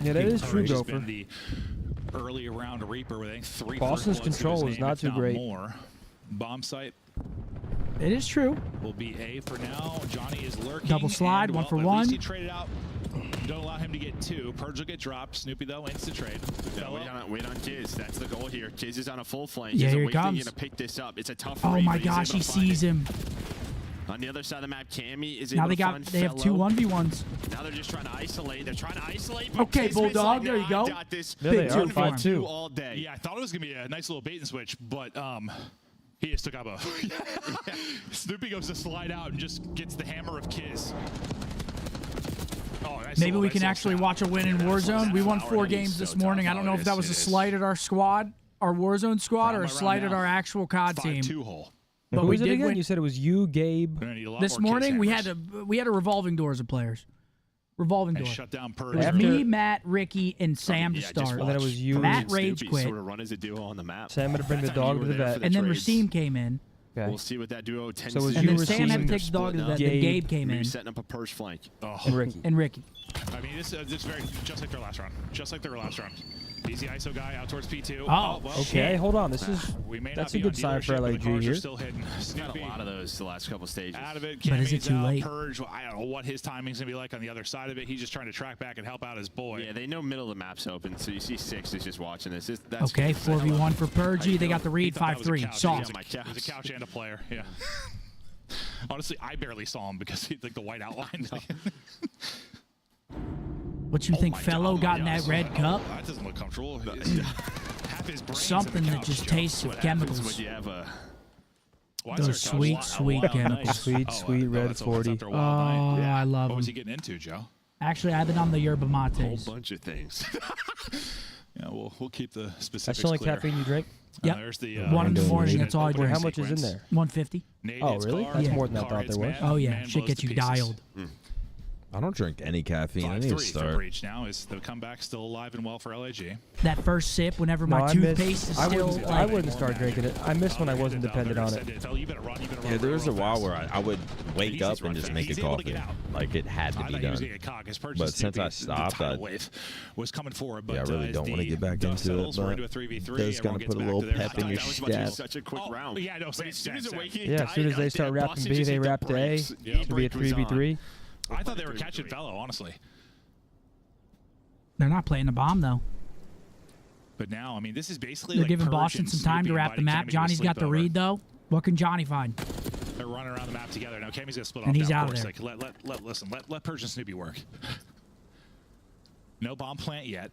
Yeah, that is true, Gopher. Been the early round Reaper with I think 3 Boston's control is not too great. More. Bomb site. It is true. Will be A for now. Johnny is lurking. Double slide, and, one for at one. least he traded out. Don't allow him to get 2. Purge will get dropped. Snoopy, though, instant trade. Wait on Kiz. That's the goal here. Kiz is on a full flank. Yeah, here he He's comes. going to pick this up. It's a tough Oh my gosh, he sees him. On the other side of the map, Cammy is Now able to find they have 2 Fellow. 1v1s. Now they're just trying to isolate. They're trying to isolate. Okay, Bulldog, there you go. Big 2-5-2 all day. Yeah, I thought it was going to be a nice little bait and switch, but he just took up a... Snoopy goes to slide out and just gets the hammer of Kiz. Oh, Maybe we can actually watch a win in Warzone. We won 4 games this morning. I don't know if that was a slight at our squad, our Warzone squad, or a slight at our actual COD team. 5-2 But Who we was it did again? win. You said it was you, Gabe. This morning we had a revolving doors of players. Revolving door. Shut down It was me, Matt, Ricky, and Sam to start. And then it was you. Matt rage quit. Sort of run as a duo on the map. Sam had to bring the dog to the vet. And then Rasim came in. Okay. We'll see what that duo tends So it was to And do. then Sam had to take the dog to the vet. Then Gabe came in. Maybe setting up a Purge flank. And Ricky. I mean, this is very just like their last round. Just like their last round. He's the ISO guy out towards P2. Oh, well, okay. Hold on. This is that's that's a good sign for LAG here. Still hidden. Got a lot of those the last couple stages. Out of it. But is it Cammy's too out. late? Purge. Well, I don't know what his timing's gonna be like on the other side of it. He's just trying to track back and help out his boy. Yeah, they know middle of the map's open, so you see 6 is just watching this. That's Okay, 4v1 for Purgy. They got the read 5-3. Soft. It was a couch and a player. Yeah. Honestly, I barely saw him because he like the white outline. What you think Fellow got in that red cup? That doesn't look comfortable. Half his brain's Something in the that couch, just Joe. tastes of chemicals. When you have a Those sweet, sweet chemicals. Sweet red 40. Oh, I love What was he them. getting into, Joe? Actually, I've been on the yerba whole mates. bunch of things. Yeah, we'll keep the That's specifics the only clear. caffeine you drink? Yep. There's the 1 in the morning, that's all I drink. How much is in there? 150. Oh, really? That's more than I thought there was. Oh, yeah. Shit gets you dialed. I don't drink any caffeine. I need to 5-3 for start. Breach now. Is the comeback still alive and well for LAG? That first sip, whenever No, my I toothpaste is I still wouldn't, like, I wouldn't start drinking it. I missed when I wasn't dependent on it. Yeah, there was a while where I would wake up and just make a coffee. Like it had to be done. But since I stopped, I was coming forward. yeah, I really don't want to get back into it. But that's gonna put a little pep in your step. Such a quick round. Yeah, no, But as soon as Yeah, as soon as they start wrapping B, they wrapped A. To be a 3v3. I thought they were catching Fellow, honestly. They're not playing the bomb, though. But now, I mean, this is basically They're like giving Purge Boston and some time to Snoopy wrap the inviting map. Cammy to Johnny's got the sleepover. read, though. What can Johnny find? They're running around the map together. Now Cammy's gonna split And off. he's down out of course. there. Like, let Purge and Snoopy work. No bomb plant yet.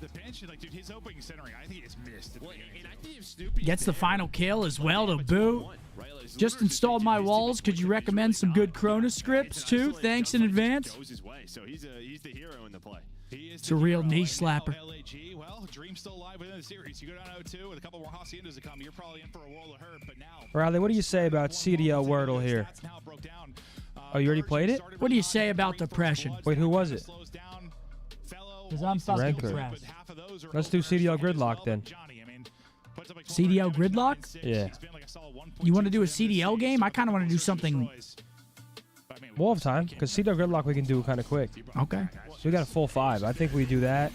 The bench, like, dude, his opening centering, I think it's missed. Well, and I think if Snoopy Gets the final kill as well to boot. Just installed my walls. Could you recommend some good Cronus scripts too? Thanks in advance. Goes his way, so he's the hero in the play. It's a real knee slapper. LAG, well, dream's still alive within the series. You go down 0-2 with a couple more haciendas to come. You're probably in for a world of hurt, but now. Riley, what do you say about CDL Wordle here? Oh, you already played it? What do you say about depression? Wait, who was it? Because I'm fucking Ranker. depressed. Let's do CDL Gridlock then. CDL Gridlock? Yeah. You want to do a CDL game? I kind of want to do something. We'll have time, because CDL Gridlock we can do kind of quick. Okay. So we got a full 5. I think we do that.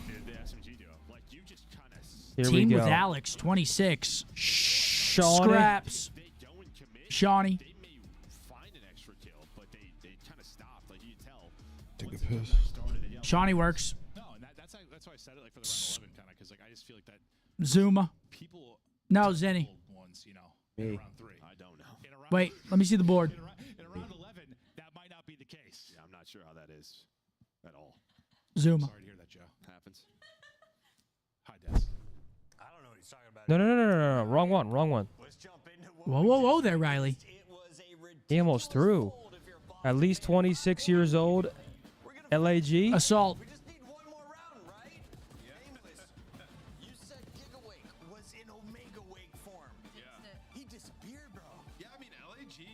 Here Team we go. with Alex, 26. Shawnee. Scraps. Shawnee. Take a piss. Shawnee works. That's why I said it like for the round 11 kind of, because like I just feel like that. Zuma. People. No, Zenny. Ones, you know, Me. round 3. I don't know. Wait, let me see the board. In around 11, that might not be the case. Yeah, I'm not sure how that is at all. Zuma. Sorry to hear that, Joe. Happens. Hi, Des. I don't know what he's talking about. No. Wrong one. Wrong one. Whoa, whoa, whoa there, Riley. He almost threw. At least 26 years old. LAG. Assault.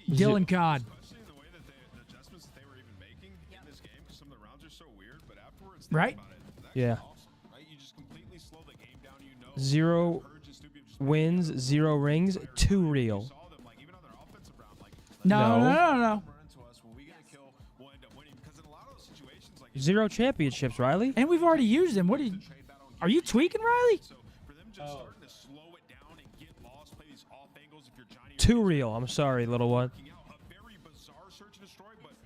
Dylan Codd. Especially in the way that the adjustments that they were even making in this game, because some of the rounds are so weird. But afterwards, Right? about it, it's Yeah. awesome, right? You just completely slow the game down. You know, 0 wins, 0 rings, 2 real. No. 0 championships, Riley. And we've already used them. What are you tweaking, Riley? 2 real. I'm sorry, little one.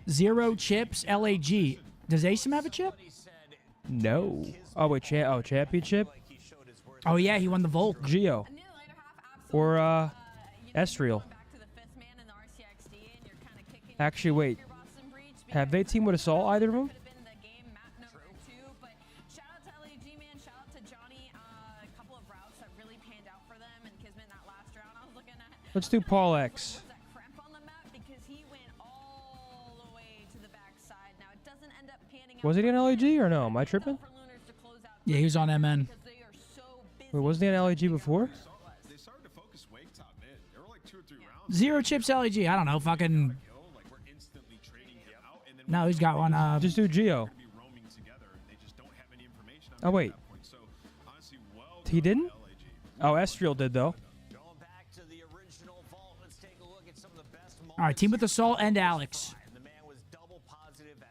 0 chips, LAG. Does Asim have a chip? No. Oh, wait. Championship? Oh, yeah, he won the Volk. Geo. Or, Estriel. Actually, wait. Have they teamed with Assault, either of them? Let's do Paul X. Was he an LAG or no? Am I tripping? Yeah, he was on MN. Wait, wasn't he an LAG before? 0 chips, LAG. I don't know. Fucking. No, he's got one. Just do Geo. Oh, wait. He didn't? Oh, Estriel did, though. All right, team with Assault and Alex.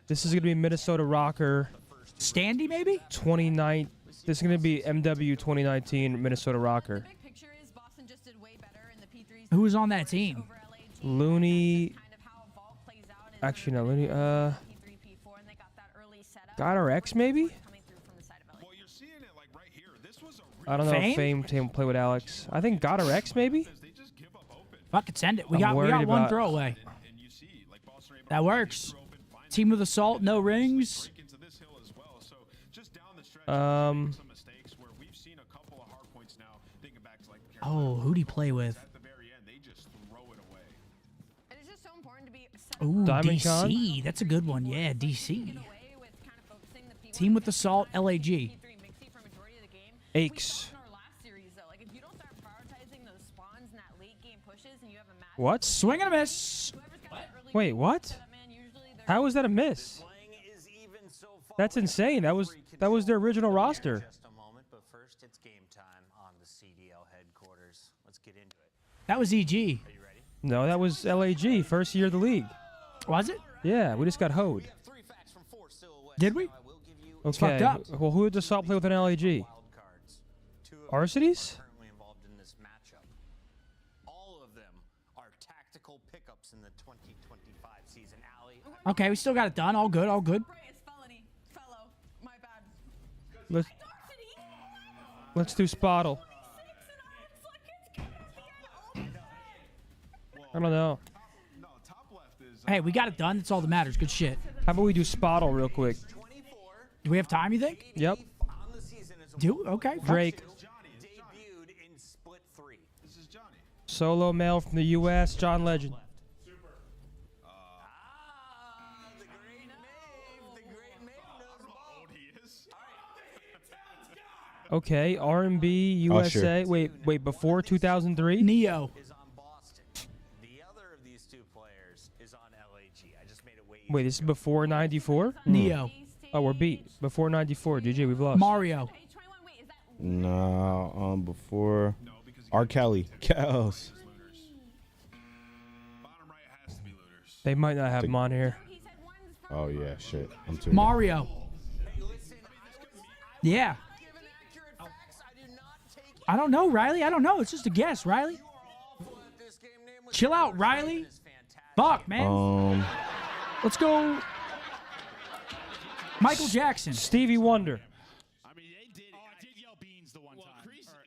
This is going to be Minnesota Rocker. Standy, maybe? 29. This is going to be MW 2019 Minnesota Rocker. Who was on that team? Looney. Actually, no. Looney. God or X, maybe? I don't know if Fame team play with Alex. I think God or X, maybe? Fucking send it. We got one throwaway. That works. Team with Assault, no rings. Oh, who'd he play with? Ooh, Diamond DC. Con? That's a good one. Yeah, DC. Team with Assault, LAG. Aches. What? Swing and a miss. Wait, what? How was that a miss? That's insane. That was their original roster. Just a moment, but first it's game time on the CDL headquarters. Let's get into it. That was EG. No, that was LAG, first year of the league. Was it? Yeah, we just got hoed. Did we? Okay. fucked up. Well, who did the Assault play with an LAG? Arcides? In the 2025 season, Allie. Okay, we still got it done. All good, all good. Let's do Spottle. I don't know. Hey, we got it done. That's all that matters. Good shit. How about we do Spottle real quick? Do we have time, you think? Yep. Do? Okay. fuck. Drake. Solo male from the U.S., John Legend. Okay, R&B, USA. Usher. Wait, before 2003? Neo. Wait, this is before 94? Neo. Oh, we're beat. Before 94. GG, we've lost. Mario. No, before R. Kelly. Kels. They might not have him on here. Oh yeah, shit. I'm too. Mario. Yeah. I don't know, Riley. I don't know. It's just a guess, Riley. Chill out, Riley. Fuck, man. Let's go. Michael Jackson. Stevie Wonder. I mean, they did. I did yell beans the one time.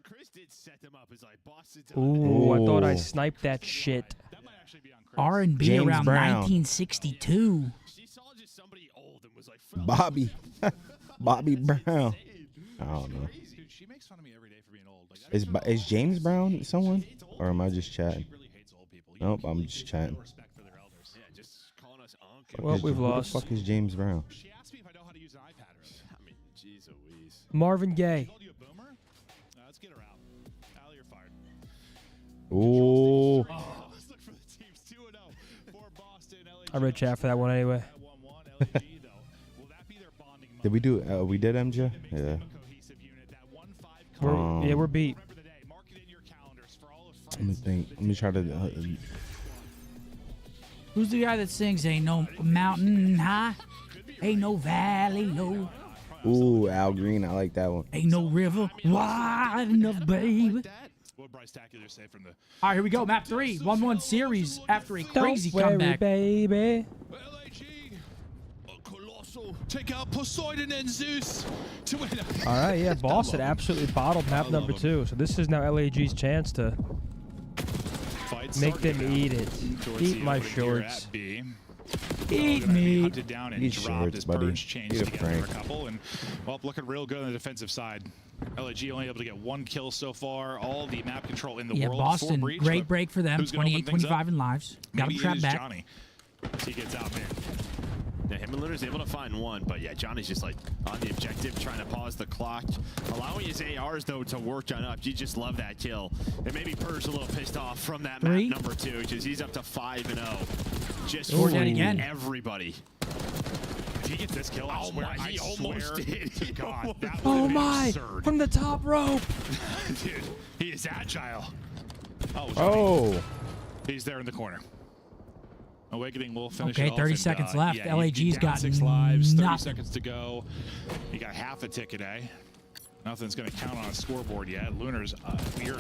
Chris did set them up as like Boston. Ooh, I thought I sniped that shit. R&B James around Brown. 1962. Bobby. Bobby Brown. I don't know. She makes fun of me every day for being old. Is James Brown someone? Or am I just chatting? Nope, I'm just chatting. Well, we've lost. Who the fuck is James Brown? She asked me if I know how to use an iPad. I mean, jeez Louise. Marvin Gaye. Let's get her out. Allie, you're fired. Ooh. Let's look for the teams 2-0 for Boston. I read chat for that one anyway. Did we do? We did MJ. Yeah. We're beat. Let me think. Let me try to. Who's the guy that sings "Ain't no mountain high, ain't no valley low"? Ooh, Al Green. I like that one. Ain't no river wide enough, baby. All right, here we go. Map 3, 1-1 series after a crazy comeback. Baby. Take out Poseidon and Zeus to win. All right, yeah, Boston absolutely bottled map number 2. So this is now LAG's chance to make them eat it. Eat my shorts. Eat me. Eat shorts, buddy. Eat a prank. And well, looking real good on the defensive side. LAG only able to get 1 kill so far. All the map control in the world. Boston, Breach, great break for them. 28-25 in lives. Got him trapped back. Johnny. He gets out, man. Yeah, him and Luna's able to find one, but yeah, Johnny's just like on the objective, trying to pause the clock, allowing his ARs though to work on up. You just love that kill. And maybe Purge a little pissed off from that map number 2, because he's up to 5-0. Just for again. Everybody. If he gets this kill, I swear, he almost did. To God, that Oh would my! absurd. From the top rope. Dude, he is agile. Oh. He's there in the corner. Awakening will finish Okay, it off. 30 and, seconds left. Yeah, LAG's got 6 lives, 30 nothing. seconds to go. He got half a ticket, eh? Nothing's going to count on a scoreboard yet. Lunar's you're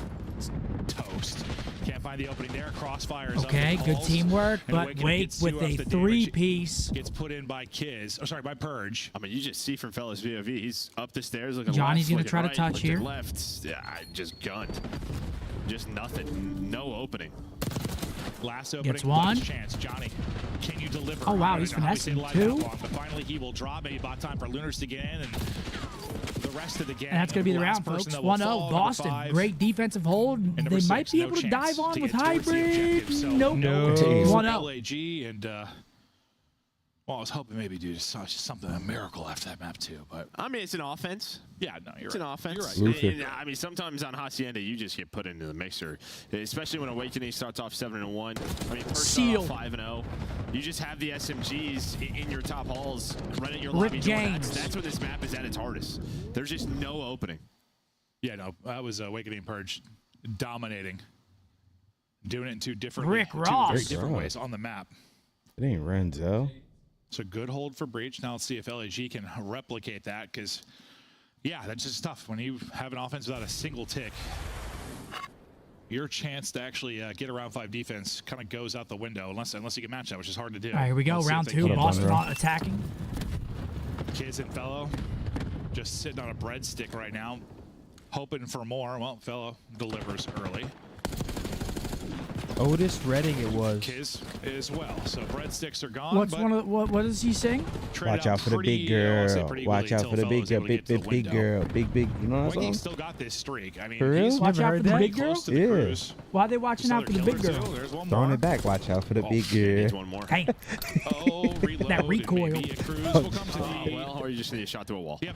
toast. Can't find the opening there. Crossfire is Okay, up. good teamwork, And but Awakening wait gets with 2 a off the damage. 3-piece. Gets put in by Kiz. Oh, sorry, by Purge. I mean, you just see from Fellas VOV, he's up the stairs looking Johnny's left, gonna try to looking touch looking here. Left. Yeah, just gunned. Just nothing. No opening. Last opening, Gets one. last chance. Johnny, can you deliver? Oh, wow, I he's don't know how he finessing stayed alive too. that long, but finally he will draw. Maybe bot time for Lunars to get in, and the rest of the game. And that's going to be the last round, person folks. that will 1-0, fall, number Boston. 5. Great defensive hold. And They number might 6, be no able to chance dive on to with get towards the hybrid. objective. So Nope. No. 1-0. LAG and well, I was hoping maybe do something, a miracle after that map too. But I mean, it's an offense. Yeah, no, you're It's right. an offense. You're right. Luther. And, I mean, sometimes on Hacienda, you just get put into the mixer, especially when Awakening starts off 7-1. I mean, first Seal. off 5-0. You just have the SMGs in your top halls running your Rick lobby door. James. That's when this map is at its hardest. There's just no opening. Yeah, no, that was Awakening Purge dominating, doing it in two different Rick two Ross. very different Ross. ways on the map. It ain't Renzel. It's a good hold for Breach. Now let's see if LAG can replicate that, because, yeah, that's just tough. When you have an offense without a single tick, your chance to actually get a round 5 defense kind of goes out the window, unless you can match that, which is hard to do. All right, here we go. Let's see if Round they 2. can. Boston attacking. Kids and Fellow just sitting on a breadstick right now, hoping for more. Well, Fellow delivers early. Otis Redding it was. Kiz as well. So breadsticks are gone. What's one of what is he saying? Watch out for the big girl. Watch out for the big girl. Big girl. Big. You know what I'm saying? Still got this streak. I mean, For real? Watch out for the big girl. Yeah. Why are they watching out for the big girl? Throwing it back. Watch out for the big girl. One more. Hey. That recoil. Well, or you just need a shot through a wall. Yep.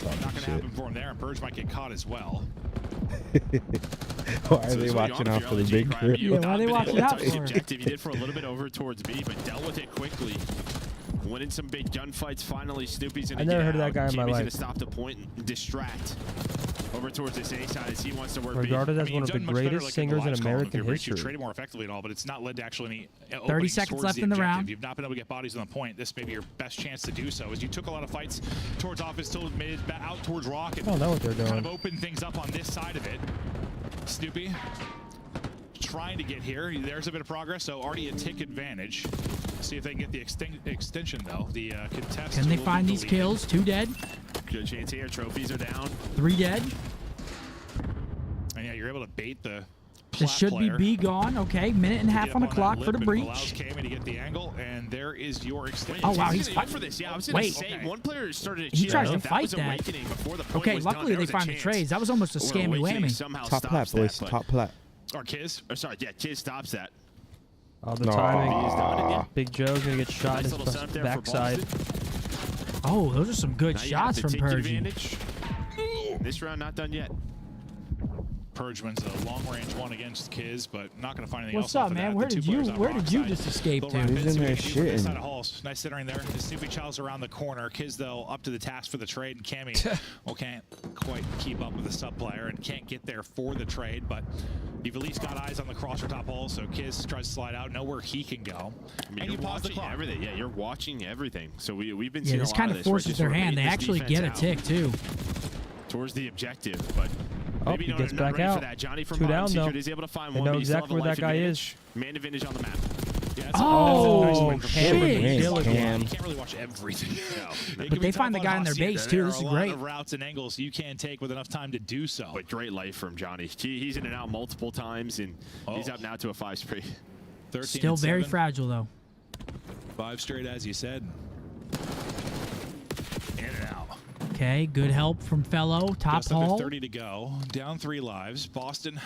Not going to happen for him there. And Purge might get caught as well. Why are they watching out for the big girl? Yeah, why are they watching out for her? Objective. He did for a little bit over towards B, but dealt with it quickly. Winning some big gunfights. Finally, Snoopy's gonna I never get heard of that out. guy in my Jimmy's life. gonna stop the point and distract over towards this A side as he wants to work. Regarded B. as one of the greatest singers in American You history. traded more effectively and all, but it's not led to actually any 30 seconds left in the round. You've not been able to get bodies on the point. This may be your best chance to do so, as you took a lot of fights towards office, till mid, out towards rock, and I don't know what they're kind doing. of open things up on this side of it. Snoopy trying to get here. There's a bit of progress, so already a tick advantage. See if they can get the extension, though. The contest. Can they find these kills? 2 dead. Good chance here. Trophies are down. 3 dead. And yeah, you're able to bait the This should be B gone. Okay, minute and a half on the clock for the breach. Allows Kami to get the angle, and there is your extension. Oh wow, he's fighting for this. Yeah, I was gonna say one player started to he cheat. tries to That fight was that. Awakening before the point Okay, was luckily done. they There was a find the chance trades. That was almost a where scammy Awakening whammy. somehow Top plat, stops boys. that, Top plat. Or Kiz? Or sorry, yeah, Kiz stops that. Oh, the timing. Yeah. Big Joe's gonna get shot Nice in little his setup there for backside. Oh, those are some good Now you shots have from to take Purge. advantage. This round not done yet. Purge wins a long-range one against Kiz, but not going to find anything What's else. up, man? Where did you just escape to? He's in there shitting. Side of Halls. Nice centering there. The Snoopy Child's around the corner. Kiz, though, up to the task for the trade, and Kami can't quite keep up with the sub-player and can't get there for the trade, but you've at least got eyes on the crosser top hole, so Kiz tries to slide out, know where he can go. I mean, and you you're pause the watching clock. everything. Yeah, you're watching everything. So we've been Yeah, seeing this a lot kind of of this, where forces just their sort of hand. They this actually get a defense tick too. towards the objective, but Oh, maybe he not gets not back ready out. for that. Johnny from 2 Bottom down, Secret though. is able to find They one. know but you still exactly have a where life that guy advantage. Man advantage on the map. Yeah, Oh, nice shit. You Cam. can't really watch everything. But they find the guy in their base too. This is There are a great. lot of routes and angles you can take with enough time to do so. But great life from Johnny. He's in and out multiple times, and he's up now to a 5 spree. 13 Still and very 7. fragile though. 5 straight, as you said. In and out. Okay, good help from Fellow. Top Just under hall. 30 to go. Down 3 lives. Boston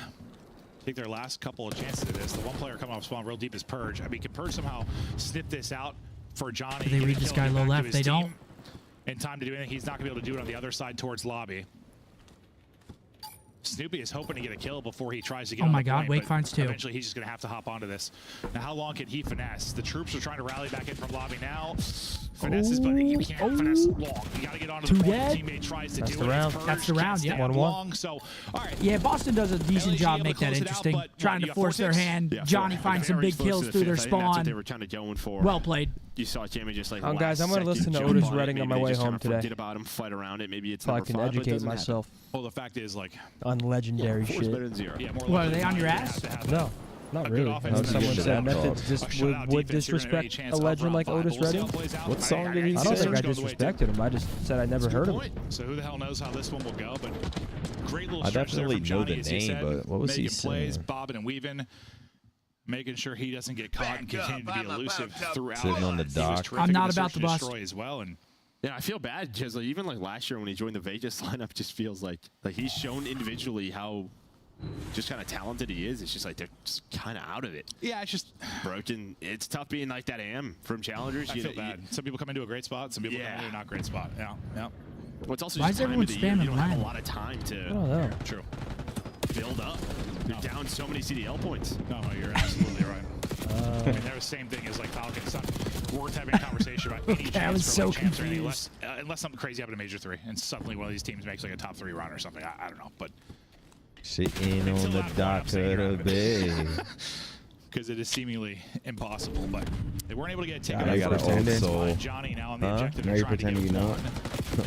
take their last couple of chances at this. The one player coming off spawn real deep is Purge. I mean, can Purge somehow snip this out for Johnny? They read this guy low left. They don't. In time to do anything, he's not going to be able to do it on the other side towards lobby. Snoopy is hoping to get a kill before he tries to get Oh on my the God, point, Wake but finds 2. Eventually, he's just going to have to hop onto this. Now, how long can he finesse? The troops are trying to rally back in from lobby now. Finesses, but you can't finesse long. You got to get onto 2 the point. dead. The teammate tries to That's do the it. round. Purge That's the round, can't yeah. stand 1-1. long, so, all right. Yeah, Boston does a decent LG job able make to that close it interesting. out, but Trying you to got force their 4-6? hand. Yeah, Johnny finds some very big close kills to through their fifth. I think that's what they spawn. were trying to go in for. Well played. You saw Jamie just like Guys, I'm gonna last listen to second Otis jump on it. Redding on Maybe my they way just home kinda today. Forget about him, fight around it. Maybe it's So I number can 5, but it educate doesn't happen. myself Well, the fact is, like, on legendary 4 is better shit. than 0. yeah, more What, are likely they on than your not, you ass? have to have No, not a really. good No, offense someone defense said defense. methods A shutout would defense, you're gonna have any disrespect chance a of legend like round 5. Otis We'll see how Redding. it plays out. What song did he I don't say? think I Goes the way it did. disrespected him. I just said I never heard of him. So who the hell knows how this one will go? But great little I stretch there definitely from know Johnny, the as he name, said, but what was he making plays, saying? bobbing and weaving, making sure he doesn't get caught and continue to be elusive throughout. Sitting on the He was dock. terrific I'm in not the about search the and bust. destroy as well, and Yeah, I feel bad because like, even like last year when he joined the Vegas lineup, just feels like he's shown individually how just kind of talented he is. It's just like they're just kind of out of it. yeah, it's just Broken. It's tough being like that AM from challengers. I feel bad. Some people come into a great spot, some people come into a not great spot. Yeah, yeah. What's also Why just is time everyone of the year. You spamming don't have Ryan? a lot of time I to don't know. True. build up. You're down so many CDL points. No, you're absolutely right. I mean, they're the same thing as like Falcon. It's not worth having a conversation about any I chance was for so like, champs or anything, confused. unless something crazy happened in Major 3, and suddenly one of these teams makes like a top 3 run or something. I don't know, but Sitting on Until the that point, I'm dock saying of the bay. because it is seemingly impossible. But they weren't able to get a ticket. Yeah, I at got first. an old It's soul. Johnny now on the Huh? objective. Now They're you're trying to get pretending you know one.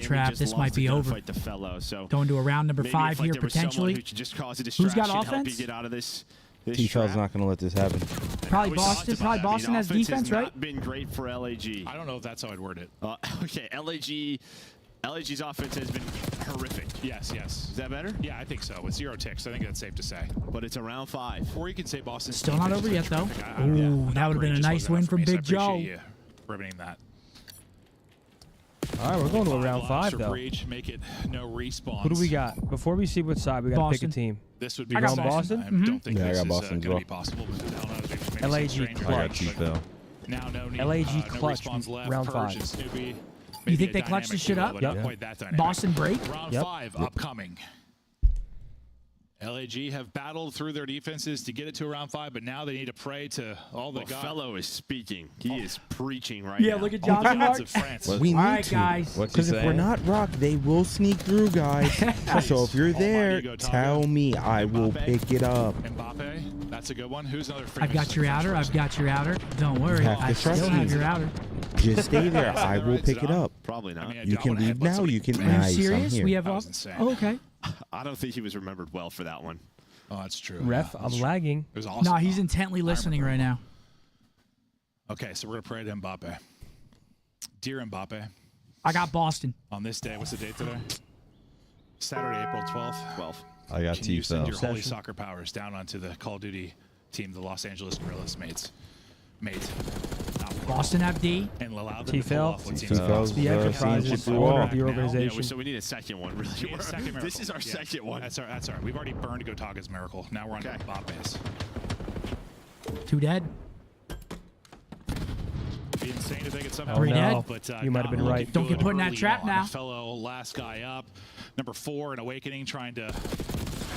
trap. This might be over. Fight the fellow, so going to a round number 5 here potentially. Who's got offense? T-Fell's not going to let this happen. Probably Boston. Probably Boston has defense, right? Not been great for LAG. I don't know if that's how I'd word it. Okay, LAG's offense has been horrific. Yes. Is that better? Yeah, I think so. With 0 ticks, I think that's safe to say. But it's a round 5. Or you can say Boston. Still not over yet, though. Ooh, that would have been a nice win from Big Joe. Riveting that. All right, we're going to a round 5 though. Breach, make it no respawns. Who do we got? Before we see what side, we got to pick a team. This would be I got Boston. I don't think this is going to be possible. LAG clutch. Now no need, LAG clutch round 5. You think they clutch this shit up? Yep. Boston break? Round 5 upcoming. LAG have battled through their defenses to get it to round 5, but now they need to pray to all the gods. Fellow is speaking. He is preaching right now. Yeah, look at Johnson. We need all right, to. guys. Because if we're not Rock, they will sneak through, guys. So if you're there, tell me. I will pick it up. Mbappe, that's a good one. Who's another? I've got your outer. I've got your outer. Don't worry. I still have your outer. Just stay there. I will pick it up. Probably not. You can leave now. You can. Are you serious? We have all. Oh, okay. I don't think he was remembered well for that one. Oh, that's true. Ref, I'm lagging. It was awesome. No, he's intently listening right now. Okay, so we're going to pray to Mbappe. Dear Mbappe. I got Boston. On this day, what's the date today? Saturday, April 12th. I got Can you send your T-Fell. holy soccer powers down onto the Call of Duty team, the Los Angeles Guerrillas mates? Boston have D. And allow them to pull T-Fell. off what teams T-Fell's the enterprise is the owner of the organization. Yeah, so we need a second one, really. This is our second one. That's all right. We've already burned Gotaga's miracle. Now we're on to Mbappe's. 2 dead. Be insane if they could somehow. Oh, no. But, you might have been right. Don't get put in that trap now. Fellow last guy up. Number 4 in Awakening, trying to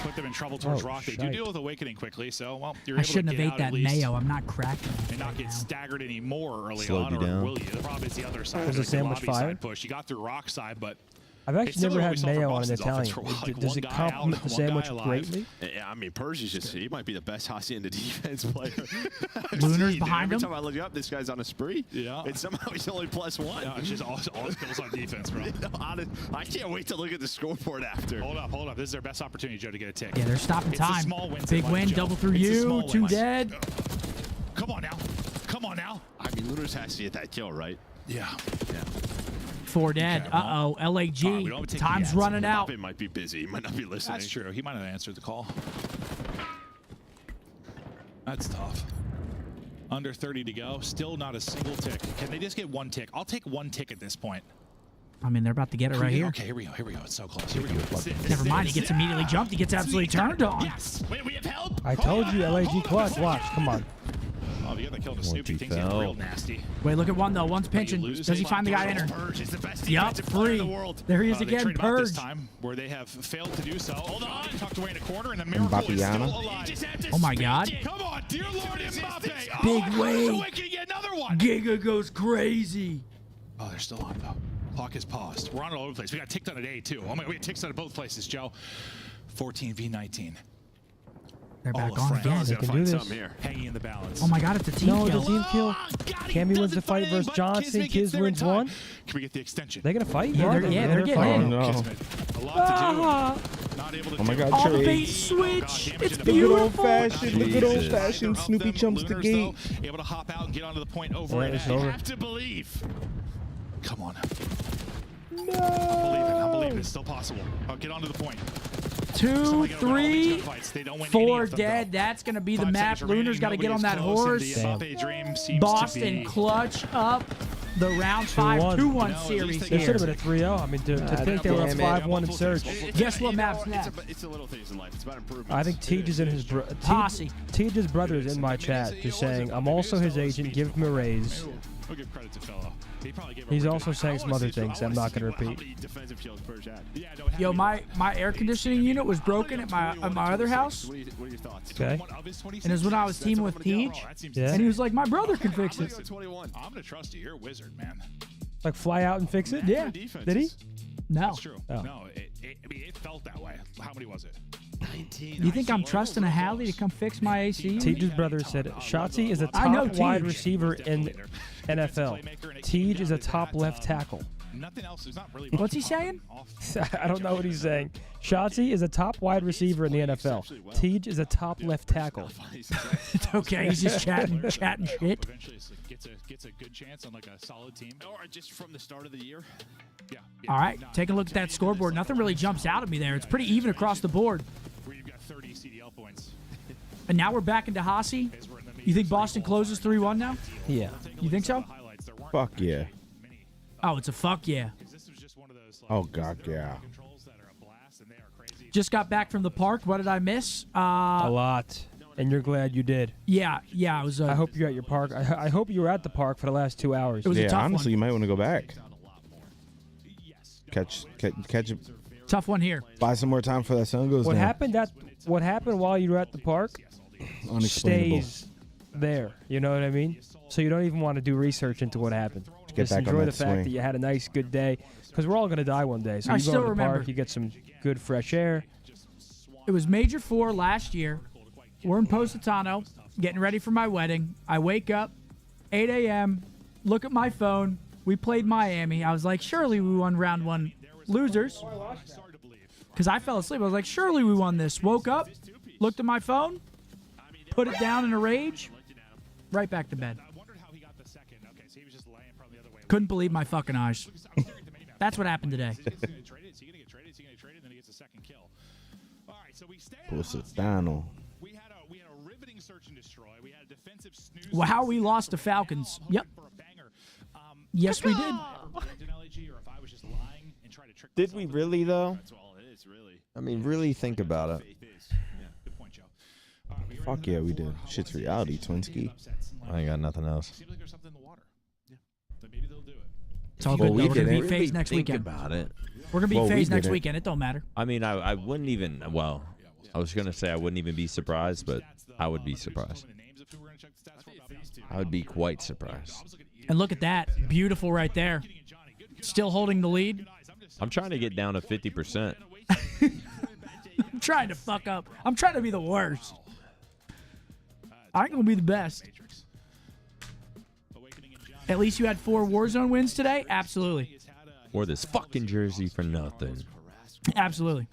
put them in trouble towards Rock. They do deal with Awakening quickly, so, well, you're able to get out at least. I shouldn't have ate that mayo. I'm not cracking. And not get staggered anymore early Slowed on, you or down. will you? The problem is the other side. There's a sandwich lobby fire. Side push. You got through Rock side, but I've actually never had mayo on an Boston's offense Italian. for a while. Like, Does one it guy complement out, the one sandwich guy alive. greatly? Yeah, I mean, Persi's just—he might be the best hacienda defense player. Lunar's behind Every him. time I look up, this guy's on a spree. Yeah. And somehow he's only +1. No, it's just all his kills on defense, bro. I can't wait to look at the scoreboard after. Hold up. This is their best opportunity, Joe, to get a tick. Yeah, they're stopping It's a time. small win Big tonight, win, Joe. double through It's a you. small 2 win. dead. Come on now. I mean, Lunar's has to get that kill, right? Yeah. 4 dead. Okay, well, Uh-oh. LAG. we don't have to take Time's the running out. Mbappe might be busy. He might not be listening. That's true. He might have answered the call. That's tough. Under 30 to go. Still not a single tick. Can they just get 1 tick? I'll take 1 tick at this point. I mean, they're about to get it right here. Okay, here we go. It's so close. Here we go. Never mind. He gets immediately jumped. He gets absolutely turned on. Yes. Wait, we have help. I told you, LAG clutch. Watch. Come on. Oh, you got the kill to Snoopy. Things get real nasty. Wait, look at one, though. One's pinching. Does he find the guy in her? Yup, free. There he is again, Purge. Purge. This time, where they have failed to do so. Hold on. Tucked away in a corner, and the miracle is still alive. Oh, my God. Come on, dear Lord Mbappe. Big wave. Can get another one. Giga goes crazy. Oh, they're still on, though. Clock is paused. We're on all over the place. We got ticked on at A, too. Oh, my, we got ticks on at both places, Joe. 14v19. They're back all the on friends. again. They can do this. Hanging in the balance. Oh, my God. It's a team No, kill. it's a team kill. Cammy wins the fight versus Johnson. Kiz wins 1. Can we get the extension? They gonna fight? Yeah, they're getting fighting. in. No. A lot to do. Not able to Oh my God, All Trey. bait switch. It's The good beautiful. old-fashioned, the good old-fashioned Snoopy jumps the gate. Able to hop out and get onto the point over Yeah, and it's you over. have to believe. Come on. No. I'm believing. It's still possible. Oh, get onto the point. 2, 3, They don't win 4 any of them, dead. though. That's going to be the 5 map. seconds remaining. Lunar's got to get on Nobody that is close, horse. and the Mbappe dream seems Boston to be clutch up the round 5 2-1 series There here. should have been a 3-0. I mean, to think they were up 5-1 in search. Guess what map's next? It's the little things in life. It's about improvement. I think Tej is in his Posse. Tej's brother is in my chat, just saying, I'm also his agent. Give him a raise. We'll give credit to Fellow. He probably gave He's a also saying some other things I'm not going to repeat. Yo, my air conditioning unit was broken at my other house. What are your thoughts? Okay. And it was when I was teaming with Tej. Yeah. And he was like, my brother can fix it. I'm going to trust you. You're a wizard, man. Like fly out and fix it? Yeah. Did he? No. That's true. Oh. No, I mean, it felt that way. How many was it? 19. You think I'm trusting a Hallie to come fix my AC? Tej's brother said Shotzi is a top wide receiver in NFL. Tej is a top left tackle. Nothing else. There's not really. What's he saying? I don't know what he's saying. Shotzi is a top wide receiver in the NFL. Tej is a top left tackle. It's okay. He's just chatting shit. Eventually, gets a good chance on like a solid team. Or just from the start of the year. Yeah. All right, take a look at that scoreboard. Nothing really jumps out at me there. It's pretty even across the board. Where you've got 30 CDL points. And now we're back into Hasi. You think Boston closes 3-1 now? Yeah. You think so? Fuck yeah. Oh, it's a fuck yeah. Oh God, yeah. Just got back from the park. What did I miss? A lot. And you're glad you did. Yeah. It was. I hope you're at your park. I hope you were at the park for the last 2 hours. It was a tough honestly, one. you might want to go back. Catch. Tough one here. Buy some more time for that sun goes What down. happened while you were at the park Unexplainable. stays there. You know what I mean? So you don't even want to do research into what happened. Get Just back on enjoy that the fact swing. that you had a nice, good day. Because we're all going to die one day. So I you still go to the remember. park, you get some good fresh air. It was Major 4 last year. We're in Positano, getting ready for my wedding. I wake up, 8 a.m., look at my phone. We played Miami. I was like, surely we won round 1. Losers. Because I fell asleep. I was like, surely we won this. Woke up, looked at my phone, put it down in a rage, right back to bed. Couldn't believe my fucking eyes. That's what happened today. Positano. Wow, we lost to Falcons. Yep. Yes, we did. Did we really, though? I mean, really think about it. Fuck yeah, we did. Shit's reality, Twinsky. I ain't got nothing else. It's all good, though. We're going to be really FaZe next think weekend. about it. We're going to be FaZe next weekend. It don't matter. I mean, I wouldn't even, well, I was going to say I wouldn't even be surprised, but I would be surprised. I would be quite surprised. And look at that. Beautiful right there. Still holding the lead. I'm trying to get down to 50%. I'm trying to fuck up. I'm trying to be the worst. I ain't going to be the best. At least you had 4 Warzone wins today? Absolutely. Wore this fucking jersey for nothing. Absolutely.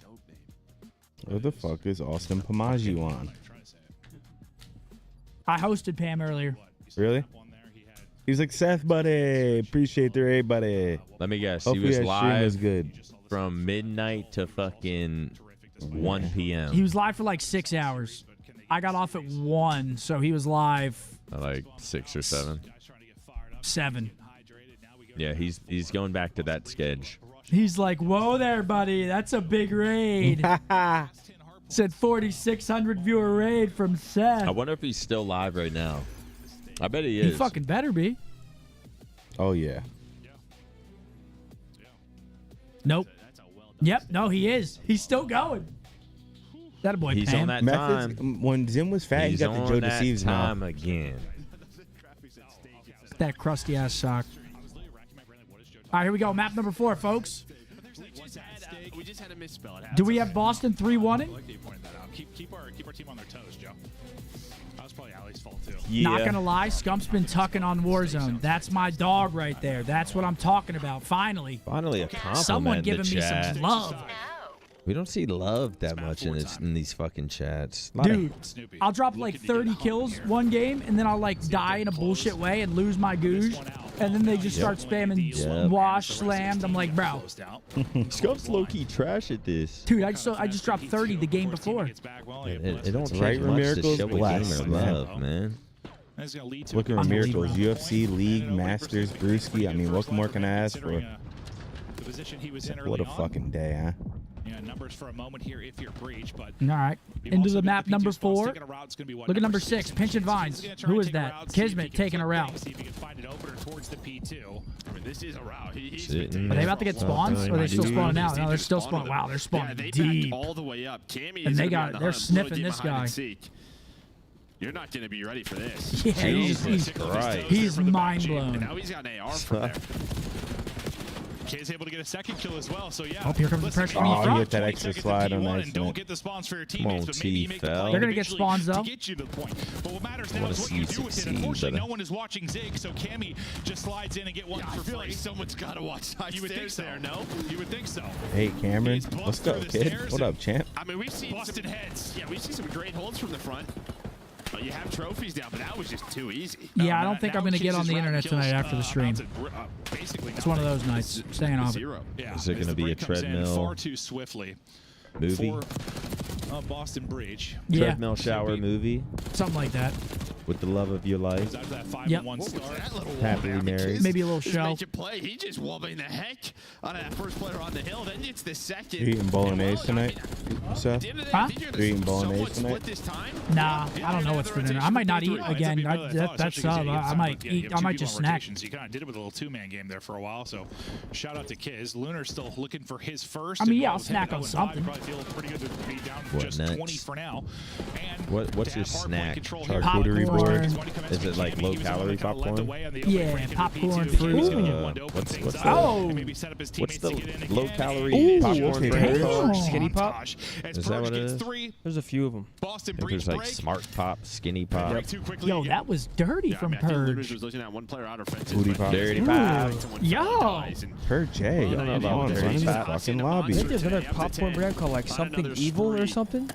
What the fuck is Austin Pamaji on? I hosted Pam earlier. Really? He was like, Seth, buddy. Appreciate the raid, buddy. Let me guess. Hopefully he was that stream live was good. from midnight to fucking 1 p.m. He was live for like 6 hours. I got off at 1, so he was live. Like 6 or 7. 7. Yeah, he's going back to that sketch. He's like, whoa there, buddy. That's a big raid. Said 4,600 viewer raid from Seth. I wonder if he's still live right now. I bet he is. He fucking better be. Oh, yeah. Nope. Yep, no, he is. He's still going. That boy He's Pam. on that Methods, time. when Zim was fat, He's he got the Joe on that Deceives time now. again. That crusty ass sock. All right, here we go. Map number 4, folks. We just had a misspell. Do we have Boston 3-1-ing? I like that you pointed that out. Keep our team on their toes, Joe. That was probably Ali's fault too. Yeah. Not gonna lie, Scump's been tucking on Warzone. That's my dog right there. That's what I'm talking about. Finally. Finally a compliment Someone in giving the me chat. some love. We don't see love that much in these fucking chats. A lot of- Dude, I'll drop like 30 kills one game, and then I'll like die in a bullshit way and lose my googe. And then they just start spamming wash, slammed. I'm like, bro. Scump's low-key trash at this. Dude, I just dropped 30 the game before. It don't take Right, much Miracles, to show a blessed, gamer man. love, man. Looking at Miracles, UFC, League, Masters, Brewski. I mean, what more can I ask for? The position he was in early What a on. fucking day, huh? Yeah, numbers for a moment here if you're breach, but All right. we've Into also the got map P2 number spots 4. taking a route. It's gonna be what, Look at number 6, Pinch and Vines. He's gonna try Who and is take a that? route, see if he Kismet can taking a flip route. it, see if he can find an opener towards the P2. I mean, this is a route. He's Sitting Are they about to get spawns, or are they still spawning out? No, they're still spawning. Wow, they're spawning they deep. backed all the way up. Cammy And is they gonna be on got the they're hunt, blow sniffing deep this behind guy. and seek. You're not going to be ready for this. Yeah, he's mind blown. And now he's got an AR from there. K's able to get a second kill as well, so yeah. Oh, here comes the pressure from the Oh, he front. hit that extra slide on and don't accident. get the spawns for your Come on, teammates, but maybe you make the T-Fel. play They're gonna get individually spawns, though. to get you to the point. But what matters I now wanna is what see you you do with it. succeed, Unfortunately, brother. no one is watching Zig, so Cammy just slides in and get one for I feel free. like someone's got to watch side You would think stairs so. there, no? You would think so. Hey, Cameron. He's What's busted up, through the kid? stairs What and- up, champ? I mean, we've seen Busted heads. Yeah, we've seen some great holds from the front. You have trophies down, but that was just too easy. Yeah, I don't think I'm going to get on the internet tonight after the stream. Basically, It's one of those nights. Staying off it. Yeah, Is it as gonna the be a break comes in treadmill far too swiftly movie? for Boston Breach. Yeah, Treadmill shower movie something like that. with the love of your life. Yep. Happily married. Maybe a little show. Play. He just whooping the heck out of that first player on the hill. Then it's the second. You eating bolognese tonight, Seth? Huh? You eating bolognese tonight? Nah, I don't know what's for dinner. I might not eat again. That's I might eat. I might just snack. You kind of did it with a little two-man game there for a while. So shout out to Kiz. Lunar's still looking for his first. I mean, yeah, I'll snack on something. Probably feel pretty good to be down just next? 20 for now. And What's your snack? Charcuterie board? Is it like low-calorie popcorn? Yeah, popcorn, fruit. What's the low low-calorie popcorn brand called? Skinny Pop? Is that what it is? There's a few of them. I think there's like Smart Pop, Skinny Pop. Yo, that was dirty from Purge. Booty Pop. Dirty Pop. Yo. Purge, hey. I don't know about Come on, dirty run in the pop. fucking I lobby. think there's another popcorn brand called like something evil or something.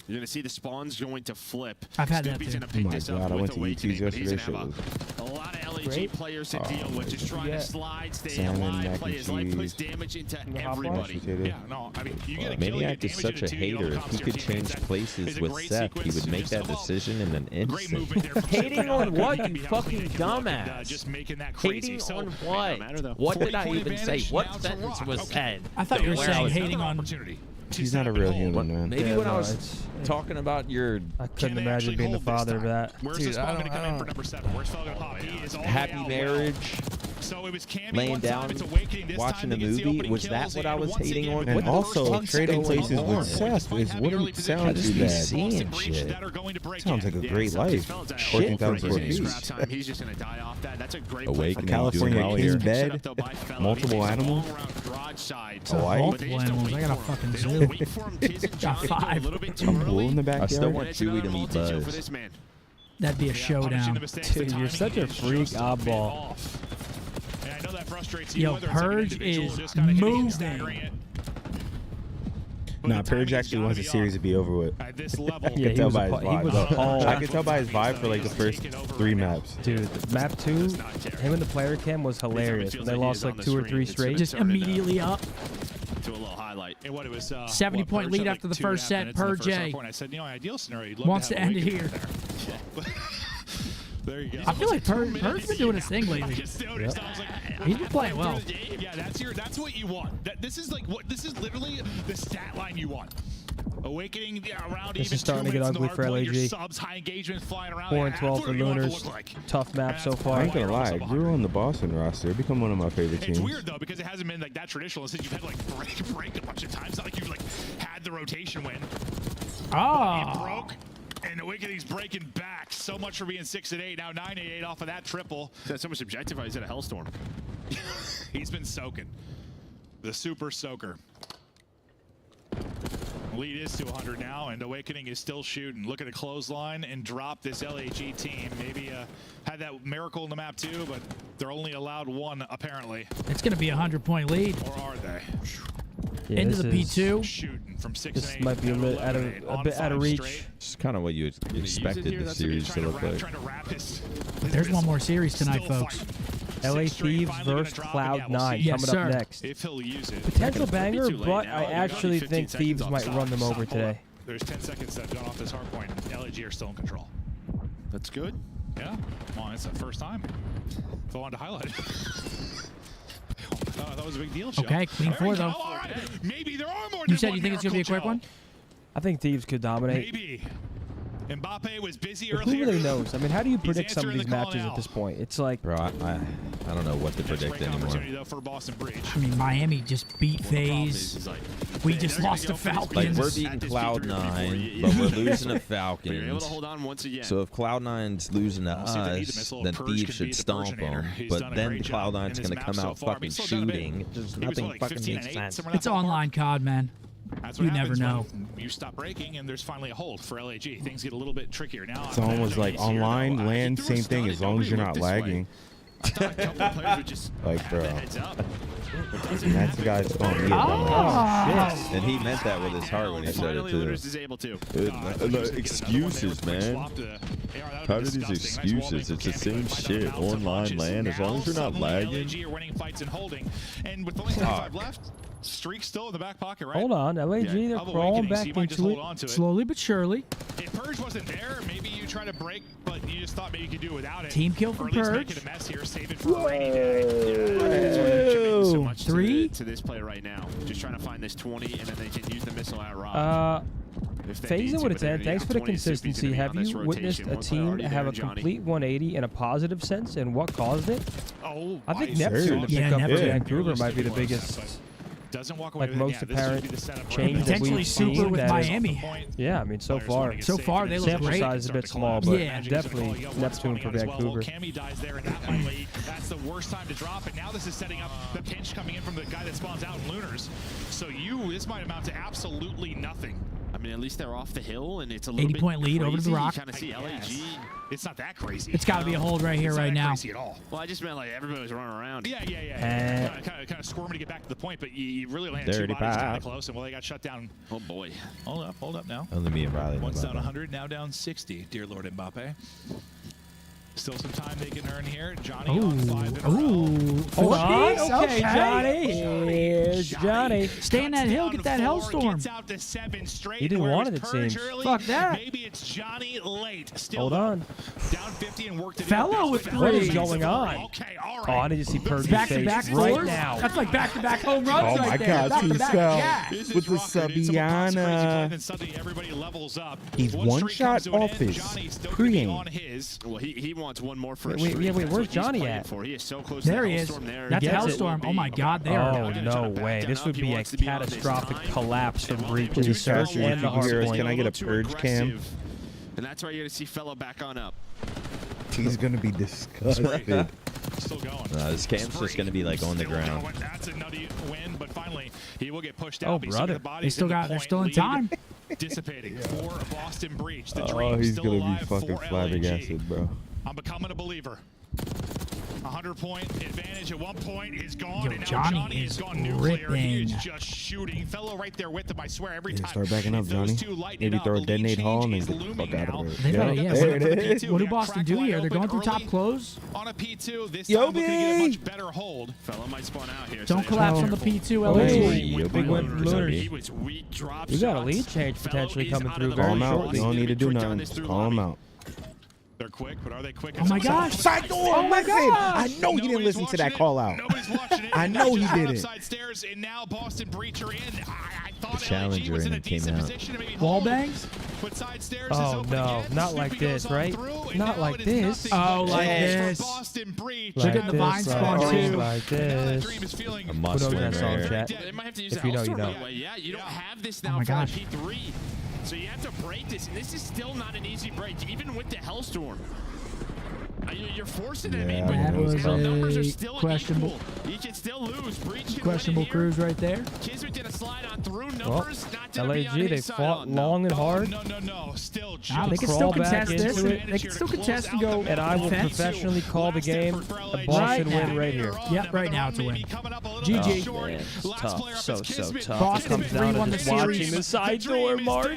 You're going to see the spawns going to flip. I've had that Snoopy's too. gonna pick Oh my this up God, I with went to Awakening, ET's but he's yesterday. gonna Shit have was a lot of LAG great. players to deal with, just trying to slide, stay Salmon, alive, mac play and his life, puts cheese. damage into hot everybody. Potato. Yeah, no, I mean, you get a kill, you Maniac get is damage such a into two, you hater. don't If come he to your could teammates. change That places is a with great Seth, he sequence would to make just, that well, decision in an great instant. movement there from Hating Super. on what, Couldn't you be fucking outplayed if you look, and, dumbass? just making that crazy. Hating So, on may what? not matter, though. What did I 40-point even say? advantage What now to sentence Rock. was Okay. said? I thought you were saying hating on. Opportunity. He's not a real human, man. Maybe Yeah, when I no, was it's- talking about your I couldn't Can they imagine actually being the hold this father of time? that. Where's Dude, this ball I going to come in for don't- number 7? Where's Phil going to pop? He is all the way happy out marriage, well. So it was Cammy laying one time, down, it's Awakening this watching time a that gets the movie. opening Was that kills, what I and was once hating again, on? And what the also, first trading one's places going on. with Seth wouldn't sound just too be bad. seeing shit. That are going to break Sounds in. like a great life. Shit for 14,000 me. piece. He's just going to die off that. That's a great Awakening, California doing well king here. bed, multiple animals. So multiple animals. I got a fucking zoo. Got 5. A pool in the I backyard. still want Chewie to meet Buzz. That'd be a showdown. Dude, you're such a freak oddball. And I know that frustrates Yo, you, whether it's like an Purge individual is just kinda hitting and moving. staggering it. But Nah, the Purge timing's actually gotta wants the be series on. to be over with. At this level, Yeah, he tell was by his he vibe. was Look, appalled. I could tell by his vibe for like the first 3 maps. Dude, map 2, him and the player cam was hilarious. When they lost like 2 or 3 straight. Just immediately up. To a little highlight. And what it was, 70-point lead after the first set. Purge A I said, you know, ideal scenario, you'd love wants to to have end it Awakening here. there. There you go. I feel like Purge's been doing his thing lately. He's He's been playing well. Yeah, that's what you want. This is literally the stat line you want. Awakening, around This even is starting 2 to get minutes in the ugly hard for point, your LAG. subs, high engagement flying around. 4 and That's 12 what for you want it to Lunars. look like. Tough map so I far. ain't gonna lie, I grew on the Boston roster. It become one of my favorite teams. It's weird though because it hasn't been like that traditional since you've had to like break a bunch of times. It's not like you've like had the rotation win. It broke, and Awakening's breaking back. So much for being 6 and 8. Now 9 and 8 off of that triple. He's had so much objective. He's at a hellstorm. He's been soaking. The super soaker. Lead is to 100 now, and Awakening is still shooting. Look at a clothesline and drop this LAG team. Maybe had that miracle in the map too, but they're only allowed 1 apparently. It's going to be a 100-point lead. Or are they? Yeah, Into the this is- P2. Shooting from 6 This and 8. might be a bit out of, reach. It's kind of what you expected the series to look like. There's one more series tonight, folks. LA Thieves versus Cloud9 Yes, coming up sir. next. If he'll use it. Potential banger, but I actually think Thieves might run them over today. There's 10 seconds that got off this hard point. LAG are still in control. That's good. Yeah. Come on, it's the first time. So I wanted to highlight it. That was a big deal, Joe. Okay, clean There 4 we go. though. All right. Maybe there are more You than said one you think it's going to be a quick miracle, one? I think Thieves could dominate. Maybe. Mbappe was busy But who earlier. really knows? I mean, how do you He's predict some of answering these the call matches now. at this point? It's like, Bro, I don't know what to predict Great anymore. opportunity, though, for Boston Breach. I mean, Miami just beat FaZe. We just lost to Falcons. Like, we're beating Cloud9, but we're losing to Falcons. You're able to hold on once again. So if Cloud9's losing to see, they need the us, missile. then Purge Thieves could be should the stomp Purgeinator. them. He's But done a then great job Cloud9's in his going to map come so out far, but fucking he's still done a bit. shooting. Just He was nothing like fucking 15 makes and 8, sense. somewhere in It's that ballpark. online COD, man. That's what You happens never know. when you stop breaking and there's finally a hold for LAG. Things get a little bit trickier now. It's almost like online, land, same thing, as long as you're not lagging. Like, bro. And that's the guy that's going to And he meant that with his heart when he said it too. Is able to. Excuses, man. How are these excuses? It's the same shit. Online land, as long as you're not lagging. LAG are winning fights and holding. And with only 35 left, streak still in the back pocket, right? hold on, LAG, they're Of crawling Awakening, so back you might just into hold it. on to it. Slowly but surely. If Purge wasn't there, maybe you try to break, but you just thought maybe you could do it without it. Team kill for or at least Purge. make it a mess here, save it for a rainy day. So much 3 to this play right now. Just trying to find this 20, and then they can use the missile at Rob. FaZe and what it's at. Thanks for the consistency. Have you witnessed a team have a complete 180 in a positive sense, and what caused it? Oh, I think Neptune to pick up for Vancouver might be the biggest, doesn't walk away like most apparent change that Potentially we've Super seen. with that is- Miami. Yeah, I mean, so far they look sample great. size is a bit small, but Yeah. definitely Neptune for Vancouver. Cammy dies there, and that might lead. That's the worst time to drop it. Now this is setting up the pinch coming in from the guy that spawns out in Lunars. So this might amount to absolutely nothing. I mean, at least they're off the hill, and it's a little 80-point lead over to the Rock. You kind of see LAG. It's not that crazy. It's got to be a hold right here, It's not right that now. crazy at all. Well, I just meant like everybody was running around. Yeah. Kind of squirming to get back to the point, but you really landed two bodies kind of close, and well, they got shut down. Oh boy. Hold up now. Only me and Riley. Once down 100, now down 60. Dear Lord Mbappe. Still some time they can earn here. Johnny on 5 in a row. Hold on. Okay, Johnny. Here's Johnny. Stay in that hill. Get that Hellstorm. Gets out to 7 straight. He didn't want it, it seems. Fuck that. Maybe it's Johnny late. Still Hold on. down 50 and worked it. Fellow with What is 3. going on? Okay, all right. Oh, I need to see Purge's Back-to-back face right fours? now. That's like back-to-back home runs Oh right my there. God, Back-to-back T-Cell jacks. with the Sabiana. Suddenly everybody levels up. He's One one streak shot comes to an off end. his Johnny's still gonna be pre-aim. on his. Well, he wants one more for a Wait, streak. wait, That's where's what he's Johnny playing at? for. He is so close There to he that is. Hellstorm there. That's He gets it. Hellstorm. Oh my God, they are. Oh, no way. This would be a catastrophic collapse from Breach Please, and sir, the if you can hear us, hard can I point. get a Purge cam? And that's why you're going to see Fellow back on up. He's gonna be disgusted. Still going. This cam's just going to be like on the ground. That's a nutty win, but finally he will get pushed Oh, out. brother. They still got. They're still in time. Dissipating for Boston Breach. The Oh, dream he's still gonna alive be fucking for flabbergasted, bro. I'm becoming a believer. 100-point advantage at one point is gone, Yo, and now Johnny Johnny is has gone nuclear. He is ripping. just shooting. Fellow right there with him, I swear, every Yeah, time. start backing up, If those Johnny. two lighten Maybe it up, throw a the lead detonate change hall and is get the looming fuck out now. of They it. better, yeah. There it is. What do Boston do here? They're going through top close. On a P2, this Yo, time looking to get a B! much better hold. Fellow might spawn out here. Don't collapse on the P2 LA. Hey, big win from Lunars. He was weak drop We got a lead shots. change Fellow potentially is coming out through of the Call very him ball. out. shortly. You don't need to do Quick down nothing. this Just through call him lobby. out. They're quick, but are they quick? Oh my gosh. Side door. Oh my Listen, gosh. I know he didn't Nobody's listen to that watching call it. out. Nobody's watching it. I know he Just went didn't. upside stairs, and now Boston Breacher in. I thought The challenger LAG was in a in came decent out. position to maybe Wall hold it, bangs? but side stairs is Oh open no, again. not like Snoopy this, goes on right? through, and Not now like it is this. nothing Oh, like for this. Boston Breach. Look at the vine spawn too. Like Now that this. dream is feeling A Who must knows win that right song, here. chat? They might have to use If the you know, you Hellstorm know. right away. Yeah, you don't have this Oh now my for gosh. a P3. So you have to break this, and this is still not an easy break, even with the Hellstorm. You're forcing them in, Yeah, That but was the numbers are a still questionable- equal. You can still lose. Breach can Questionable win it here. cruise right there. Kismet did a slide on through Well, numbers. Not gonna be on LAG, they his side fought on. long and hard, No. Still Nah, they just can crawl still back contest this. into it. They can still contest and go and I will defense. professionally call the Last game effort for a LAG. Boston Right win now. right here. Yep, right now it's a win. GG. Oh, man, it's Last tough. player up So is Kismet. tough. Boston Comes down 3-1 to the just watching series. the side door, Mark.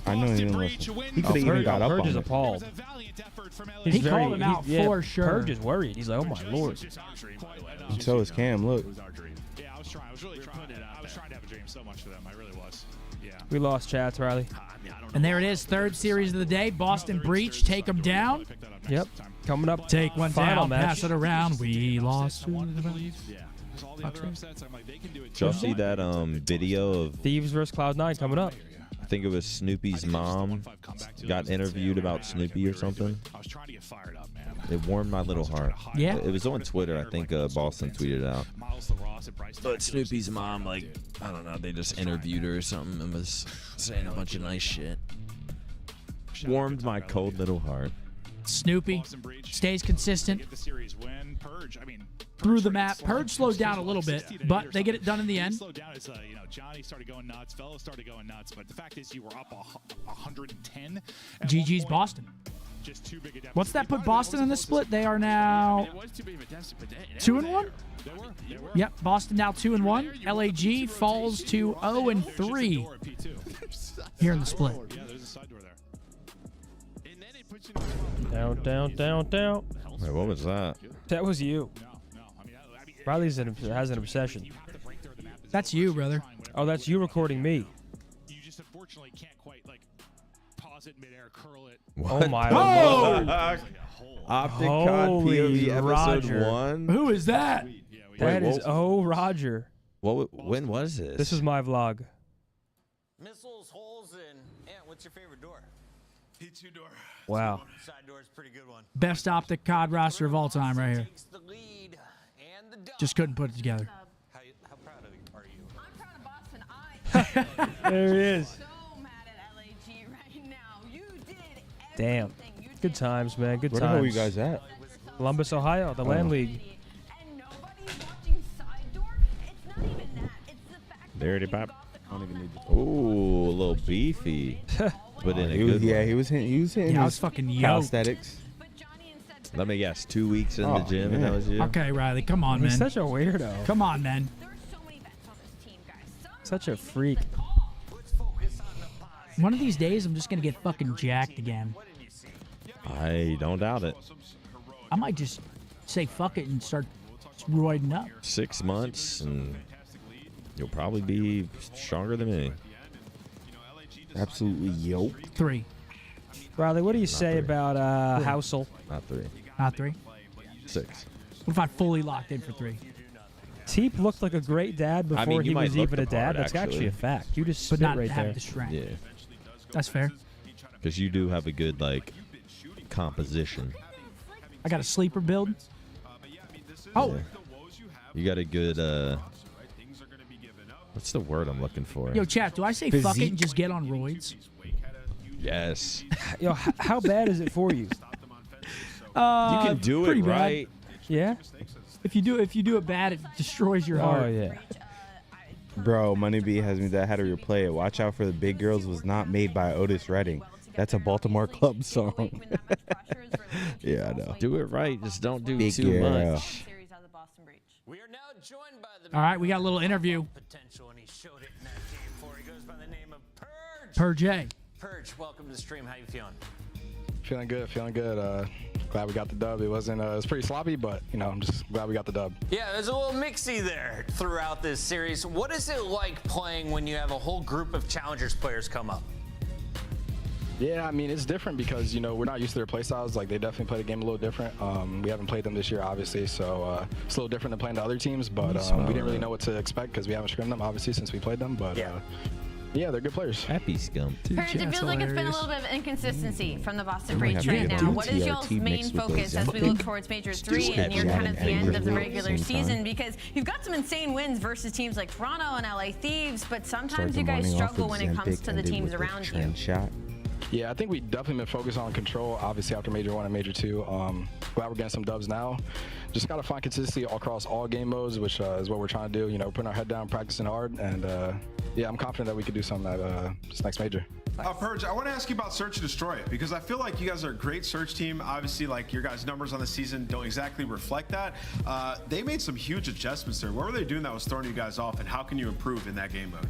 I know he didn't listen. He could have even got up Purge on is it. appalled. He He's called him out yeah, for sure. Purge is worried. He's like, oh my lord. And so is Cam. Look. Yeah, I was trying. I was really trying. I was trying to have a dream so much for them. I really was. Yeah. We lost chats, Riley. And there it is, third series of the day. Boston Breach, take them down. Yep. Coming up. Take one final down, match. pass it around. We lost. Yeah. Because all the other upsets, I'm like, they can do it. Did y'all see that video of, Thieves versus Cloud9 coming up. I think it was Snoopy's mom got interviewed about Snoopy or something? I was trying to get fired up, man. It warmed my little heart. Yeah. It was on Twitter. I think Boston tweeted it out. But Snoopy's mom, like, I don't know, they just interviewed her or something and was saying a bunch of nice shit. Warmed my cold little heart. Snoopy stays consistent through the map. Purge slowed down a little bit, but they get it done in the end. Slowed down as Johnny started going nuts, fellows started going nuts, but the fact is you were up 110. GG's Boston. Just too big a deficit. What's that put Boston in the split? They are now 2-1. Yep, Boston now 2-1. LAG falls to 0-3 here in the split. Yeah, there's a side door there. Down. Wait, what was that? That was you. Riley has an obsession. That's you, brother. Oh, that's you recording me. You just unfortunately can't quite like pause it midair, curl it. Oh my Oh! lord. OpTic COD Holy POV episode Roger. 1. Who is that? That is Roger. When was this? This is my vlog. Missiles, holes, and what's your favorite door? P2 door. Wow. Side door is a pretty good one. Best OpTic COD roster of all time right here. Takes the lead and the dub. Just couldn't put it together. How proud are you? I'm proud of Boston. There he is. So mad at LAG right now. You did Damn. everything. You Good times, man. Good Where times. the hell are you guys at? Columbus, Ohio, the Land League. And nobody's watching side door. It's not even that. It's the fact Dirty that pop. we got the call. Ooh, a little beefy. But in a good way. He was hitting Yeah, I his was fucking yoked. calisthenics. Let me guess, 2 weeks in the gym and that was you? Okay, Riley, come on, He's man. such a weirdo. Come on, man. Such a freak. One of these days, I'm just gonna get fucking jacked again. I don't doubt it. I might just say fuck it and start roiding up. 6 months and you'll probably be stronger than me. Absolutely yoked. 3. Riley, what do you say 3. about Housel? Not 3. Not 3. 6. What if I fully locked in for 3? Teep looked like a great dad before mean, you he might was look even the a dad. part, That's actually actually. a fact. You just But spit not right have there. the strength. Yeah. That's fair. Because you do have a good, like, composition. I got a sleeper build. Oh, Yeah. You got a good, what's the word I'm looking for? yo, chat. Do I say fuck it Physique. and just get on roids? Yes. Yo, how bad is it for you? You can do it pretty bad. right. Yeah? If you do it bad, it destroys your heart. Oh, yeah. Bro, Money B has me that had to replay it. Watch Out for the Big Girls was not made by Otis Redding. That's a Baltimore Club song. Yeah, I know. Do it right. Just don't do Big too girl. much. We are now joined by the All right, we got a little interview. potential, and he showed it in that game 4. He goes by the name of Purge. Purge. Purge, welcome to the stream. How you feeling? Feeling good, feeling good. Glad we got the dub. It was pretty sloppy, but I'm just glad we got the dub. Yeah, there's a little mixy there throughout this series. What is it like playing when you have a whole group of Challengers players come up? Yeah, I mean, it's different because, we're not used to their play styles. Like, they definitely play the game a little different. We haven't played them this year, obviously, so it's a little different than playing the other teams, but we didn't really know what to expect because we haven't scrimmed them, obviously, since we played them, but yeah, they're good players. Happy scum. Purge, it feels like it's been a little bit of inconsistency from the Boston might Breach have right to now. do What is y'all's TRT main mixed with focus as we Ozempic. look towards Major 3 and you're kind of the end of the regular Same time. season? Because you've got some insane wins versus teams like Toronto and LA Thieves, but Start sometimes the you guys morning off struggle with when it comes Ozempic, to the ended teams with a around you. trend shot. Yeah, I think we definitely been focused on control, obviously, after Major 1 and Major 2. Glad we're getting some dubs now. Just got to find consistency across all game modes, which is what we're trying to do, putting our head down, practicing hard, and yeah, I'm confident that we could do something at this next Major. Purge, I want to ask you about Search and Destroy because I feel like you guys are a great search team. Obviously, like your guys' numbers on the season don't exactly reflect that. They made some huge adjustments there. What were they doing that was throwing you guys off, and how can you improve in that game mode?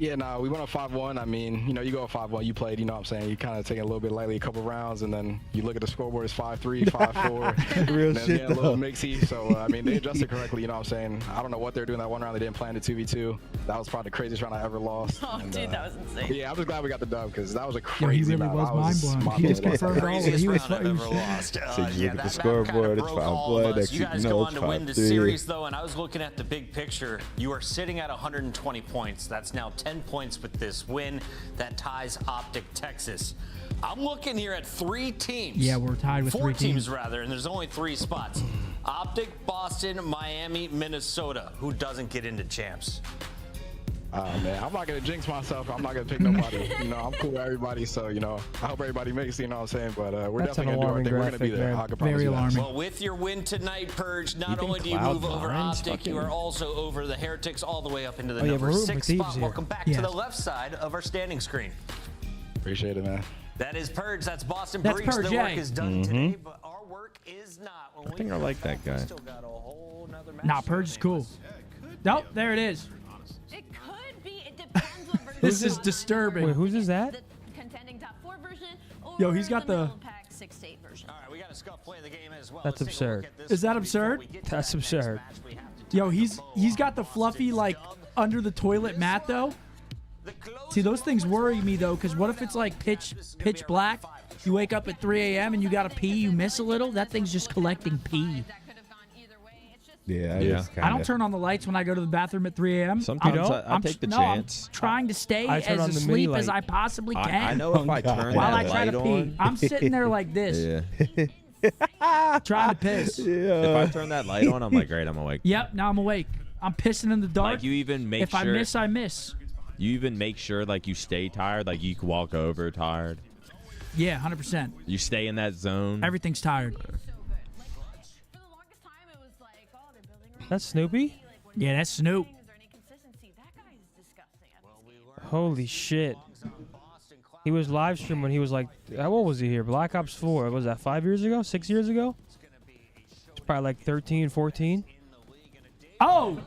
Yeah, no, we went on 5-1. I mean, you go 5-1, you played, you know what I'm saying? You kind of take it a little bit lightly a couple rounds, and then you look at the scoreboard, it's 5-3, 5-4. Real and then shit, a little though. mixy. So, I mean, they adjusted correctly, you know what I'm saying? I don't know what they're doing that one round. They didn't plan the 2v2. That was probably the craziest round I ever lost. Oh, and, dude, that was insane. Yeah, I'm just glad we got the dub because that was a Yo, crazy he really round. was I mind blown. He just mind blown. confirmed all of it. He was Round I've ever lost. So you Yeah, look at the that map scoreboard, kinda it's broke all of 5-1. us. Next You thing guys you go know, on it's to win the 5-3. series, though, and I was looking at the big picture. You are sitting at 120 points. That's now 10 points with this win. That ties OpTic Texas. I'm looking here at 3 teams. Yeah, we're tied with 4 3 teams, teams. rather, and there's only 3 spots. OpTic, Boston, Miami, Minnesota. Who doesn't get into champs? Man, I'm not going to jinx myself. I'm not going to pick nobody. I'm cool with everybody, so, I hope everybody makes it, you know what I'm saying? But we're That's an definitely going to do our alarming thing. We're going to be graphic, there. man. I can promise Very you that. alarming. Well, with your win tonight, Purge, not think only do you Cloud move over Nine's OpTic, you fucking- are also over the Heretics all the way up into the Oh, yeah, number we're rooting for 6 Thieves spot. here. Welcome back Yeah. to the left side of our standing screen. Appreciate it, man. That is Purge. That's Boston That's Breach. Purge, Their work yeah. is done today, but our work is not. When I think I like that guy. Still got a whole nother match Nah, to Purge go. is cool. Nope, there it is. It could be. It depends what version. This you is want. disturbing. Wait, whose is that? The contending top 4 version or Yo, he's got the- middle pack 6-8 version. All right, we got a scuff play of the game as well. That's Let's take a look absurd. at this Is that one before absurd? we get to That's that next absurd. match. We have to Yo, tie he's the bow got the on fluffy Boston's like dub. under the toilet mat though. See, those things worry me though, because what if it's like pitch black? You wake up at 3 a.m. and you got to pee, you miss a little. That thing's just collecting pee. Yeah. I don't turn on the lights when I go to the bathroom at 3 a.m. Sometimes I take the chance. I'm trying to stay as asleep as I possibly can. I know if I turn while that I try light to pee. on. I'm sitting there like this. Trying to piss. If I turn that light on, I'm like, great, I'm awake. Yep, now I'm awake. I'm pissing in the dark. Like you even make if sure. I miss, I miss. You even make sure like you stay tired, like you can walk over tired. Yeah, 100%. You stay in that zone. Everything's tired. That's Snoopy? Yeah, that's Snoop. Holy shit. He was live streaming when he was like, how old was he here? Black Ops 4. What was that, 5 years ago? 6 years ago? It's probably like 13, 14. Oh!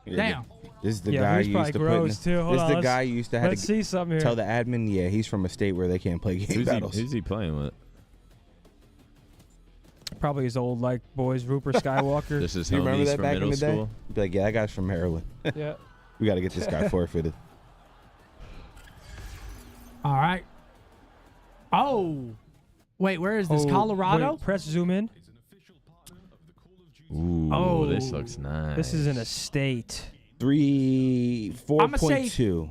Yeah, Damn. This is the Yeah, guy he's you used probably to put. gross, too. Hold This is on, the guy you used to have let's to see something here. tell the admin. Yeah, he's from a state where they can't play game battles. Who's he playing with? Probably his old like boys, Rupert Skywalker. This is Do you remember homies that from back in middle the day? school. Be like, yeah, that guy's from Maryland. Yeah. We got to get this guy forfeited. All right. Oh. Wait, where is this? Oh, Colorado? wait, press zoom in. Ooh, this looks nice. This is an estate. 4.2.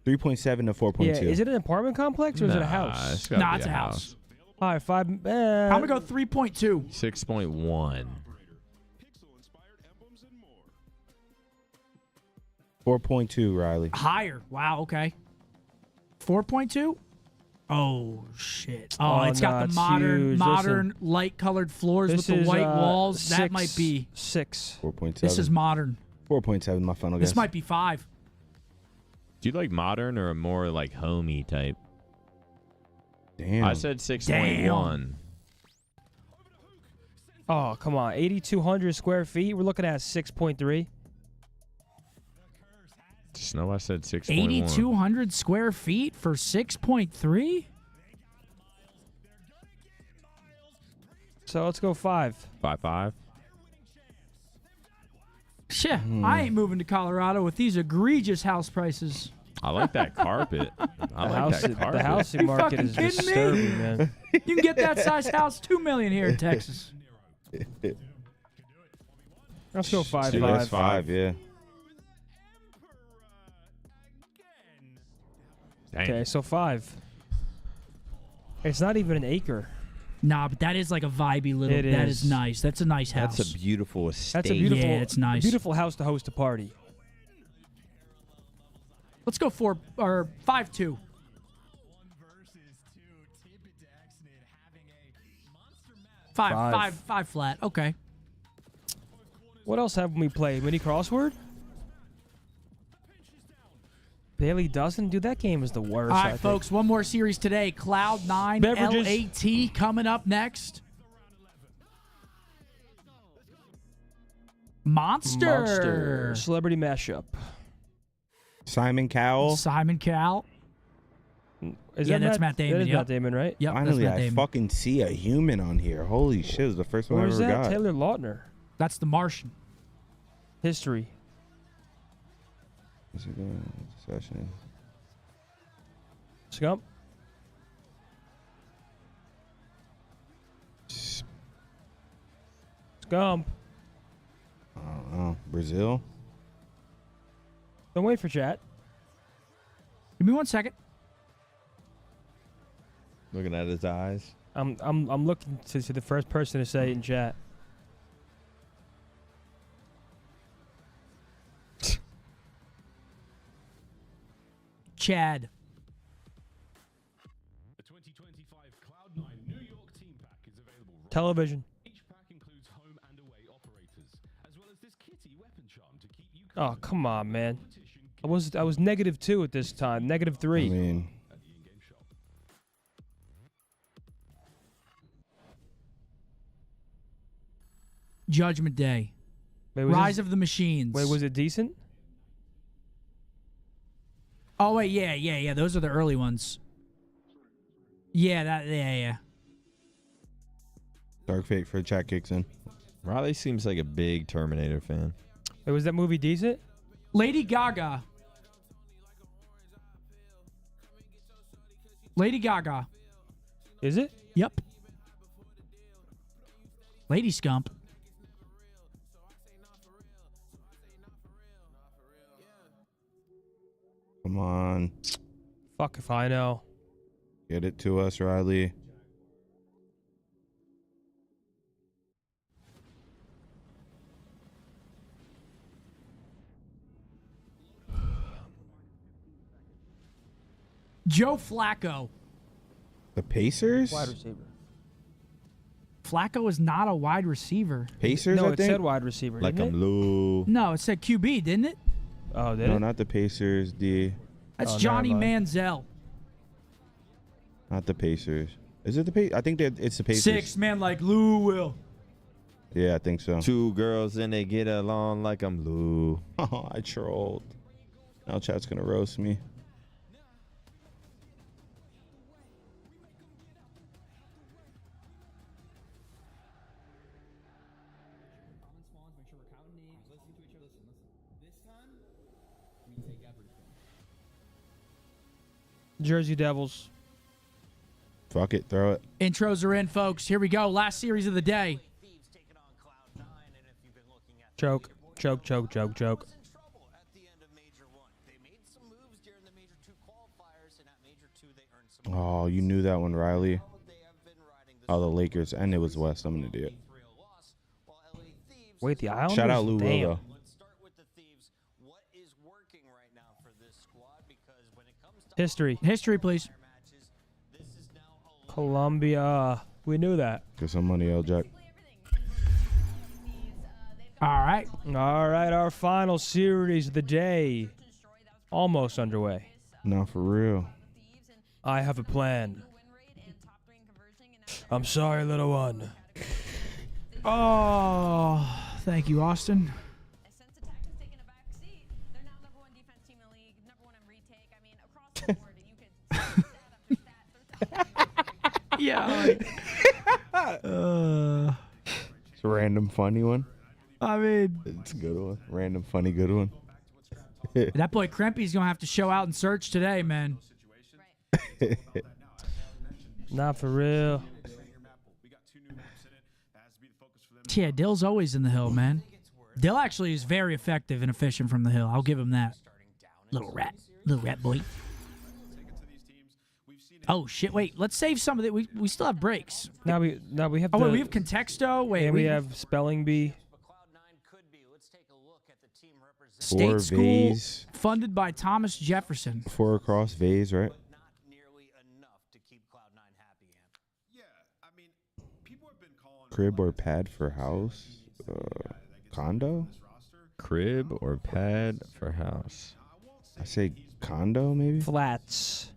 3.7 to 4.2. Yeah, is it an apartment complex or is it a house? Nah, it's a house. All right, five. I'm going to go 3.2. 6.1. 4.2, Riley. Higher. Wow, okay. 4.2? Oh, shit. Oh, Oh, it's no, got the it's modern huge. light-colored floors This with the is, white walls. That 6, might be. 6. 4.7. This is modern. 4.7, my final guess. This might be 5. Do you like modern or a more like homey type? Damn. I said 6.1. Oh, come on. 8,200 square feet. We're looking at 6.3. Snow, I said 6.1. 8,200 square feet for 6.3? So let's go 5. 5.5. Shit, I ain't moving to Colorado with these egregious house prices. I like that carpet. I like that carpet. The housing You market fucking is kidding me? disturbing, man. You can get that size house, $2 million here in Texas. Let's go 5. Dude, that's 5, yeah. Dang. Okay, so 5. It's not even an acre. Nah, but that is like a vibey little. It That is. is nice. That's a nice house. That's a beautiful estate. That's a beautiful. Yeah, it's nice. Beautiful house to host a party. Let's go 4 or 5.2. Five flat. Okay. What else haven't we played? Mini crossword? Daily Dozen? Dude, that game is the worst. All I right, think. folks. One more series today. Cloud9 Beverages. LAT coming up next. Monster. Celebrity mashup. Simon Cowell. Simon Cowell. Is Yeah, that that's Matt Damon, That is yep. Matt Damon, right? Yep, that's Finally, Matt I Damon. fucking see a human on here. Holy shit, it's the first one I Where's ever that? got. Taylor Lautner. That's the Martian. History. What's it doing? Session. Scump. Scump. I don't know. Brazil? Don't wait for chat. Give me 1 second. Looking at his eyes. I'm looking to the first person to say it in chat. Chad. The 2025 Cloud9 New York team pack is available right Television. Each pack includes home and away operators, as well as this kitty weapon charm to keep you Oh, come on, man. I was -2 at this time. -3. I mean, at the in-game shop. Judgment Day. Wait, was Rise this- of the Machines. Wait, was it decent? Oh wait, yeah. Those are the early ones. Yeah. Dark Fate for chat kicks in. Riley seems like a big Terminator fan. Wait, was that movie decent? Lady Gaga. Lady Gaga. Is it? Yep. Lady Scump. Come on. Fuck if I know. Get it to us, Riley. Joe Flacco. The Pacers? Wide receiver. Flacco is not a wide receiver. Pacers, No, I it think? said wide receiver. Like didn't I'm it? low. No, it said QB, didn't it? Oh, did No, it? not the Pacers. That's Oh, Johnny never mind. Manziel. Not the Pacers. Is it the Pacers? I think it's the Pacers. 6 man like Lou will. Yeah, I think so. Two girls and they get along like I'm Lou. Oh, I trolled. Now chat's gonna roast me. Jersey Devils. Fuck it, throw it. Intros are in, folks. Here we go. Last series of the day. Choke. Choke, choke, choke, choke. Oh, you knew that one, Riley. Oh, the Lakers, and it was West. I'm an idiot. Wait, the Islanders? Shout out Lou Will, Damn. though. History. History, please. Columbia. We knew that. Get some money, L-Jack. All right. All right, our final series of the day. Almost underway. Not for real. I have a plan. I'm sorry, little one. Oh, thank you, Austin. Yeah. It's a random funny one. I mean, It's a good one. Random funny good one. that boy Krempy's going to have to show out and search today, man. Not for real. Yeah, Dill's always in the hill, man. Dill actually is very effective and efficient from the hill. I'll give him that. Little rat boy. Oh shit! Wait, let's save some of it. We still have breaks. Now we have. Oh the, wait, we have Contexto. Wait, and we have Spelling Bee. State Or school Vase. funded by Thomas Jefferson. 4 across Vase, right? Crib or pad for house? Condo? Crib or pad for house? I say condo, maybe? Flats.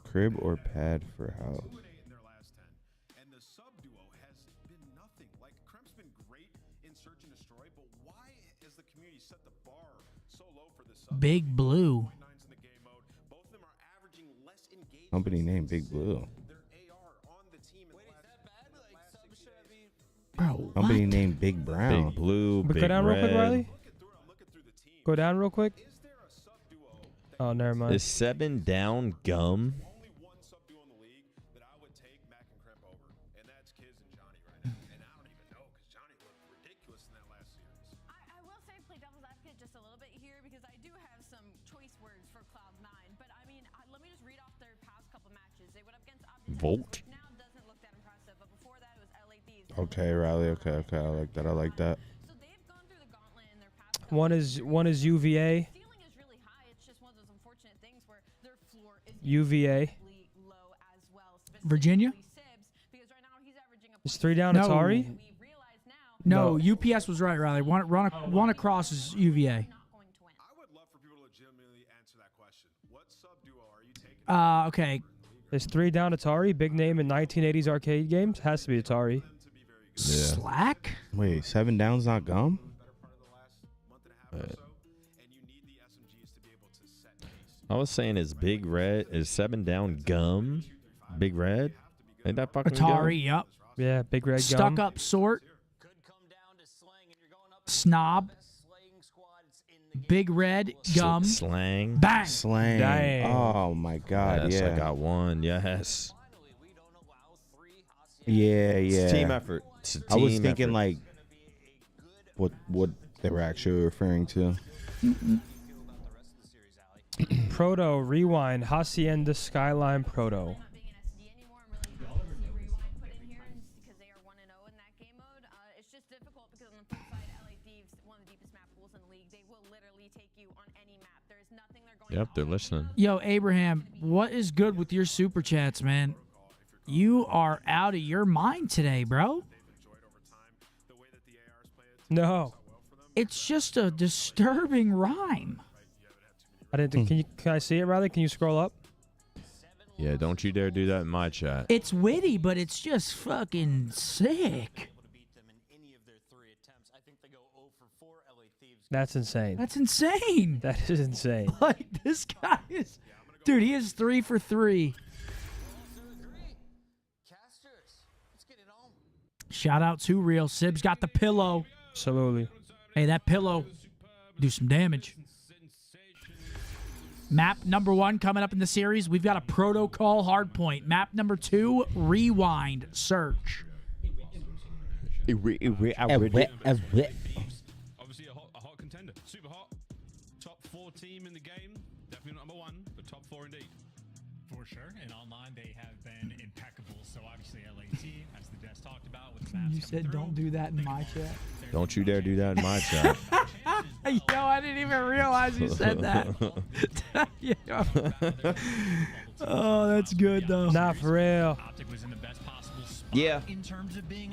Crib or pad for house? Big Blue. Company name Big Blue. Bro, Company name Big Brown. Big Blue, But Big go down real quick, Red. Riley. Go down real quick. Oh, never mind. Is 7 down gum? Volt? Okay, Riley. Okay. I like that. I like that. One is UVA. UVA. Virginia? Is 3 down No. Atari? No, UPS was right, Riley. One across is UVA. Okay. Is 3 down Atari? Big name in 1980s arcade games? Has to be Atari. Slack? Wait, 7 down's not gum? I was saying is Big Red, is 7 down gum? Big Red? Ain't that fucking Atari, gum? yep. Yeah, Big Red Stuck gum. up sort. Snob. Big Red, Gum. Slang. Bang. Slang. Dang. Oh my God. Yes, Yeah. I got one. Yes. Yeah. It's a team effort. It's a I was team thinking effort. like what they were actually referring to. Proto, Rewind, Hacienda, Skyline, Proto. Yep, they're listening. Yo, Abraham, what is good with your super chats, man? You are out of your mind today, bro. No. It's just a disturbing rhyme. I didn't. Can I see it, Riley? Can you scroll up? Yeah, don't you dare do that in my chat. It's witty, but it's just fucking sick. That's insane. That's insane. That is insane. Like, this guy is... Dude, he is 3 for 3. Shout out to Real. Sib's got the pillow. Absolutely. Hey, that pillow do some damage. Map number 1 coming up in the series. We've got a protocol hardpoint. Map number 2, rewind search. Obviously a hot contender. Super hot. Top 4 team in the game. Definitely not number 1, but top 4 indeed. For sure. And online, they have been impeccable. So obviously, LAT, as the desk talked about, with the maps You said don't do that in my chat. Don't you dare do that in my chat. Yo, I didn't even realize you said that. Yeah. Oh, that's good, though. Nah, for real. Yeah.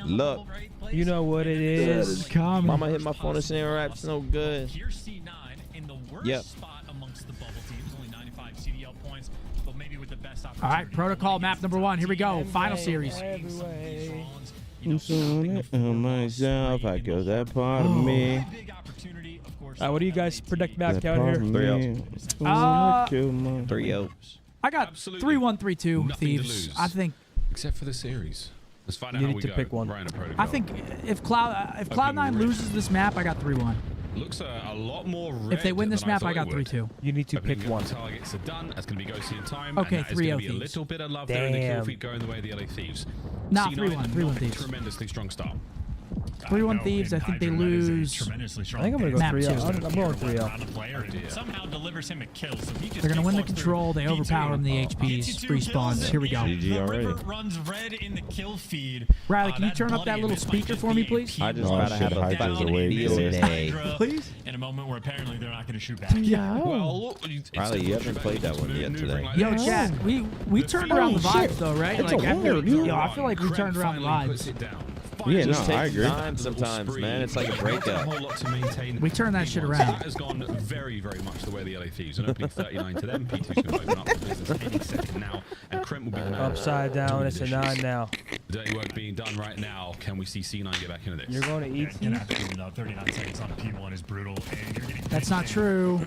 Look. You know what it is. Mama hit my phone and saying rap's no good. Here's C9 in the worst Yep. spot amongst the bubble teams, only 95 CDL points, but maybe with the best opportunity. All right, protocol map number 1. Here we go. Final series. Myself, I go that part of me. What do you guys predict map count here? 3-0. 3-0. I got 3-1, 3-2 Nothing to Thieves. lose. I think. Except for the series. Let's find out You how need we to go. pick one. Right in a protocol. I think if Cloud9 loses this map, I got 3-1. Looks a lot more red If they win this than I map, I thought got it would. 3-2. You need to Opening pick up one. Targets are done. That's going to be Ghosty in time. Okay, and that is going 3-0 to be a Thieves. little bit of love there in the kill Damn. feed going the way of the LA Thieves. Nah, C9 3-1, 3-1 not a Thieves. tremendously strong start. 3-1 Thieves. I think they lose. I think I'm going to go Map 3-0. I'm going 3-0. Somehow delivers him a kill, so he just They're going to win the gets control. They overpower him. The HPs. Respawns. Here we go. GG already. River runs red in the kill feed. Riley, can you turn up that little speaker for me, please? I just Oh, gotta shit, have a Hydra's fucking away, field boys. day. Please? In a moment where apparently they're not going to shoot back. Well, Riley, you haven't played that one yet today. Yo, chat. We turned around the vibes though, right? That's Like a after, word, yeah. yo, I feel like we turned around the vibes. Yeah, Just no, I takes agree. time sometimes, man. It's like a breakup. We turned that shit around. That has gone very, very much the way of the LA Thieves. An opening 39 to them. P2's going to open up the business any second now. And Kremp will be the man. Upside down. It's a 9 now. Dirty work being done right now. Can we see C9 get back into this? You're going to eat. Gonna have to give it up. 39 seconds on a P1 is brutal. And you're getting That's not true.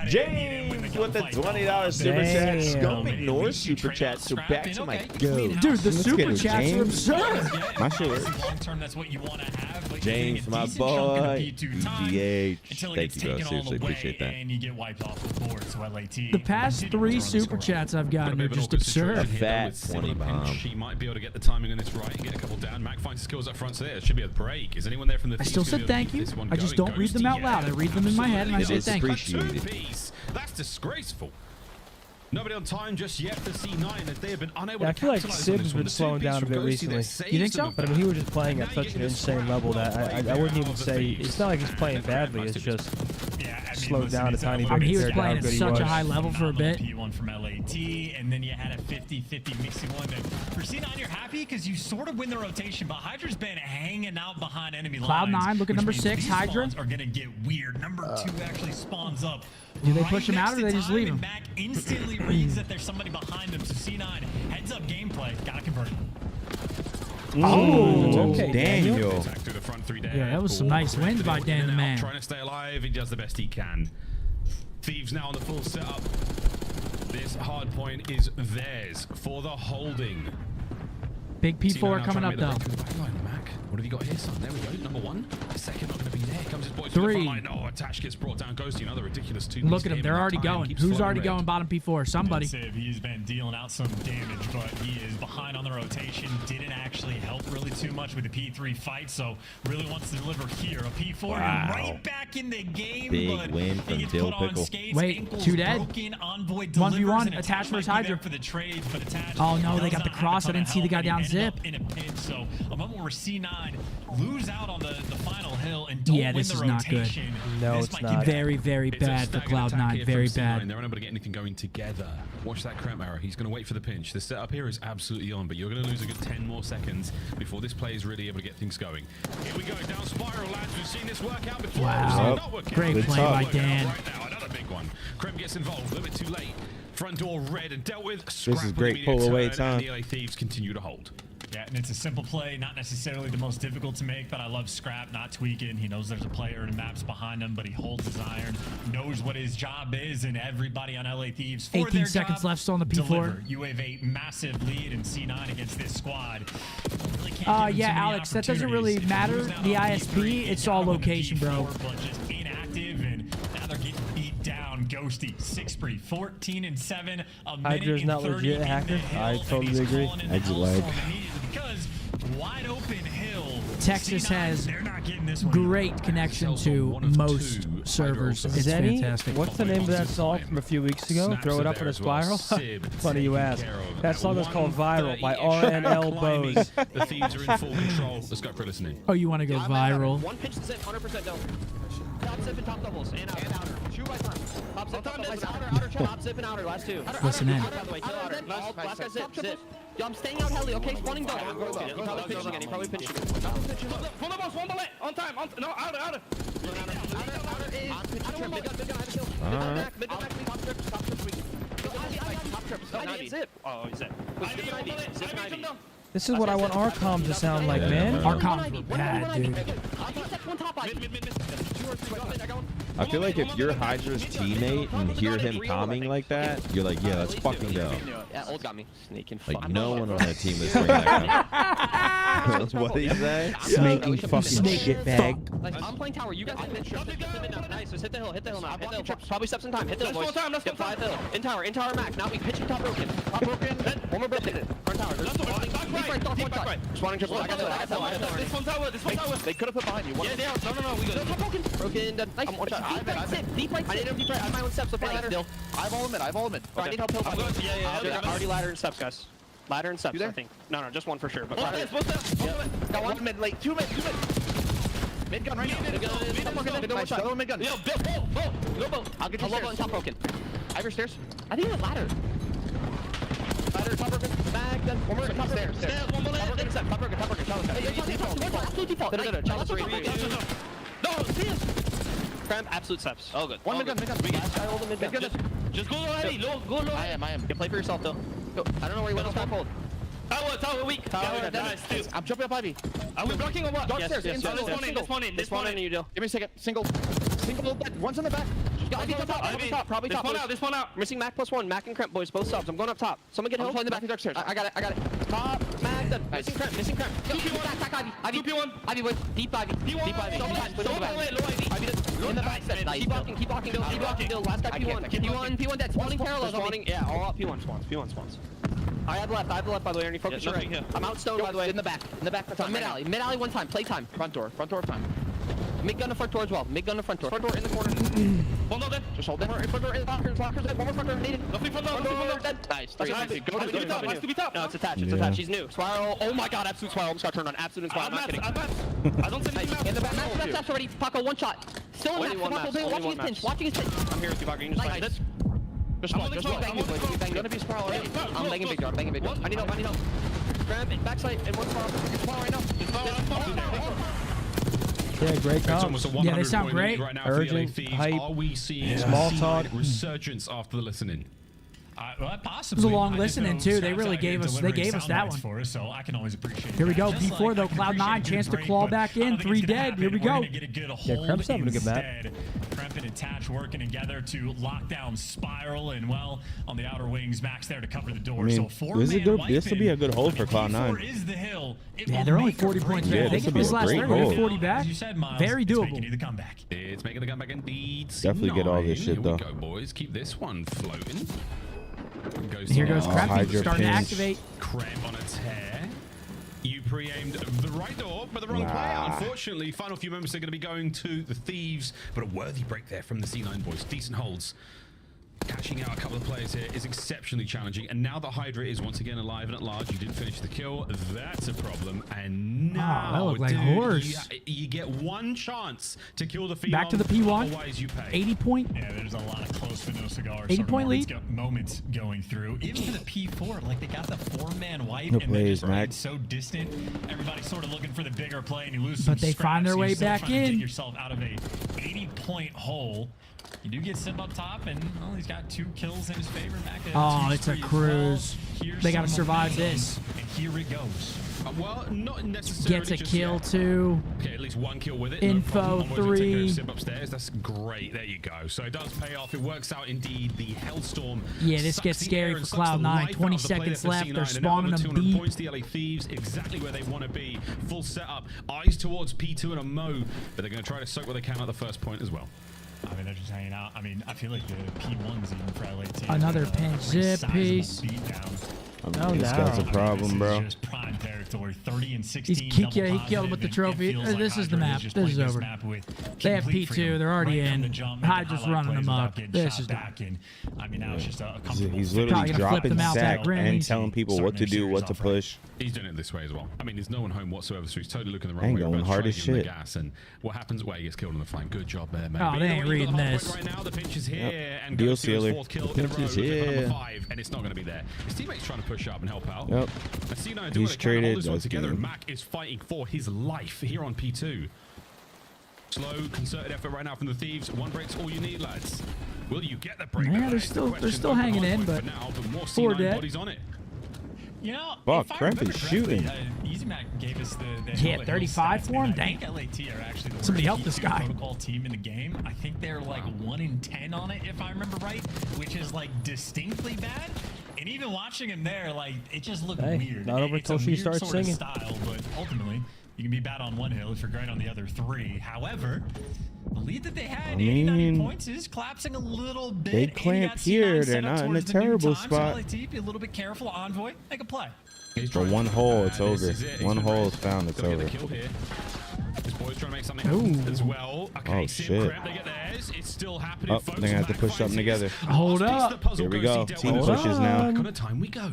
James with the $20 super chat. Scoping North super chat. So back to my go. Dude, the super get it, chats are James. absurd. My shit works. long term, that's what you want to have. But James, you're my getting a decent chunk of boy. the P2 time DH. until it Thank gets you, bro. taken all Seriously, away appreciate that. And you get wiped off the board. So LAT. The past 3 super chats I've gotten are just absurd. Fat 20 bomb. She might be able to get the timing on this right and get a couple down. Mac finds the skills up front, so there should be a break. Is anyone there from the I Thieves still gonna said be able to thank keep you. this one I just going? don't read them Ghosty, out loud. I read them in my head and I It say is thank you. appreciated. That's disgraceful. Nobody on time just yet for C9 as they have been unable Yeah, I to feel like capitalize on Sib's this one. been The slowing two down a picks bit from Ghosty recently. that saves You think so? them. But I mean, he was just playing at Now such you're an getting insane swept level all that the way I there wouldn't out even of the say Thieves. it's not like he's playing And badly. most It's of just Slowed slowed down a tiny bit. I mean, he was compared to how playing at good he such a was. high level for a bit. P1 from LAT, and then you had a 50-50 mixing one. That for C9, you're happy because you sort of win the rotation, but Hydra's been hanging out behind enemy lines. Cloud9, look at which number means 6, these Hydra. spawns are going to get weird. Number 2 actually spawns up. Do they right push him next out or to they just time, leave him? and Mac instantly reads that there's somebody behind him, so C9 heads up gameplay. Gotta convert it. Oh, okay, Daniel. Back through the front 3 there. Yeah, that was some Ball nice wins by Dan the man. Trying to stay alive. He does the best he can. Thieves now on the full setup. This hard point is theirs for the holding. Big P4 coming up though. What have you got here, son? There we go. Number 1. A second not going to be there. Comes his boy to 3, the front line. Oh, Attach gets brought down. Ghosty, another ridiculous 2. Look at him. They're already going. Who's already going bottom P4? Somebody. He's been dealing out some damage, but he is behind on the rotation. Didn't actually help really too much with the P3 fight, so really wants to deliver here. A P4 Wow. right back in the game. Big but win he from gets Dill put on Pickle. skates, Wait, ankles 2 dead. broken, Envoy 1v1. delivers, Attach versus Hydra. For the trades, but Attach Oh no, they does got the not have a cross. I ton didn't of see the help, guy and he down ended zip. up in a pinch. So a moment where C9 lose out on the final hill and don't Yeah, win this the is not good. rotation. No, This it's might not. keep Very, very It's a bad for staggered attack Cloud9. here Very from C9. bad. They're unable to get anything going together. Watch that Kremp arrow. He's going to wait for the pinch. The setup here is absolutely on, but you're going to lose a good 10 more seconds before this play is really able to get things going. Here we go, down spiral, lads. We've seen this work out before. Wow. We've seen it not work out. Great It's play not by working out Dan. Right now, another big one. Kremp gets involved, a little bit too late. Front door red and dealt with. This is Scrap great with the immediate pull away turn, time. and the LA Thieves continue to hold. Yeah, and it's a simple play, not necessarily the most difficult to make, but I love Scrap not tweaking. He knows there's a player and maps behind him, but he holds his iron, knows what his job is, and everybody on LA Thieves for 18 their seconds job, left still on the P4. deliver. You have a massive lead in C9 against this squad. Really can't give him Yeah, too many Alex, that doesn't really opportunities. If matter. you lose out The on ISP, P3, it's you all got him in location, bro. P4, but just inactive, and now they're getting beat down. Ghosty, 6 free, 14 and 7. A minute Hydra's and not 30 legit in the hacker. hill, I and totally he's agree. calling in Edge the lag. household immediately because wide open hill. Texas C9, has they're not getting this one. great connection to most servers. It's Denny, fantastic. what's the name of that song from a few weeks ago? Snaps Throw are it up there in a as well. spiral? Sib Funny you taking ask. care of That song is called Viral by 130 RNL climbing. Bose. The Thieves are in full control. Let's go for listening. Oh, you want to go viral? One pitch to zip, 100% don't. Top zip and top doubles, and outer. 2 by time. Top zip, outer, top zip and outer, last 2. Listen in. By the way, kill outer. Last guy zip. Yo, I'm staying out heli, okay? Spawning dog. He probably pinching again, he probably pinching again. Pull the boss, 1 bullet, on time, no, outer. Outer is... I'm pinching trip, mid gun, I have a kill. Mid gun, top trip, weak. Top trip, zip. Oh, zip. Zip and Ivy. This is what I want our comms to sound like, man. Our comms were bad, dude. I feel like if you're Hydra's teammate and hear him calming like that, you're like, yeah, let's fucking go. Yeah, old got me. Snake and Like, no one on that team is bringing that up. That's what he say? Snaking fucking shitbag. Like, I'm playing tower. You guys hit mid now. Nice. Just hit the hill. Hit the hill now. Hit the hill. Probably steps in time. Hit the hill, boys. Get 5 hill. In tower max. Now we pitching top broken. Top broken. One more broken. Front tower. Deep right. Spawning triple. I got that. This one's tower. They could have put behind you. Yeah, no, we got it. Broken. Nice. I'm one shot. Deep right. I need him deep right. I have my own steps. Look ladder. I have all of mid. I need help. Yeah. Already ladder and steps, guys. Ladder and steps, I think. No, just one for sure. But got one mid late. 2 mid. Mid gun right now. Mid gun. Mid gun. Yo, Bill, go. I'll get you stairs. On top broken. I have your stairs. I think it's ladder. Ladder, top broken. Back, then. One more. Top stairs. One bullet. Top broken. Top broken. Default. No, see us. Cramp, absolute steps. Oh, good. One mid gun. I hold the mid gun. Just go ahead. Go low. I am. You play for yourself, though. Go. I don't know where you went. Hold. Tower weak. Tower, nice. I'm jumping up Ivy. Are we blocking or what? Downstairs. Yes. This one in, you do. Give me a second. Single. One's on the back. Probably top. This one out. Missing Mac +1. Mac and Cramp, boys. Both subs. I'm going up top. Someone get help. I'm the back of the stairs. I got it. Top. Mac. Then. Missing Cramp. 2P1. Back Ivy. 2P1. Ivy with deep Ivy. P1. Deep Ivy. Don't Ivy. In the back. Keep blocking. Go. Last guy P1. P1 dead. Spawning parallels. Yeah, all up. P1 spawns. I have the left, by the way, Ernie. Focus your right. Here. I'm out stone, by the way. In the back. Mid alley. Mid alley one time. Play time. Front door time. Mid gun to front door as well. Front door in the corner. One door dead. Just hold it. Front door in lockers dead. One more front door needed. Nothing front door. Dead. Nice. Go to the top. No, it's attached. He's new. Spiral. Oh my god, absolute spiral. Almost got turned on. Absolute and spiral. I'm not kidding. I don't see anything. In the back. Max already. Paco, one shot. Still in max. Watching his pinch. I'm here with you, Parker. You can just fight it. Just bang. Gonna be spiral already. I'm banging big door. I need help. Grab it. Backside and one spiral right now. Yeah, great It's almost a comms. 100 Yeah, they sound point great. lead right now for the LA Urgent, Thieves. hype, Are we seeing small a talk. resurgence after the listening? Possibly. It was a long listening too. They really gave us that one. For us, so I can always appreciate. Here we go. Just P4 though. Cloud9 chance to claw back in. 3 dead. Here we go. Yeah, Kremp's having a good map. Kremp and Attach working together to lock down Spiral, and well, on the outer wings, Max there to cover the door. I mean, this will be a good hold for Cloud9. Is the hill. Yeah, they're only 40 points back. Yeah, They get this last 30 40 back. Very doable. The comeback. It's making the comeback indeed. Definitely get all this shit though. Here we go, boys. Keep this one floating. Here goes Kremp. Starting to pinch. activate. Kremp on a tear. You pre-aimed the right door, but the wrong play. Unfortunately, final few moments are going to be going to the Thieves, but a worthy break there from the C9 boys. Decent holds. Catching out a couple of players here is exceptionally challenging, and now that Hydra is once again alive and at large, you didn't finish the kill. That's a problem. And now, that looked like horse. You get one chance to kill the Phenom. Back to the P1. Otherwise, you pay. 80 point. Yeah, there's a lot of close for no cigars. 80 point lead. Moments going through. Even for the P4, like they got the 4-man wipe, No and plays, they're Max. so distant. Everybody's sort of looking for the bigger play, and you lose. But some they find their scraps. way You're still back trying to in. dig yourself out of a 80-point hole. You do get Sim up top, and well, he's got 2 kills in his favor. Back at Oh, 2 it's a spree as cruise. well. They got to Here's some survive momentum, this. And here it goes. Well, not necessarily. Gets a just kill yet. too. Okay, at least one kill with it. Info no problem. 3. Sip upstairs. That's great. There you go. So it does pay off. It works out indeed. The Hellstorm. Yeah, this gets scary for Cloud9. 20 seconds left. They're spawning them deep. Points, the LA Thieves exactly where they want to be. Full setup. Eyes towards P2 and a Mo, but they're going to try to soak what they can at the first point as well. I mean, they're just hanging out. I mean, I feel like the P1's even for LA team. Another pinch zip piece. This guy's a problem, bro. Just prime territory. 30 and 16. He killed him with the trophy. This is the map. This is over. They have P2. They're already in. Hydra's running them up. This is done. I mean, now it's just a He's literally dropping sack and telling people what to do, what to push. He's doing it this way as well. I mean, there's no one home whatsoever, so he's totally looking the wrong Ain't way. going About hard as trying to give him shit. the gas, and what happens? Well, he gets killed on the flank. Good job there, man. Oh, But they you know ain't what? You got reading the hard this. point right now. The pinch is here, and Deal goes to his sealer. 4th kill The in a pinch row. is With number here. 5, and it's not going to be there. His teammate's trying to push up and help out. Yep. And C9 do He's what they can to hold traded. this one That's together. good. And Mac is fighting for his life here on P2. Slow, concerted effort right now from the Thieves. One break's all you need, lads. Will you get the break? Yeah, That they're is the still question. hanging Hard in, point but for now, but more 4 C9 dead. bodies on it. You know, Fuck, if I Kremp remember is correctly, shooting. Easy Mac gave us the Yeah, Hill 35 stats, for him? and I Dang. think LAT are actually the Somebody worst help this P2 guy. protocol team in the game. I think they're like 1 in 10 on it, if I remember right, which is like distinctly bad. And even watching him there, like it just looked Hey, weird. not over It's till a she weird starts sort of singing. style, but ultimately you can be bad on one hill if you're great on the other 3. However, the lead that they had, 80, 90 points, is collapsing a little bit. They 80 clamp got here. C9 They're set up not in a towards the new terrible time, so spot. LAT, be a little bit careful. Envoy, make a play. For one hole, it's And over. this is it. One He's hole been is found, it's gonna get over. the kill here. This boy's trying to make something happen as well. Okay, Oh, Sim shit. Kremp, they get theirs. It's still happening, Oh, folks. they're gonna have to Mac push something finds his together. Hold last piece of up. the puzzle Here we goes go. dealt Team with. pushes now. What kind of time we go?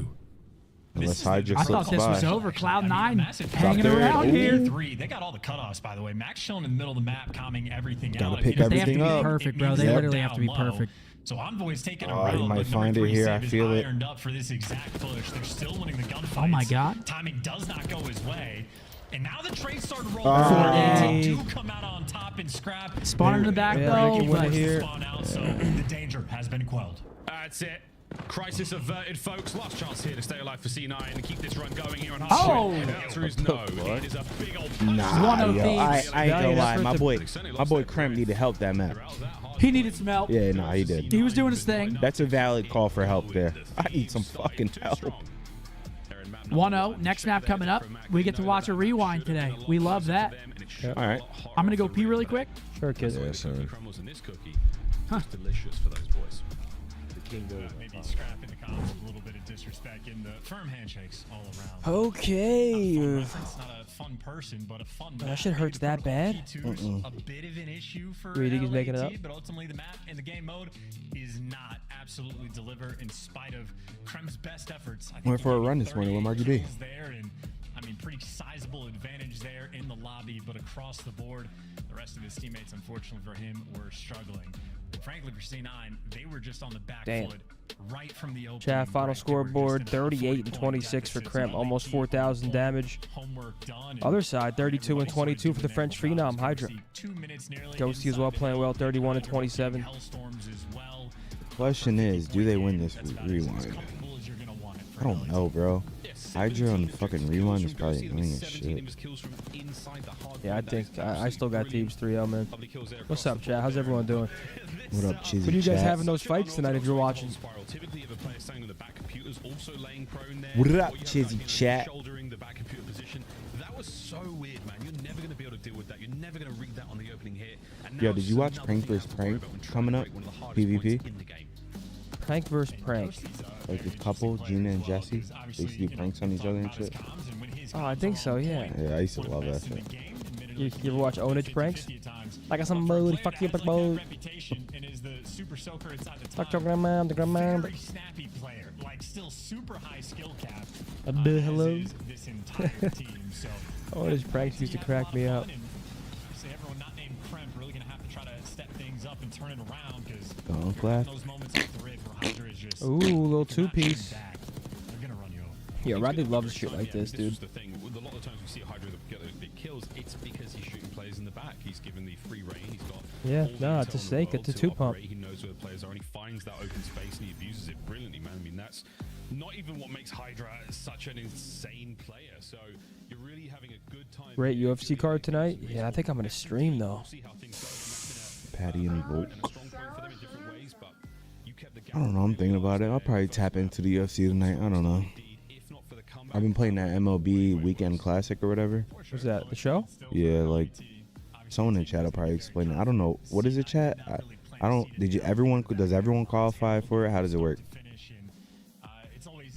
Unless Hydra I slips thought this was by. over. Cloud9 Massive hanging third. around Ooh. here. 3. They got all the cutoffs, by the way. Max shown in the middle of the map, calming everything Gotta out. pick If you- They have to be everything up. perfect, bro. It They means literally they're have to be down low. perfect. So Envoy's taking a Oh, he road, might but find number it here. 3 I Sib is feel it. ironed up for this exact push. They're still winning the gunfights. Oh my God. Timing does not go his way. And now the trades started rolling. Oh. They do come out on top and scrap. Spawn in the back, Yeah, though. they can win But it here. Spawn out, so the danger has been quelled. That's it. Crisis averted, folks. Last chance here to stay alive for C9 and keep this run going here on hard. Oh! And the answer is no. It is a big old Nah, One of yo, I these. ain't gonna lie. My boy Cremp Kremp needed help that map. he needed some help. Yeah, nah, he did. He was doing his thing. That's a valid call for help there. I need some fucking help. 1-0. Next map coming up. We get to watch a rewind today. We love that. All right. I'm going to go pee really quick. Sure, kid. Yeah, son. Crumbles in this cookie. Huh. It's delicious for those boys. Maybe scrap in the comments with a little bit of disrespect in the firm handshakes all around. Okay. It's not a fun person, but a fun That map. shit hurts that bad? P2's a bit of an issue for You think he's making it LAT, up? but ultimately the map and the game mode is not absolutely deliver in spite of Krem's best efforts. I think Went for a he run got this morning with 38 Marky B. kills there, and I mean, pretty sizable advantage there in the lobby, but across the board, the rest of his teammates, unfortunately for him, were struggling. And frankly, for C9, they were just on the back Damn. foot right from the opening. Chat final break. They were scoreboard just in a 38 and 40-point 26 for deficit, Kremp, so almost LAT 4,000 damage. homework done, and Other side 32 and 22 for the French Phenom Hydra. see 2 minutes nearly Ghosty as well inside the playing well, hill. 31 and Hydra 27. Hellstorms as well. question is, do they win this rewind? I don't know, bro. Hydra on fucking rewind is probably annoying as shit. Yeah, I think I still got Thieves 3-0, man. What's up, chat? How's everyone doing? What up, Chizzy? What are you guys chat? having those fights tonight if you're watching? What up, Chizzy chat? That was so weird, man. You're never going to be able to deal with that. You're never going to read that on the opening hit. Yo, did you watch Prank vs. Prank coming up? PvP? Prank vs. Prank. Like the couple, Gina and Jesse, they used to do pranks on each other and shit. Oh, I think so, yeah. Yeah, I used to love that shit. You ever watch Onage pranks? Like some mode, fuck you, but mode. Fuck your grandma, the grandma. Like still super high skill cap. Hello. This entire team. So Onage pranks used to crack me up. everyone not named Kremp really gonna have to try to step things up and turn it around because Don't laugh. those moments off the rip where Hydra is just Ooh, little two-piece. they're gonna run you over. Yeah, Rodney loves shit like this, dude. The thing, a lot of times we see Hydra get those big kills. It's because he's shooting players in the back. He's given the free reign. He's got Yeah, no, it's a stake. It's a two-pump. He knows where the players are, and he finds that open space and he abuses it brilliantly, man. I mean, that's not even what makes Hydra such an insane player. So you're really having a good time. Great UFC card tonight. Yeah, I think I'm gonna stream though. Patty and Volk. I don't know. I'm thinking about it. I'll probably tap into the UFC tonight. I don't know. I've been playing that MLB Weekend Classic or whatever. What's that? The show? Yeah, like someone in chat will probably explain it. I don't know. What is it, chat? I don't. Does everyone qualify for it? How does it work?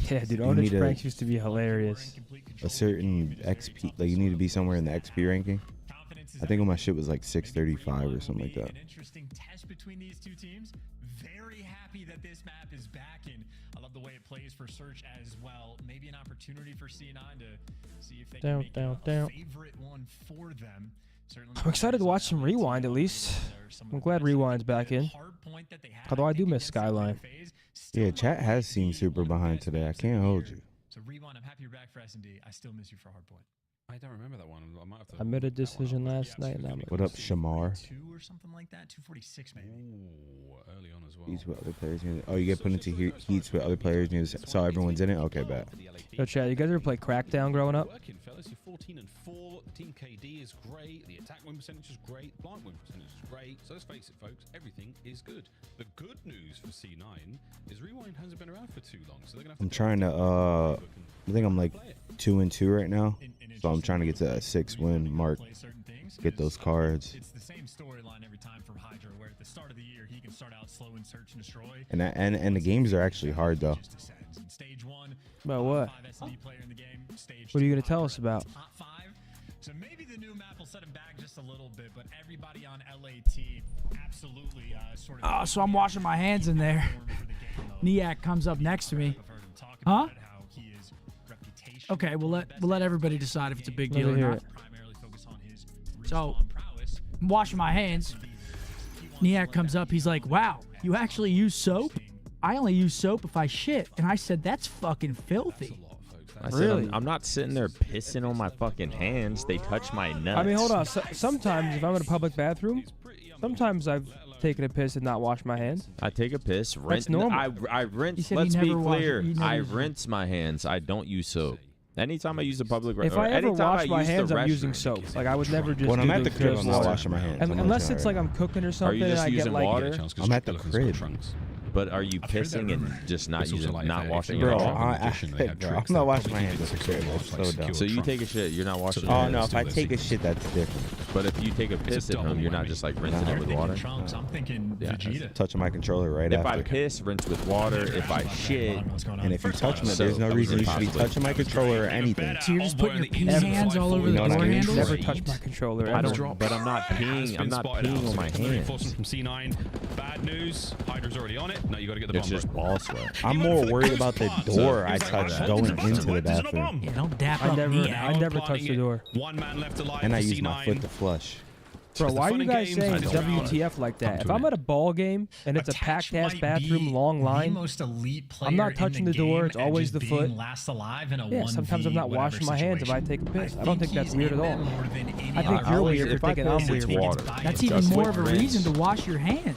Yeah, dude. You Onage need pranks used to be hilarious. A certain XP, like you need to be somewhere in the XP ranking. I think my shit was like 635 or something like that. An interesting test between these two teams. Very happy that this map is back, and I love the way it plays for Search as well. Maybe an opportunity for C9 to see if they can make a favorite one for them. I'm excited to watch some Rewind at least. I'm glad Rewind's back in. Although I do miss Skyline. Yeah, chat has seemed super behind today. I can't hold you. So Rewind, I'm happy you're back for S&D. I still miss you for Hardpoint. I don't remember that one. I might have to. I made a decision last night, and I'm like, What up, Shamar? 2 or something like that. 246 maybe. Ooh, early on as well. Heats with other players. Oh, you get put into heats with other players. And you saw everyone's in it. Okay, bet. Yo, chat, you guys ever play Crackdown growing up? Working, fellas. You're 14 and 4. The team KD is great. The attack win percentage is great. Blind win percentage is great. So let's face it, folks. Everything is good. The good news for C9 is Rewind hasn't been around for too long, so they're gonna have I'm trying to. I think I'm like 2-2 right now. So I'm trying to get to a 6-win mark. Get those cards. It's the same storyline every time from Hydra, where at the start of the year he can start out slow and search and destroy. And the games are actually hard though. Stage 1. About what? Player in the game. Stage What are you 2, gonna tell us about? Top 5. So maybe the new map will set him back just a little bit, but everybody on LAT absolutely sort of. Oh, so I'm washing my hands in there. Niak comes up next to me. Huh? Okay, we'll let everybody decide if it's a big deal or not. So, I'm washing my hands. Niak comes up. He's like, "Wow, you actually use soap? I only use soap if I shit." And I said, "That's fucking filthy." Really? I'm not sitting there pissing on my fucking hands. They touch my nuts. I mean, hold on. Sometimes if I'm in a public bathroom, sometimes I've taken a piss and not washed my hands. I take a piss. That's normal. I rinse. He Let's said be he never clear. washed- he I never- rinse my hands. I don't use soap. Anytime I use a public If I ever wash my hands, I'm using soap. Like I would never just. When I'm do at the crib, just I'm not water. washing my hands. And, unless it's like I'm cooking or something, Are you just and I get using like. water? I'm at the crib. But are you pissing and just not using, not washing Bro, your I'm not washing my hands at the crib. That's so dumb. So you take a shit, you're not washing your Oh hands? no, if I take a shit, that's different. But if you take a piss at home, you're not just like rinsing it with water? I'm thinking Vegeta. Touching my controller right if after. I piss, rinse with water. If I shit, And if you touch me, there's no reason you should be touching my controller or anything. So you're just putting your pee hands all over the door handles? Never touch my controller. I ever. don't. But I'm not peeing. I'm not peeing on my hands. Reinforcement from C9. Bad news. Hydra's already on it. No, you got to get the bomb. It's just ball sweat. I'm more worried about the door I touch going into the bathroom. Yeah, don't dap I up never, Niak. I never touch the door. One man left alive. And I for use my C9. foot to flush. Bro, why are you guys saying WTF like that? If I'm at a ball game and it's a packed ass bathroom, long line, most elite player I'm not touching the door. It's always the foot. Last alive in a Yeah, sometimes I'm not washing my hands if I take a piss. I don't think that's weird at all. I think you're weird for thinking I'm weird. water. That's even more of a reason to wash your hands.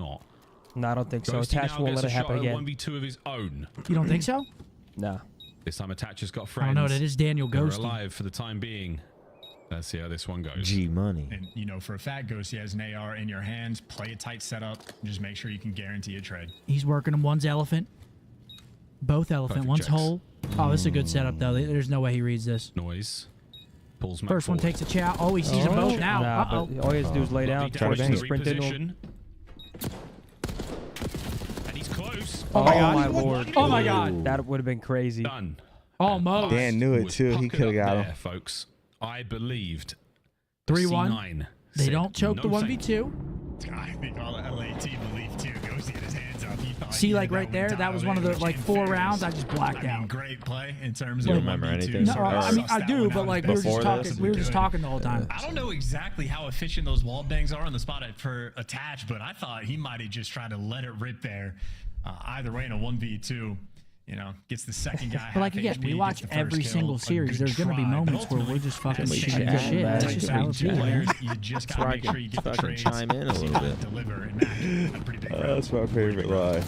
not. No, I don't think so. Ghosty Attach now won't gets let it a shot happen at again. 1v2 of his own. You don't think so? No. This time Attach has got I friends. don't know. That is Daniel They're Ghosty. alive for the time being. Let's see how this one goes. G money. And, you know, for a fact, Ghosty has an AR in your hands. Play a tight setup. Just make sure you can guarantee a trade. He's working them. One's elephant. Both elephant. Perfect One's checks. hole. Oh, this is a good setup, though. There's no way he reads this. Noise. Pulls First one takes a chow. Oh, he sees them both now. Nah, but all he has to do is lay down. Try to sprint into him. And he's close. Oh my lord. Oh my god. That would have been crazy. Done. Almost. Dan knew it too. He could have got him. There, folks. I believed. 3-1. They don't choke the 1v2. I think all the LA team believed too. Ghosty had his hands up. He thought See, like right there, that was one of the like 4 rounds. I just blacked out. Great play in terms You of remember anything? No, I mean I do, but like we were just talking. We were just talking the whole time. I don't know exactly how efficient those wall bangs are on the spot for attach, but I thought he might have just tried to let it rip there. Either way, in a 1v2. You know, gets the second guy. But like again, we watch every single series. There's gonna be moments where we're just fucking shooting the shit. That's just how it feels. You just gotta make sure you get the trades. Chime in a little bit. Deliver and match. A pretty big That's my favorite lie.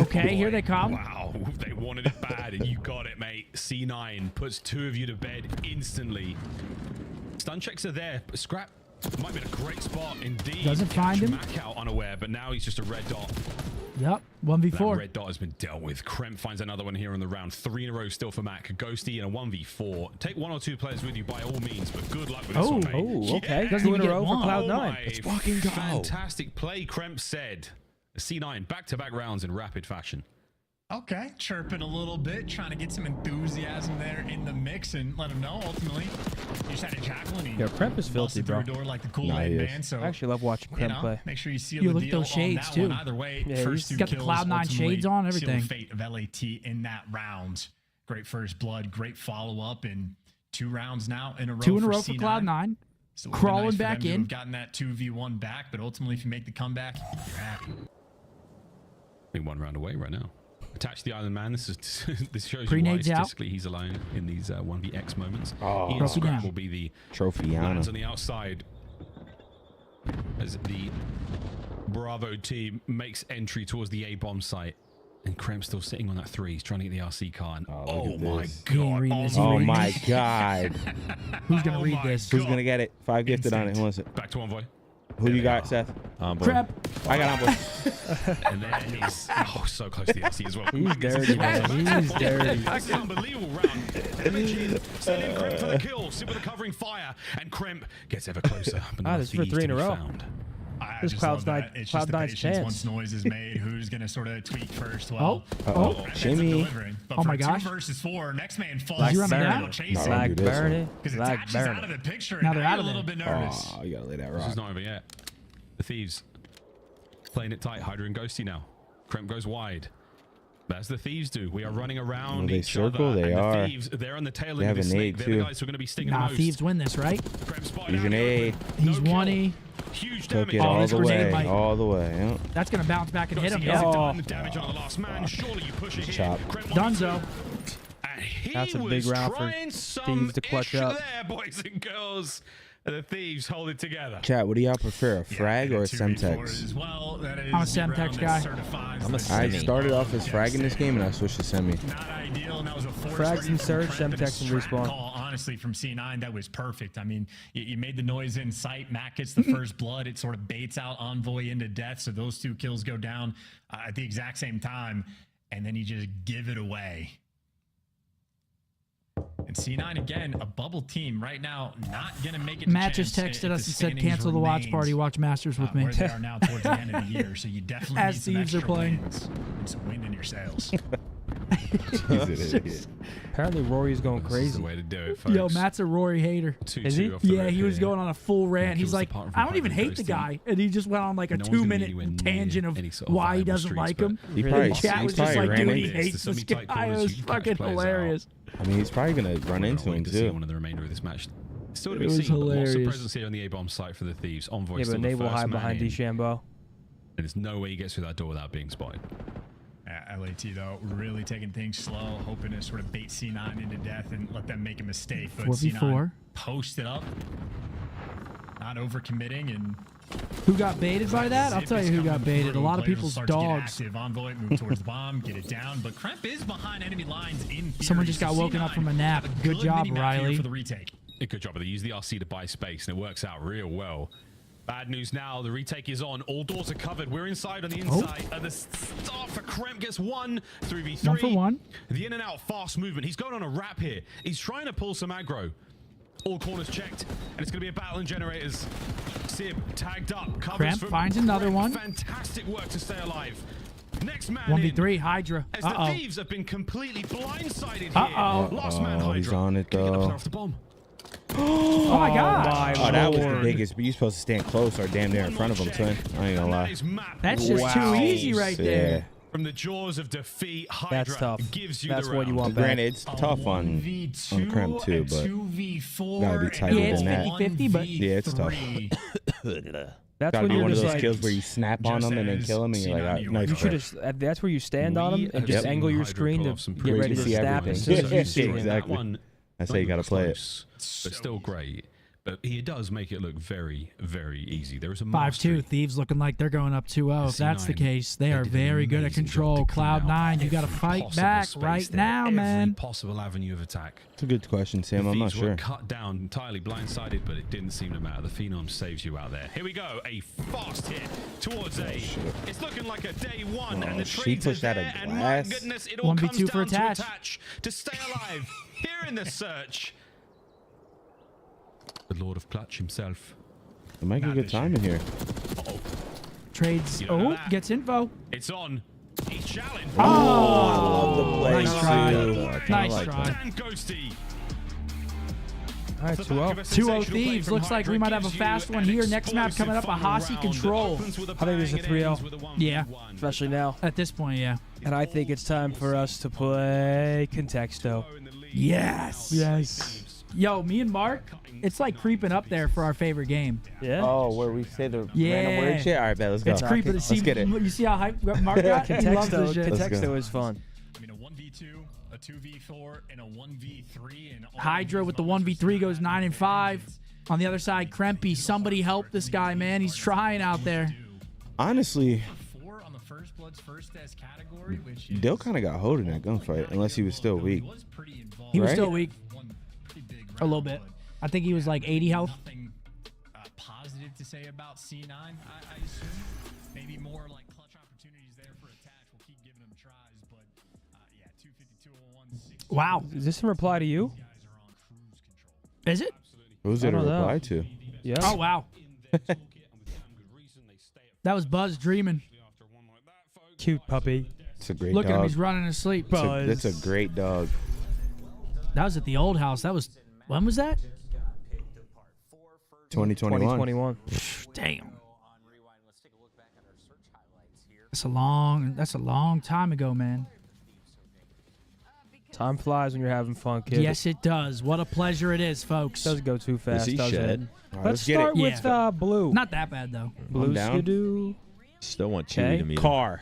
Okay, here they come. Wow, they wanted it bad, and you got it, mate. C9 puts 2 of you to bed instantly. Stun checks are there. Scrap might be in a great spot indeed. Doesn't find him. Mac out unaware, but now he's just a red dot. Yep, 1v4. That red dot has been dealt with. Kremp finds another one here in the round. 3 in a row still for Mac. Ghosty in a 1v4. Take 1 or 2 players with you by all means, but good luck with this one, mate. Oh, okay. Yeah. Doesn't even get a row for for Cloud9. Let's fucking go. Fantastic play, Kremp said. C9 back-to-back rounds in rapid fashion. Okay, chirping a little bit, trying to get some enthusiasm there in the mix and let him know ultimately. You just had a Jacqueline. Yeah, Kremp is filthy, bro. Door like the Kool-Aid man, so I actually love watching Kremp play. make sure you seal You the look deal those shades on that too. one. Either way, Yeah, first he's 2 got the kills Cloud9 ultimately shades on, seal everything. the fate of LAT in that round. Great first blood, great follow-up, and 2 rounds now in a row. 2 in a row for C9. Cloud9. So it would've been Crawling nice for back them to in. have gotten that 2v1 back, but ultimately, if you make the comeback, you're happy. Being 1 round away right now. Attach the Island Man. This is this shows you why Pre-nades out. statistically he's alone in these 1vx moments. Oh. Ian Trophy Scrap down. will be the Trophyana. lands on the outside as the Bravo team makes entry towards the A-bomb site. And Krem's still sitting on that 3. He's trying to get the RC car. Oh my He ain't god. reading this. Oh my god. Who's gonna read this? Who's gonna get it? 5 gifted on it. Who wants it? Back to Envoy. Who you got, Seth? Crap. I got Envoy. And then he's so close to the RC as well. He's dirty, man. He's dirty. That's an unbelievable round. Imagine sending Kremp for the kill. Super the covering fire. And Kremp gets ever closer. This is for 3 in a row. This is Cloud9's chance. Once noise is made, who's going to sort of tweak first? Well, Shimmy. But Oh my for gosh. 2 versus 4, next man falls. Black Baron. Black Baron. Because Black Attach is out Baron. of the picture. Now And they're now out you're of a little there. bit nervous. Oh, you gotta lay that This rock. is not over yet. The Thieves playing it tight. Hydra and Ghosty now. Kremp goes wide. As the Thieves do. We are running around When they each circle, other. they and are. The Thieves, they're on the tail They end of have the a snake. nade, They're too. the guys who are going to be stinging the Nah, most. Thieves win this, right? Kremp spotted He's out an in the A. open. He's No 1-y. Huge Took damage. it all this the grenade way. might- All the way. Yep. That's gonna bounce back and hit him. Ghosty has Yeah. done damage on the last man. Surely you push it here. Chop. Kremp Dunzo. And he That's a big was round for trying some Thieves to clutch ish up. there, boys and girls. And the Thieves hold it together. Chat, what do y'all prefer, a frag or a Semtex? As well. That is I'm a the Semtex round that guy. certifies I'm a the I Semi. started off as frag in this game and I switched to semi. Not ideal, and that was a force Frags read and from surge, Kremp, and a Semtex and strat respawn. Call, honestly, from C9, that was perfect. I mean, you made the noise in sight. Mac gets the first blood. It sort of baits out Envoy into death, so those 2 kills go down at the exact same time, and then you just give it away. And C9 again, a bubble team right now, not gonna make it. To Matt just chance texted if us the and said, standings "Cancel the watch remains, party. Watch Masters with me." Where they are now towards the end of the year, so you definitely As need some Thieves are extra playing. wins and some wind in your sails. He's an idiot. Apparently Rory's going This is crazy. the way to do it, folks. Yo, Matt's a Rory hater. 2-2 Is he? off the Yeah, rip he was here. going on a full rant. He's kills the like, partner from I don't even Hydra hate the Ghosty. guy. And he just went on like a No one's gonna be 2-minute anywhere near tangent of any sort of why he viable doesn't streets, like but him. He The probably, chat he was just probably like, ran dude, he into, hates The this guy. semi-tight It corners, was you can catch fucking players out. hilarious. I mean, he's probably going to run We're into waiting him to see too. one of the remainder of this match. Still to It be was seen, but lots of hilarious. presence here on the A-bomb site for the Thieves. Envoy Yeah, still but the Nate will first hide man behind in. DeChambeau. And there's no way he gets through that door without being spotted. LAT though, really taking things slow, hoping to sort of bait C9 into death and let them make a mistake. But 4v4. C9 posted up, not overcommitting, and Who got baited by that? I'll tell you who got baited. A lot of people's dogs. Envoy move towards the bomb, get it down, but Kremp is behind enemy lines in theory. Someone just got So woken up C9 from a nap. have Good job, mini-map here Riley. For the retake. A good job, but they use the RC to buy space, and it works out real well. Bad news now, the retake is on. All doors are covered. We're inside on the inside. The start for Kremp gets 1, 3v3. 1 for 1. The in and out, fast movement. He's going on a wrap here. He's trying to pull some aggro. All corners checked, and it's going to be a battle in generators. Sib tagged up. Cramp finds another one. Fantastic work to stay alive. Next man 1v3 in. Hydra. As the Thieves have been completely blindsided here. Last man He's Hydra. on it, Picking up though. off the bomb. Oh my god. Oh, that was the biggest, but you're supposed to stand close or damn near in front of him, twin. I ain't gonna lie. That's just too easy right there. From the jaws of defeat, Hydra That's tough. gives you That's the what you round. want back. Granted, it's tough on Crimp too, but 2v4 gotta be tighter Yeah, it's than that. 50-50, but Yeah, it's tough. That's Gotta when be you're one of just those like, skills where you snap on them and then kill them, and you're like, nice you try. should have. That's where you stand on them and just Yep. angle your screen to get ready to see snap everything. as soon as you see it. Exactly. That's how you gotta play it. But still great. But he does make it look very, very easy. There is a 5-2. Thieves looking like they're going up 2-0. If that's the C9, case, they are very good at control. Cloud9, you got to fight back right now, man. Every possible avenue of attack. It's a good question, Sam. The I'm not Thieves were sure. cut down, entirely blindsided, but it didn't seem to matter. The Phenom saves you out there. Here we go. A fast hit towards A. It's looking like a day one, and the she trades are pushed out a there, and my glass. goodness, it all 1v2 comes for down to attach. attach to stay alive here in the search. The Lord of Clutch himself. It might be a good time in here. Trades. You don't know Oh, that. gets info. It's on. He's challenged. Oh, I love the play, nice try. too. Nice I like try. Dan Ghosty. All right, 2-0. 2-0 Thieves. Looks like we might have a fast one here. Next map coming up, a Hasi Control. I think there's a 3-0. Yeah. Especially now. At this point, yeah. And I think it's time for us to play Contexto. Yes. Yes. Yo, me and Mark, it's like creeping up there for our favorite game. Yeah. Oh, where we say the Yeah. random word shit? All right, bet. Let's go. It's creeping. Let's get it. You see how hype Mark got? He loves this shit. Contexto is fun. I mean, a 1v2, a 2v4, and a 1v3. And all Hydra with the 1v3 goes 9-5. On the other side, Krempy. Somebody help this guy, man. He's trying out there. Honestly, 4 on the First Blood's first S category, which Dill kind of got hold in that gunfight, unless he was still weak. He was Right? still weak. A little bit. I think he was like 80 health. nothing positive to say about C9, I assume. Maybe more like clutch opportunities there for attach. We'll keep giving them tries, but yeah, 252 on 160. Wow. Is this in reply to you? Is it? Who's I it a don't know. reply to? Yeah. Oh, wow. That was Buzz dreaming. Cute puppy. It's a great Look dog. at him. He's running his sleep. That's a great dog. That was at the old house. That was, when was that? 2021. 2021. Damn. That's a long time ago, man. Time flies when you're having fun, kid. Yes, it does. What a pleasure it is, folks. It does go too fast, he doesn't shed? it? All right, Let's let's get start it. with Yeah. blue. Not that bad, though. Blue down. skidoo. Still want Okay. Chewy to meet him. Car.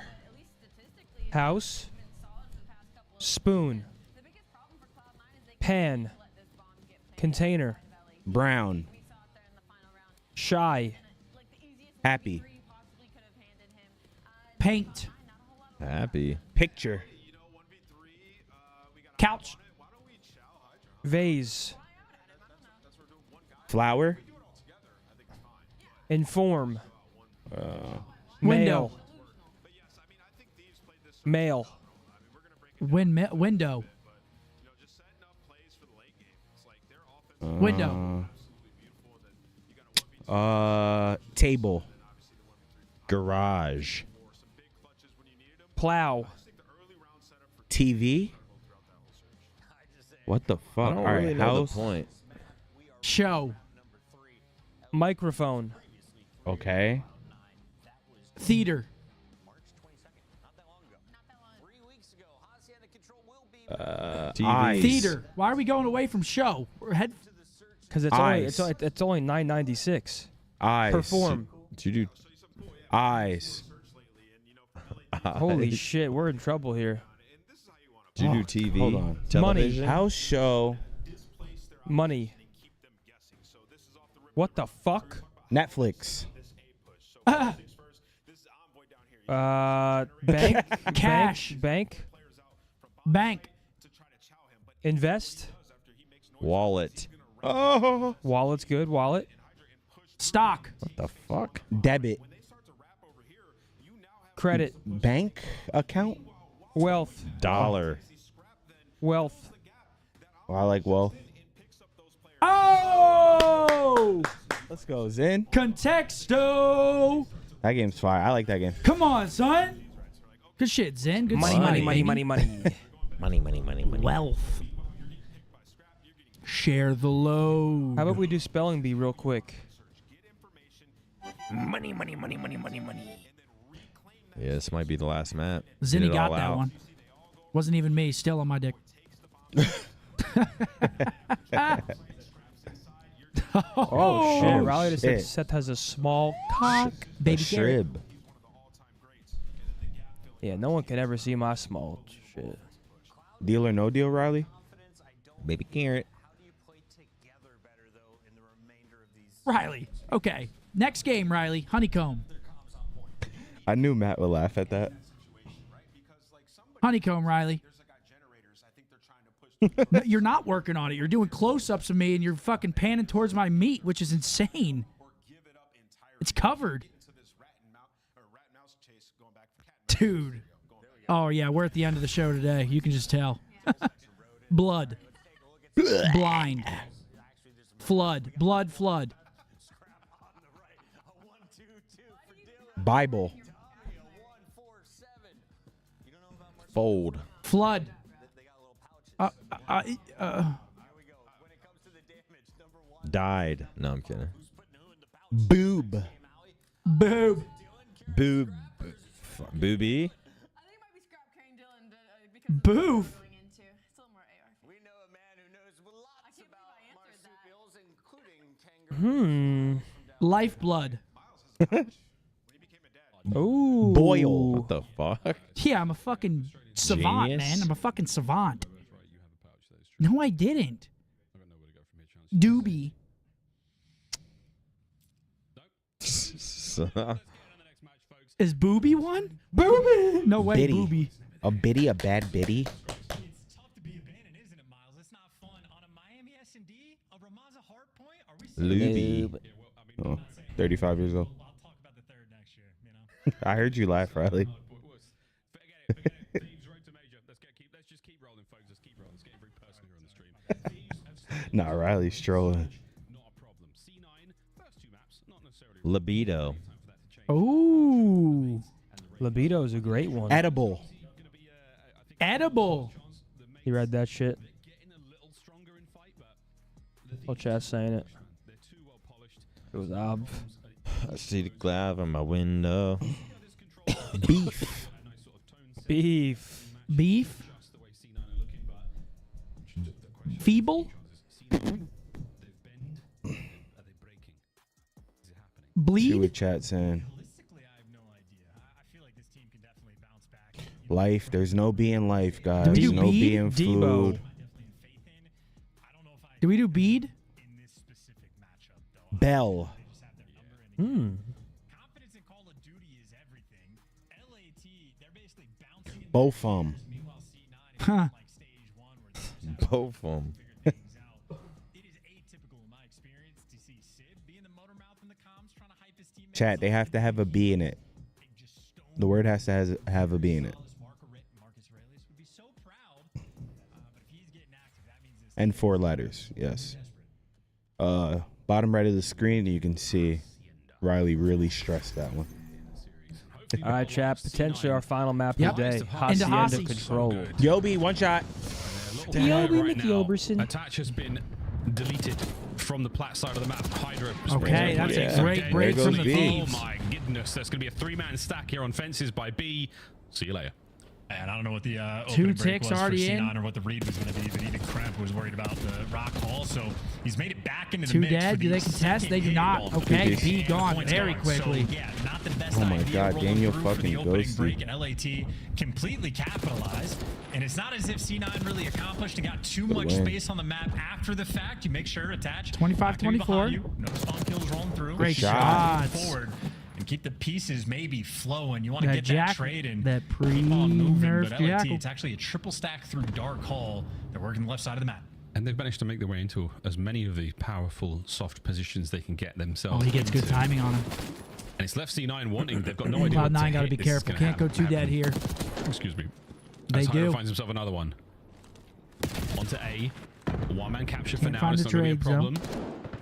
House. Spoon. Pan. Container. Brown. Shy. Happy. Paint. Happy. Picture. Couch. Vase. Flower. Inform. Window. Mail. Window. Window. Table. Garage. Plow. TV. What the fuck? I don't All right, really know house. the point. Show. Microphone. Okay. Theater. Eyes. Theater. Why are we going away from show? We're head. Because it's only $9.96. Eyes. Perform. Did you do Eyes. Holy shit, we're in trouble here. Did you do TV? Hold on. Television? House show. Money. What the fuck? Netflix. Bank. Cash. Bank. Bank. Invest. Wallet. Oh. Wallet's good. Wallet. Stock. What the fuck? Debit. Credit. Bank account. Wealth. Dollar. Wealth. Oh, I like wealth. Oh! go. Let's go, Zen. Contexto. That game's fire. I like that game. Come on, son. Good shit, Zen. Good Money, money, money, money, money, money. Money, money, money, money. Wealth. Share the load. How about we do spelling bee real quick? Money, money, money, money, money, money. Yeah, this might be the last map. Zinni Get it got all that out. one. Wasn't even me. Still on my dick. Oh, shit. Riley just said shit. Seth has a small cock. Baby Shrib. Yeah, no one can ever see my small shit. Deal or no deal, Riley? Baby carrot. Riley. Okay. Next game, Riley. Honeycomb. I knew Matt would laugh at that. Honeycomb, Riley. No, you're not working on it. You're doing close-ups of me, and you're fucking panning towards my meat, which is insane. It's covered. Dude. Oh, yeah, we're at the end of the show today. You can just tell. Blood. Blind. Flood. Blood, flood. Bible. Fold. Flood. Died. No, I'm kidding. Boob. Boob. Boob. Booby. Boof. Lifeblood. Ooh. Boil. What the fuck? Yeah, I'm a fucking savant, Genius. man. I'm a fucking savant. No, I didn't. Doobie. Is Booby one? Booby. No way, Biddy. Booby. A biddy, a bad biddy. Luby. Oh, 35 years old. I heard you laugh, Riley. Nah, Riley's trolling. Libido. Ooh. Libido is a great one. Edible. Edible. You read that shit? Whole chat saying it. It was ob. I see the cloud on my window. Beef. Beef. Beef. Feeble. Bleed. See what chat saying. Life. There's no B in life, guys. Do we There's do no bead? B in Debo. food. Do we do bead? Bell. Both of them. Huh. Both of them. Chat, they have to have a B in it. The word has to have a B in it. And 4 letters, yes. Bottom right of the screen, you can see Riley really stressed that one. All right, chat. Potentially our final map Yep. of the day. Into Hacienda Hasi. Control. Yobi, one shot. Yobi Right with now, Yoberson. Attach has been deleted from the plat side of the map. Hydra. Okay, that's a great break from the thieves. Oh my goodness, there's going to be a 3-man stack here on fences by B. See you later. And I don't know what the Two opening break ticks was already for in. C9 or what the read was going to be, but even Kremp was worried about the rock hall, so he's made it back into the Two mix. dead. For Do the they contest? second They do game not. ball. Okay, B And gone points very gone. quickly. So, yeah, not the best Oh my idea God, rolling Daniel through for fucking the opening ghosted. break, and LAT completely capitalized. And it's not as if C9 really accomplished and got too much win. space on the map after the fact. You make sure attach. 25-24. No spawn kills rolling through. Great Keep shots. moving forward and keep the pieces maybe flowing. You want to That get jack- that trade and that keep on moving. pre-nerf But LAT, jackal. it's actually a triple stack through Dark Hall. They're working the left side of the map. And they've managed to make their way into as many of the powerful soft positions they can get themselves. Oh, he gets good into. timing on him. And it's left C9 wanting. They've got no idea. what Cloud9 to got to hit be is careful. gonna Can't go too dead happen. here. Excuse me. They As Hydra do. finds himself another one. Onto A. One-man capture for Can't now. find It's the not going to be a trades, though. problem.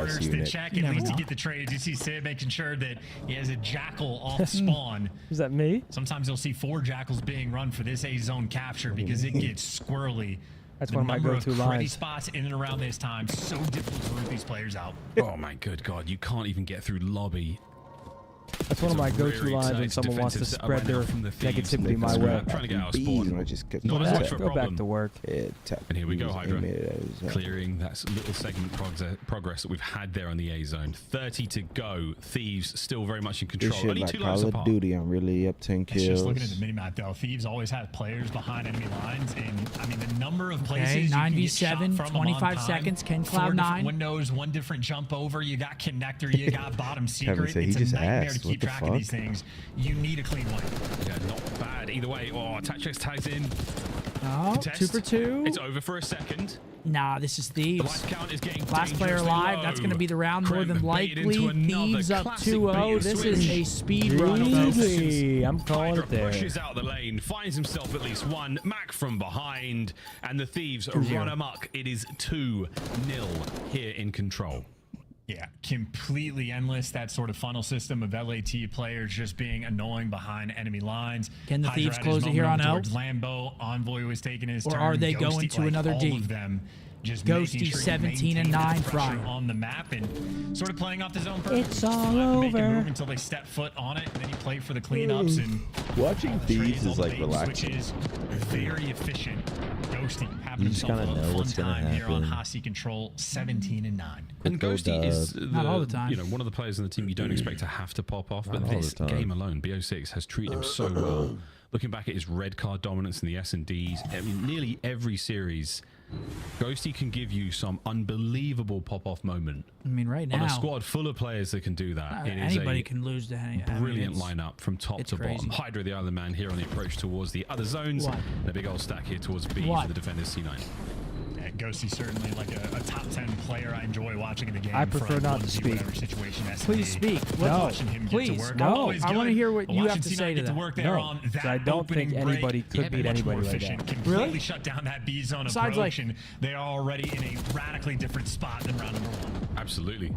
S orders to unit. check at least to get the trades. You see Sid making sure that he has a jackal off spawn. Is that me? Sometimes you'll see 4 jackals being run for this A zone capture because it gets squirrely. That's The one of my number go-to critty lines. spots in and around this time, so difficult to root these players out. Oh my good God, you can't even get through lobby. That's one of my go-to lines when someone wants to spread their negativity my way. Trying to get our Bees, spawn. and I just kept Not as much of a Go back problem. to work. and here we go, Hydra. Hydra. Clearing that little segment progress that we've had there on the A zone. 30 to go. Thieves still very much in control. This shit Only like 2 lives Call of apart. Duty. I'm really up 10 kills. It's just looking at the minimap though. Thieves always have players behind enemy lines, and I mean the number of places Okay, you can 9v7, get shot from them on 25 time, seconds, can 4 Cloud9. different windows, 1 different jump over. You got connector, you got bottom secret. said he It's just a nightmare asked. to What keep the track of fuck? these things. You need a clean one. Yeah, not bad. Either way. Oh, Tatchix tags in. Oh, Contest. 2 for 2. It's over for a second. Nah, this is The Thieves. life count is getting Last player dangerously alive. low. That's going to be the round more than Krem baited into likely. another Thieves up classic 2-0. bait This switch. is a speed run, folks. Easy. I'm calling Hydra it there. pushes out the lane, finds himself at least one. Mac from behind, and the Thieves 2-0. run amok. It is 2-0 here in control. Yeah, completely endless. That sort of funnel system of LAT players just being annoying behind enemy lines. Can the Hydra Thieves had his close it here moment on towards L? Lambeau, Envoy was taking his Or turn. are they Ghosty, going to like another all D? of them just Ghosty making sure you 17 and maintain that 9 pressure Friday. on the map and sort of playing off the zone purpose. It's all Make a over. move until they step foot on it, and then you play for the cleanups. And Watching all the Thieves trades, all is the like bait relaxing. switches, very efficient. Ghosty having You just himself kinda a know fun what's gonna time here on happen. Hossie Control, 17 and 9. And Crypto Ghosty is Not all the time. You know, one of the players on the team you don't expect to have to pop off, but Not all this the time. game alone, BO6 has treated him so well. Looking back at his red card dominance in the S&Ds, I mean, nearly every series, Ghosty can give you some unbelievable pop-off moment. I mean, right now, On a squad full of players that can do that, it is anybody a can lose to any. brilliant lineup from top it's to crazy. bottom. Hydra, the Island Man, here on the approach towards the other zones. What? And a big old stack here towards B What? for the defenders C9. Yeah, Ghosty certainly like a top 10 player I enjoy watching in the game. I prefer from not to 1v speak. whatever situation has to Please be. speak. Love No. watching him get to Please. work. No. Always I good. wanna hear what But you watching have to C9 say to get to that. work there No, on 'cause that I don't think opening break, anybody could they've been beat much more anybody like efficient, that. Completely Really? shut down that B zone Besides, approach, like- and they are already in a radically different spot than round number 1. Absolutely.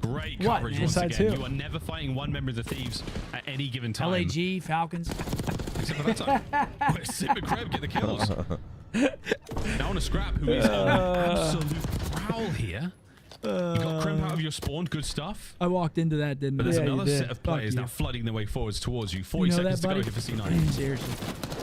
Great What, coverage man? once Besides again. who? You are never fighting one member of the Thieves at any given time. LAG, Falcons. Except for that time. Where Sid McCreb get the kills. Now on a Scrap, who is on absolute prowl here. You got Crimp out of your spawn, good stuff. I walked into that, didn't But I? there's Yeah, you another did. set of Fuck players you. now flooding their way forwards towards you. 40 You know seconds that, to go buddy? here for C9. Seriously.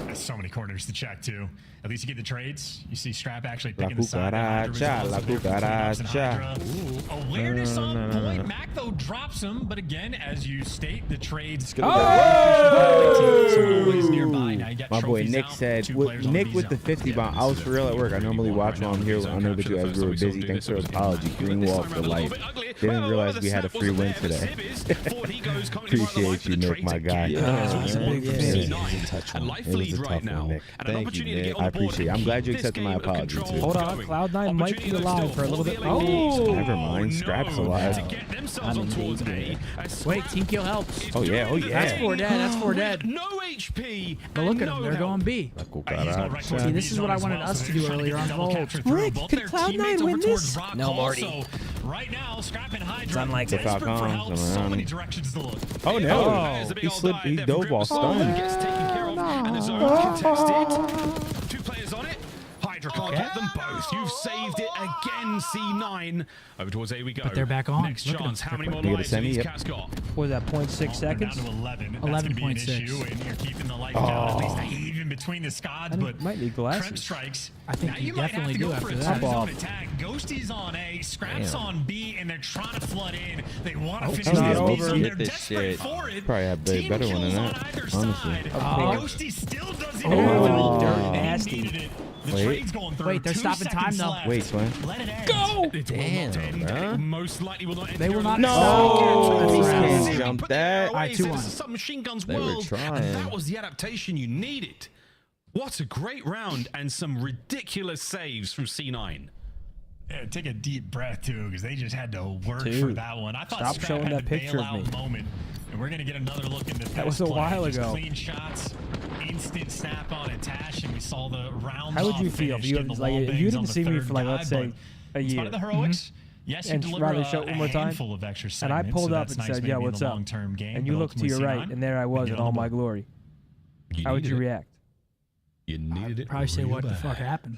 There's so many corners to check too. At least you get the trades. You see Strap actually La picking the side. Hydra cucaracha, was la also there for cleanups and cucaracha. Hydra. Awareness No, on no, no, no, point. no. Mac though drops him, but again, as you state, the trades. Oh! Always nearby. Now you got My boy trophies Nick out, said, 2 with, players on Nick B with the zone. 50 bomb. I was for real at work. I normally watch while I'm here. I know that you guys were busy. Thanks for the apology. Green wall for life. Didn't realize we had a free win today. Appreciate you, Nick, my guy. It was a touch one. It was a tough one, Nick. Thank you, Nick. I appreciate it. I'm glad you accepted my apology, too. Hold on, Cloud9 might be alive for a little bit. Oh, Never mind. Scrap's alive. Wait, team kill helps. Oh, yeah. Oh, yeah. That's 4 dead. That's 4 dead. No HP. But look at them. They're going B. See, this is what I wanted us to do earlier on Volt. Rick, could Cloud9 win this? No, Marty. Right now, Scrap and Hydra. It's unlikely. Desperate for help. So many directions to look. Oh, no. He slipped. He dove all stunned. Gets taken care of, and the zone contested. 2 players on it. Hydra can't get them both. You've saved it again, C9. Over towards A we go. But they're back on. Next Look at chance. them. How many more You get a lives have semi? these Yep. cats got? what was that, 0.6 Down seconds? to 11. That's going to be an 11.6. issue, and you're keeping the life down. At least even between the scods, but Might need glasses. Crimp strikes. I think now you might definitely have to do go after for a that. two-zone Off. attack. Ghosty's on A, Scrap's Damn. on B, and they're trying to flood in. They want to Oh, finish it's not this over. B zone. They're Get this desperate shit. for it. Probably have Team better one than kills that, on either honestly. side. course. Ghosty still doesn't Oh, have it. dirt He nasty. needed it. The Wait. trade's going through. Wait, they're 2 stopping time, seconds though. left. Wait, Swin. Let it end. Go! It Damn, will not end. bruh. It most likely will not end. They will not. No! These Can't guys. jump that. All right, 2-1. This is Submachine Guns They were world, trying. and that was the adaptation you needed. What a great round and some ridiculous saves from C9. Yeah, take a deep breath too, because they just had to work for Dude, that one. I thought stop Scrap showing had that the picture of bailout me. moment, and we're gonna get another look into That was a while Just ago. clean shots, instant snap on attach, and we saw the round. How would you feel if you didn't see me for like, let's say, a in spite year? of the heroics, yes, you And deliver rather a, show it one a more time? handful of extra And I segments, pulled so up that's and nice said, maybe "Yeah, in what's the up?" long-term game, And you but looked to your ultimately right, C9, and there I was you in did all a my little glory. You How would needed you it. react? You needed it. Probably say real what the bad. fuck happened.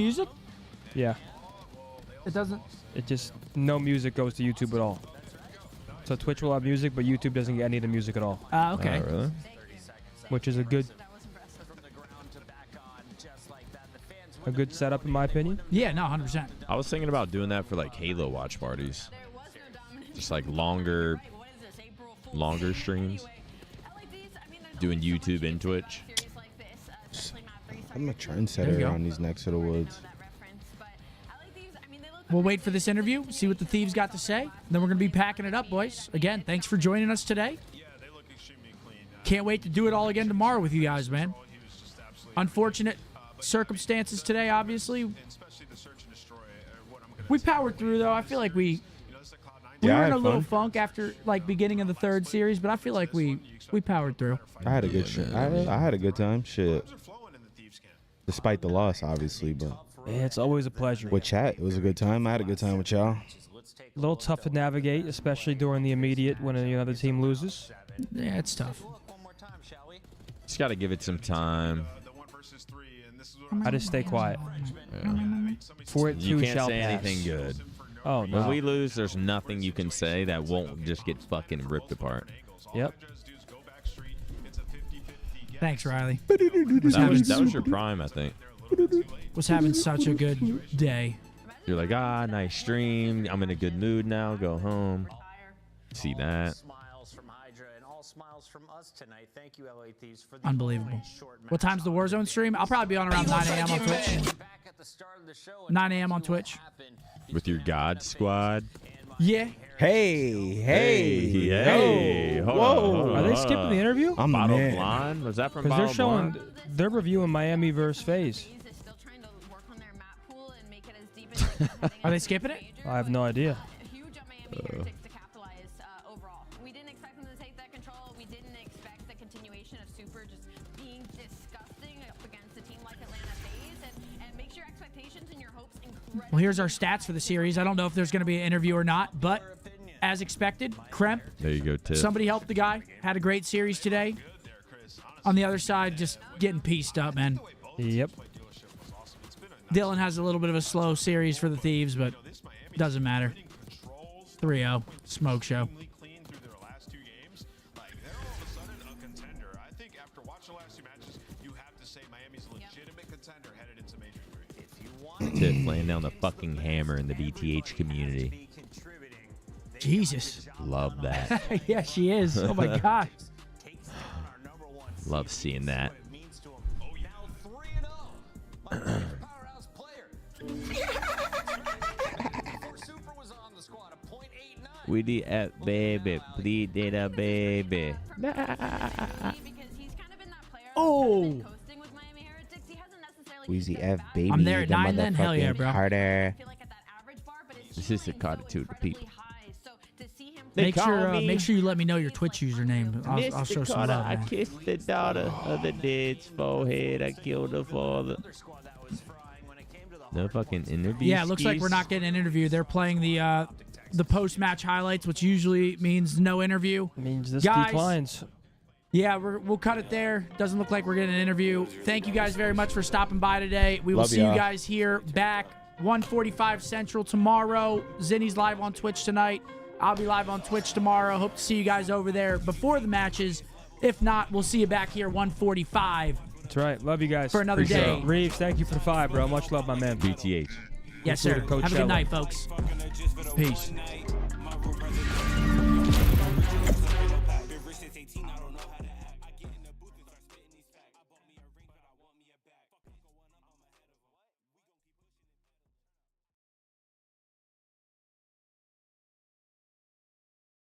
music? Yeah. It doesn't. It just, no music goes to YouTube at all. So Twitch will have music, but YouTube doesn't get any of the music at all. Okay. Oh, really? Which is a good a good setup in my opinion. Yeah, no, 100%. I was thinking about doing that for like Halo watch parties. Just like longer streams. Doing YouTube and Twitch. I'm a trendsetter on these necks of the woods. We'll wait for this interview, see what the Thieves got to say. Then we're going to be packing it up, boys. Again, thanks for joining us today. Can't wait to do it all again tomorrow with you guys, man. Unfortunate circumstances today, obviously. We powered through, though. I feel like we were in a little funk after, like, beginning of the third series, but I feel like we powered through. I had a good shit. I had a good time. Shit. Despite the loss, obviously, but Yeah, it's always a pleasure. with chat, it was a good time. I had a good time with y'all. A little tough to navigate, especially during the immediate when another team loses. Yeah, it's tough. Just got to give it some time. I just stay quiet. Yeah. For it You too can't shall say pass. anything good. Oh, no. When we lose, there's nothing you can say that won't just get fucking ripped apart. Yep. Thanks, Riley. That was your prime, I think. Was having such a good day. You're like, nice stream. I'm in a good mood now. Go home. See that. Unbelievable. What time's the Warzone stream? I'll probably be on around 9 a.m. on Twitch. 9 a.m. on Twitch. With your God squad. Yeah. Hey. Whoa. Are they skipping the interview? I'm the Bottle man. Blind? Was that from Because Bottle they're Blind? they're reviewing Miami versus FaZe. Are they skipping it? I have no idea. We didn't expect them to take that control. We didn't expect the continuation of Super just being disgusting up against a team like Atlanta FaZe, and makes your expectations and your hopes incredible. Well, here's our stats for the series. I don't know if there's going to be an interview or not, but as expected, Kremp, There you go, Tip. somebody helped the guy. Had a great series today. On the other side, just getting pieced up, man. Yep. Dylan has a little bit of a slow series for the Thieves, but doesn't matter. 3-0. Smoke show. Tip laying down the fucking hammer in the BTH community. Jesus. Love that. Yeah, she is. Oh, my gosh. Love seeing that. We the baby, bleed data baby. Oh. Weezy F baby. I'm there at the 9 then? Hell yeah, motherfucking bro. Harder. This is the attitude of people. Make sure you let me know your Twitch username. I'll show some love, I man. kissed the daughter of the dead's forehead. I killed the father. No fucking interview. Yeah, it looks like we're not getting an interview. They're playing the post-match highlights, which usually means no interview. Means this Guys, declines. Yeah, we'll cut it there. Doesn't look like we're getting an interview. Thank you guys very much for stopping by today. We will see you guys here back 1:45 Central tomorrow. Zinni's live on Twitch tonight. I'll be live on Twitch tomorrow. Hope to see you guys over there before the matches. If not, we'll see you back here 1:45. That's right. Love you guys. For another day. Reeves, thank you for the 5, bro. Much love, my man. BTH. Yes, sir. Coach Have a Shella. good night, folks. Peace.